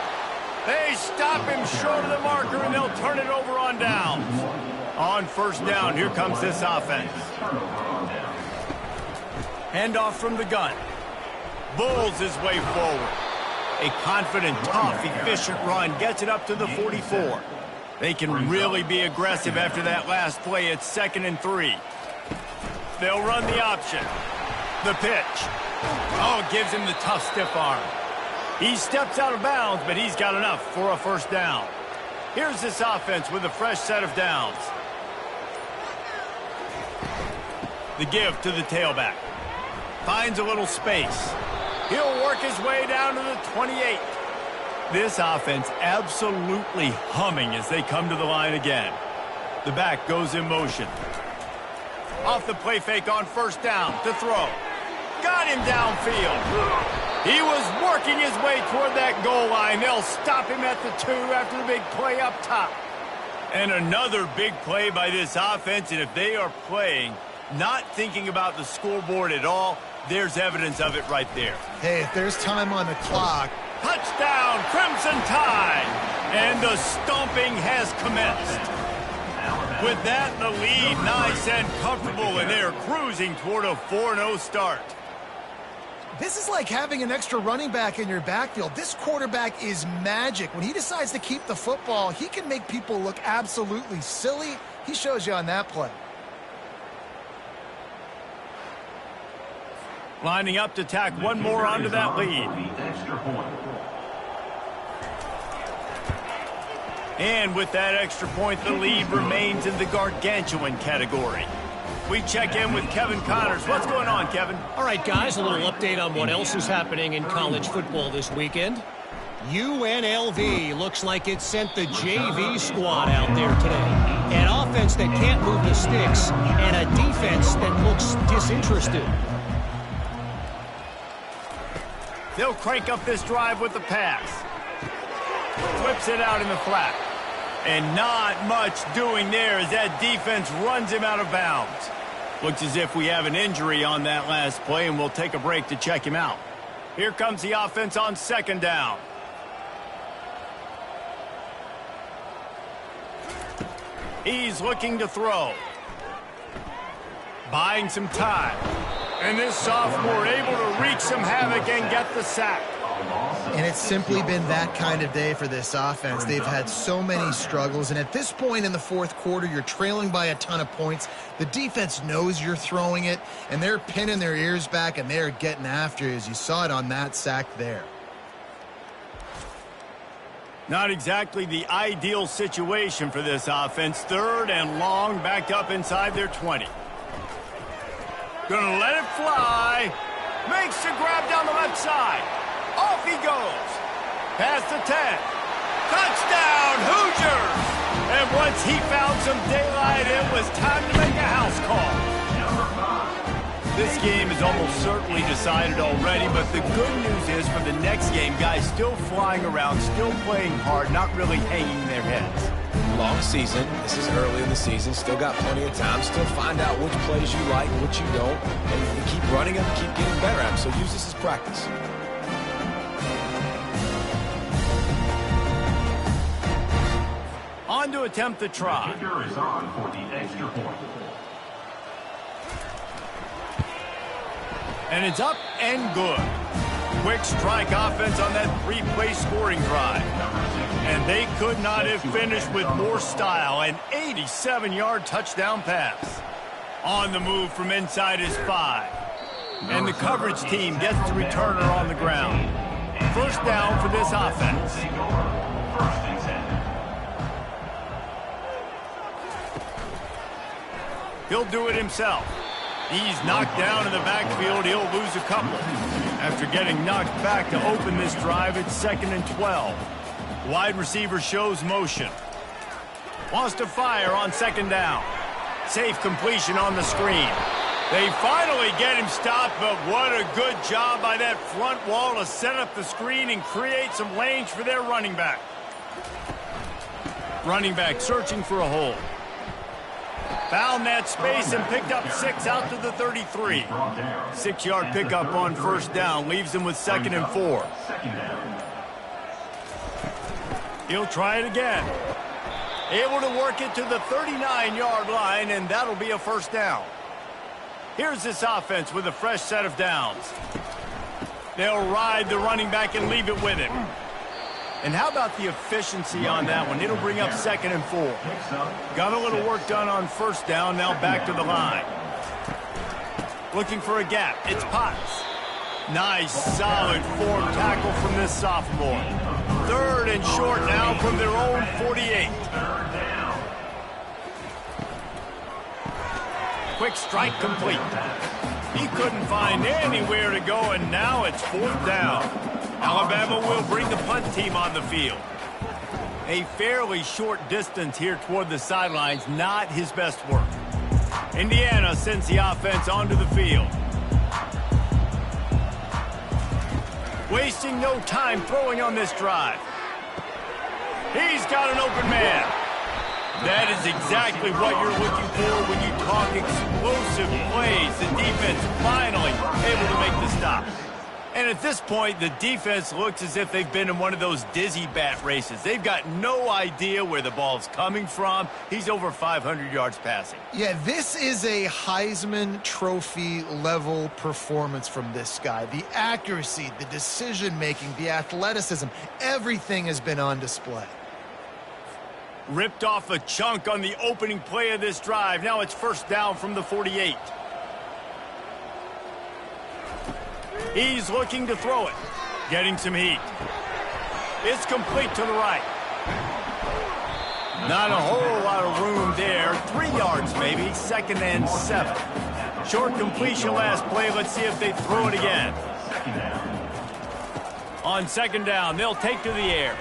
They stop him short of the marker, and they'll turn it over on downs. On 1st down, here comes this offense. Handoff from the gun. Bulls his way forward. A confident, tough, efficient run. Gets it up to the 44. They can really be aggressive after that last play. It's 2nd and 3. They'll run the option. The pitch. Oh, gives him the tough, stiff arm. He steps out of bounds, but he's got enough for a 1st down. Here's this offense with a fresh set of downs. The give to the tailback. Finds a little space. He'll work his way down to the 28. This offense absolutely humming as they come to the line again. The back goes in motion. Off the play fake on 1st down to throw. Got him downfield. He was working his way toward that goal line. They'll stop him at the 2 after the big play up top. And another big play by this offense, and if they are playing, not thinking about the scoreboard at all, there's evidence of it right there. Hey, if there's time on the clock. Touchdown, Crimson Tide! And the stomping has commenced. With that, the lead nice and comfortable, and they're cruising toward a 4-0 start. This is like having an extra running back in your backfield. This quarterback is magic. When he decides to keep the football, he can make people look absolutely silly. He shows you on that play. Lining up to tack one more onto that lead. And with that extra point, the lead remains in the gargantuan category. We check in with Kevin Connors. What's going on, Kevin? All right, guys, a little update on what else is happening in college football this weekend. UNLV looks like it sent the JV squad out there today. An offense that can't move the sticks and a defense that looks disinterested. They'll crank up this drive with the pass. Flips it out in the flat. And not much doing there as that defense runs him out of bounds. Looks as if we have an injury on that last play, and we'll take a break to check him out. Here comes the offense on 2nd down. He's looking to throw. Buying some time. And this sophomore able to wreak some havoc and get the sack. And it's simply been that kind of day for this offense. They've had so many struggles, and at this point in the 4th quarter, you're trailing by a ton of points. The defense knows you're throwing it, and they're pinning their ears back, and they're getting after you, as you saw it on that sack there. Not exactly the ideal situation for this offense. 3rd and long, backed up inside their 20. Gonna let it fly. Makes the grab down the left side. Off he goes. Past the 10. Touchdown, Hoosiers! And once he found some daylight, it was time to make a house call. This game is almost certainly decided already, but the good news is for the next game, guys still flying around, still playing hard, not really hanging their heads. Long season. This is early in the season. Still got plenty of time. Still find out which plays you like, which you don't. And you keep running them, keep getting better at them. So use this as practice. On to attempt the try. Kicker is on for the extra point. And it's up and good. Quick strike offense on that 3-play scoring drive. And they could not have finished with more style. An 87-yard touchdown pass. On the move from inside his 5. And the coverage team gets the returner on the ground. 1st down for this offense. He'll do it himself. He's knocked down in the backfield. He'll lose a couple. After getting knocked back to open this drive, it's 2nd and 12. Wide receiver shows motion. Wants to fire on 2nd down. Safe completion on the screen. They finally get him stopped, but what a good job by that front wall to set up the screen and create some lanes for their running back. Running back searching for a hole. Found that space and picked up 6 out to the 33. 6-yard pickup on first down. Leaves him with 2nd and 4. He'll try it again. Able to work it to the 39-yard line, and that'll be a first down. Here's this offense with a fresh set of downs. They'll ride the running back and leave it with him. And how about the efficiency on that one? It'll bring up 2nd and 4. Got a little work done on first down, now back to the line. Looking for a gap. It's Potts. Nice, solid form tackle from this sophomore. 3rd and short now from their own 48. Quick strike complete. He couldn't find anywhere to go, and now it's 4th down. Alabama will bring the punt team on the field. A fairly short distance here toward the sidelines, not his best work. Indiana sends the offense onto the field. Wasting no time throwing on this drive. He's got an open man. That is exactly what you're looking for when you talk explosive plays. The defense finally able to make the stop. And at this point, the defense looks as if they've been in one of those dizzy bat races. They've got no idea where the ball's coming from. He's over 500 yards passing. Yeah, this is a Heisman Trophy level performance from this guy. The accuracy, the decision-making, the athleticism, everything has been on display. Ripped off a chunk on the opening play of this drive. Now it's first down from the 48. He's looking to throw it. Getting some heat. It's complete to the right. Not a whole lot of room there. 3 yards maybe. 2nd and 7. Short completion last play. Let's see if they throw it again. On 2nd down, they'll take to the air.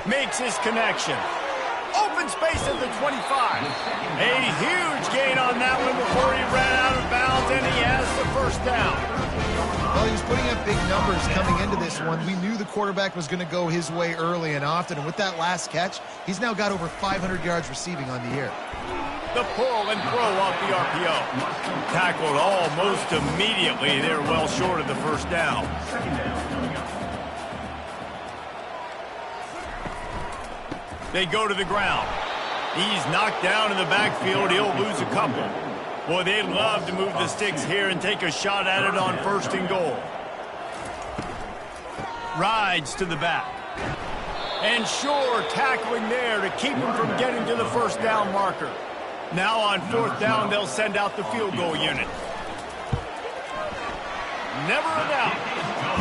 Makes his connection. Open space at the 25. A huge gain on that one before he ran out of bounds, and he has the first down. Well, he was putting up big numbers coming into this one. We knew the quarterback was going to go his way early and often, and with that last catch, he's now got over 500 yards receiving on the year. The pull and throw off the RPO. Tackled almost immediately. They're well short of the first down. They go to the ground. He's knocked down in the backfield. He'll lose a couple. Boy, they'd love to move the sticks here and take a shot at it on 1st and goal. Rides to the back. And sure, tackling there to keep him from getting to the first down marker. Now on 4th down, they'll send out the field goal unit. Never a doubt.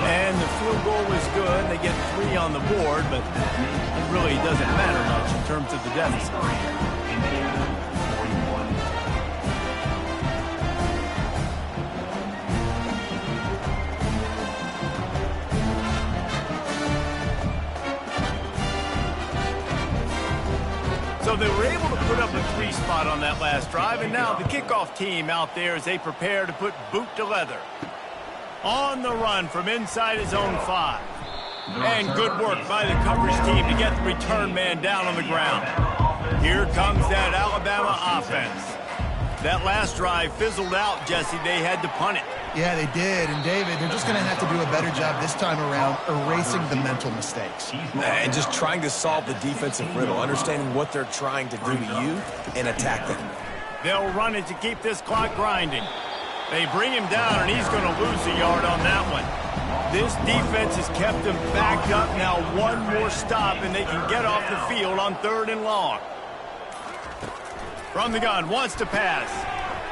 And the field goal was good. They get 3 on the board, but it really doesn't matter much in terms of the deficit. So they were able to put up a 3 spot on that last drive, and now the kickoff team out there as they prepare to put boot to leather. On the run from inside his own 5. And good work by the coverage team to get the return man down on the ground. Here comes that Alabama offense. That last drive fizzled out, Jesse. They had to punt it. Yeah, they did. And, David, they're just going to have to do a better job this time around erasing the mental mistakes. And just trying to solve the defensive riddle, understanding what they're trying to do to you and attack them. They'll run it to keep this clock grinding. They bring him down, and he's going to lose a yard on that one. This defense has kept them backed up. Now one more stop, and they can get off the field on 3rd and long. From the gun, wants to pass.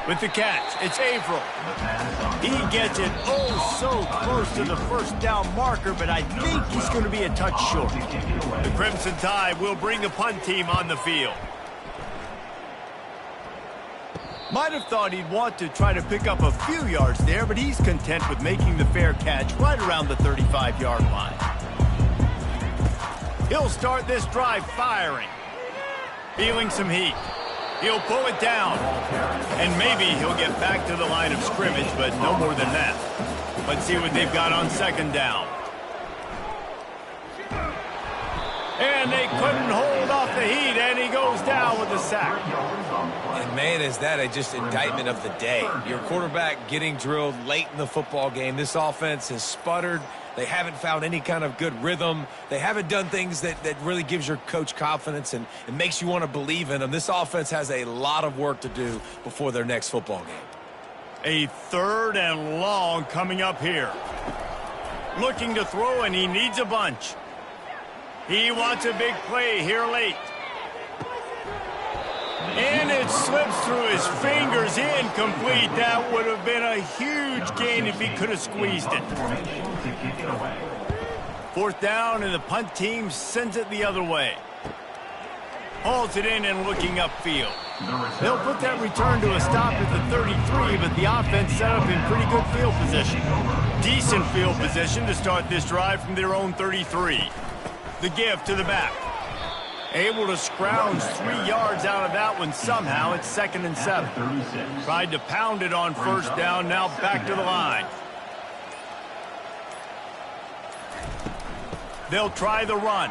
With the catch, it's Averill. He gets it oh so close to the first down marker, but I think he's going to be a touch short. The Crimson Tide will bring the punt team on the field. Might have thought he'd want to try to pick up a few yards there, but he's content with making the fair catch right around the 35-yard line. He'll start this drive firing. Feeling some heat. He'll pull it down. And maybe he'll get back to the line of scrimmage, but no more than that. Let's see what they've got on 2nd down. And they couldn't hold sack. And man, is that just indictment of the day. Your quarterback getting drilled late in the football game. This offense has sputtered. They haven't found any kind of good rhythm. They haven't done things that really gives your coach confidence and makes you want to believe in them. This offense has a lot of work to do before their next football game. A 3rd and long coming up here. Looking to throw, and he needs a bunch. He wants a big play here late. And it slips through his fingers, incomplete. That would have been a huge gain if he could have squeezed it. 4th down, and the punt team sends it the other way. Hauls it in and looking upfield. They'll put that return to a stop at the 33, but the offense set up in pretty good field position. Decent field position to start this drive from their own 33. The give to the back. Able to scrounge 3 yards out of that one somehow. It's 2nd and 7. Tried to pound it on 1st down, now back to the line. They'll try the run.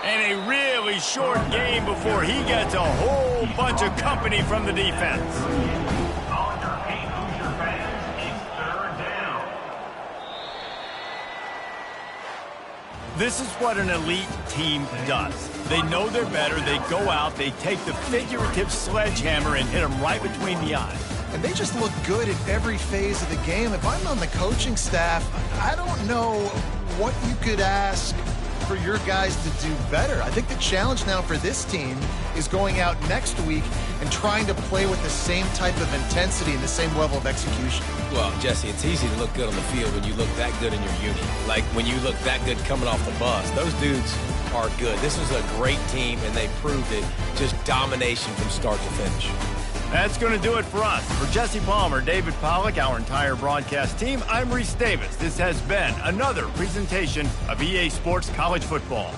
And a really short game before he gets a whole bunch of company from the defense. This is what an elite team does. They know they're better. They go out. They take the figurative sledgehammer and hit them right between the eyes. And they just look good at every phase of the game. If I'm on the coaching staff, I don't know what you could ask for your guys to do better. I think the challenge now for this team is going out next week and trying to play with the same type of intensity and the same level of execution. Well, Jesse, it's easy to look good on the field when you look that good in your uni. Like when you look that good coming off the bus. Those dudes are good. This is a great team, and they proved it. Just domination from start to finish. That's going to do it for us. For Jesse Palmer, David Pollack, our entire broadcast team, I'm Reese Davis. This has been another presentation of EA Sports College Football.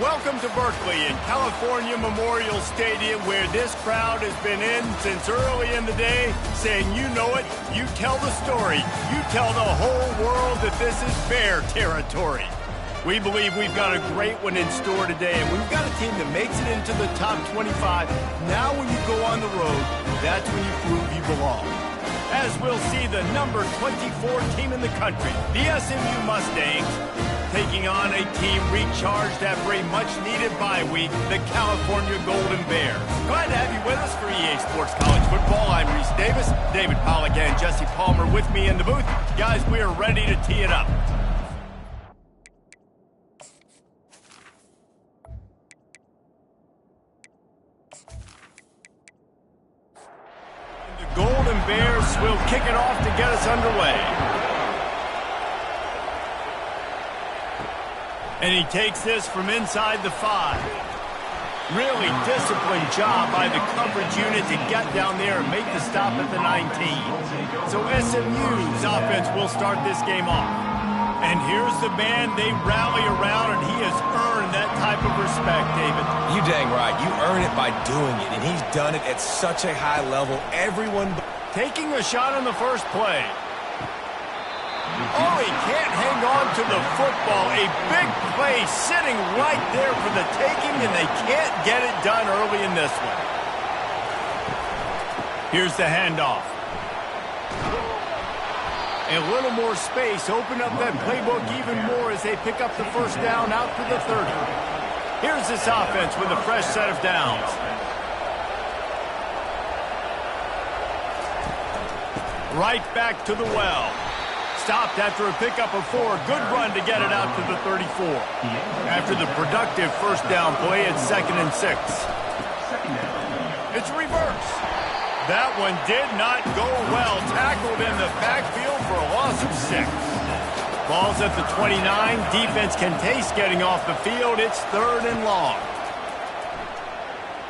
Welcome to Berkeley and California Memorial Stadium, where this crowd has been in since early in the day, saying, you know it, you tell the story, you tell the whole world that this is Bear territory. We believe we've got a great one in store today, and we've got a team that makes it into the top 25. Now when you go on the road, that's when you prove you belong. As we'll see the number 24 team in the country, the SMU Mustangs, taking on a team recharged after a much-needed bye week, the California Golden Bears. Glad to have you with us for EA Sports College Football. I'm Reese Davis, David Pollack and Jesse Palmer with me in the booth. Guys, we are ready to tee it up. The Golden Bears will kick it off to get us underway. And he takes this from inside the 5. Really disciplined job by the coverage unit to get down there and make the stop at the 19. So SMU's offense will start this game off. And here's the man they rally around, and he has earned that type of respect, David. You dang right. You earn it by doing it, and he's done it at such a high level. Everyone taking a shot on the first play. Oh, he can't hang on to the football. A big play sitting right there for the taking, and they can't get it done early in this one. Here's the handoff. A little more space. Open up that playbook even more as they pick up the first down out to the 30. Here's this offense with a fresh set of downs. Right back to the well. Stopped after a pickup of 4. Good run to get it out to the 34. After the productive first down play, it's 2nd and 6. It's reverse. That one did not go well. Tackled in the backfield for a loss of 6. Ball's at the 29. Defense can taste getting off the field. It's 3rd and long.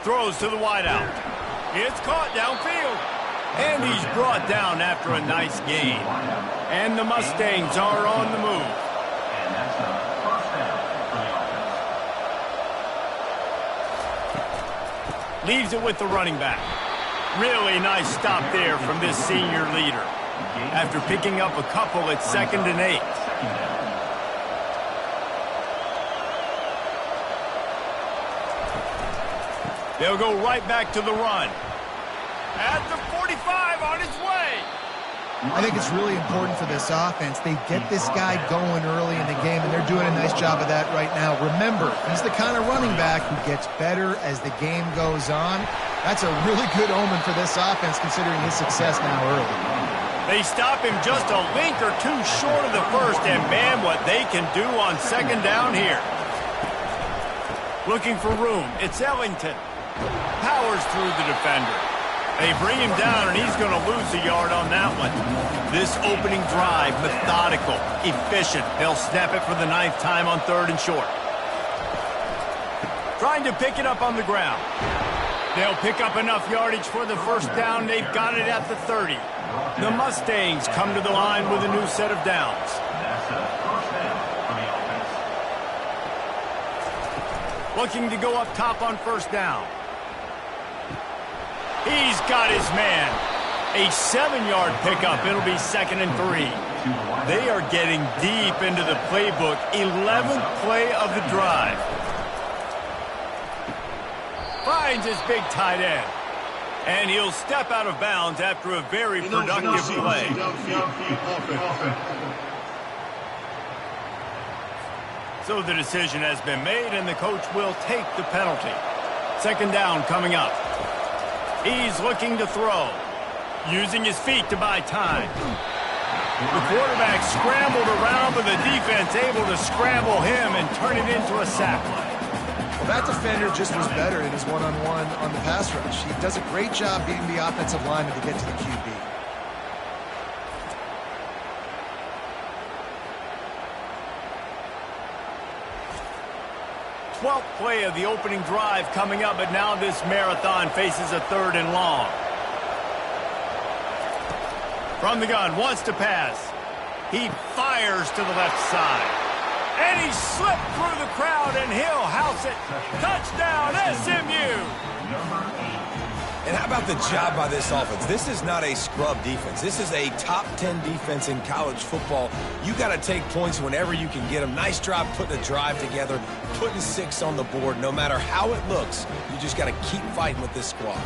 Throws to the wideout. It's caught downfield. And he's brought down after a nice gain. And the Mustangs are on the move. And that's a first down for the offense. Leaves it with the running back. Really nice stop there from this senior leader. After picking up a couple, it's 2nd and 8. They'll go right back to the run. At the 45, on his way. I think it's really important for this offense. They get this guy going early in the game, and they're doing a nice job of that right now. Remember, he's the kind of running back who gets better as the game goes on. That's a really good omen for this offense, considering his success now early. They stop him just a link or two short of the first, and man, what they can do on 2nd down here. Looking for room. It's Ellington. Powers through the defender. They bring him down, and he's going to lose a yard on that one. This opening drive, methodical, efficient. They'll snap it for the 9th time on 3rd and short. Trying to pick it up on the ground. They'll pick up enough yardage for the first down. They've got it at the 30. The Mustangs come to the line with a new set of downs. That's a first down for the offense. Looking to go up top on first down. He's got his man. A 7-yard pickup. It'll be 2nd and 3. They are getting deep into the playbook. 11th play of the drive. Finds his big tight end. And he'll step out of bounds after a very productive play. So the decision has been made, and the coach will take the penalty. 2nd down coming up. He's looking to throw. Using his feet to buy time. The quarterback scrambled around, but the defense able to scramble him and turn it into a sack. Well, that defender just was better in his one-on-one on the pass rush. He does a great job being the offensive lineman to get to the QB. 12th play of the opening drive coming up, but now this marathon faces a 3rd and long. From the gun, wants to pass. He fires to the left side. And he slipped through the crowd, and he'll house it. Touchdown, SMU. And how about the job by this offense? This is not a scrub defense. This is a top 10 defense in college football. You got to take points whenever you can get them. Nice job putting a drive together, putting 6 on the board. No matter how it looks, you just got to keep fighting with this squad.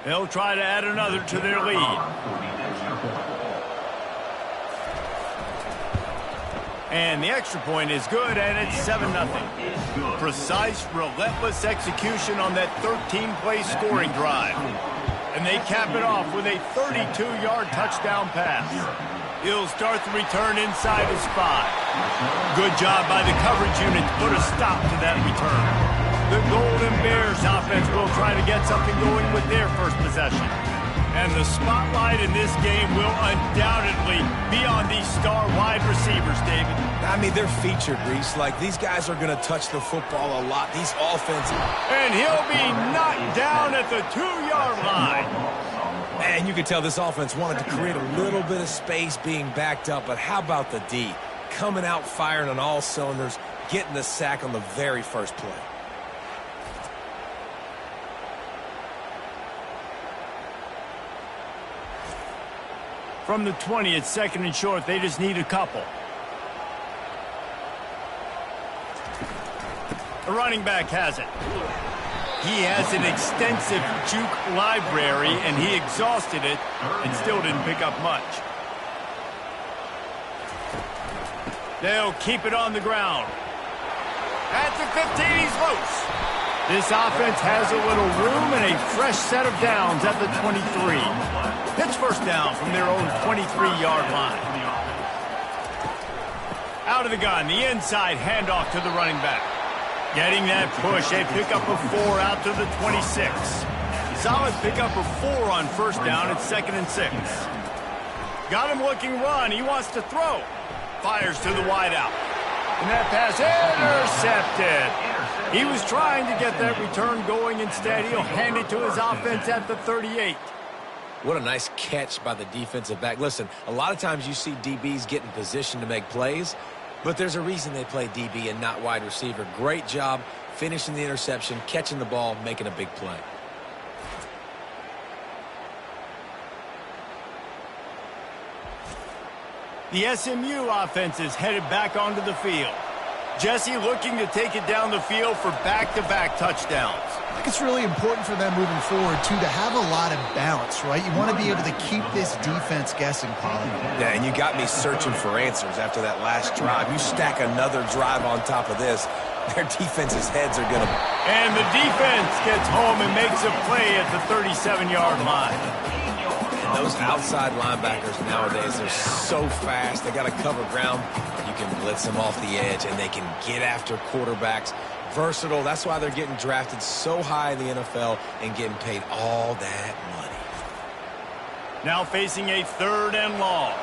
They'll try to add another to their lead. And the extra point is good, and it's 7-0. Precise, relentless execution on that 13-play scoring drive. And they cap it off with a 32-yard touchdown pass. He'll start the return inside his 5. Good job by the coverage unit to put a stop to that return. The Golden Bears offense will try to get something going with their first possession. And the spotlight in this game will undoubtedly be on these star wide receivers, David. I mean, they're featured, Reese. Like, these guys are going to touch the football a lot. These offensive. And he'll be knocked down at the 2-yard line. And you can tell this offense wanted to create a little bit of space being backed up, but how about the D? Coming out firing on all cylinders, getting the sack on the very first play. From the 20, it's 2nd and short. They just need a couple. The running back has it. He has an extensive juke library, and he exhausted it and still didn't pick up much. They'll keep it on the ground. At the 15, he's loose. This offense has a little room and a fresh set of downs at the 23. It's first down from their own 23-yard line. Out of the gun, the inside handoff to the running back. Getting that push, a pickup of 4 out to the 26. Solid pickup of 4 on first down. It's 2nd and 6. Got him looking run. He wants to throw. Fires to the wideout. And that pass intercepted. He was trying to get that return going. Instead, he'll hand it to his offense at the 38. What a nice catch by the defensive back. Listen, a lot of times you see DBs get in position to make plays, but there's a reason they play DB and not wide receiver. Great job finishing the interception, catching the ball, making a big play. The SMU offense is headed back onto the field. Jesse looking to take it down the field for back-to-back touchdowns. I think it's really important for them moving forward, too, to have a lot of balance, right? You want to be able to keep this defense guessing, Polly. Yeah, and you got me searching for answers after that last drive. You stack another drive on top of this, their defense's heads are going to... And the defense gets home and makes a play at the 37-yard line. And those outside linebackers nowadays, they're so fast. They got to cover ground. You can blitz them off the edge, and they can get after quarterbacks. Versatile. That's why they're getting drafted so high in the NFL and getting paid all that money. Now facing a 3rd and long.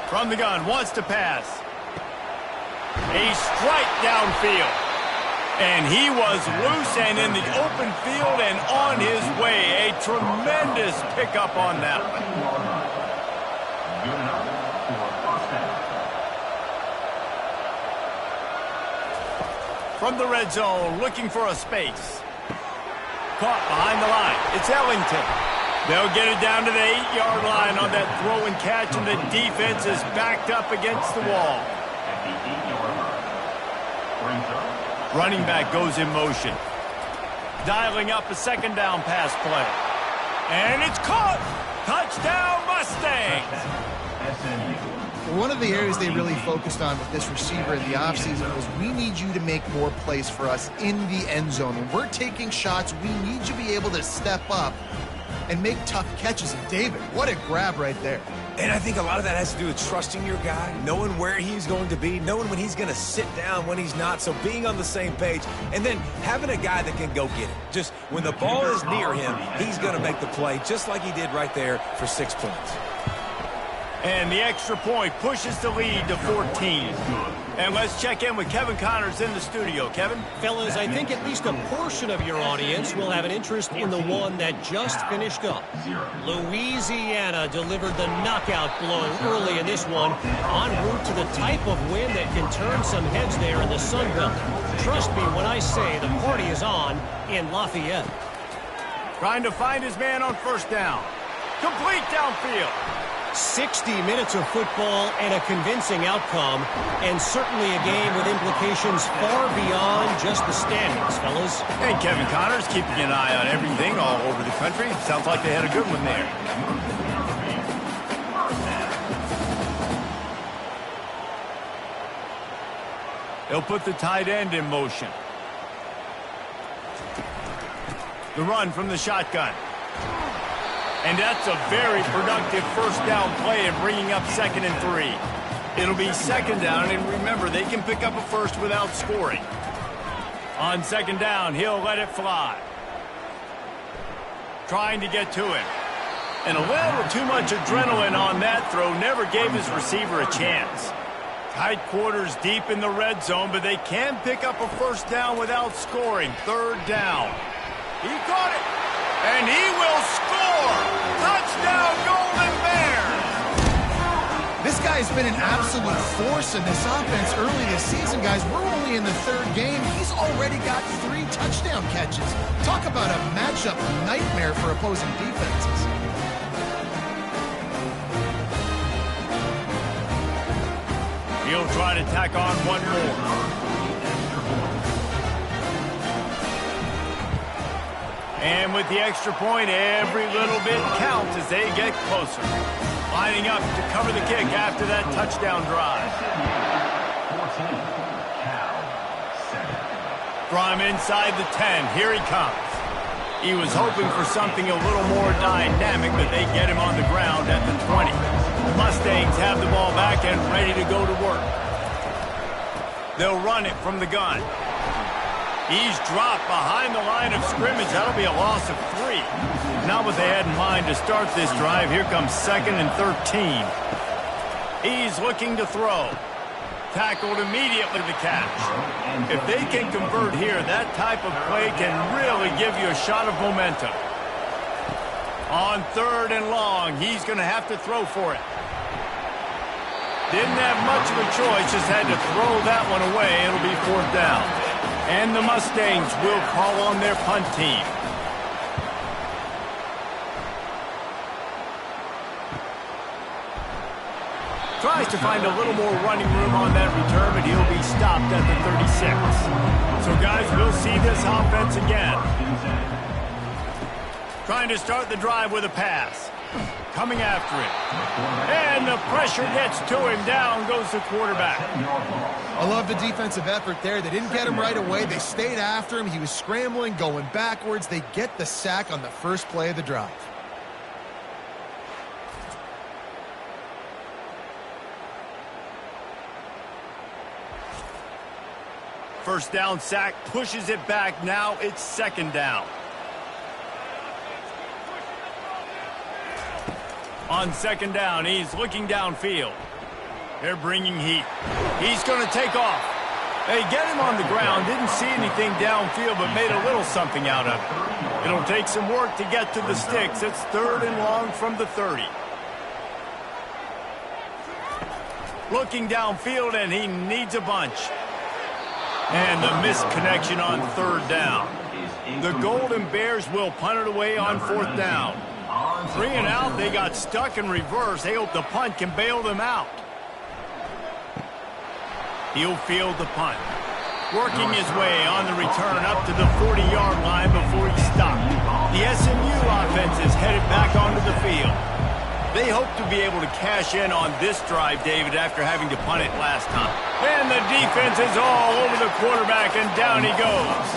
From the gun, wants to pass. A strike downfield. And he was loose and in the open field and on his way. A tremendous pickup on that one. From the red zone, looking for a space. Caught behind the line. It's Ellington. They'll get it down to the 8-yard line on that throw and catch, and the defense is backed up against the wall. Running back goes in motion. Dialing up a 2nd down pass play. And it's caught! Touchdown, Mustangs! One of the areas they really focused on with this receiver in the offseason was we need you to make more plays for us in the end zone. When we're taking shots, we need you to be able to step up and make tough catches. And David, what a grab right there. And I think a lot of that has to do with trusting your guy, knowing where he's going to be, knowing when he's going to sit down, when he's not. So being on the same page, and then having a guy that can go get it. Just when the ball is near him, he's going to make the play, just like he did right there for 6 points. And the extra point pushes the lead to 14. And let's check in with Kevin Connors in the studio. Kevin? Fellas, I think at least a portion of your audience will have an interest in the one that just finished up. Louisiana delivered the knockout blow early in this one, en route to the type of win that can turn some heads there in the Sun Belt. Trust me when I say the party is on in Lafayette. Trying to find his man on first down. Complete downfield. 60 minutes of football and a convincing outcome, and certainly a game with implications far beyond just the standings, fellas. And Kevin Connors keeping an eye on everything all over the country. Sounds like they had a good one there. They'll put the tight end in motion. The run from the shotgun. And that's a very productive first down play in bringing up 2nd and 3. It'll be 2nd down, and remember, they can pick up a first without scoring. On 2nd down, he'll let it fly. Trying to get to him. And a little too much adrenaline on that throw never gave his receiver a chance. Tight quarters deep in the red zone, but they can pick up a first down without scoring. 3rd down. He caught it. And he will score! Touchdown, Golden Bears! This guy's been an absolute force in this offense early this season, guys. We're only in the 3rd game. He's already got 3 touchdown catches. Talk about a matchup nightmare for opposing defenses. He'll try to tack on one more. And with the extra point, every little bit counts as they get closer. Lining up to cover the kick after that touchdown drive. From inside the 10, here he comes. He was hoping for something a little more dynamic, but they get him on the ground at the 20. The Mustangs have the ball back and ready to go to work. They'll run it from the gun. He's dropped behind the line of scrimmage. That'll be a loss of 3. Not what they had in mind to start this drive. Here comes 2nd and 13. He's looking to throw. Tackled immediately to catch. If they can convert here, that type of play can really give you a shot of momentum. On 3rd and long, he's going to have to throw for it. Didn't have much of a choice, just had to throw that one away. It'll be 4th down. And the Mustangs will call on their punt team. Tries to find a little more running room on that return, but he'll be stopped at the 36. So, guys, we'll see this offense again. Trying to start the drive with a pass. Coming after it. And the pressure gets to him. Down goes the quarterback. I love the defensive effort there. They didn't get him right away. They stayed after him. He was scrambling, going backwards. They get the sack on the first play of the drive. First down sack, pushes it back. Now it's 2nd down. On 2nd down, he's looking downfield. They're bringing heat. He's going to take off. They get him on the ground. Didn't see anything downfield, but made a little something out of it. It'll take some work to get to the sticks. It's 3rd and long from the 30. Looking downfield, and he needs a bunch. And the missed connection on 3rd down. The Golden Bears will punt it away on 4th down. 3 and out, they got stuck in reverse. They hope the punt can bail them out. He'll field the punt. Working his way on the return up to the 40-yard line before he stopped. The SMU offense is headed back onto the field. They hope to be able to cash in on this drive, David, after having to punt it last time. And the defense is all over the quarterback, and down he goes.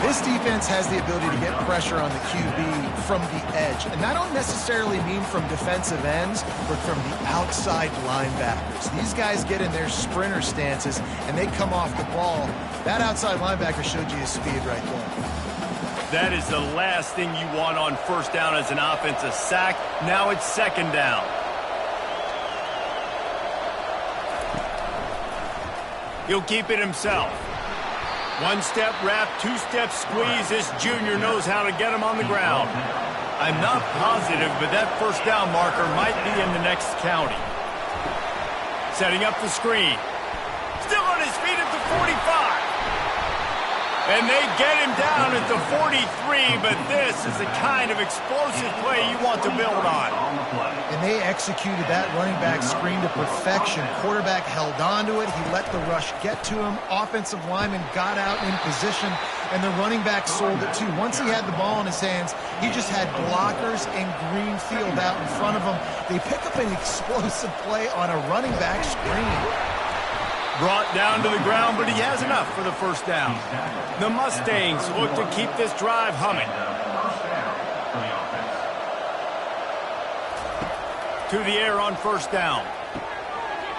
This defense has the ability to get pressure on the QB from the edge. And I don't necessarily mean from defensive ends, but from the outside linebackers. These guys get in their sprinter stances, and they come off the ball. That outside linebacker showed you his speed right there. That is the last thing you want on first down as an offense, a sack. Now it's 2nd down. He'll keep it himself. One-step wrap, two-step squeeze. This junior knows how to get him on the ground. I'm not positive, but that first down marker might be in the next county. Setting up the screen. Still on his feet at the 45. And they get him down at the 43, but this is the kind of explosive play you want to build on. And they executed that running back screen to perfection. Quarterback held on to it. He let the rush get to him. Offensive lineman got out in position, and the running back sold it too. Once he had the ball in his hands, he just had blockers and green field out in front of him. They pick up an explosive play on a running back screen. Brought down to the ground, but he has enough for the first down. The Mustangs look to keep this drive humming. To the air on first down.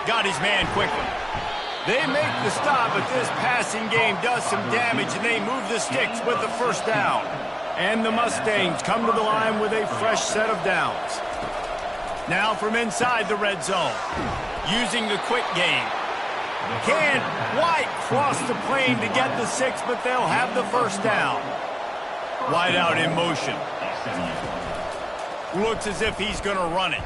Got his man quickly. They make the stop, but this passing game does some damage, and they move the sticks with the first down. And the Mustangs come to the line with a fresh set of downs. Now from inside the red zone. Using the quick game. Can't quite cross the plane to get the 6, but they'll have the first down. Wide out in motion. Looks as if he's going to run it.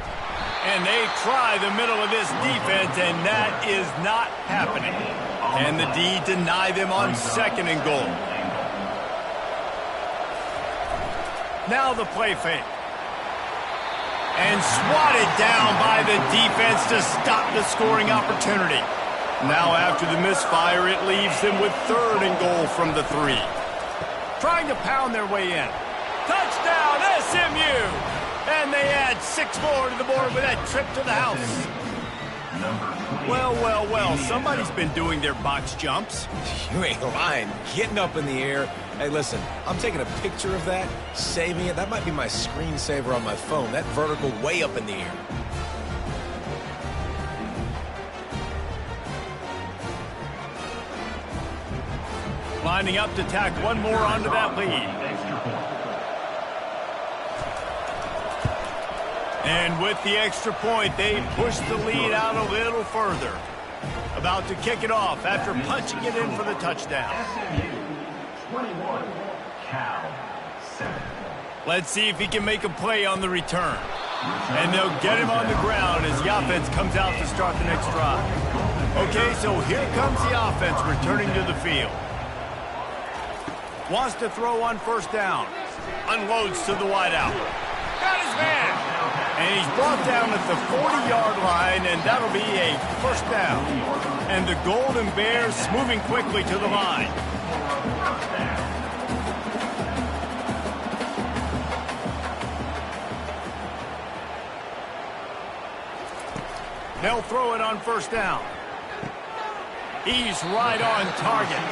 And they try the middle of this defense, and that is not happening. And the D deny them on second and goal. Now the play fake. And swatted down by the defense to stop the scoring opportunity. Now after the misfire, it leaves them with third and goal from the 3. Trying to pound their way in. Touchdown, SMU! And they add 6 more to the board with that trip to the house. Well, well, well, somebody's been doing their box jumps. You ain't lying. Getting up in the air. Hey, listen, I'm taking a picture of that, saving it. That might be my screensaver on my phone. That vertical way up in the air. Lining up to tack one more onto that lead. And with the extra point, they push the lead out a little further. About to kick it off after punching it in for the touchdown. Let's see if he can make a play on the return. And they'll get him on the ground as the offense comes out to start the next drive. Okay, so here comes the offense returning to the field. Wants to throw on first down. Unloads to the wideout. Got his man. And he's brought down at the 40-yard line, and that'll be a first down. And the Golden Bears moving quickly to the line. They'll throw it on first down. He's right on target.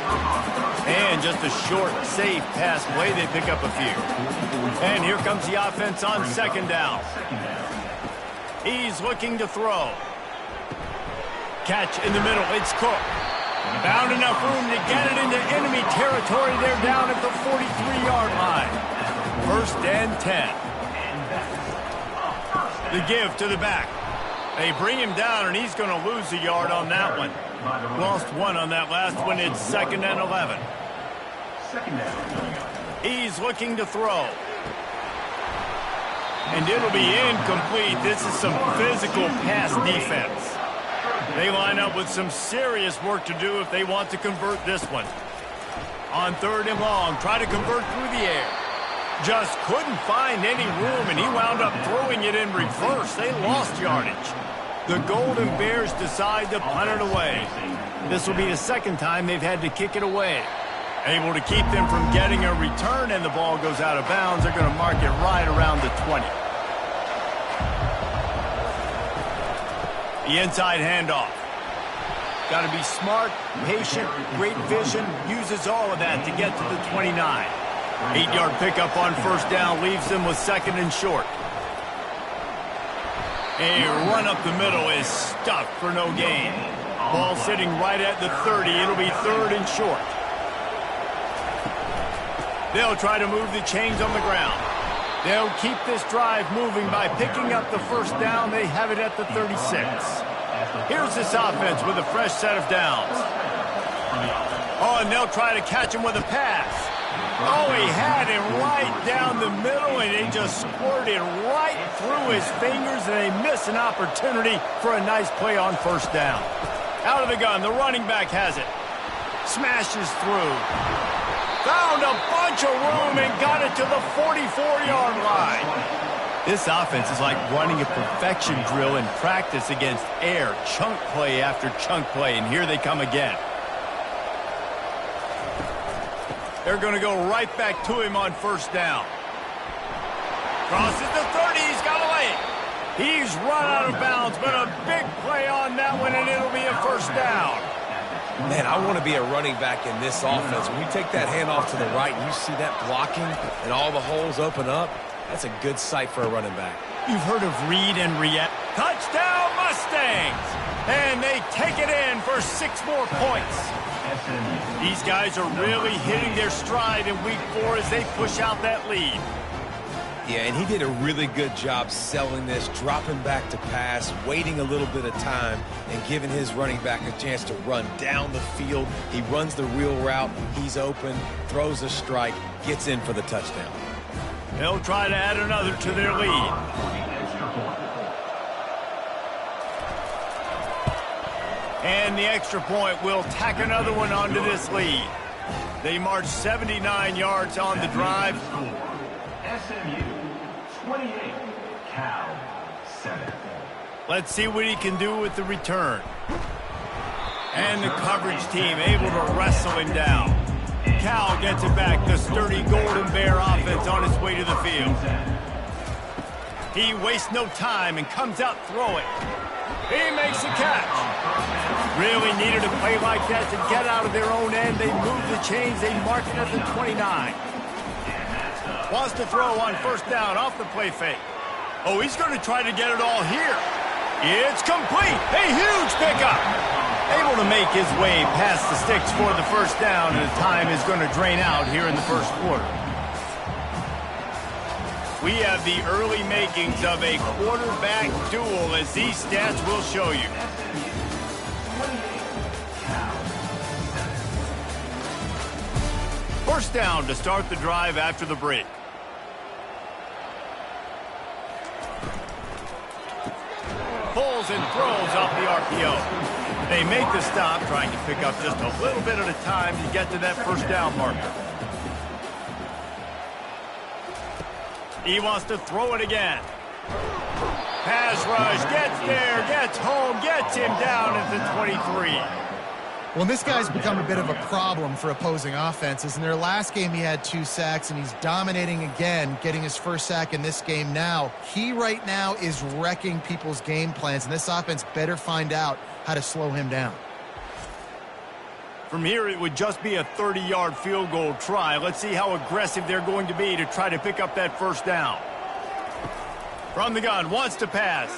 And just a short, safe pass play. They pick up a few. And here comes the offense on second down. He's looking to throw. Catch in the middle. It's Cook. Found enough room to get it into enemy territory. They're down at the 43-yard line. First and 10. The give to the back. They bring him down, and he's going to lose a yard on that one. Lost one on that last one. It's second and 11. He's looking to throw. And it'll be incomplete. This is some physical pass defense. They line up with some serious work to do if they want to convert this one. On third and long, try to convert through the air. Just couldn't find any room, and he wound up throwing it in reverse. They lost yardage. The Golden Bears decide to punt it away. This will be the second time they've had to kick it away. Able to keep them from getting a return, and the ball goes out of bounds. They're going to mark it right around the 20. The inside handoff. Got to be smart, patient, great vision. Uses all of that to get to the 29. 8-yard pickup on first down leaves them with second and short. A run up the middle is stuffed for no gain. Ball sitting right at the 30. It'll be third and short. They'll try to move the chains on the ground. They'll keep this drive moving by picking up the first down. They have it at the 36. Here's this offense with a fresh set of downs. ball, and they'll try to catch him with a pass. Oh, he had him right down the middle, and he just squirted right through his fingers, and they miss an opportunity for a nice play on first down. Out of the gun, the running back has it. Smashes through. Found a bunch of room and got it to the 44-yard line. This offense is like running a perfection drill in practice against air. Chunk play after chunk play, and here they come again. They're going to go right back to him on first down. Crosses the 30. He's got a lane. He's run out of bounds, but a big play on that one, and it'll be a first down. Man, I want to be a running back in this offense. When you take that handoff to the right and you see that blocking and all the holes open up, that's a good sight for a running back. You've heard of read and react. Touchdown Mustangs! And they take it in for 6 more points. These guys are really hitting their stride in week 4 as they push out that lead. Yeah, and he did a really good job selling this, dropping back to pass, waiting a little bit of time, and giving his running back a chance to run down the field. He runs the real route. He's open, throws a strike, gets in for the touchdown. They'll try to add another to their lead. And the extra point will tack another one onto this lead. They march 79 yards on the drive. SMU 28, Cal 7. Let's see what he can do with the return. And the coverage team able to wrestle him down. Cal gets it back. The sturdy Golden Bear offense on its way to the field. He wastes no time and comes out throwing. He makes the catch. Really needed a play like that to get out of their own end. They move the chains. They mark it at the 29. Wants to throw on first down off the play fake. Oh, he's going to try to get it all here. It's complete. A huge pickup. Able to make his way past the sticks for the first down, and the time is going to drain out here in the first quarter. We have the early makings of a quarterback duel, as these stats will show you. First down to start the drive after the break. Pulls and throws off the RPO. They make the stop, trying to pick up just a little bit at a time to get to that first down marker. He wants to throw it again. Pass rush, gets there, gets home, gets him down at the 23. Well, this guy's become a bit of a problem for opposing offenses. In their last game, he had 2 sacks, and he's dominating again, getting his first sack in this game now. He right now is wrecking people's game plans, and this offense better find out how to slow him down. From here, it would just be a 30-yard field goal try. Let's see how aggressive they're going to be to try to pick up that first down. From the gun, wants to pass.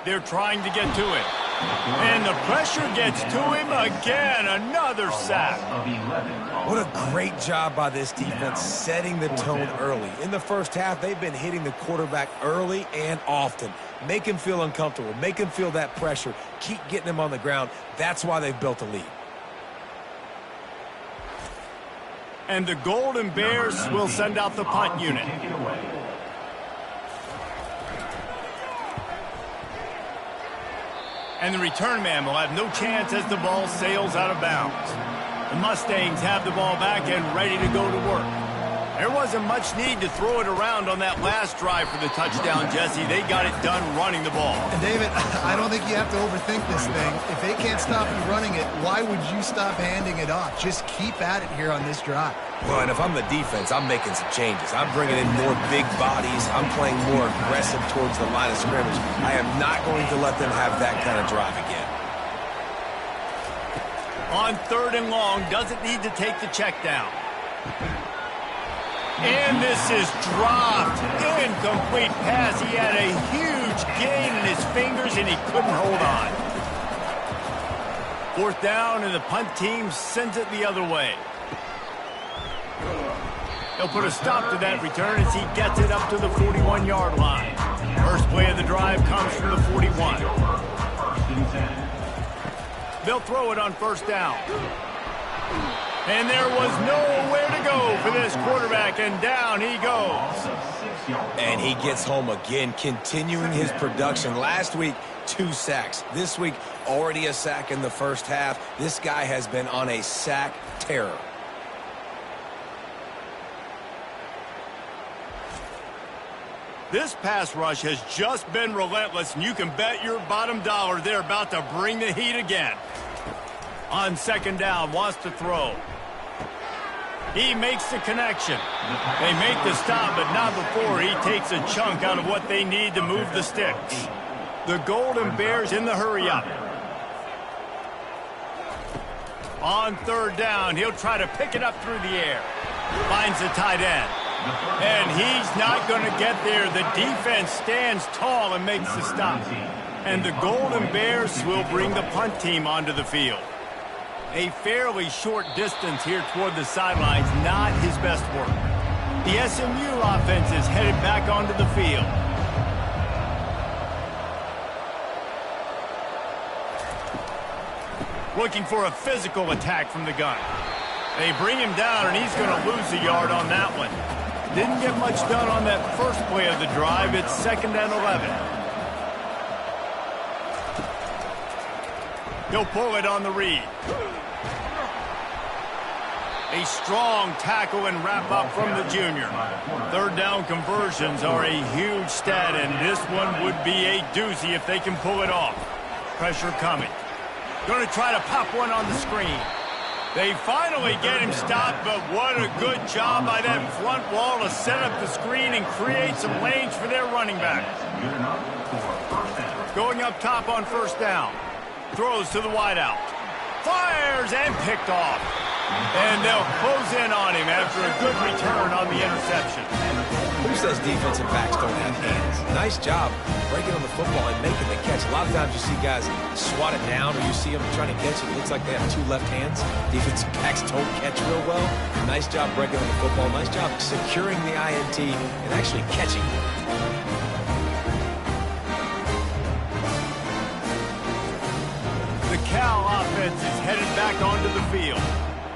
They're trying to get to it. And the pressure gets to him again. Another sack. What a great job by this defense setting the tone early. In the first half, they've been hitting the quarterback early and often. Make him feel uncomfortable. Make him feel that pressure. Keep getting him on the ground. That's why they've built a lead. And the Golden Bears will send out the punt unit. And the return man will have no chance as the ball sails out of bounds. The Mustangs have the ball back and ready to go to work. There wasn't much need to throw it around on that last drive for the touchdown, Jesse. They got it done running the ball. And David, I don't think you have to overthink this thing. If they can't stop you running it, why would you stop handing it off? Just keep at it here on this drive. Well, and if I'm the defense, I'm making some changes. I'm bringing in more big bodies. I'm playing more aggressive towards the line of scrimmage. I am not going to let them have that kind of drive again. On 3rd and long, doesn't need to take the check down. And this is dropped. Incomplete pass. He had a huge gain in his fingers, and he couldn't hold on. 4th down, and the punt team sends it the other way. They'll put a stop to that return as he gets it up to the 41-yard line. First play of the drive comes from the 41. They'll throw it on first down. And there was nowhere to go for this quarterback, and down he goes. And he gets home again, continuing his production. Last week, 2 sacks. This week, already a sack in the first half. This guy has been on a sack terror. This pass rush has just been relentless, and you can bet your bottom dollar they're about to bring the heat again. On second down, wants to throw. He makes the connection. They make the stop, but not before he takes a chunk out of what they need to move the sticks. The Golden Bears in the hurry-up. On third down, he'll try to pick it up through the air. Finds the tight end. And he's not going to get there. The defense stands tall and makes the stop. And the Golden Bears will bring the punt team onto the field. A fairly short distance here toward the sidelines, not his best work. The SMU offense is headed back onto the field. Looking for a physical attack from the gun. They bring him down, and he's going to lose a yard on that one. Didn't get much done on that first play of the drive. It's 2nd and 11. He'll pull it on the read. A strong tackle and wrap up from the junior. Third down conversions are a huge stat, and this one would be a doozy if they can pull it off. Pressure coming. Going to try to pop one on the screen. They finally get him stopped, but what a good job by that front wall to set up the screen and create some lanes for their running back. Going up top on first down. Throws to the wideout. Fires and picked off. And they'll close in on him after a good return on the interception. Who says defensive backs don't have hands? Nice job breaking on the football and making the catch. A lot of times you see guys swat it down, or you see them trying to catch it. It looks like they have 2 left hands. Defensive backs don't catch real well. Nice job breaking on the football. Nice job securing the INT and actually catching it. The Cal offense is headed back onto the field.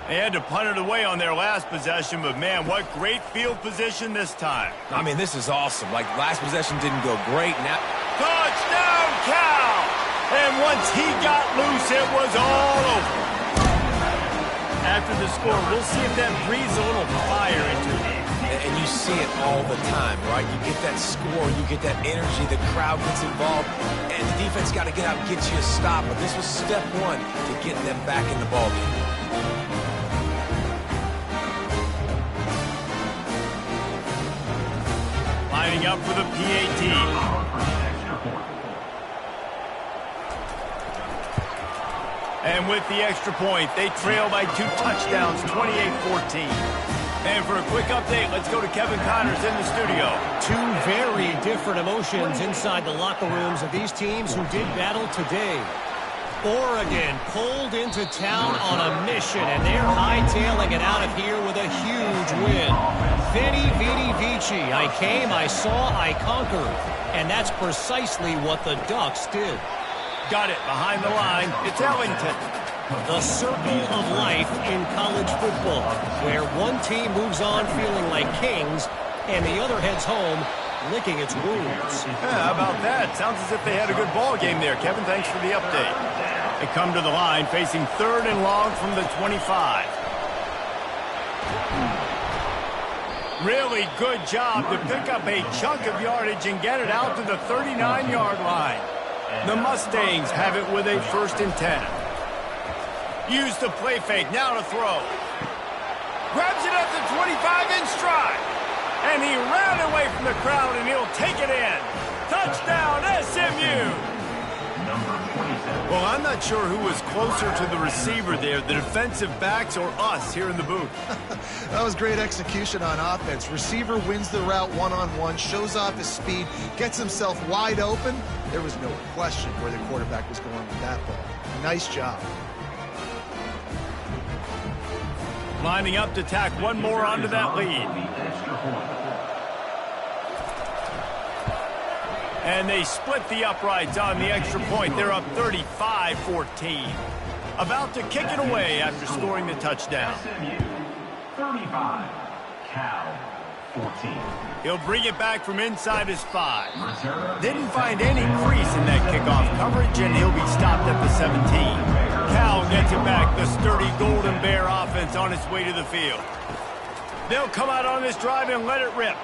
They had to punt it away on their last possession, but man, what great field position this time. I mean, this is awesome. Like, last possession didn't go great. Now, touchdown, Cal! And once he got loose, it was all over. After the score, we'll see if that breathes a little fire into it. And you see it all the time, right? You get that score, you get that energy, the crowd gets involved, and the defense got to get out and get you a stop. But this was step 1 to getting them back in the ballgame. Lining up for the PAT. And with the extra point, they trail by 2 touchdowns, 28-14. And for a quick update, let's go to Kevin Connors in the studio. 2 very different emotions inside the locker rooms of these teams who did battle today. Oregon pulled into town on a mission, and they're hightailing it out of here with a huge win. Veni, vidi, vici. I came, I saw, I conquered. And that's precisely what the Ducks did. Got it behind the line. It's Ellington. The circle of life in college football, where one team moves on feeling like kings, and the other heads home licking its wounds. Yeah, how about that? Sounds as if they had a good ball game there. Kevin, thanks for the update. They come to the line facing 3rd and long from the 25. Really good job to pick up a chunk of yardage and get it out to the 39-yard line. The Mustangs have it with a 1st and 10. Use the play fake, now to throw. Grabs it at the 25 in stride. And he ran away from the crowd, and he'll take it in. Touchdown, SMU! Well, I'm not sure who was closer to the receiver there, the defensive backs or us here in the booth. That was great execution on offense. Receiver wins the route one-on-one, shows off his speed, gets himself wide open. There was no question where the quarterback was going with that ball. Nice job. Lining up to tack one more onto that lead. And they split the uprights on the extra point. They're up 35-14. About to kick it away after scoring the touchdown. SMU 35, Cal 14. He'll bring it back from inside his 5. Didn't find any crease in that kickoff coverage, and he'll be stopped at the 17. Cal gets it back, the sturdy Golden Bear offense on its way to the field. They'll come out on this drive and let it rip.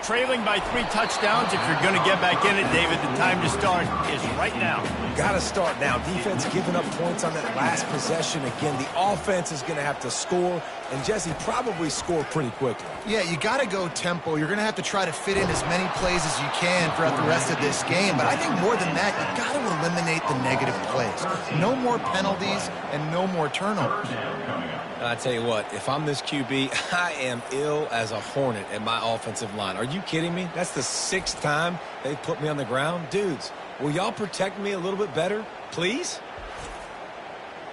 Trailing by 3 touchdowns. If you're going to get back in it, David, the time to start is right now. Got to start now. Defense giving up points on that last possession. Again, the offense is going to have to score, and Jesse probably score pretty quickly. Yeah, you got to go tempo. You're going to have to try to fit in as many plays as you can throughout the rest of this game. But I think more than that, you got to eliminate the negative plays. No more penalties and no more turnovers. I tell you what, if I'm this QB, I am ill as a hornet at my offensive line. Are you kidding me? That's the 6th time they've put me on the ground. Dudes, will y'all protect me a little bit better, please?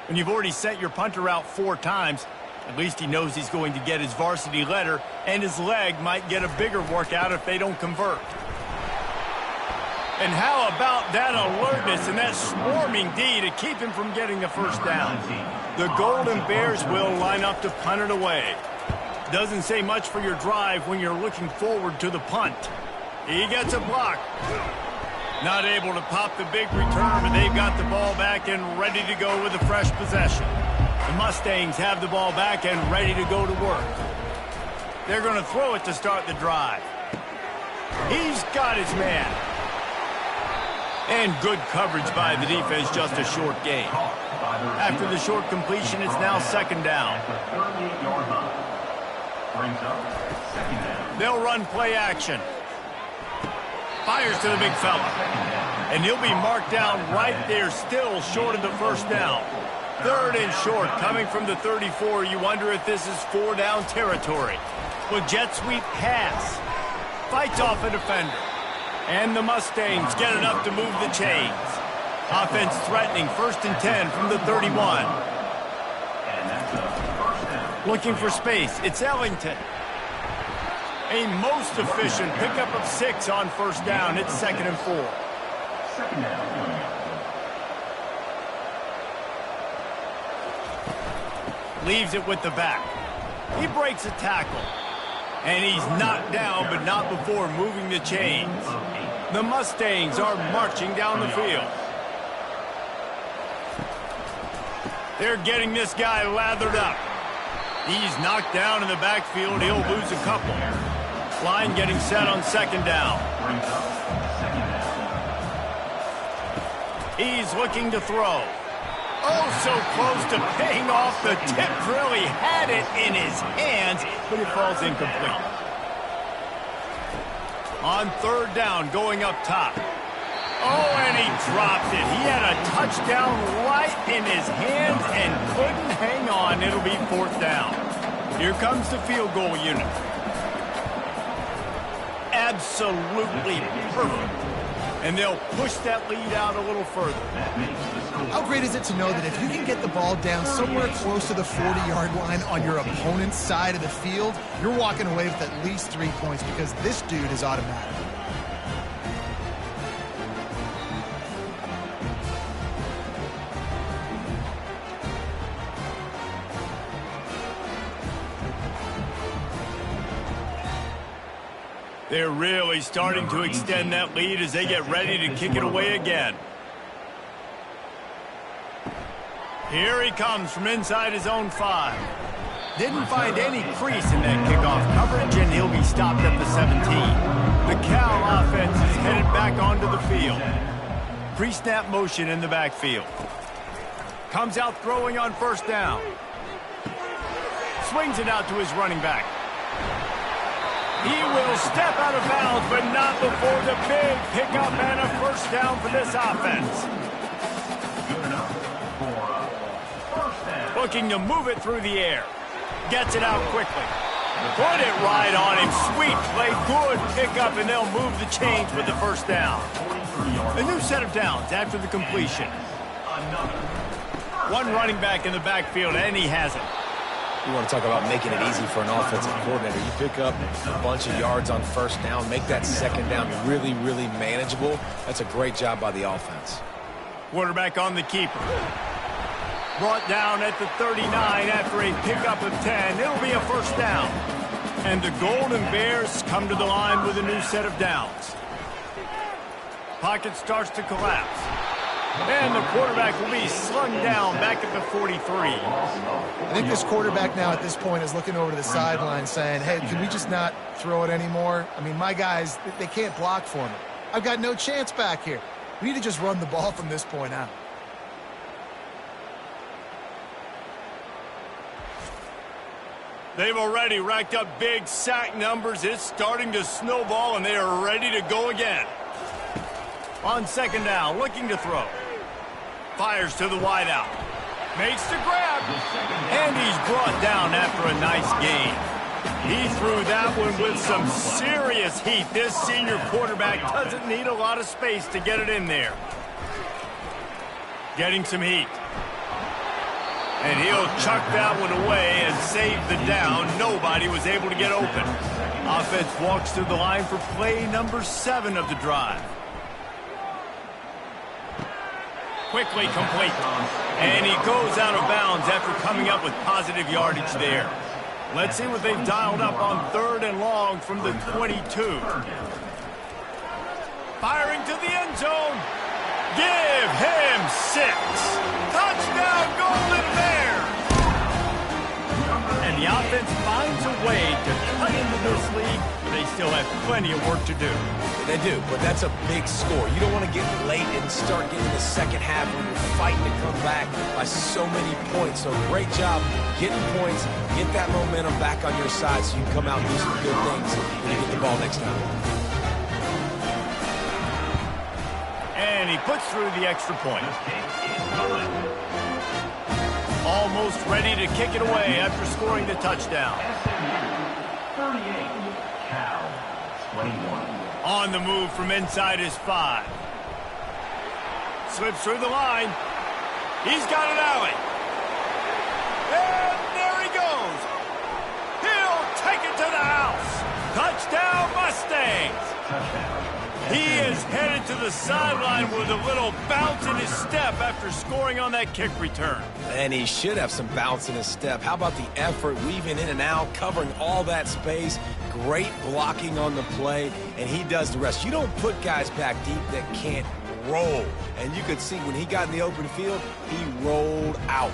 When you've already sent your punter out 4 times, at least he knows he's going to get his varsity letter, and his leg might get a bigger workout if they don't convert. And how about that alertness and that swarming D to keep him from getting the first down? The Golden Bears will line up to punt it away. Doesn't say much for your drive when you're looking forward to the punt. He gets a block. Not able to pop the big return, but they've got the ball back and ready to go with a fresh possession. The Mustangs have the ball back and ready to go to work. They're going to throw it to start the drive. He's got his man. And good coverage by the defense, just a short gain. After the short completion, it's now 2nd down. They'll run play action. Fires to the big fella. And he'll be marked down right there, still short of the first down. 3rd and short, coming from the 34. You wonder if this is 4-down territory. Well, jet sweep pass. Fights off a defender. And the Mustangs get enough to move the chains. Offense threatening, 1st and 10 from the 31. Looking for space, it's Ellington. A most efficient pickup of 6 on 1st down. It's 2nd and 4. Leaves it with the back. He breaks a tackle. And he's knocked down, but not before moving the chains. The Mustangs are marching down the field. They're getting this guy lathered up. He's knocked down in the backfield. He'll lose a couple. Line getting set on 2nd down. He's looking to throw. Oh, so close to paying off. The tip really had it in his hands, but it falls incomplete. On 3rd down, going up top. Oh, and he dropped it. He had a touchdown right in his hands and couldn't hang on. It'll be 4th down. Here comes the field goal unit. Absolutely perfect. And they'll push that lead out a little further. How great is it to know that if you can get the ball down somewhere close to the 40-yard line on your opponent's side of the field, you're walking away with at least 3 points because this dude is automatic. They're really starting to extend that lead as they get ready to kick it away again. Here he comes from inside his own 5. Didn't find any crease in that kickoff coverage, and he'll be stopped at the 17. The Cal offense is headed back onto the field. Pre-snap motion in the backfield. Comes out throwing on 1st down. Swings it out to his running back. He will step out of bounds, but not before the big pickup and a 1st down for this offense. Looking to move it through the air. Gets it out quickly. Put it right on him. Sweet play. Good pickup, and they'll move the chains with the 1st down. A new set of downs after the completion. One running back in the backfield, and he has it. You want to talk about making it easy for an offensive coordinator. You pick up a bunch of yards on 1st down, make that 2nd down really, really manageable. That's a great job by the offense. Quarterback on the keeper. Brought down at the 39 after a pickup of 10. It'll be a first down. And the Golden Bears come to the line with a new set of downs. Pocket starts to collapse. And the quarterback will be slung down back at the 43. I think this quarterback now at this point is looking over to the sideline saying, hey, can we just not throw it anymore? I mean, my guys, they can't block for me. I've got no chance back here. We need to just run the ball from this point out. They've already racked up big sack numbers. It's starting to snowball, and they are ready to go again. On second down, looking to throw. Fires to the wideout. Makes the grab. And he's brought down after a nice gain. He threw that one with some serious heat. This senior quarterback doesn't need a lot of space to get it in there. Getting some heat. And he'll chuck that one away and save the down. Nobody was able to get open. Offense walks through the line for play number 7 of the drive. Quickly complete. And he goes out of bounds after coming up with positive yardage there. Let's see what they've dialed up on 3rd and long from the 22. Firing to the end zone. Give him 6. Touchdown, Golden Bears! And the offense finds a way to cut into this league. They still have plenty of work to do. They do, but that's a big score. You don't want to get late and start getting the second half when you're fighting to come back by so many points. So great job getting points, get that momentum back on your side so you can come out and do some good things when you get the ball next time. And he puts through the extra point. Almost ready to kick it away after scoring the touchdown. 38, Cal, 21. On the move from inside his 5. Slips through the line. He's got an alley. And there he goes. He'll take it to the house. Touchdown, Mustangs. Touchdown. He is headed to the sideline with a little bounce in his step after scoring on that kick return. And he should have some bounce in his step. How about the effort, weaving in and out, covering all that space, great blocking on the play, and he does the rest. You don't put guys back deep that can't roll. And you could see when he got in the open field, he rolled out.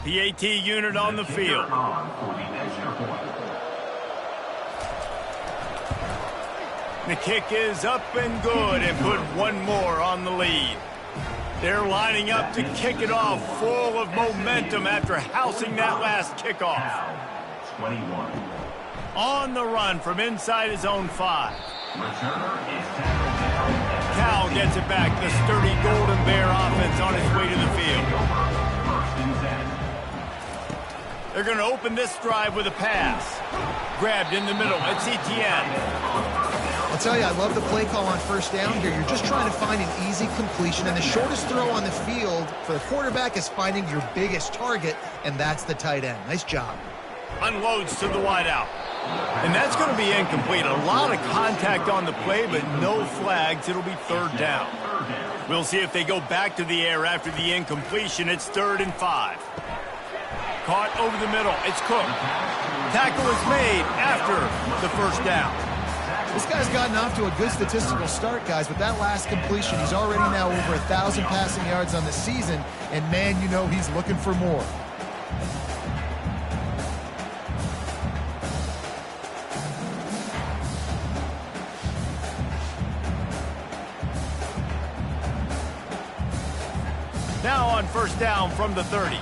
PAT unit on the field. On for the extra point. The kick is up and good and put one more on the lead. They're lining up to kick it off full of momentum after housing that last kickoff. Cal, 21. On the run from inside his own 5. Returner is tackled down. Cal gets it back. The sturdy Golden Bear offense on its way to the field. First and 10. They're going to open this drive with a pass. Grabbed in the middle. It's Etienne. I'll tell you, I love the play call on first down here. You're just trying to find an easy completion, and the shortest throw on the field for the quarterback is finding your biggest target, and that's the tight end. Nice job. Unloads to the wideout. And that's going to be incomplete. A lot of contact on the play, but no flags. It'll be 3rd down. We'll see if they go back to the air after the incompletion. It's 3rd and 5. Caught over the middle. It's Cook. Tackle is made after the first down. This guy's gotten off to a good statistical start, guys, but that last completion, he's already now over 1,000 passing yards on the season, and man, you know he's looking for more. Now on first down from the 30.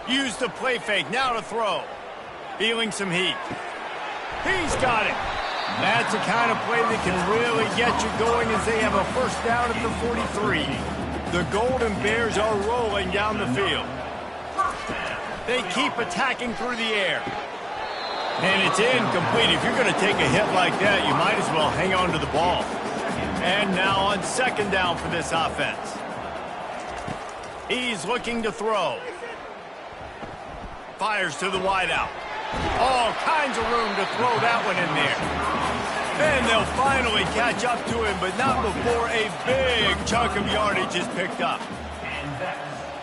Use the play fake, now to throw. Feeling some heat. He's got it. That's the kind of play that can really get you going as they have a first down at the 43. The Golden Bears are rolling down the field. They keep attacking through the air. And it's incomplete. If you're going to take a hit like that, you might as well hang on to the ball. And now on second down for this offense. He's looking to throw. Fires to the wideout. All kinds of room to throw that one in there. And they'll finally catch up to him, but not before a big chunk of yardage is picked up.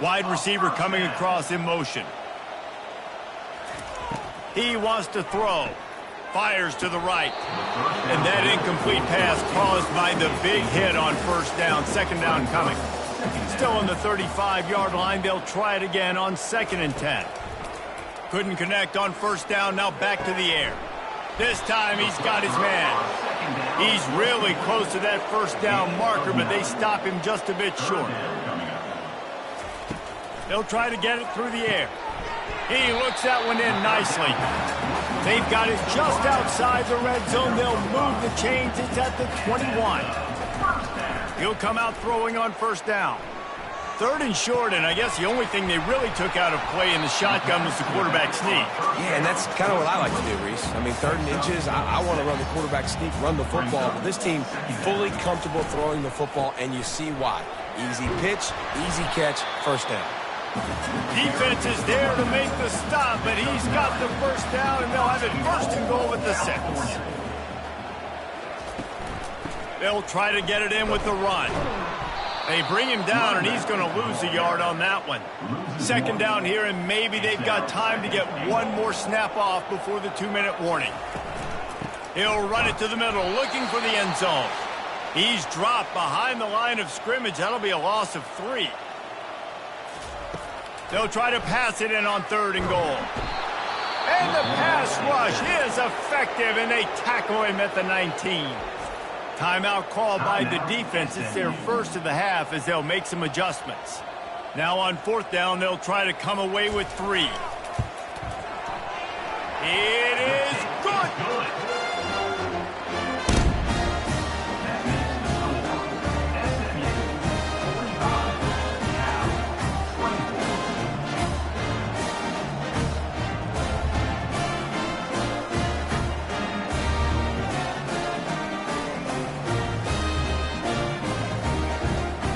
Wide receiver coming across in motion. He wants to throw. Fires to the right. And that incomplete pass caused by the big hit on first down. Second down coming. Still on the 35-yard line. They'll try it again on 2nd and 10. Couldn't connect on first down. Now back to the air. This time he's got his man. He's really close to that first down marker, but they stop him just a bit short. They'll try to get it through the air. He looks that one in nicely. They've got it just outside the red zone. They'll move the chains. It's at the 21. He'll come out throwing on first down. 3rd and short, and I guess the only thing they really took out of play in the shotgun was the quarterback sneak. Yeah, and that's kind of what I like to do, Reese. I mean, 3rd and inches, I want to run the quarterback sneak, run the football. But this team fully comfortable throwing the football, and you see why. Easy pitch, easy catch, first down. Defense is there to make the stop, but he's got the first down, and they'll have it 1st and goal at the 6. They'll try to get it in with the run. They bring him down, and he's going to lose a yard on that one. 2nd down here, and maybe they've got time to get one more snap off before the 2-minute warning. He'll run it to the middle, looking for the end zone. He's dropped behind the line of scrimmage. That'll be a loss of 3. They'll try to pass it in on 3rd and goal. And the pass rush is effective, and they tackle him at the 19. Timeout called by the defense. It's their first of the half as they'll make some adjustments. Now on 4th down, they'll try to come away with 3. It is good.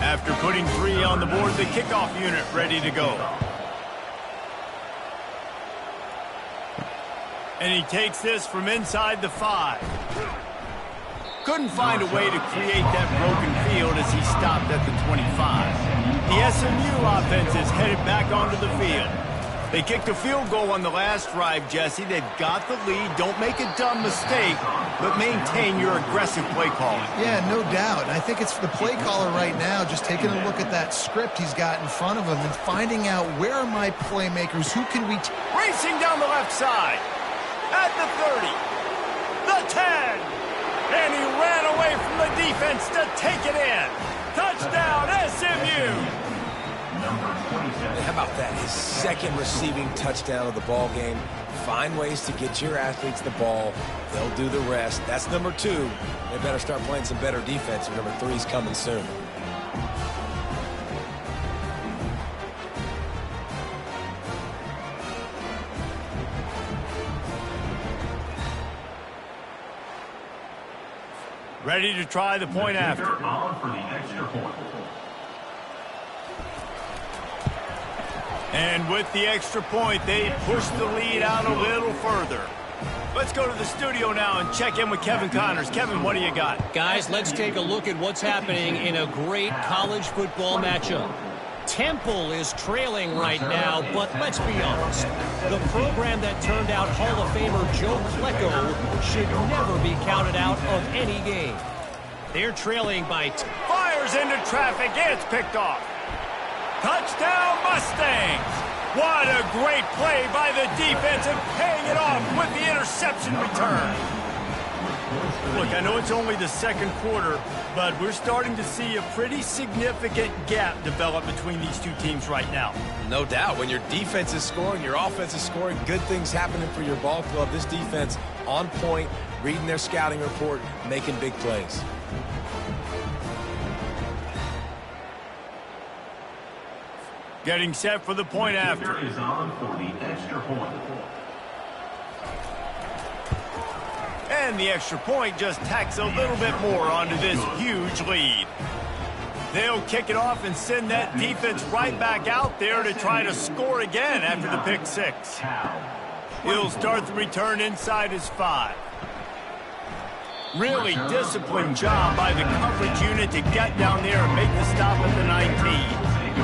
After putting 3 on the board, the kickoff unit ready to go. And he takes this from inside the 5. Couldn't find a way to create that broken field as he stopped at the 25. The SMU offense is headed back onto the field. They kicked a field goal on the last drive, Jesse. They've got the lead. Don't make a dumb mistake, but maintain your aggressive play calling. Yeah, no doubt. And I think it's the play caller right now just taking a look at that script he's got in front of him and finding out where are my playmakers, who can we... Racing down the left side. At the 30. The 10. And he ran away from the defense to take it in. Touchdown, SMU. How about that? His 2nd receiving touchdown of the ball game. Find ways to get your athletes the ball. They'll do the rest. That's number 2. They better start playing some better defense. Number 3's coming soon. Ready to try the point after. On for the extra point. And with the extra point, they push the lead out a little further. Let's go to the studio now and check in with Kevin Connors. Kevin, what do you got? Guys, let's take a look at what's happening in a great college football matchup. Temple is trailing right now, but let's be honest. The program that turned out Hall of Famer Joe Klecko should never be counted out of any game. They're trailing by... Fires into traffic. It's picked off. Touchdown, Mustangs! What a great play by the defense and paying it off with the interception return. Look, I know it's only the 2nd quarter, but we're starting to see a pretty significant gap develop between these two teams right now. No doubt. When your defense is scoring, your offense is scoring, good things happening for your ball club. This defense on point, reading their scouting report, making big plays. Getting set for the point after. Is on for the extra point. And the extra point just tacks a little bit more onto this huge lead. They'll kick it off and send that defense right back out there to try to score again after the pick 6. He'll start the return inside his 5. Really disciplined job by the coverage unit to get down there and make the stop at the 19.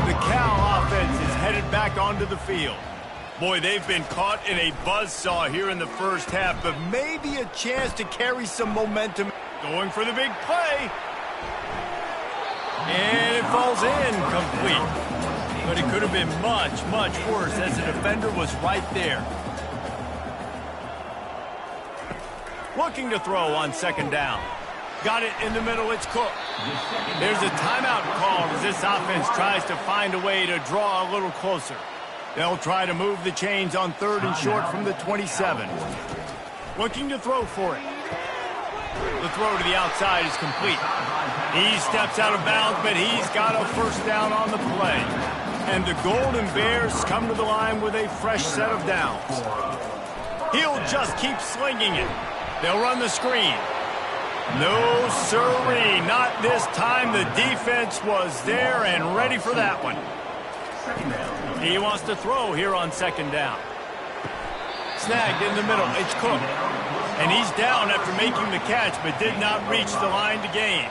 The Cal offense is headed back onto the field. Boy, they've been caught in a buzzsaw here in the first half, but maybe a chance to carry some momentum. Going for the big play. And it falls in complete. But it could have been much, much worse as the defender was right there. Looking to throw on second down. Got it in the middle, it's Cook. There's a timeout called as this offense tries to find a way to draw a little closer. They'll try to move the chains on third and short from the 27. Looking to throw for it. The throw to the outside is complete. He steps out of bounds, but he's got a first down on the play. And the Golden Bears come to the line with a fresh set of downs. He'll just keep slinging it. They'll run the screen. No sirree, not this time. The defense was there and ready for that one. He wants to throw here on second down. Snagged in the middle, it's Cook. And he's down after making the catch, but did not reach the line to gain.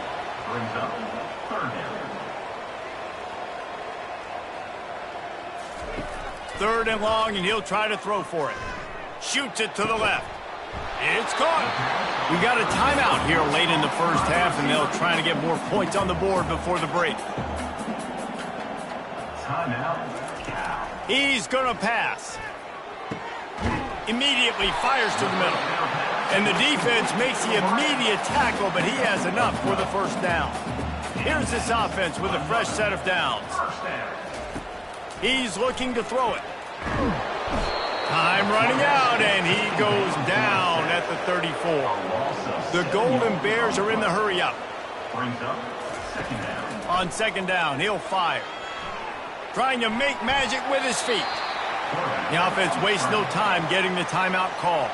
Brings up third down. Third and long, and he'll try to throw for it. Shoots it to the left. It's caught. We got a timeout here late in the first half, and they'll try to get more points on the board before the break. Timeout. Cal. He's going to pass. Immediately fires to the middle. And the defense makes the immediate tackle, but he has enough for the first down. Here's this offense with a fresh set of downs. First down. He's looking to throw it. Time running out, and he goes down at the 34. The Golden Bears are in the hurry-up. Brings up second down. On second down, he'll fire. Trying to make magic with his feet. The offense wastes no time getting the timeout call.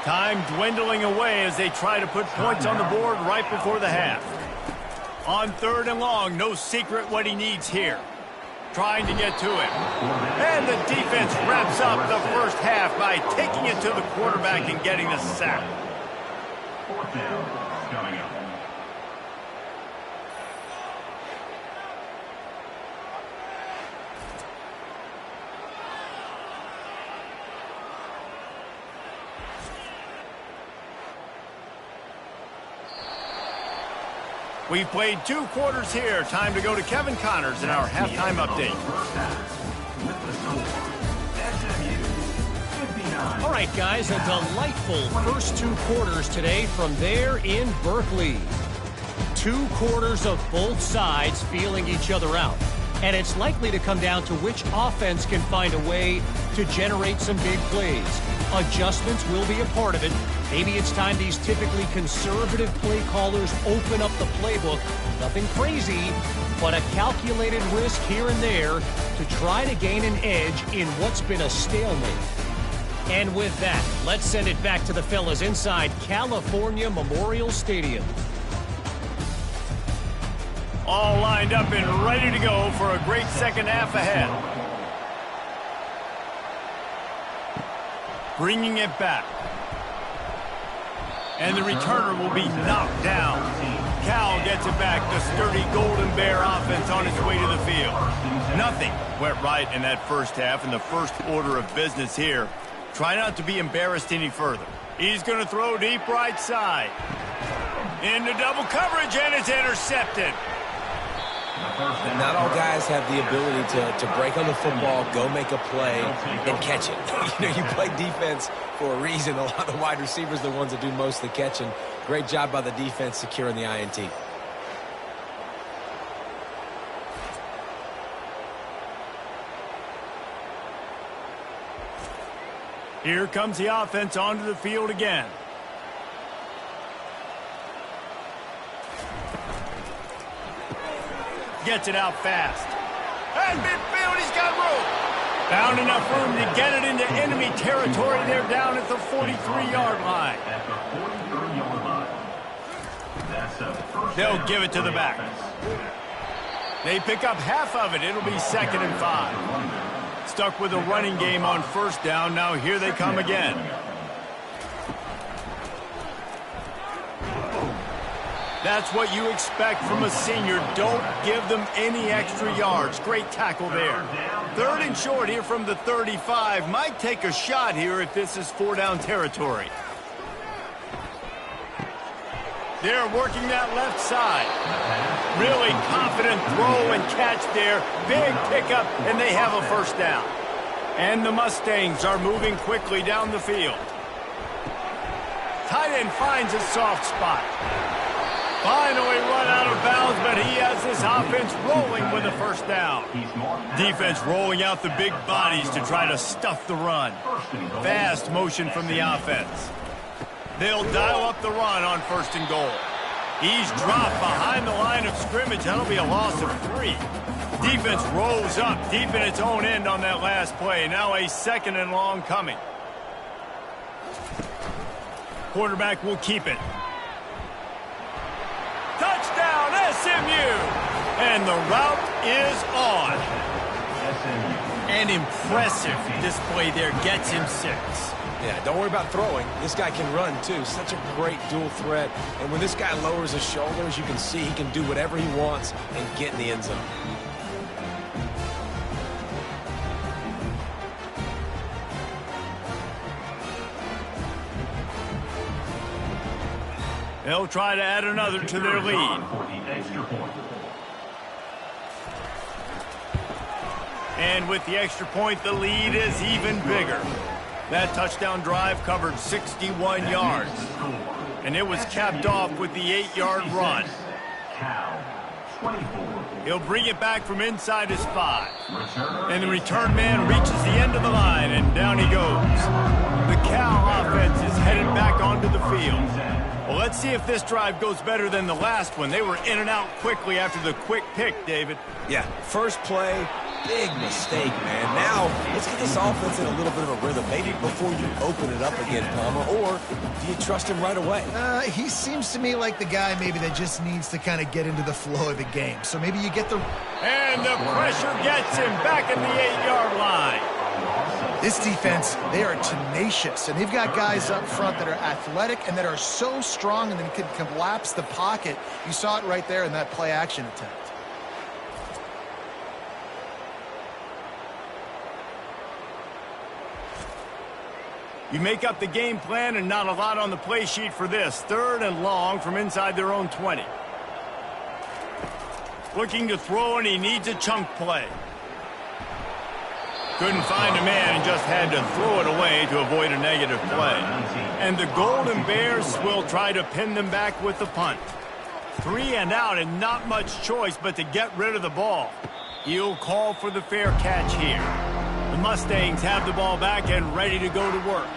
Time dwindling away as they try to put points on the board right before the half. On third and long, no secret what he needs here. Trying to get to it. And the defense wraps up the first half by taking it to the quarterback and getting the sack. Fourth down coming up. We've played 2 quarters here. Time to go to Kevin Connors in our halftime update. All right, guys, a delightful first 2 quarters today from there in Berkeley. 2 quarters of both sides feeling each other out. And it's likely to come down to which offense can find a way to generate some big plays. Adjustments will be a part of it. Maybe it's time these typically conservative play callers open up the playbook. Nothing crazy, but a calculated risk here and there to try to gain an edge in what's been a stalemate. And with that, let's send it back to the fellas inside California Memorial Stadium. All lined up and ready to go for a great second half ahead. Bringing it back. And the returner will be knocked down. Cal gets it back. The sturdy Golden Bear offense on its way to the field. Nothing went right in that first half, and the first order of business here. Try not to be embarrassed any further. He's going to throw deep right side. Into double coverage, and it's intercepted. Not all guys have the ability to break on the football, go make a play, and catch it. You play defense for a reason. A lot of the wide receivers are the ones that do most of the catching. Great job by the defense securing the INT. Here comes the offense onto the field again. Gets it out fast. And midfield, he's got room. Found enough room to get it into enemy territory. They're down at the 43-yard line. At the 43-yard line. That's a first They'll down give it to the for back. offense. They pick up half of it. It'll be 2nd and 5. Stuck with a running game on first down. Now here they come again. That's what you expect from a senior. Don't give them any extra yards. Great tackle there. 3rd and short here from the 35. Might take a shot here if this is 4-down territory. They're working that left side. Really confident throw and catch there. Big pickup, and they have a 1st down. And the Mustangs are moving quickly down the field. Tight end finds a soft spot. Finally run out of bounds, but he has this offense rolling with a 1st down. Defense rolling out the big bodies to try to stuff the run. Fast motion from the offense. They'll dial up the run on 1st and goal. He's dropped behind the line of scrimmage. That'll be a loss of 3. Defense rolls up deep in its own end on that last play. Now a 2nd and long coming. Quarterback will keep it. Touchdown, SMU! And the route is on. An impressive display there. Gets him 6. Yeah, don't worry about throwing. This guy can run, too. Such a great dual threat. And when this guy lowers his shoulders, you can see he can do whatever he wants and get in the end zone. They'll try to add another to their lead. And with the extra point, the lead is even bigger. That touchdown drive covered 61 yards. And it was capped off with the 8-yard run. He'll bring it back from inside his 5. And the return man reaches the end of the line, and down he goes. The Cal offense is headed back onto the field. Well, let's see if this drive goes better than the last one. They were in and out quickly after the quick pick, David. Yeah, first play, big mistake, man. Now, let's get this offense in a little bit of a rhythm. Maybe before you open it up again, Palmer, or do you trust him right away? He seems to me like the guy maybe that just needs to kind of get into the flow of the game. So maybe you get the... And the pressure gets him back at the 8-yard line. This defense, they are tenacious, and they've got guys up front that are athletic and that are so strong and that can collapse the pocket. You saw it right there in that play-action attempt. You make up the game plan and not a lot on the play sheet for this. 3rd and long from inside their own 20. Looking to throw, and he needs a chunk play. Couldn't find a man and just had to throw it away to avoid a negative play. And the Golden Bears will try to pin them back with the punt. 3 and out and not much choice but to get rid of the ball. He'll call for the fair catch here. The Mustangs have the ball back and ready to go to work.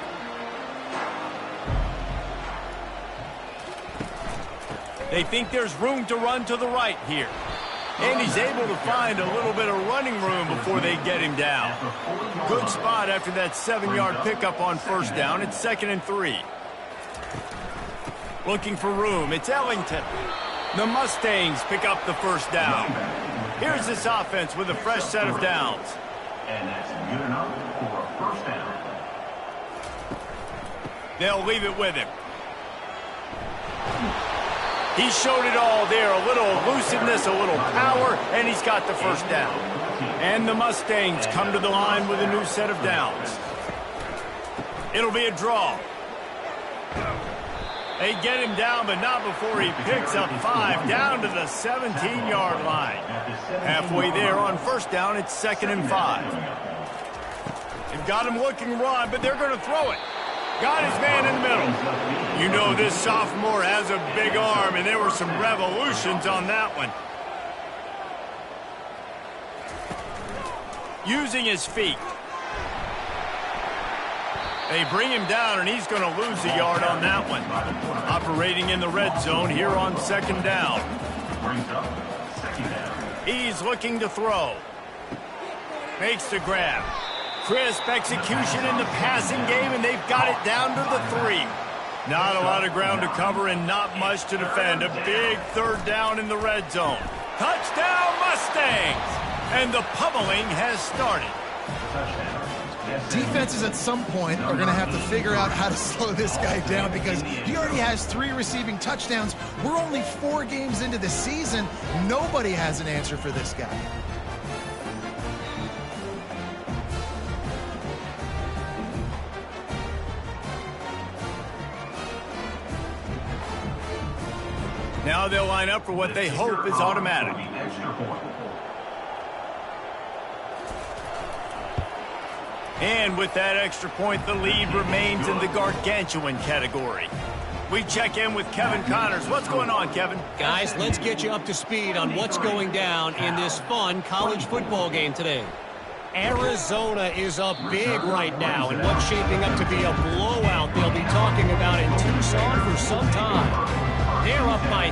They think there's room to run to the right here. And he's able to find a little bit of running room before they get him down. Good spot after that 7-yard pickup on 1st down. It's 2nd and 3. Looking for room. It's Ellington. The Mustangs pick up the 1st down. Here's this offense with a fresh set of downs. And that's good enough for a 1st down. They'll leave it with him. He showed it all there, a little elusiveness, a little power, and he's got the 1st down. And the Mustangs come to the line with a new set of downs. It'll be a draw. They get him down, but not before he picks up 5 down to the 17-yard line. Halfway there on 1st down, it's 2nd and 5. They've got him looking run, but they're going to throw it. Got his man in the middle. You know this sophomore has a big arm, and there were some revolutions on that one. Using his feet. They bring him down, and he's going to lose a yard on that one. Operating in the red zone here on 2nd down. He's looking to throw. Makes the grab. Crisp execution in the passing game, and they've got it down to the 3. Not a lot of ground to cover and not much to defend. A big 3rd down in the red zone. Touchdown, Mustangs! And the pummeling has started. defenses at some point are going to have to figure out how to slow this guy down because he already has 3 receiving touchdowns. We're only 4 games into the season. Nobody has an answer for this guy. Now they'll line up for what they hope is automatic. And with that extra point, the lead remains in the gargantuan category. We check in with Kevin Connors. What's going on, Kevin? Guys, let's get you up to speed on what's going down in this fun college football game today. Arizona is up big right now in what's shaping up to be a blowout they'll be talking about in Tucson for some time. They're up by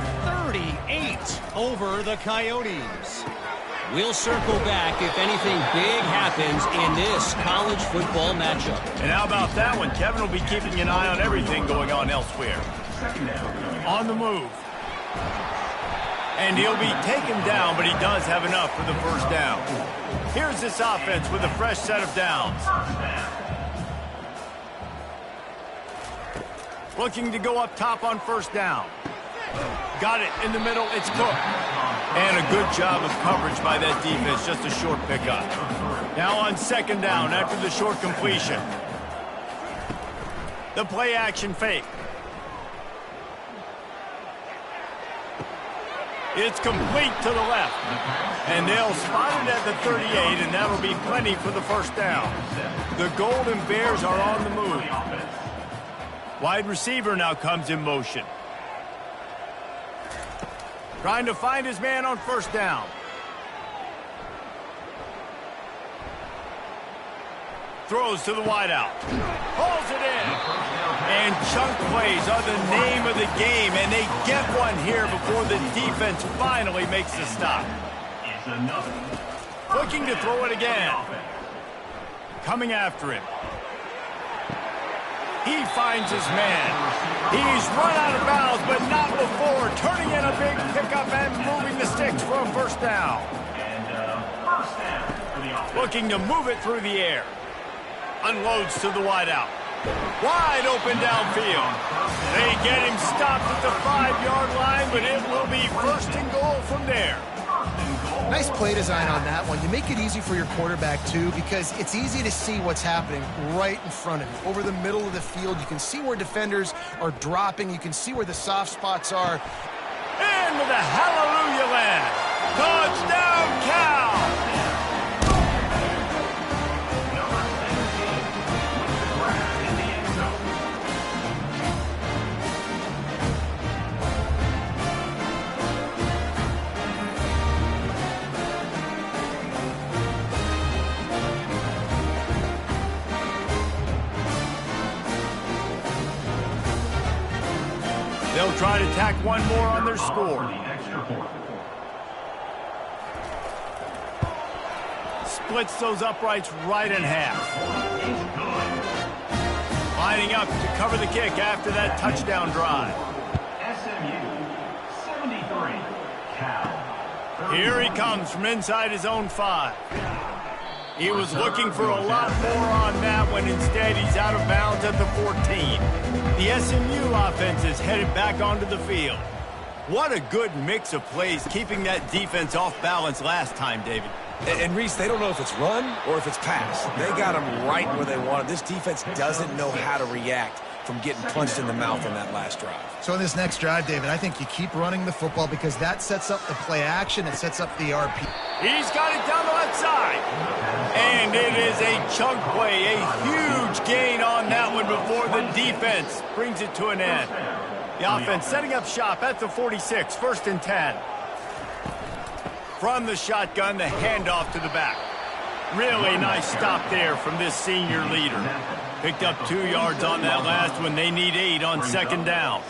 38 over the Coyotes. We'll circle back if anything big happens in this college football matchup. And how about that one? Kevin will be keeping an eye on everything going on elsewhere. On the move. And he'll be taken down, but he does have enough for the first down. Here's this offense with a fresh set of downs. Looking to go up top on first down. Got it in the middle. It's Cook. And a good job of coverage by that defense. Just a short pickup. Now on second down after the short completion. The play action fake. It's complete to the left. And they'll spot it at the 38, and that'll be plenty for the first down. The Golden Bears are on the move. Wide receiver now comes in motion. Trying to find his man on first down. Throws to the wideout. Pulls it in. And chunk plays are the name of the game, and they get one here before the defense finally makes the stop. Looking to throw it again. Coming after him. He finds his man. He's run out of bounds, but not before. Turning in a big pickup and moving the sticks for a first down. Looking to move it through the air. Unloads to the wideout. Wide open downfield. They get him stopped at the 5-yard line, but it will be first and goal from there. Nice play design on that one. You make it easy for your quarterback, too, because it's easy to see what's happening right in front of you. Over the middle of the field, you can see where defenders are dropping. You can see where the soft spots are. Into the hallelujah land. Touchdown, Cal! They'll try to tack one more on their score. Splits those uprights right in half. Lining up to cover the kick after that touchdown drive. SMU 73, Cal. Here he comes from inside his own 5. He was looking for a lot more on that one. Instead, he's out of bounds at the 14. The SMU offense is headed back onto the field. What a good mix of plays, keeping that defense off balance last time, David. And Reese, they don't know if it's run or if it's pass. They got them right where they want it. This defense doesn't know how to react from getting punched in the mouth on that last drive. So in this next drive, David, I think you keep running the football because that sets up the play action. It sets up the RP. He's got it down the left side. And it is a chunk play, a huge gain on that one before the defense brings it to an end. The offense setting up shop at the 46, 1st and 10. From the shotgun, the handoff to the back. Really nice stop there from this senior leader. Picked up 2 yards on that last one. They need 8 on second down.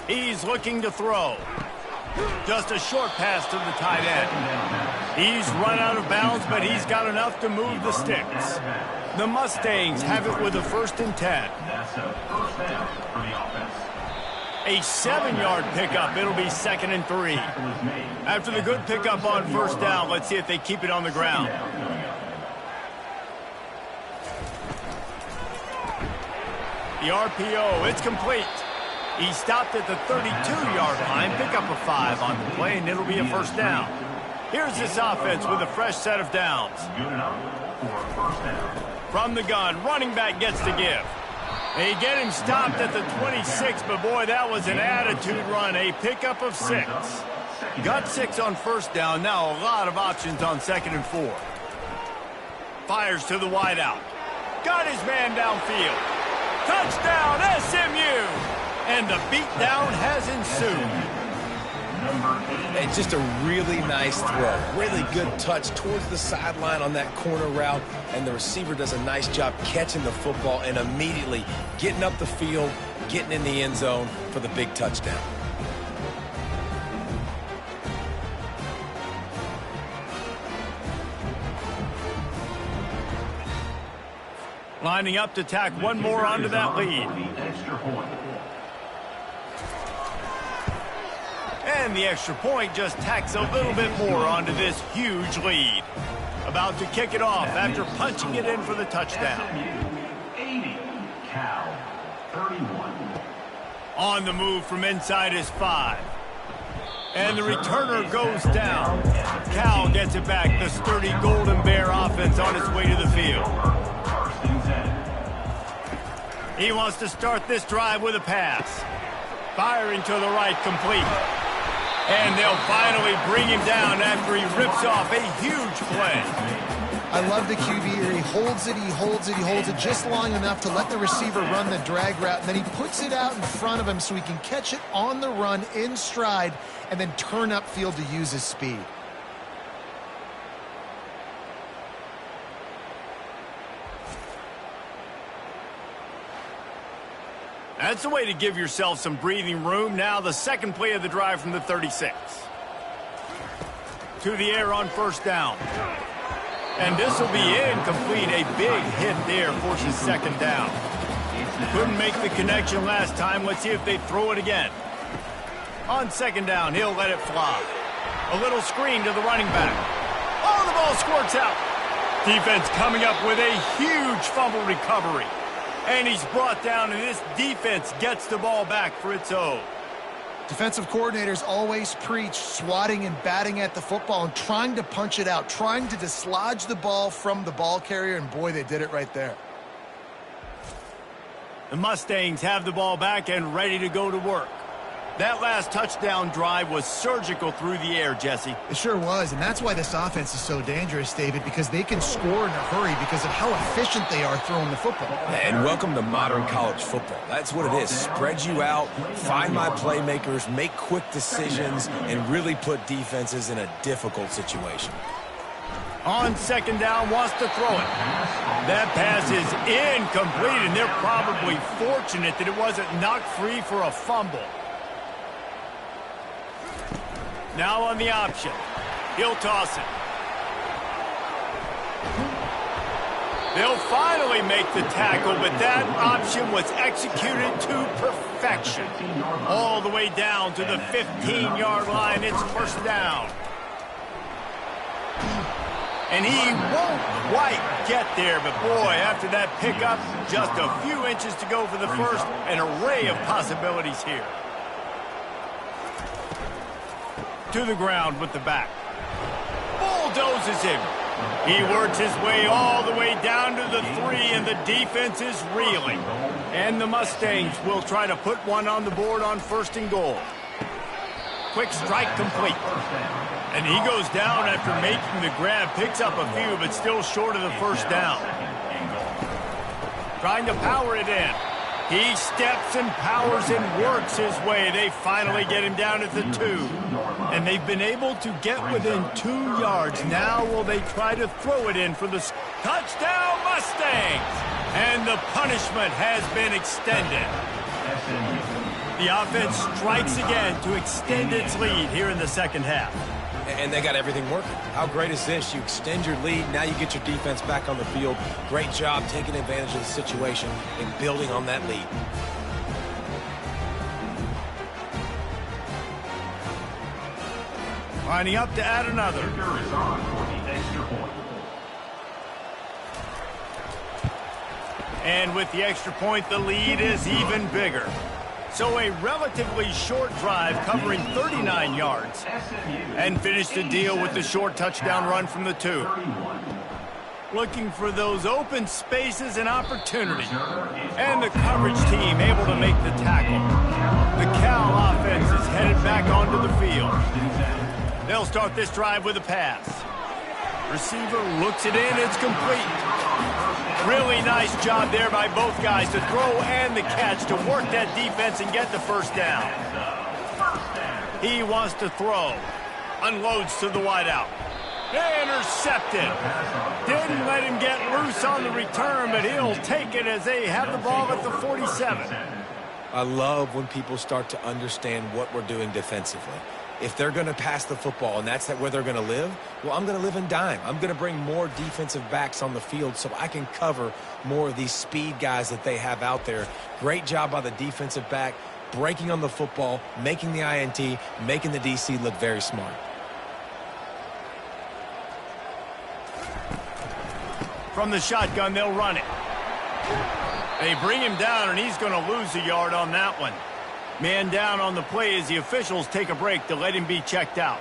He's looking to throw. Just a short pass to the tight end. He's run out of bounds, but he's got enough to move the sticks. The Mustangs have it with a 1st and 10. A 7-yard pickup. It'll be 2nd and 3. After the good pickup on first down, let's see if they keep it on the ground. The RPO, it's complete. He stopped at the 32-yard line, pick up a 5 on the play, and it'll be a first down. Here's this offense with a fresh set of downs. Good enough for a first down. From the gun, running back gets the give. They get him stopped at the 26, but boy, that was an attitude run, a pickup of 6. Got 6 on first down, now a lot of options on 2nd and 4. Fires to the wideout. Got his man downfield. Touchdown, SMU! And the beatdown has ensued. It's just a really nice throw. Really good touch towards the sideline on that corner route, and the receiver does a nice job catching the football and immediately getting up the field, getting in the end zone for the big touchdown. Lining up to tack one more onto that lead. And the extra point just tacks a little bit more onto this huge lead. About to kick it off after punching it in for the touchdown. 80, Cal, 31. On the move from inside his 5. And the returner goes down. Cal gets it back. The sturdy Golden Bear offense on its way to the field. He wants to start this drive with a pass. Firing to the right, complete. And they'll finally bring him down after he rips off a huge play. I love the QB here. He holds it, he holds it, he holds it just long enough to let the receiver run the drag route, and then he puts it out in front of him so he can catch it on the run in stride and then turn upfield to use his speed. That's a way to give yourself some breathing room. Now the second play of the drive from the 36. To the air on first down. And this will be incomplete. A big hit there forces second down. Couldn't make the connection last time. Let's see if they throw it again. On second down, he'll let it fly. A little screen to the running back. Oh, the ball squirts out. Defense coming up with a huge fumble recovery. And he's brought down, and this defense gets the ball back for its own. Defensive coordinators always preach swatting and batting at the football and trying to punch it out, trying to dislodge the ball from the ball carrier, and boy, they did it right there. The Mustangs have the ball back and ready to go to work. That last touchdown drive was surgical through the air, Jesse. It sure was, and that's why this offense is so dangerous, David, because they can score in a hurry because of how efficient they are throwing the football. And welcome to modern college football. That's what it is. Spread you out, find my playmakers, make quick decisions, and really put defenses in a difficult situation. On second down, wants to throw it. That pass is incomplete, and they're probably fortunate that it wasn't knocked free for a fumble. Now on the option. He'll toss it. They'll finally make the tackle, but that option was executed to perfection. All the way down to the 15-yard line. It's first down. And he won't quite get there, but boy, after that pickup, just a few inches to go for the first. An array of possibilities here. To the ground with the back. Bulldozes him. He works his way all the way down to the 3, and the defense is reeling. And the Mustangs will try to put one on the board on first and goal. Quick strike complete. And he goes down after making the grab. Picks up a few, but still short of the first down. Trying to power it in. He steps and powers and works his way. They finally get him down at the 2. And they've been able to get within 2 yards. Now will they try to throw it in for the touchdown Mustangs? And the punishment has been extended. The offense strikes again to extend its lead here in the second half. And they got everything working. How great is this? You extend your lead, now you get your defense back on the field. Great job taking advantage of the situation and building on that lead. Lining up to add another. And with the extra point, the lead is even bigger. So a relatively short drive covering 39 yards. And finish the deal with the short touchdown run from the 2. Looking for those open spaces and opportunity. And the coverage team able to make the tackle. The Cal offense is headed back onto the field. They'll start this drive with a pass. Receiver looks it in, it's complete. Really nice job there by both guys to throw and the catch to work that defense and get the first down. He wants to throw. Unloads to the wideout. Intercepted. Didn't let him get loose on the return, but he'll take it as they have the ball at the 47. I love when people start to understand what we're doing defensively. If they're going to pass the football and that's where they're going to live, well, I'm going to live in dime. I'm going to bring more defensive backs on the field so I can cover more of these speed guys that they have out there. Great job by the defensive back, breaking on the football, making the INT, making the DC look very smart. From the shotgun, they'll run it. They bring him down, and he's going to lose a yard on that one. Man down on the play as the officials take a break to let him be checked out.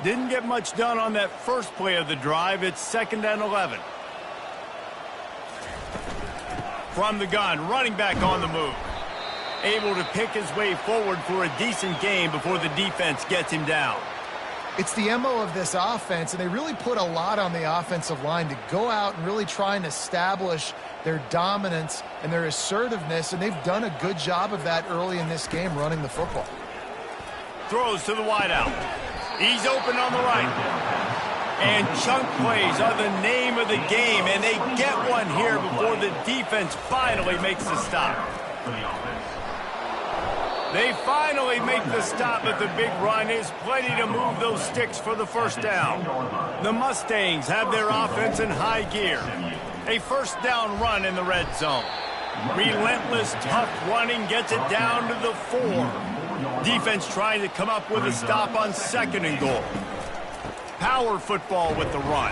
Didn't get much done on that first play of the drive. It's 2nd and 11. From the gun, running back on the move. Able to pick his way forward for a decent gain before the defense gets him down. It's the MO of this offense, and they really put a lot on the offensive line to go out and really try and establish their dominance and their assertiveness, and they've done a good job of that early in this game running the football. Throws to the wideout. He's open on the right. And chunk plays are the name of the game, and they get one here before the defense finally makes the stop. They finally make the stop, but the big run is plenty to move those sticks for the first down. The Mustangs have their offense in high gear. A first down run in the red zone. Relentless, tough running gets it down to the 4. Defense trying to come up with a stop on 2nd and goal. Power football with the run.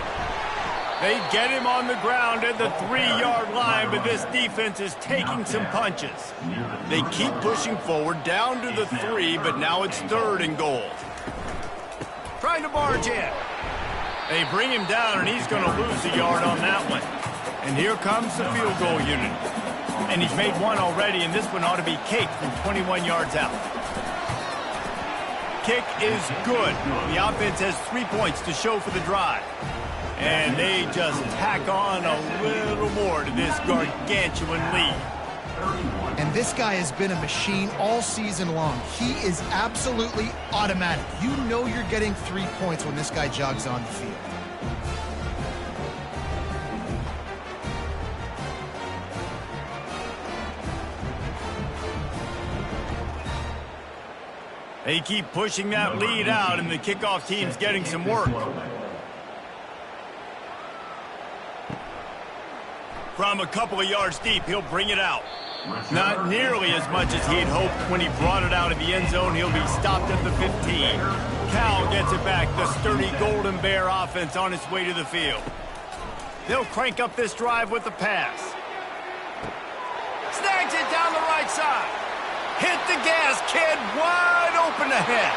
They get him on the ground at the 3-yard line, but this defense is taking some punches. They keep pushing forward down to the 3, but now it's 3rd and goal. Trying to barge in. They bring him down, and he's going to lose a yard on that one. And here comes the field goal unit. And he's made one already, and this one ought to be caked from 21 yards out. Kick is good. The offense has 3 points to show for the drive. And they just tack on a little more to this gargantuan lead. And this guy has been a machine all season long. He is absolutely automatic. You know you're getting 3 points when this guy jogs on the field. They keep pushing that lead out, and the kickoff team's getting some work. From a couple of yards deep, he'll bring it out. Not nearly as much as he'd hoped when he brought it out of the end zone. He'll be stopped at the 15. Cal gets it back. The sturdy Golden Bear offense on its way to the field. They'll crank up this drive with the pass. Snags it down the right side. Hit the gas, kid, wide open ahead.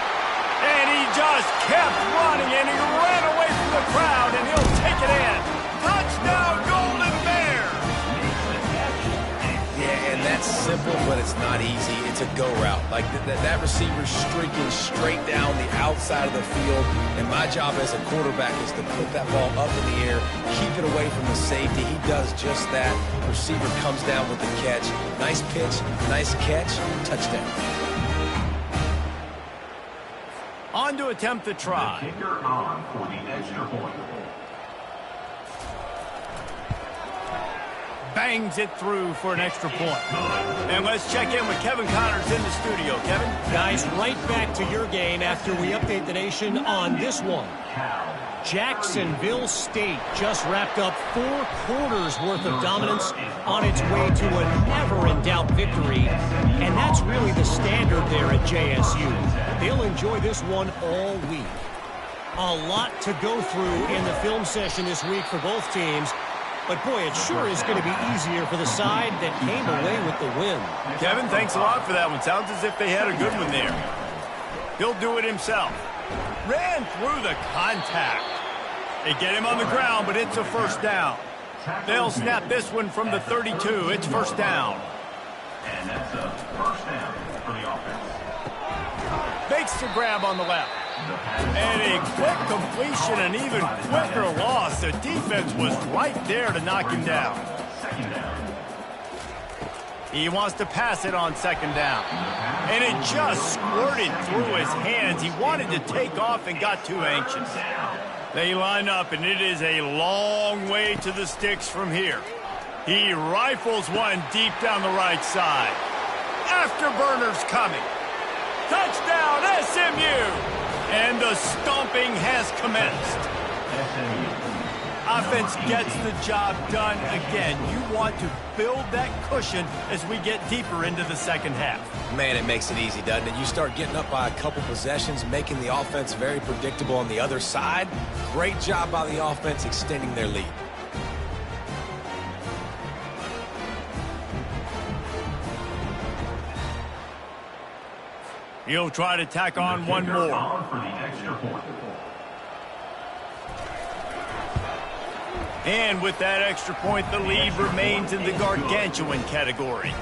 And he just kept running, and he ran away from the crowd, and he'll take it in. Touchdown, Golden Bear! Yeah, and that's simple, but it's not easy. It's a go route. Like that receiver's streaking straight down the outside of the field, and my job as a quarterback is to put that ball up in the air, keep it away from the safety. He does just that. Receiver comes down with the catch. Nice pitch, nice catch, touchdown. On to attempt the try. The kicker on for the extra point. Bangs it through for an extra point. And let's check in with Kevin Connors in the studio. Kevin? Guys, right back to your game after we update the nation on this one. Jacksonville State just wrapped up 4 quarters worth of dominance on its way to a never-in-doubt victory. And that's really the standard there at JSU. They'll enjoy this one all week. A lot to go through in the film session this week for both teams. But, boy, it sure is going to be easier for the side that came away with the win. Kevin, thanks a lot for that one. Sounds as if they had a good one there. He'll do it himself. Ran through the contact. They get him on the ground, but it's a first down. They'll snap this one from the 32. It's first down. And that's a first down for the offense. Makes the grab on the left. And a quick completion, an even quicker loss. The defense was right there to knock him down. Second down. He wants to pass it on second down. And it just squirted through his hands. He wanted to take off and got too anxious. They line up, and it is a long way to the sticks from here. He rifles one deep down the right side. Afterburner's coming. Touchdown, SMU! And the stomping has commenced. Offense gets the job done again. You want to build that cushion as we get deeper into the second half. Man, it makes it easy, doesn't it? You start getting up by a couple possessions, making the offense very predictable on the other side. Great job by the offense extending their lead. He'll try to tack on one more. On for the extra point. And with that extra point, the lead remains in the gargantuan category.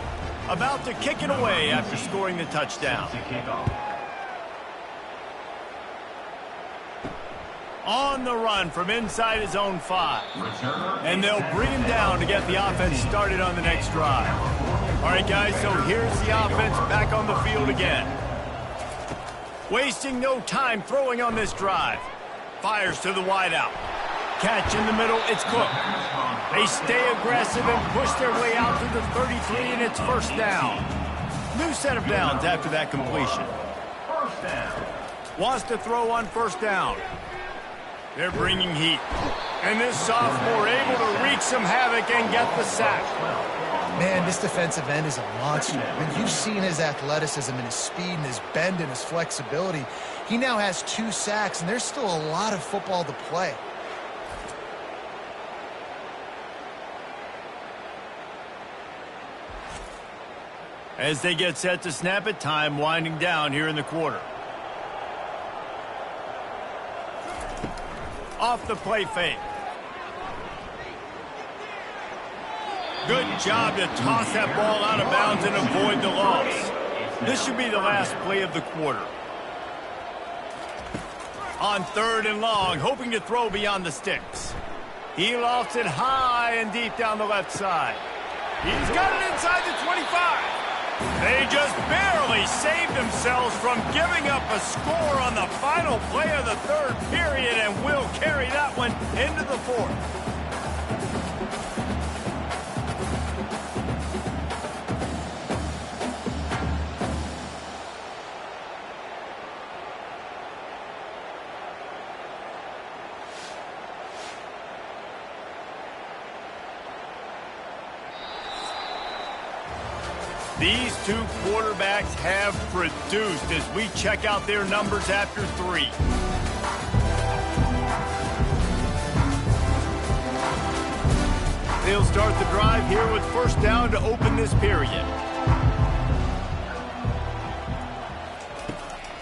About to kick it away after scoring the touchdown. To kick off. On the run from inside his own 5. Returner. And they'll bring him down to get the offense started on the next drive. All right, guys, so here's the offense back on the field again. Wasting no time throwing on this drive. Fires to the wideout. Catch in the middle, it's Cook. They stay aggressive and push their way out to the 33, and it's first down. New set of downs after that completion. First down. Wants to throw on first down. They're bringing heat. And this sophomore able to wreak some havoc and get the sack. Man, this defensive end is a monster. When you've seen his athleticism and his speed and his bend and his flexibility, he now has 2 sacks, and there's still a lot of football to play. As they get set to snap it, time winding down here in the quarter. Off the play fake. Good job to toss that ball out of bounds and avoid the loss. This should be the last play of the quarter. On third and long, hoping to throw beyond the sticks. He lofts it high and deep down the left side. He's got it inside the 25. They just barely saved themselves from giving up a score on the final play of the third period, and will carry that one into the fourth. These two quarterbacks have produced as we check out their numbers after 3. They'll start the drive here with first down to open this period.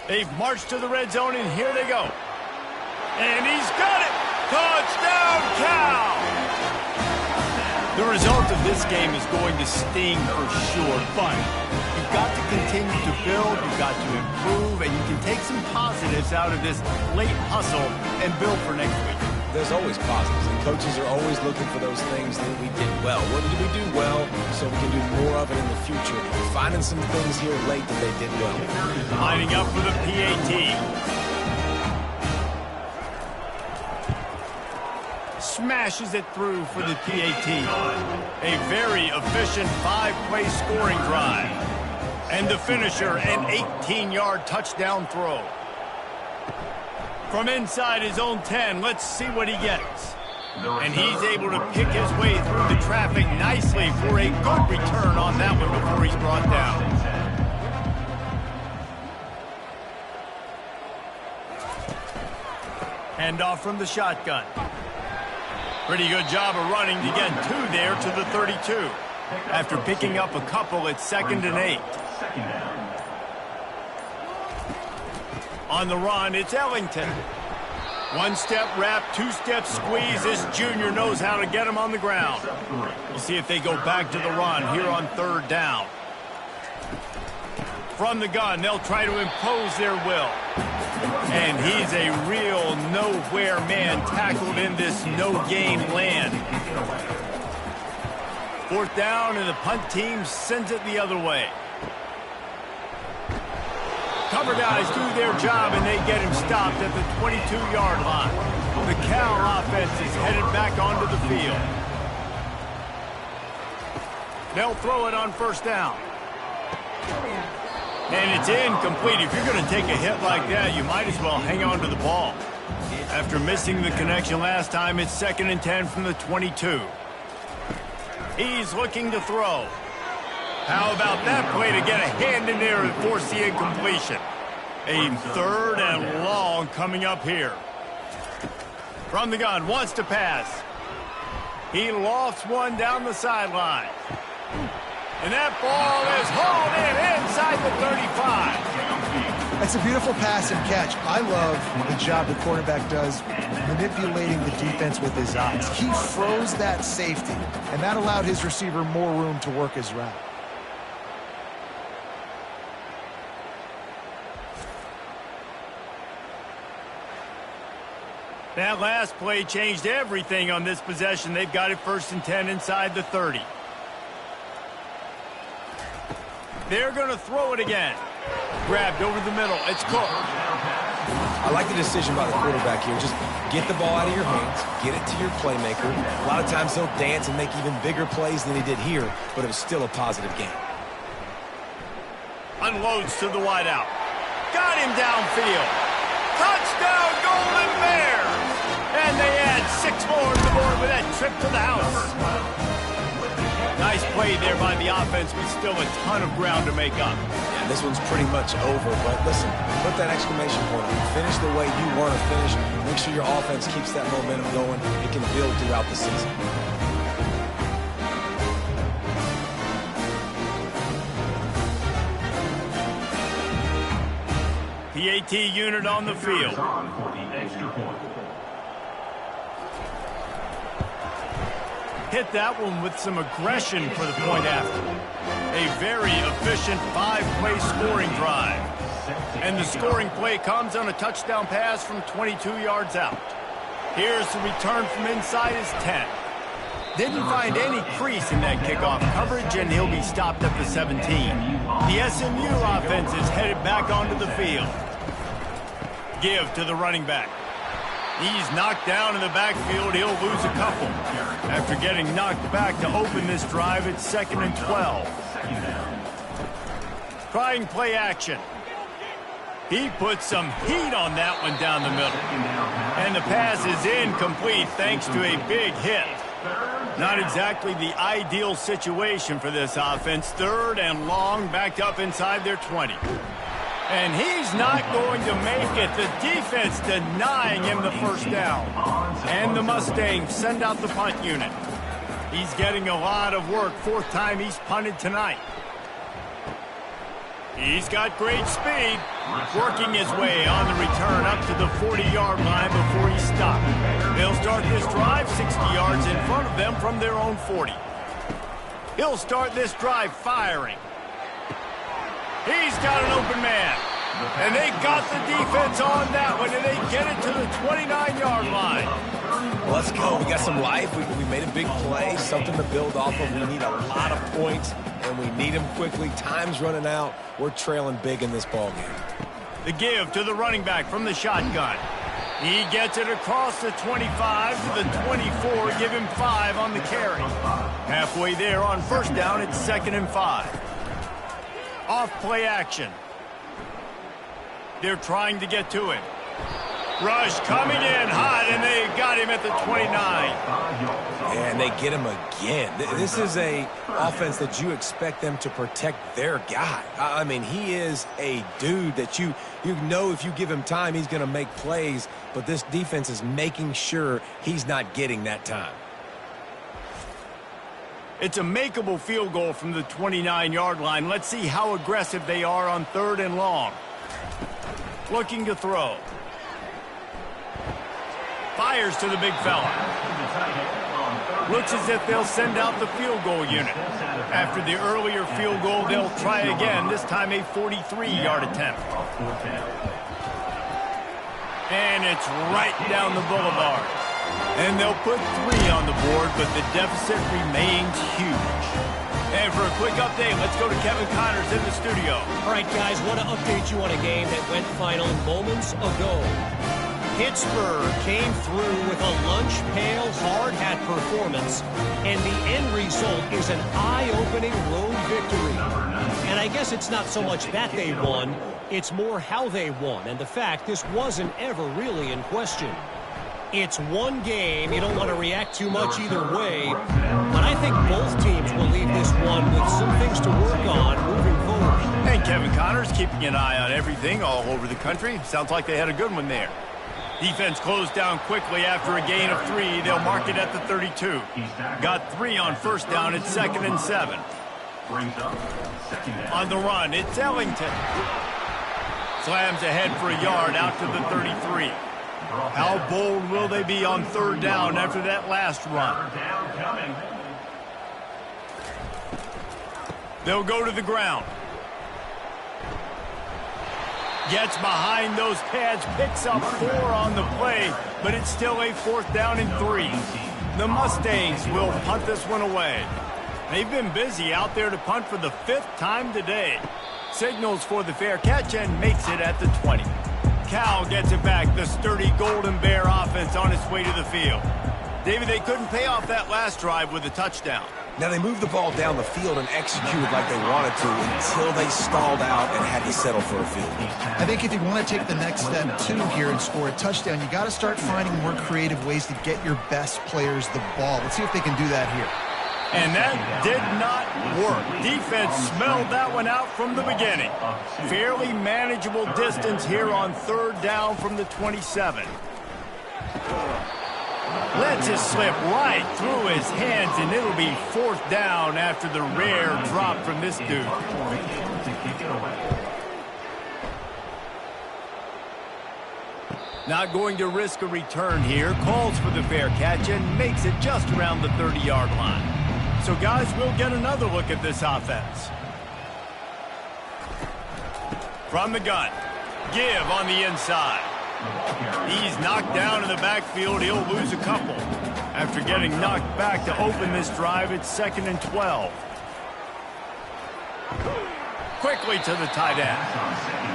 They've marched to the red zone, and here they go. And he's got it! Touchdown, Cal! The result of this game is going to sting for sure, but you've got to continue to build, you've got to improve, and you can take some positives out of this late hustle and build for next week. There's always positives, and coaches are always looking for those things that we did well. What did we do well so we can do more of it in the future? Finding some things here late that they did well. Lining up for the PAT. Smashes it through for the PAT. A very efficient 5-play scoring drive. And the finisher, an 18-yard touchdown throw. From inside his own 10, let's see what he gets. And he's able to pick his way through the traffic nicely for a good return on that one before he's brought down. Handoff from the shotgun. Pretty good job of running to get 2 there to the 32. After picking up a couple, it's 2nd and 8. Second down. On the run, it's Ellington. 1-step wrap, 2-step squeeze. This junior knows how to get him on the ground. We'll see if they go back to the run here on 3rd down. From the gun, they'll try to impose their will. And he's a real nowhere man tackled in this no-gain land. 4th down, and the punt team sends it the other way. Cover guys do their job, and they get him stopped at the 22-yard line. The Cal offense is headed back onto the field. They'll throw it on 1st down. And it's incomplete. If you're going to take a hit like that, you might as well hang on to the ball. After missing the connection last time, it's 2nd and 10 from the 22. He's looking to throw. How about that play to get a hand in there and force the incompletion? A 3rd and long coming up here. From the gun, wants to pass. He lofts one down the sideline. And that ball is hauled in inside the 35. That's a beautiful pass and catch. I love the job the quarterback does manipulating the defense with his eyes. He froze that safety, and that allowed his receiver more room to work his route. That last play changed everything on this possession. They've got it 1st and 10 inside the 30. They're going to throw it again. Grabbed over the middle. It's Cook. I like the decision by the quarterback here. Just get the ball out of your hands, get it to your playmaker. A lot of times he'll dance and make even bigger plays than he did here, but it was still a positive game. Unloads to the wideout. Got him downfield. Touchdown, Golden Bears! And they add 6 more to the board with that trip to the house. Nice play there by the offense, but still a ton of ground to make up. Yeah, this one's pretty much over, but listen, put that exclamation point on. Finish the way you want to finish. Make sure your offense keeps that momentum going. It can build throughout the season. PAT unit on the field. On for the extra point. Hit that one with some aggression for the point after. A very efficient 5-play scoring drive. And the scoring play comes on a touchdown pass from 22 yards out. Here's the return from inside his 10. Didn't find any crease in that kickoff coverage, and he'll be stopped at the 17. The SMU offense is headed back onto the field. Give to the running back. He's knocked down in the backfield. He'll lose a couple. After getting knocked back to open this drive, it's 2nd and 12. Trying play action. He put some heat on that one down the middle. And the pass is incomplete thanks to a big hit. Not exactly the ideal situation for this offense. 3rd and long, backed up inside their 20. And he's not going to make it. The defense denying him the 1st down. And the Mustangs send out the punt unit. He's getting a lot of work. 4th time he's punted tonight. He's got great speed. Working his way on the return up to the 40-yard line before he's stopped. They'll start this drive 60 yards in front of them from their own 40. He'll start this drive firing. He's got an open man. And they got the defense on that one, and they get it to the 29-yard line. Let's go. We got some life. We made a big play, something to build off of. We need a lot of points, and we need them quickly. Time's running out. We're trailing big in this ball game. The give to the running back from the shotgun. He gets it across the 25 to the 24. Give him 5 on the carry. Halfway there on 1st down, it's 2nd and 5. Off play action. They're trying to get to it. Rush coming in hot, and they got him at the 29. And they get him again. This is a offense that you expect them to protect their guy. I mean, he is a dude that you know if you give him time, he's going to make plays. But this defense is making sure he's not getting that time. It's a makeable field goal from the 29-yard line. Let's see how aggressive they are on 3rd and long. Looking to throw. Fires to the big fella. Looks as if they'll send out the field goal unit. After the earlier field goal, they'll try again, this time a 43-yard attempt. And it's right down the boulevard. And they'll put 3 on the board, but the deficit remains huge. And for a quick update, let's go to Kevin Connors in the studio. All right, guys, want to update you on a game that went final moments ago. Pittsburgh came through with a lunch pail hard hat performance, and the end result is an eye-opening road victory. And I guess it's not so much that they won, it's more how they won, and the fact this wasn't ever really in question. It's one game, you don't want to react too much either way, but I think both teams will leave this one with some things to work on moving forward. And Kevin Connors keeping an eye on everything all over the country. Sounds like they had a good one there. Defense closed down quickly after a gain of 3. They'll mark it at the 32. Got 3 on 1st down at 2nd and 7. On the run, it's Ellington. Slams ahead for a yard out to the 33. How bold will they be on 3rd down after that last run? They'll go to the ground. Gets behind those pads, picks up 4 on the play, but it's still a 4th down and 3. The Mustangs will punt this one away. They've been busy out there to punt for the 5th time today. Signals for the fair catch and makes it at the 20. Cal gets it back, the sturdy Golden Bear offense on its way to the field. David, they couldn't pay off that last drive with a touchdown. Now, they moved the ball down the field and executed like they wanted to until they stalled out and had to settle for a field goal. I think if you want to take the next step, too, here and score a touchdown, you got to start finding more creative ways to get your best players the ball. Let's see if they can do that here. And that did not work. Defense smelled that one out from the beginning. Fairly manageable distance here on 3rd down from the 27. Lets it slip right through his hands, and it'll be 4th down after the rare drop from this dude. Not going to risk a return here. Calls for the fair catch and makes it just around the 30-yard line. So, guys, we'll get another look at this offense. From the gun. Give on the inside. He's knocked down in the backfield. He'll lose a couple. After getting knocked back to open this drive, it's 2nd and 12. Quickly to the tight end.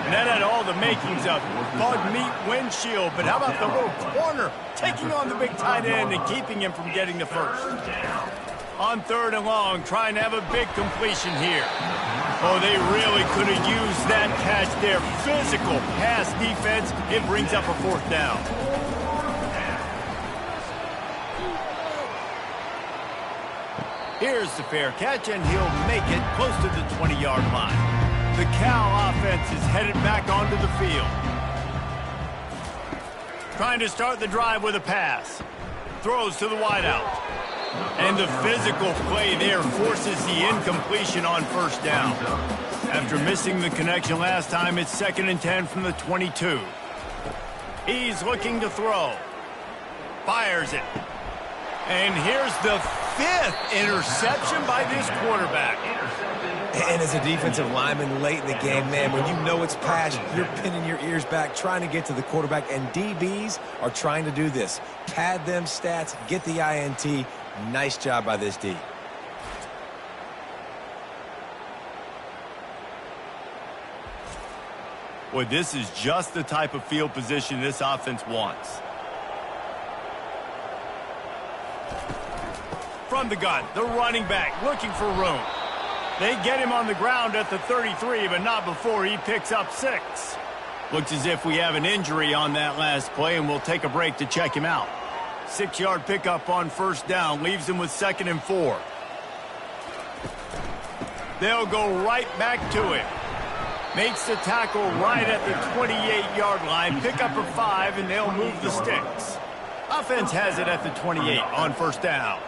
And that had all the makings of bug meat windshield. But how about the little corner taking on the big tight end and keeping him from getting the first? On 3rd and long, trying to have a big completion here. Oh, they really could have used that catch there. Physical pass defense. It brings up a 4th down. Here's the fair catch, and he'll make it close to the 20-yard line. The Cal offense is headed back onto the field. Trying to start the drive with a pass. Throws to the wideout. And the physical play there forces the incompletion on 1st down. After missing the connection last time, it's 2nd and 10 from the 22. He's looking to throw. Fires it. And here's the 5th interception by this quarterback. And as a defensive lineman late in the game, man, when you know it's passed, you're pinning your ears back, trying to get to the quarterback, and DBs are trying to do this. Pad them stats, get the INT. Nice job by this D. Boy, this is just the type of field position this offense wants. From the gun, the running back looking for room. They get him on the ground at the 33, but not before he picks up 6. Looks as if we have an injury on that last play, and we'll take a break to check him out. 6-yard pickup on first down, leaves him with 2nd and 4. They'll go right back to it. Makes the tackle right at the 28-yard line. Pick up a 5, and they'll move the sticks. Offense has it at the 28 on first down.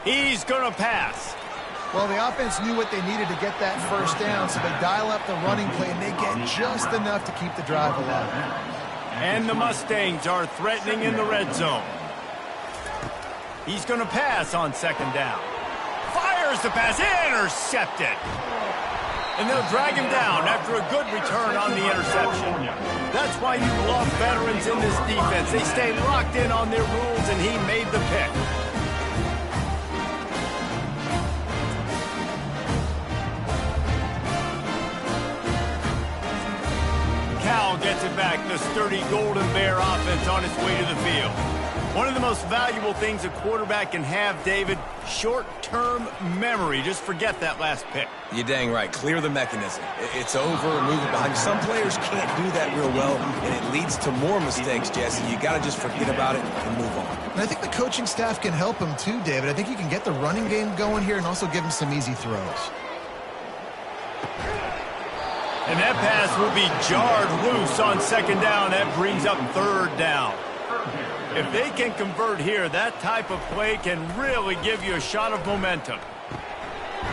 He's going to pass. Well, the offense knew what they needed to get that first down, so they dial up the running play, and they get just enough to keep the drive alive. And the Mustangs are threatening in the red zone. He's going to pass on 2nd down. Fires the pass, intercepted. And they'll drag him down after a good return on the interception. That's why you love veterans in this defense. They stay locked in on their rules, and he made the pick. Cal gets it back. The sturdy Golden Bear offense on its way to the field. One of the most valuable things a quarterback can have, David, short-term memory. Just forget that last pick. You're dang right. Clear the mechanism. It's over and move it behind you. Some players can't do that real well, and it leads to more mistakes, Jesse. You got to just forget about it and move on. And I think the coaching staff can help him too, David. I think you can get the running game going here and also give him some easy throws. And that pass will be jarred loose on 2nd down. That brings up 3rd down. If they can convert here, that type of play can really give you a shot of momentum.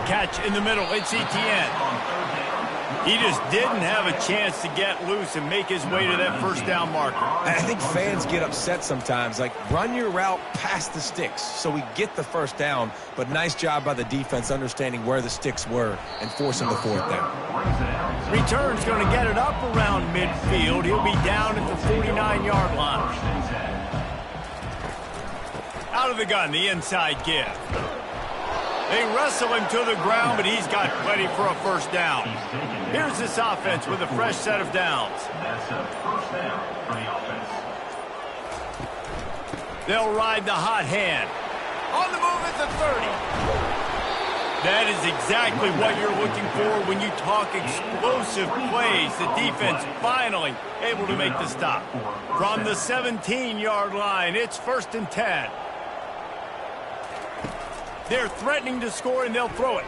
Catch in the middle, it's Etienne. He just didn't have a chance to get loose and make his way to that first down marker. I think fans get upset sometimes. Like, run your route past the sticks so we get the first down. But nice job by the defense understanding where the sticks were and forcing the 4th down. Return's going to get it up around midfield. He'll be down at the 49-yard line. Out of the gun, the inside give. They wrestle him to the ground, but he's got plenty for a first down. Here's this offense with a fresh set of downs. That's a first down for the offense. They'll ride the hot hand. On the move at the 30. That is exactly what you're looking for when you talk explosive plays. The defense finally able to make the stop. From the 17-yard line, it's 1st and 10. They're threatening to score, and they'll throw it.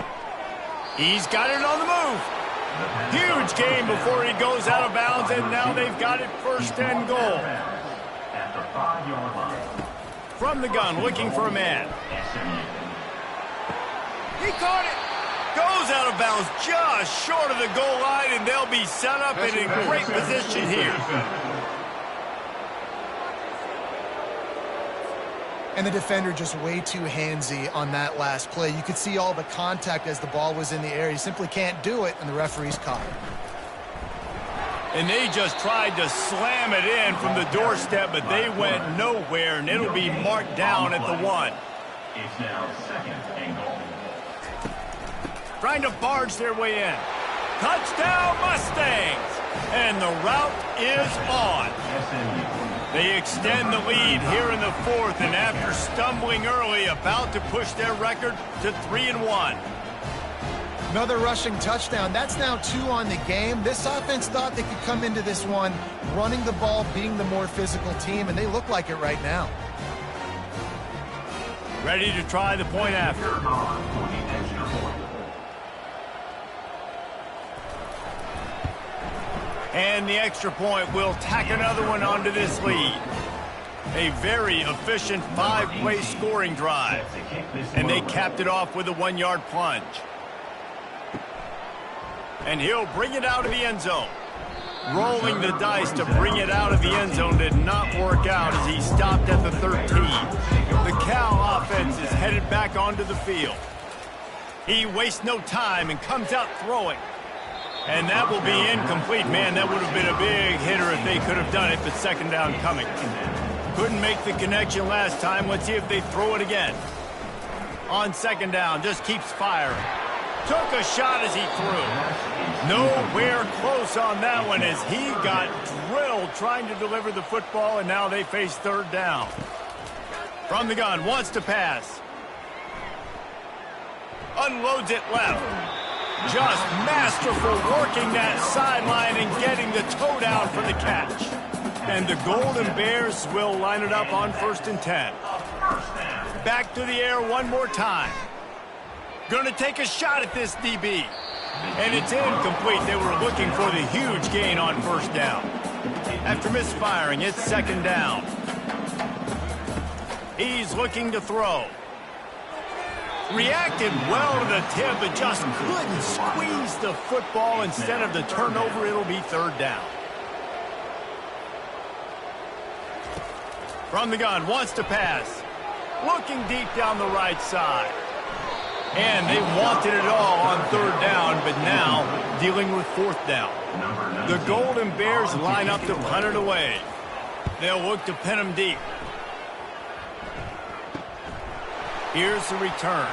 He's got it on the move. Huge gain before he goes out of bounds, and now they've got it 1st and goal. At the 5-yard line. From the gun, looking for a man. He caught it. Goes out of bounds just short of the goal line, and they'll be set up and in great position here. And the defender just way too handsy on that last play. You could see all the contact as the ball was in the air. He simply can't do it, and the referee's caught it. And they just tried to slam it in from the doorstep, but they went nowhere, and it'll be marked down at the 1. It's now 2nd and goal. Trying to barge their way in. Touchdown, Mustangs! And the route is on. They extend the lead here in the 4th, and after stumbling early, about to push their record to 3-1. Another rushing touchdown. That's now 2 on the game. This offense thought they could come into this one running the ball, being the more physical team, and they look like it right now. Ready to try the point after. And the extra point will tack another one onto this lead. A very efficient 5-play scoring drive. And they capped it off with a 1-yard plunge. And he'll bring it out of the end zone. Rolling the dice to bring it out of the end zone did not work out as he stopped at the 13. The Cal offense is headed back onto the field. He wastes no time and comes out throwing. And that will be incomplete. Man, that would have been a big hitter if they could have done it, but 2nd down coming. Couldn't make the connection last time. Let's see if they throw it again. On 2nd down, just keeps firing. Took a shot as he threw. Nowhere close on that one as he got drilled trying to deliver the football, and now they face 3rd down. From the gun, wants to pass. Unloads it left. Just masterful working that sideline and getting the toe down for the catch. And the Golden Bears will line it up on 1st and 10. Back to the air one more time. Going to take a shot at this DB. And it's incomplete. They were looking for the huge gain on 1st down. After misfiring, it's 2nd down. He's looking to throw. Reacted well to the tip, but just couldn't squeeze the football. Instead of the turnover, it'll be 3rd down. From the gun, wants to pass. Looking deep down the right side. And they wanted it all on 3rd down, but now dealing with 4th down. The Golden Bears line up to punt it away. They'll look to pin them deep. Here's the return.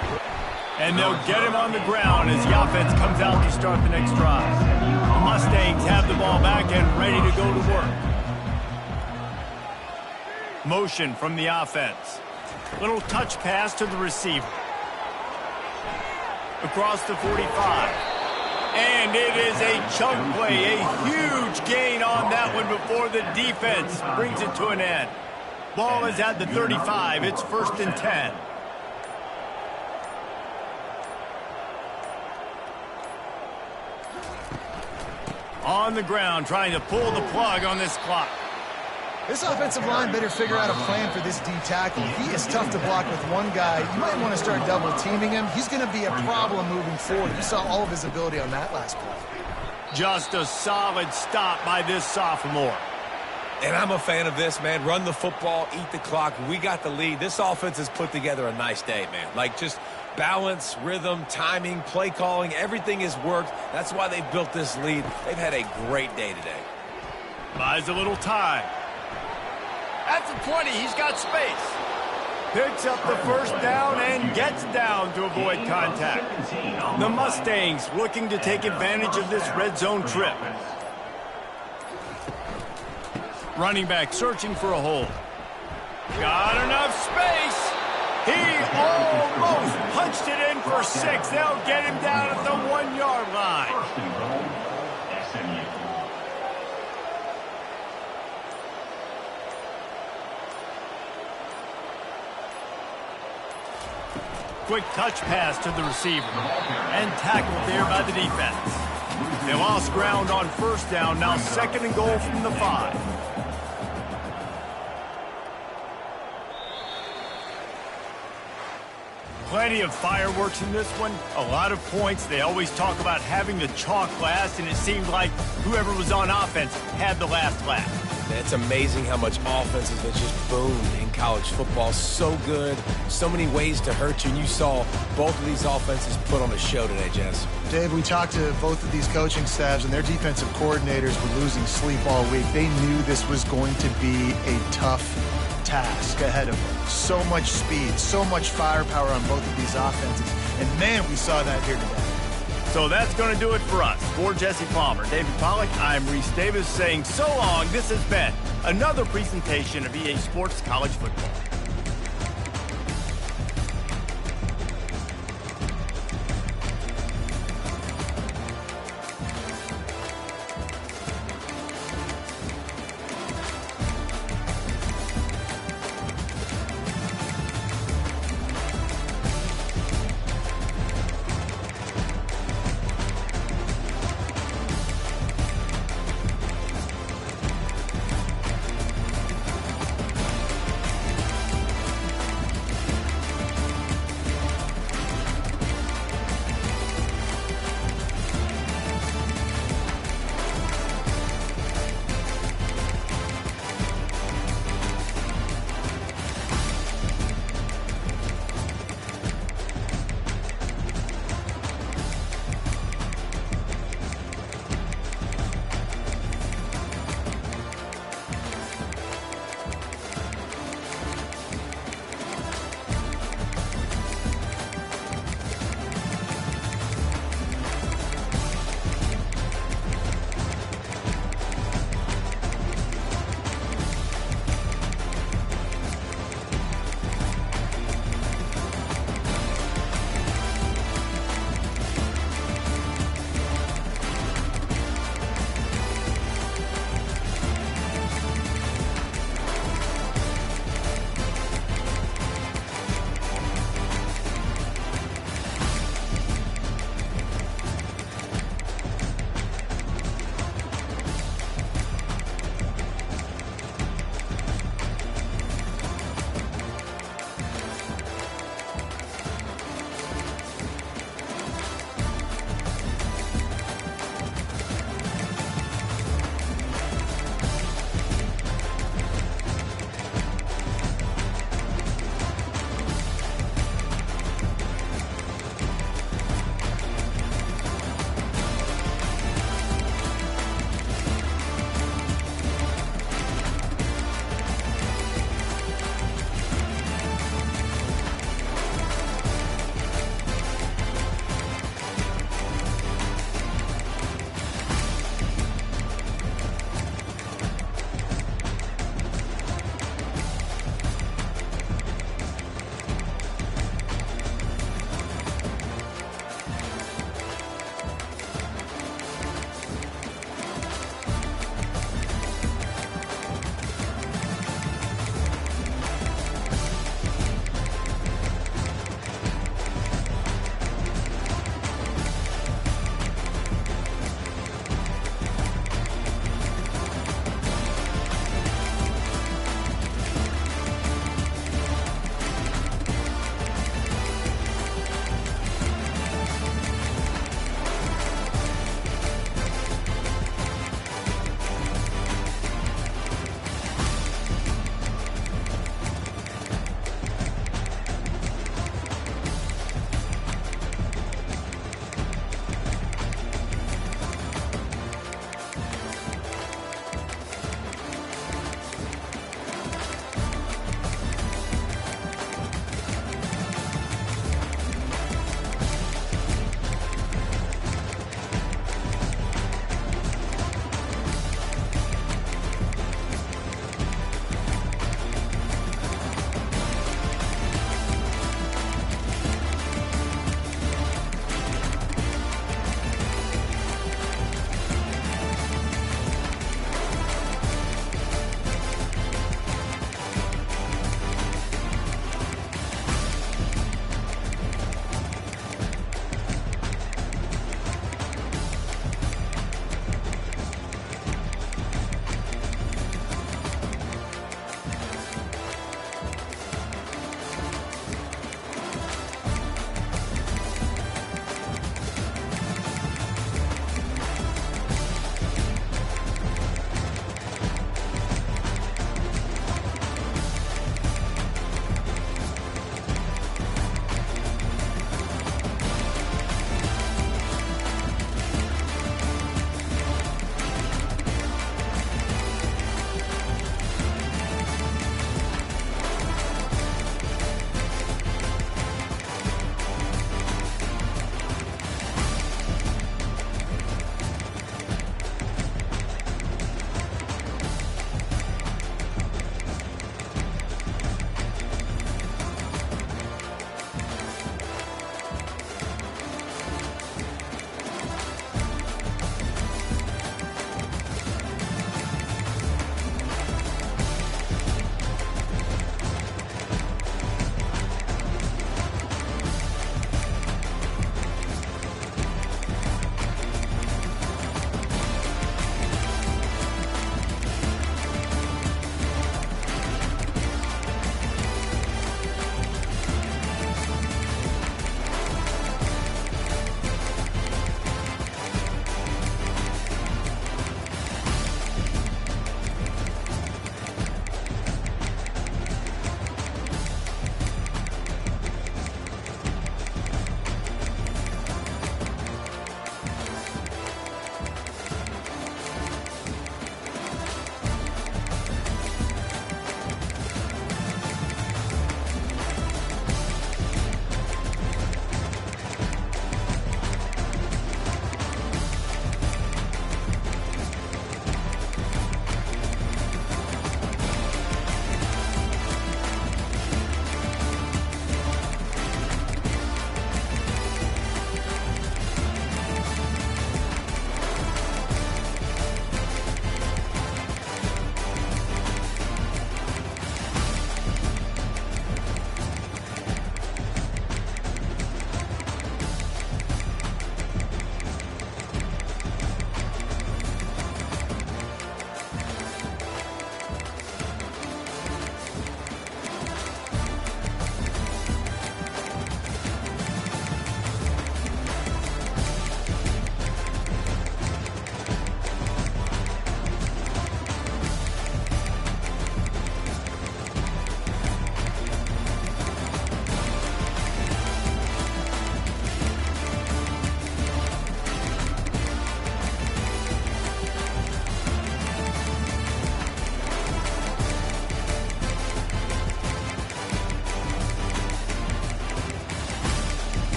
And they'll get him on the ground as the offense comes out to start the next drive. The Mustangs have the ball back and ready to go to work. Motion from the offense. Little touch pass to the receiver. Across the 45. And it is a chunk play, a huge gain on that one before the defense brings it to an end. Ball is at the 35. It's 1st and 10. On the ground, trying to pull the plug on this clock. This offensive line better figure out a plan for this D tackle. He is tough to block with one guy. You might want to start double teaming him. He's going to be a problem moving forward. You saw all of his ability on that last play. Just a solid stop by this sophomore. And I'm a fan of this, man. Run the football, eat the clock. We got the lead. This offense has put together a nice day, man. Like, just balance, rhythm, timing, play calling, everything has worked. That's why they've built this lead. They've had a great day today. Buys a little time. At the 20, he's got space. Picks up the 1st down and gets down to avoid contact. The Mustangs looking to take advantage of this red zone trip. Running back searching for a hole. Got enough space. He almost punched it in for 6. They'll get him down at the 1-yard line. 1st and goal, SMU. Quick touch pass to the receiver. And tackled there by the defense. They lost ground on 1st down. Now 2nd and goal from the 5. Plenty of fireworks in this one. A lot of points. They always talk about having the chalk last, and it seemed like whoever was on offense had the last laugh. It's amazing how much offense has just boomed in college football. So good, so many ways to hurt you, and you saw both of these offenses put on a show today, Jess. Dave, we talked to both of these coaching staffs, and their defensive coordinators were losing sleep all week. They knew this was going to be a tough task ahead of them. So much speed, so much firepower on both of these offenses, and man, we saw that here today. So that's going to do it for us. For Jesse Palmer, David Pollack, I'm Reese Davis saying so long. This has been another presentation of EA Sports College Football.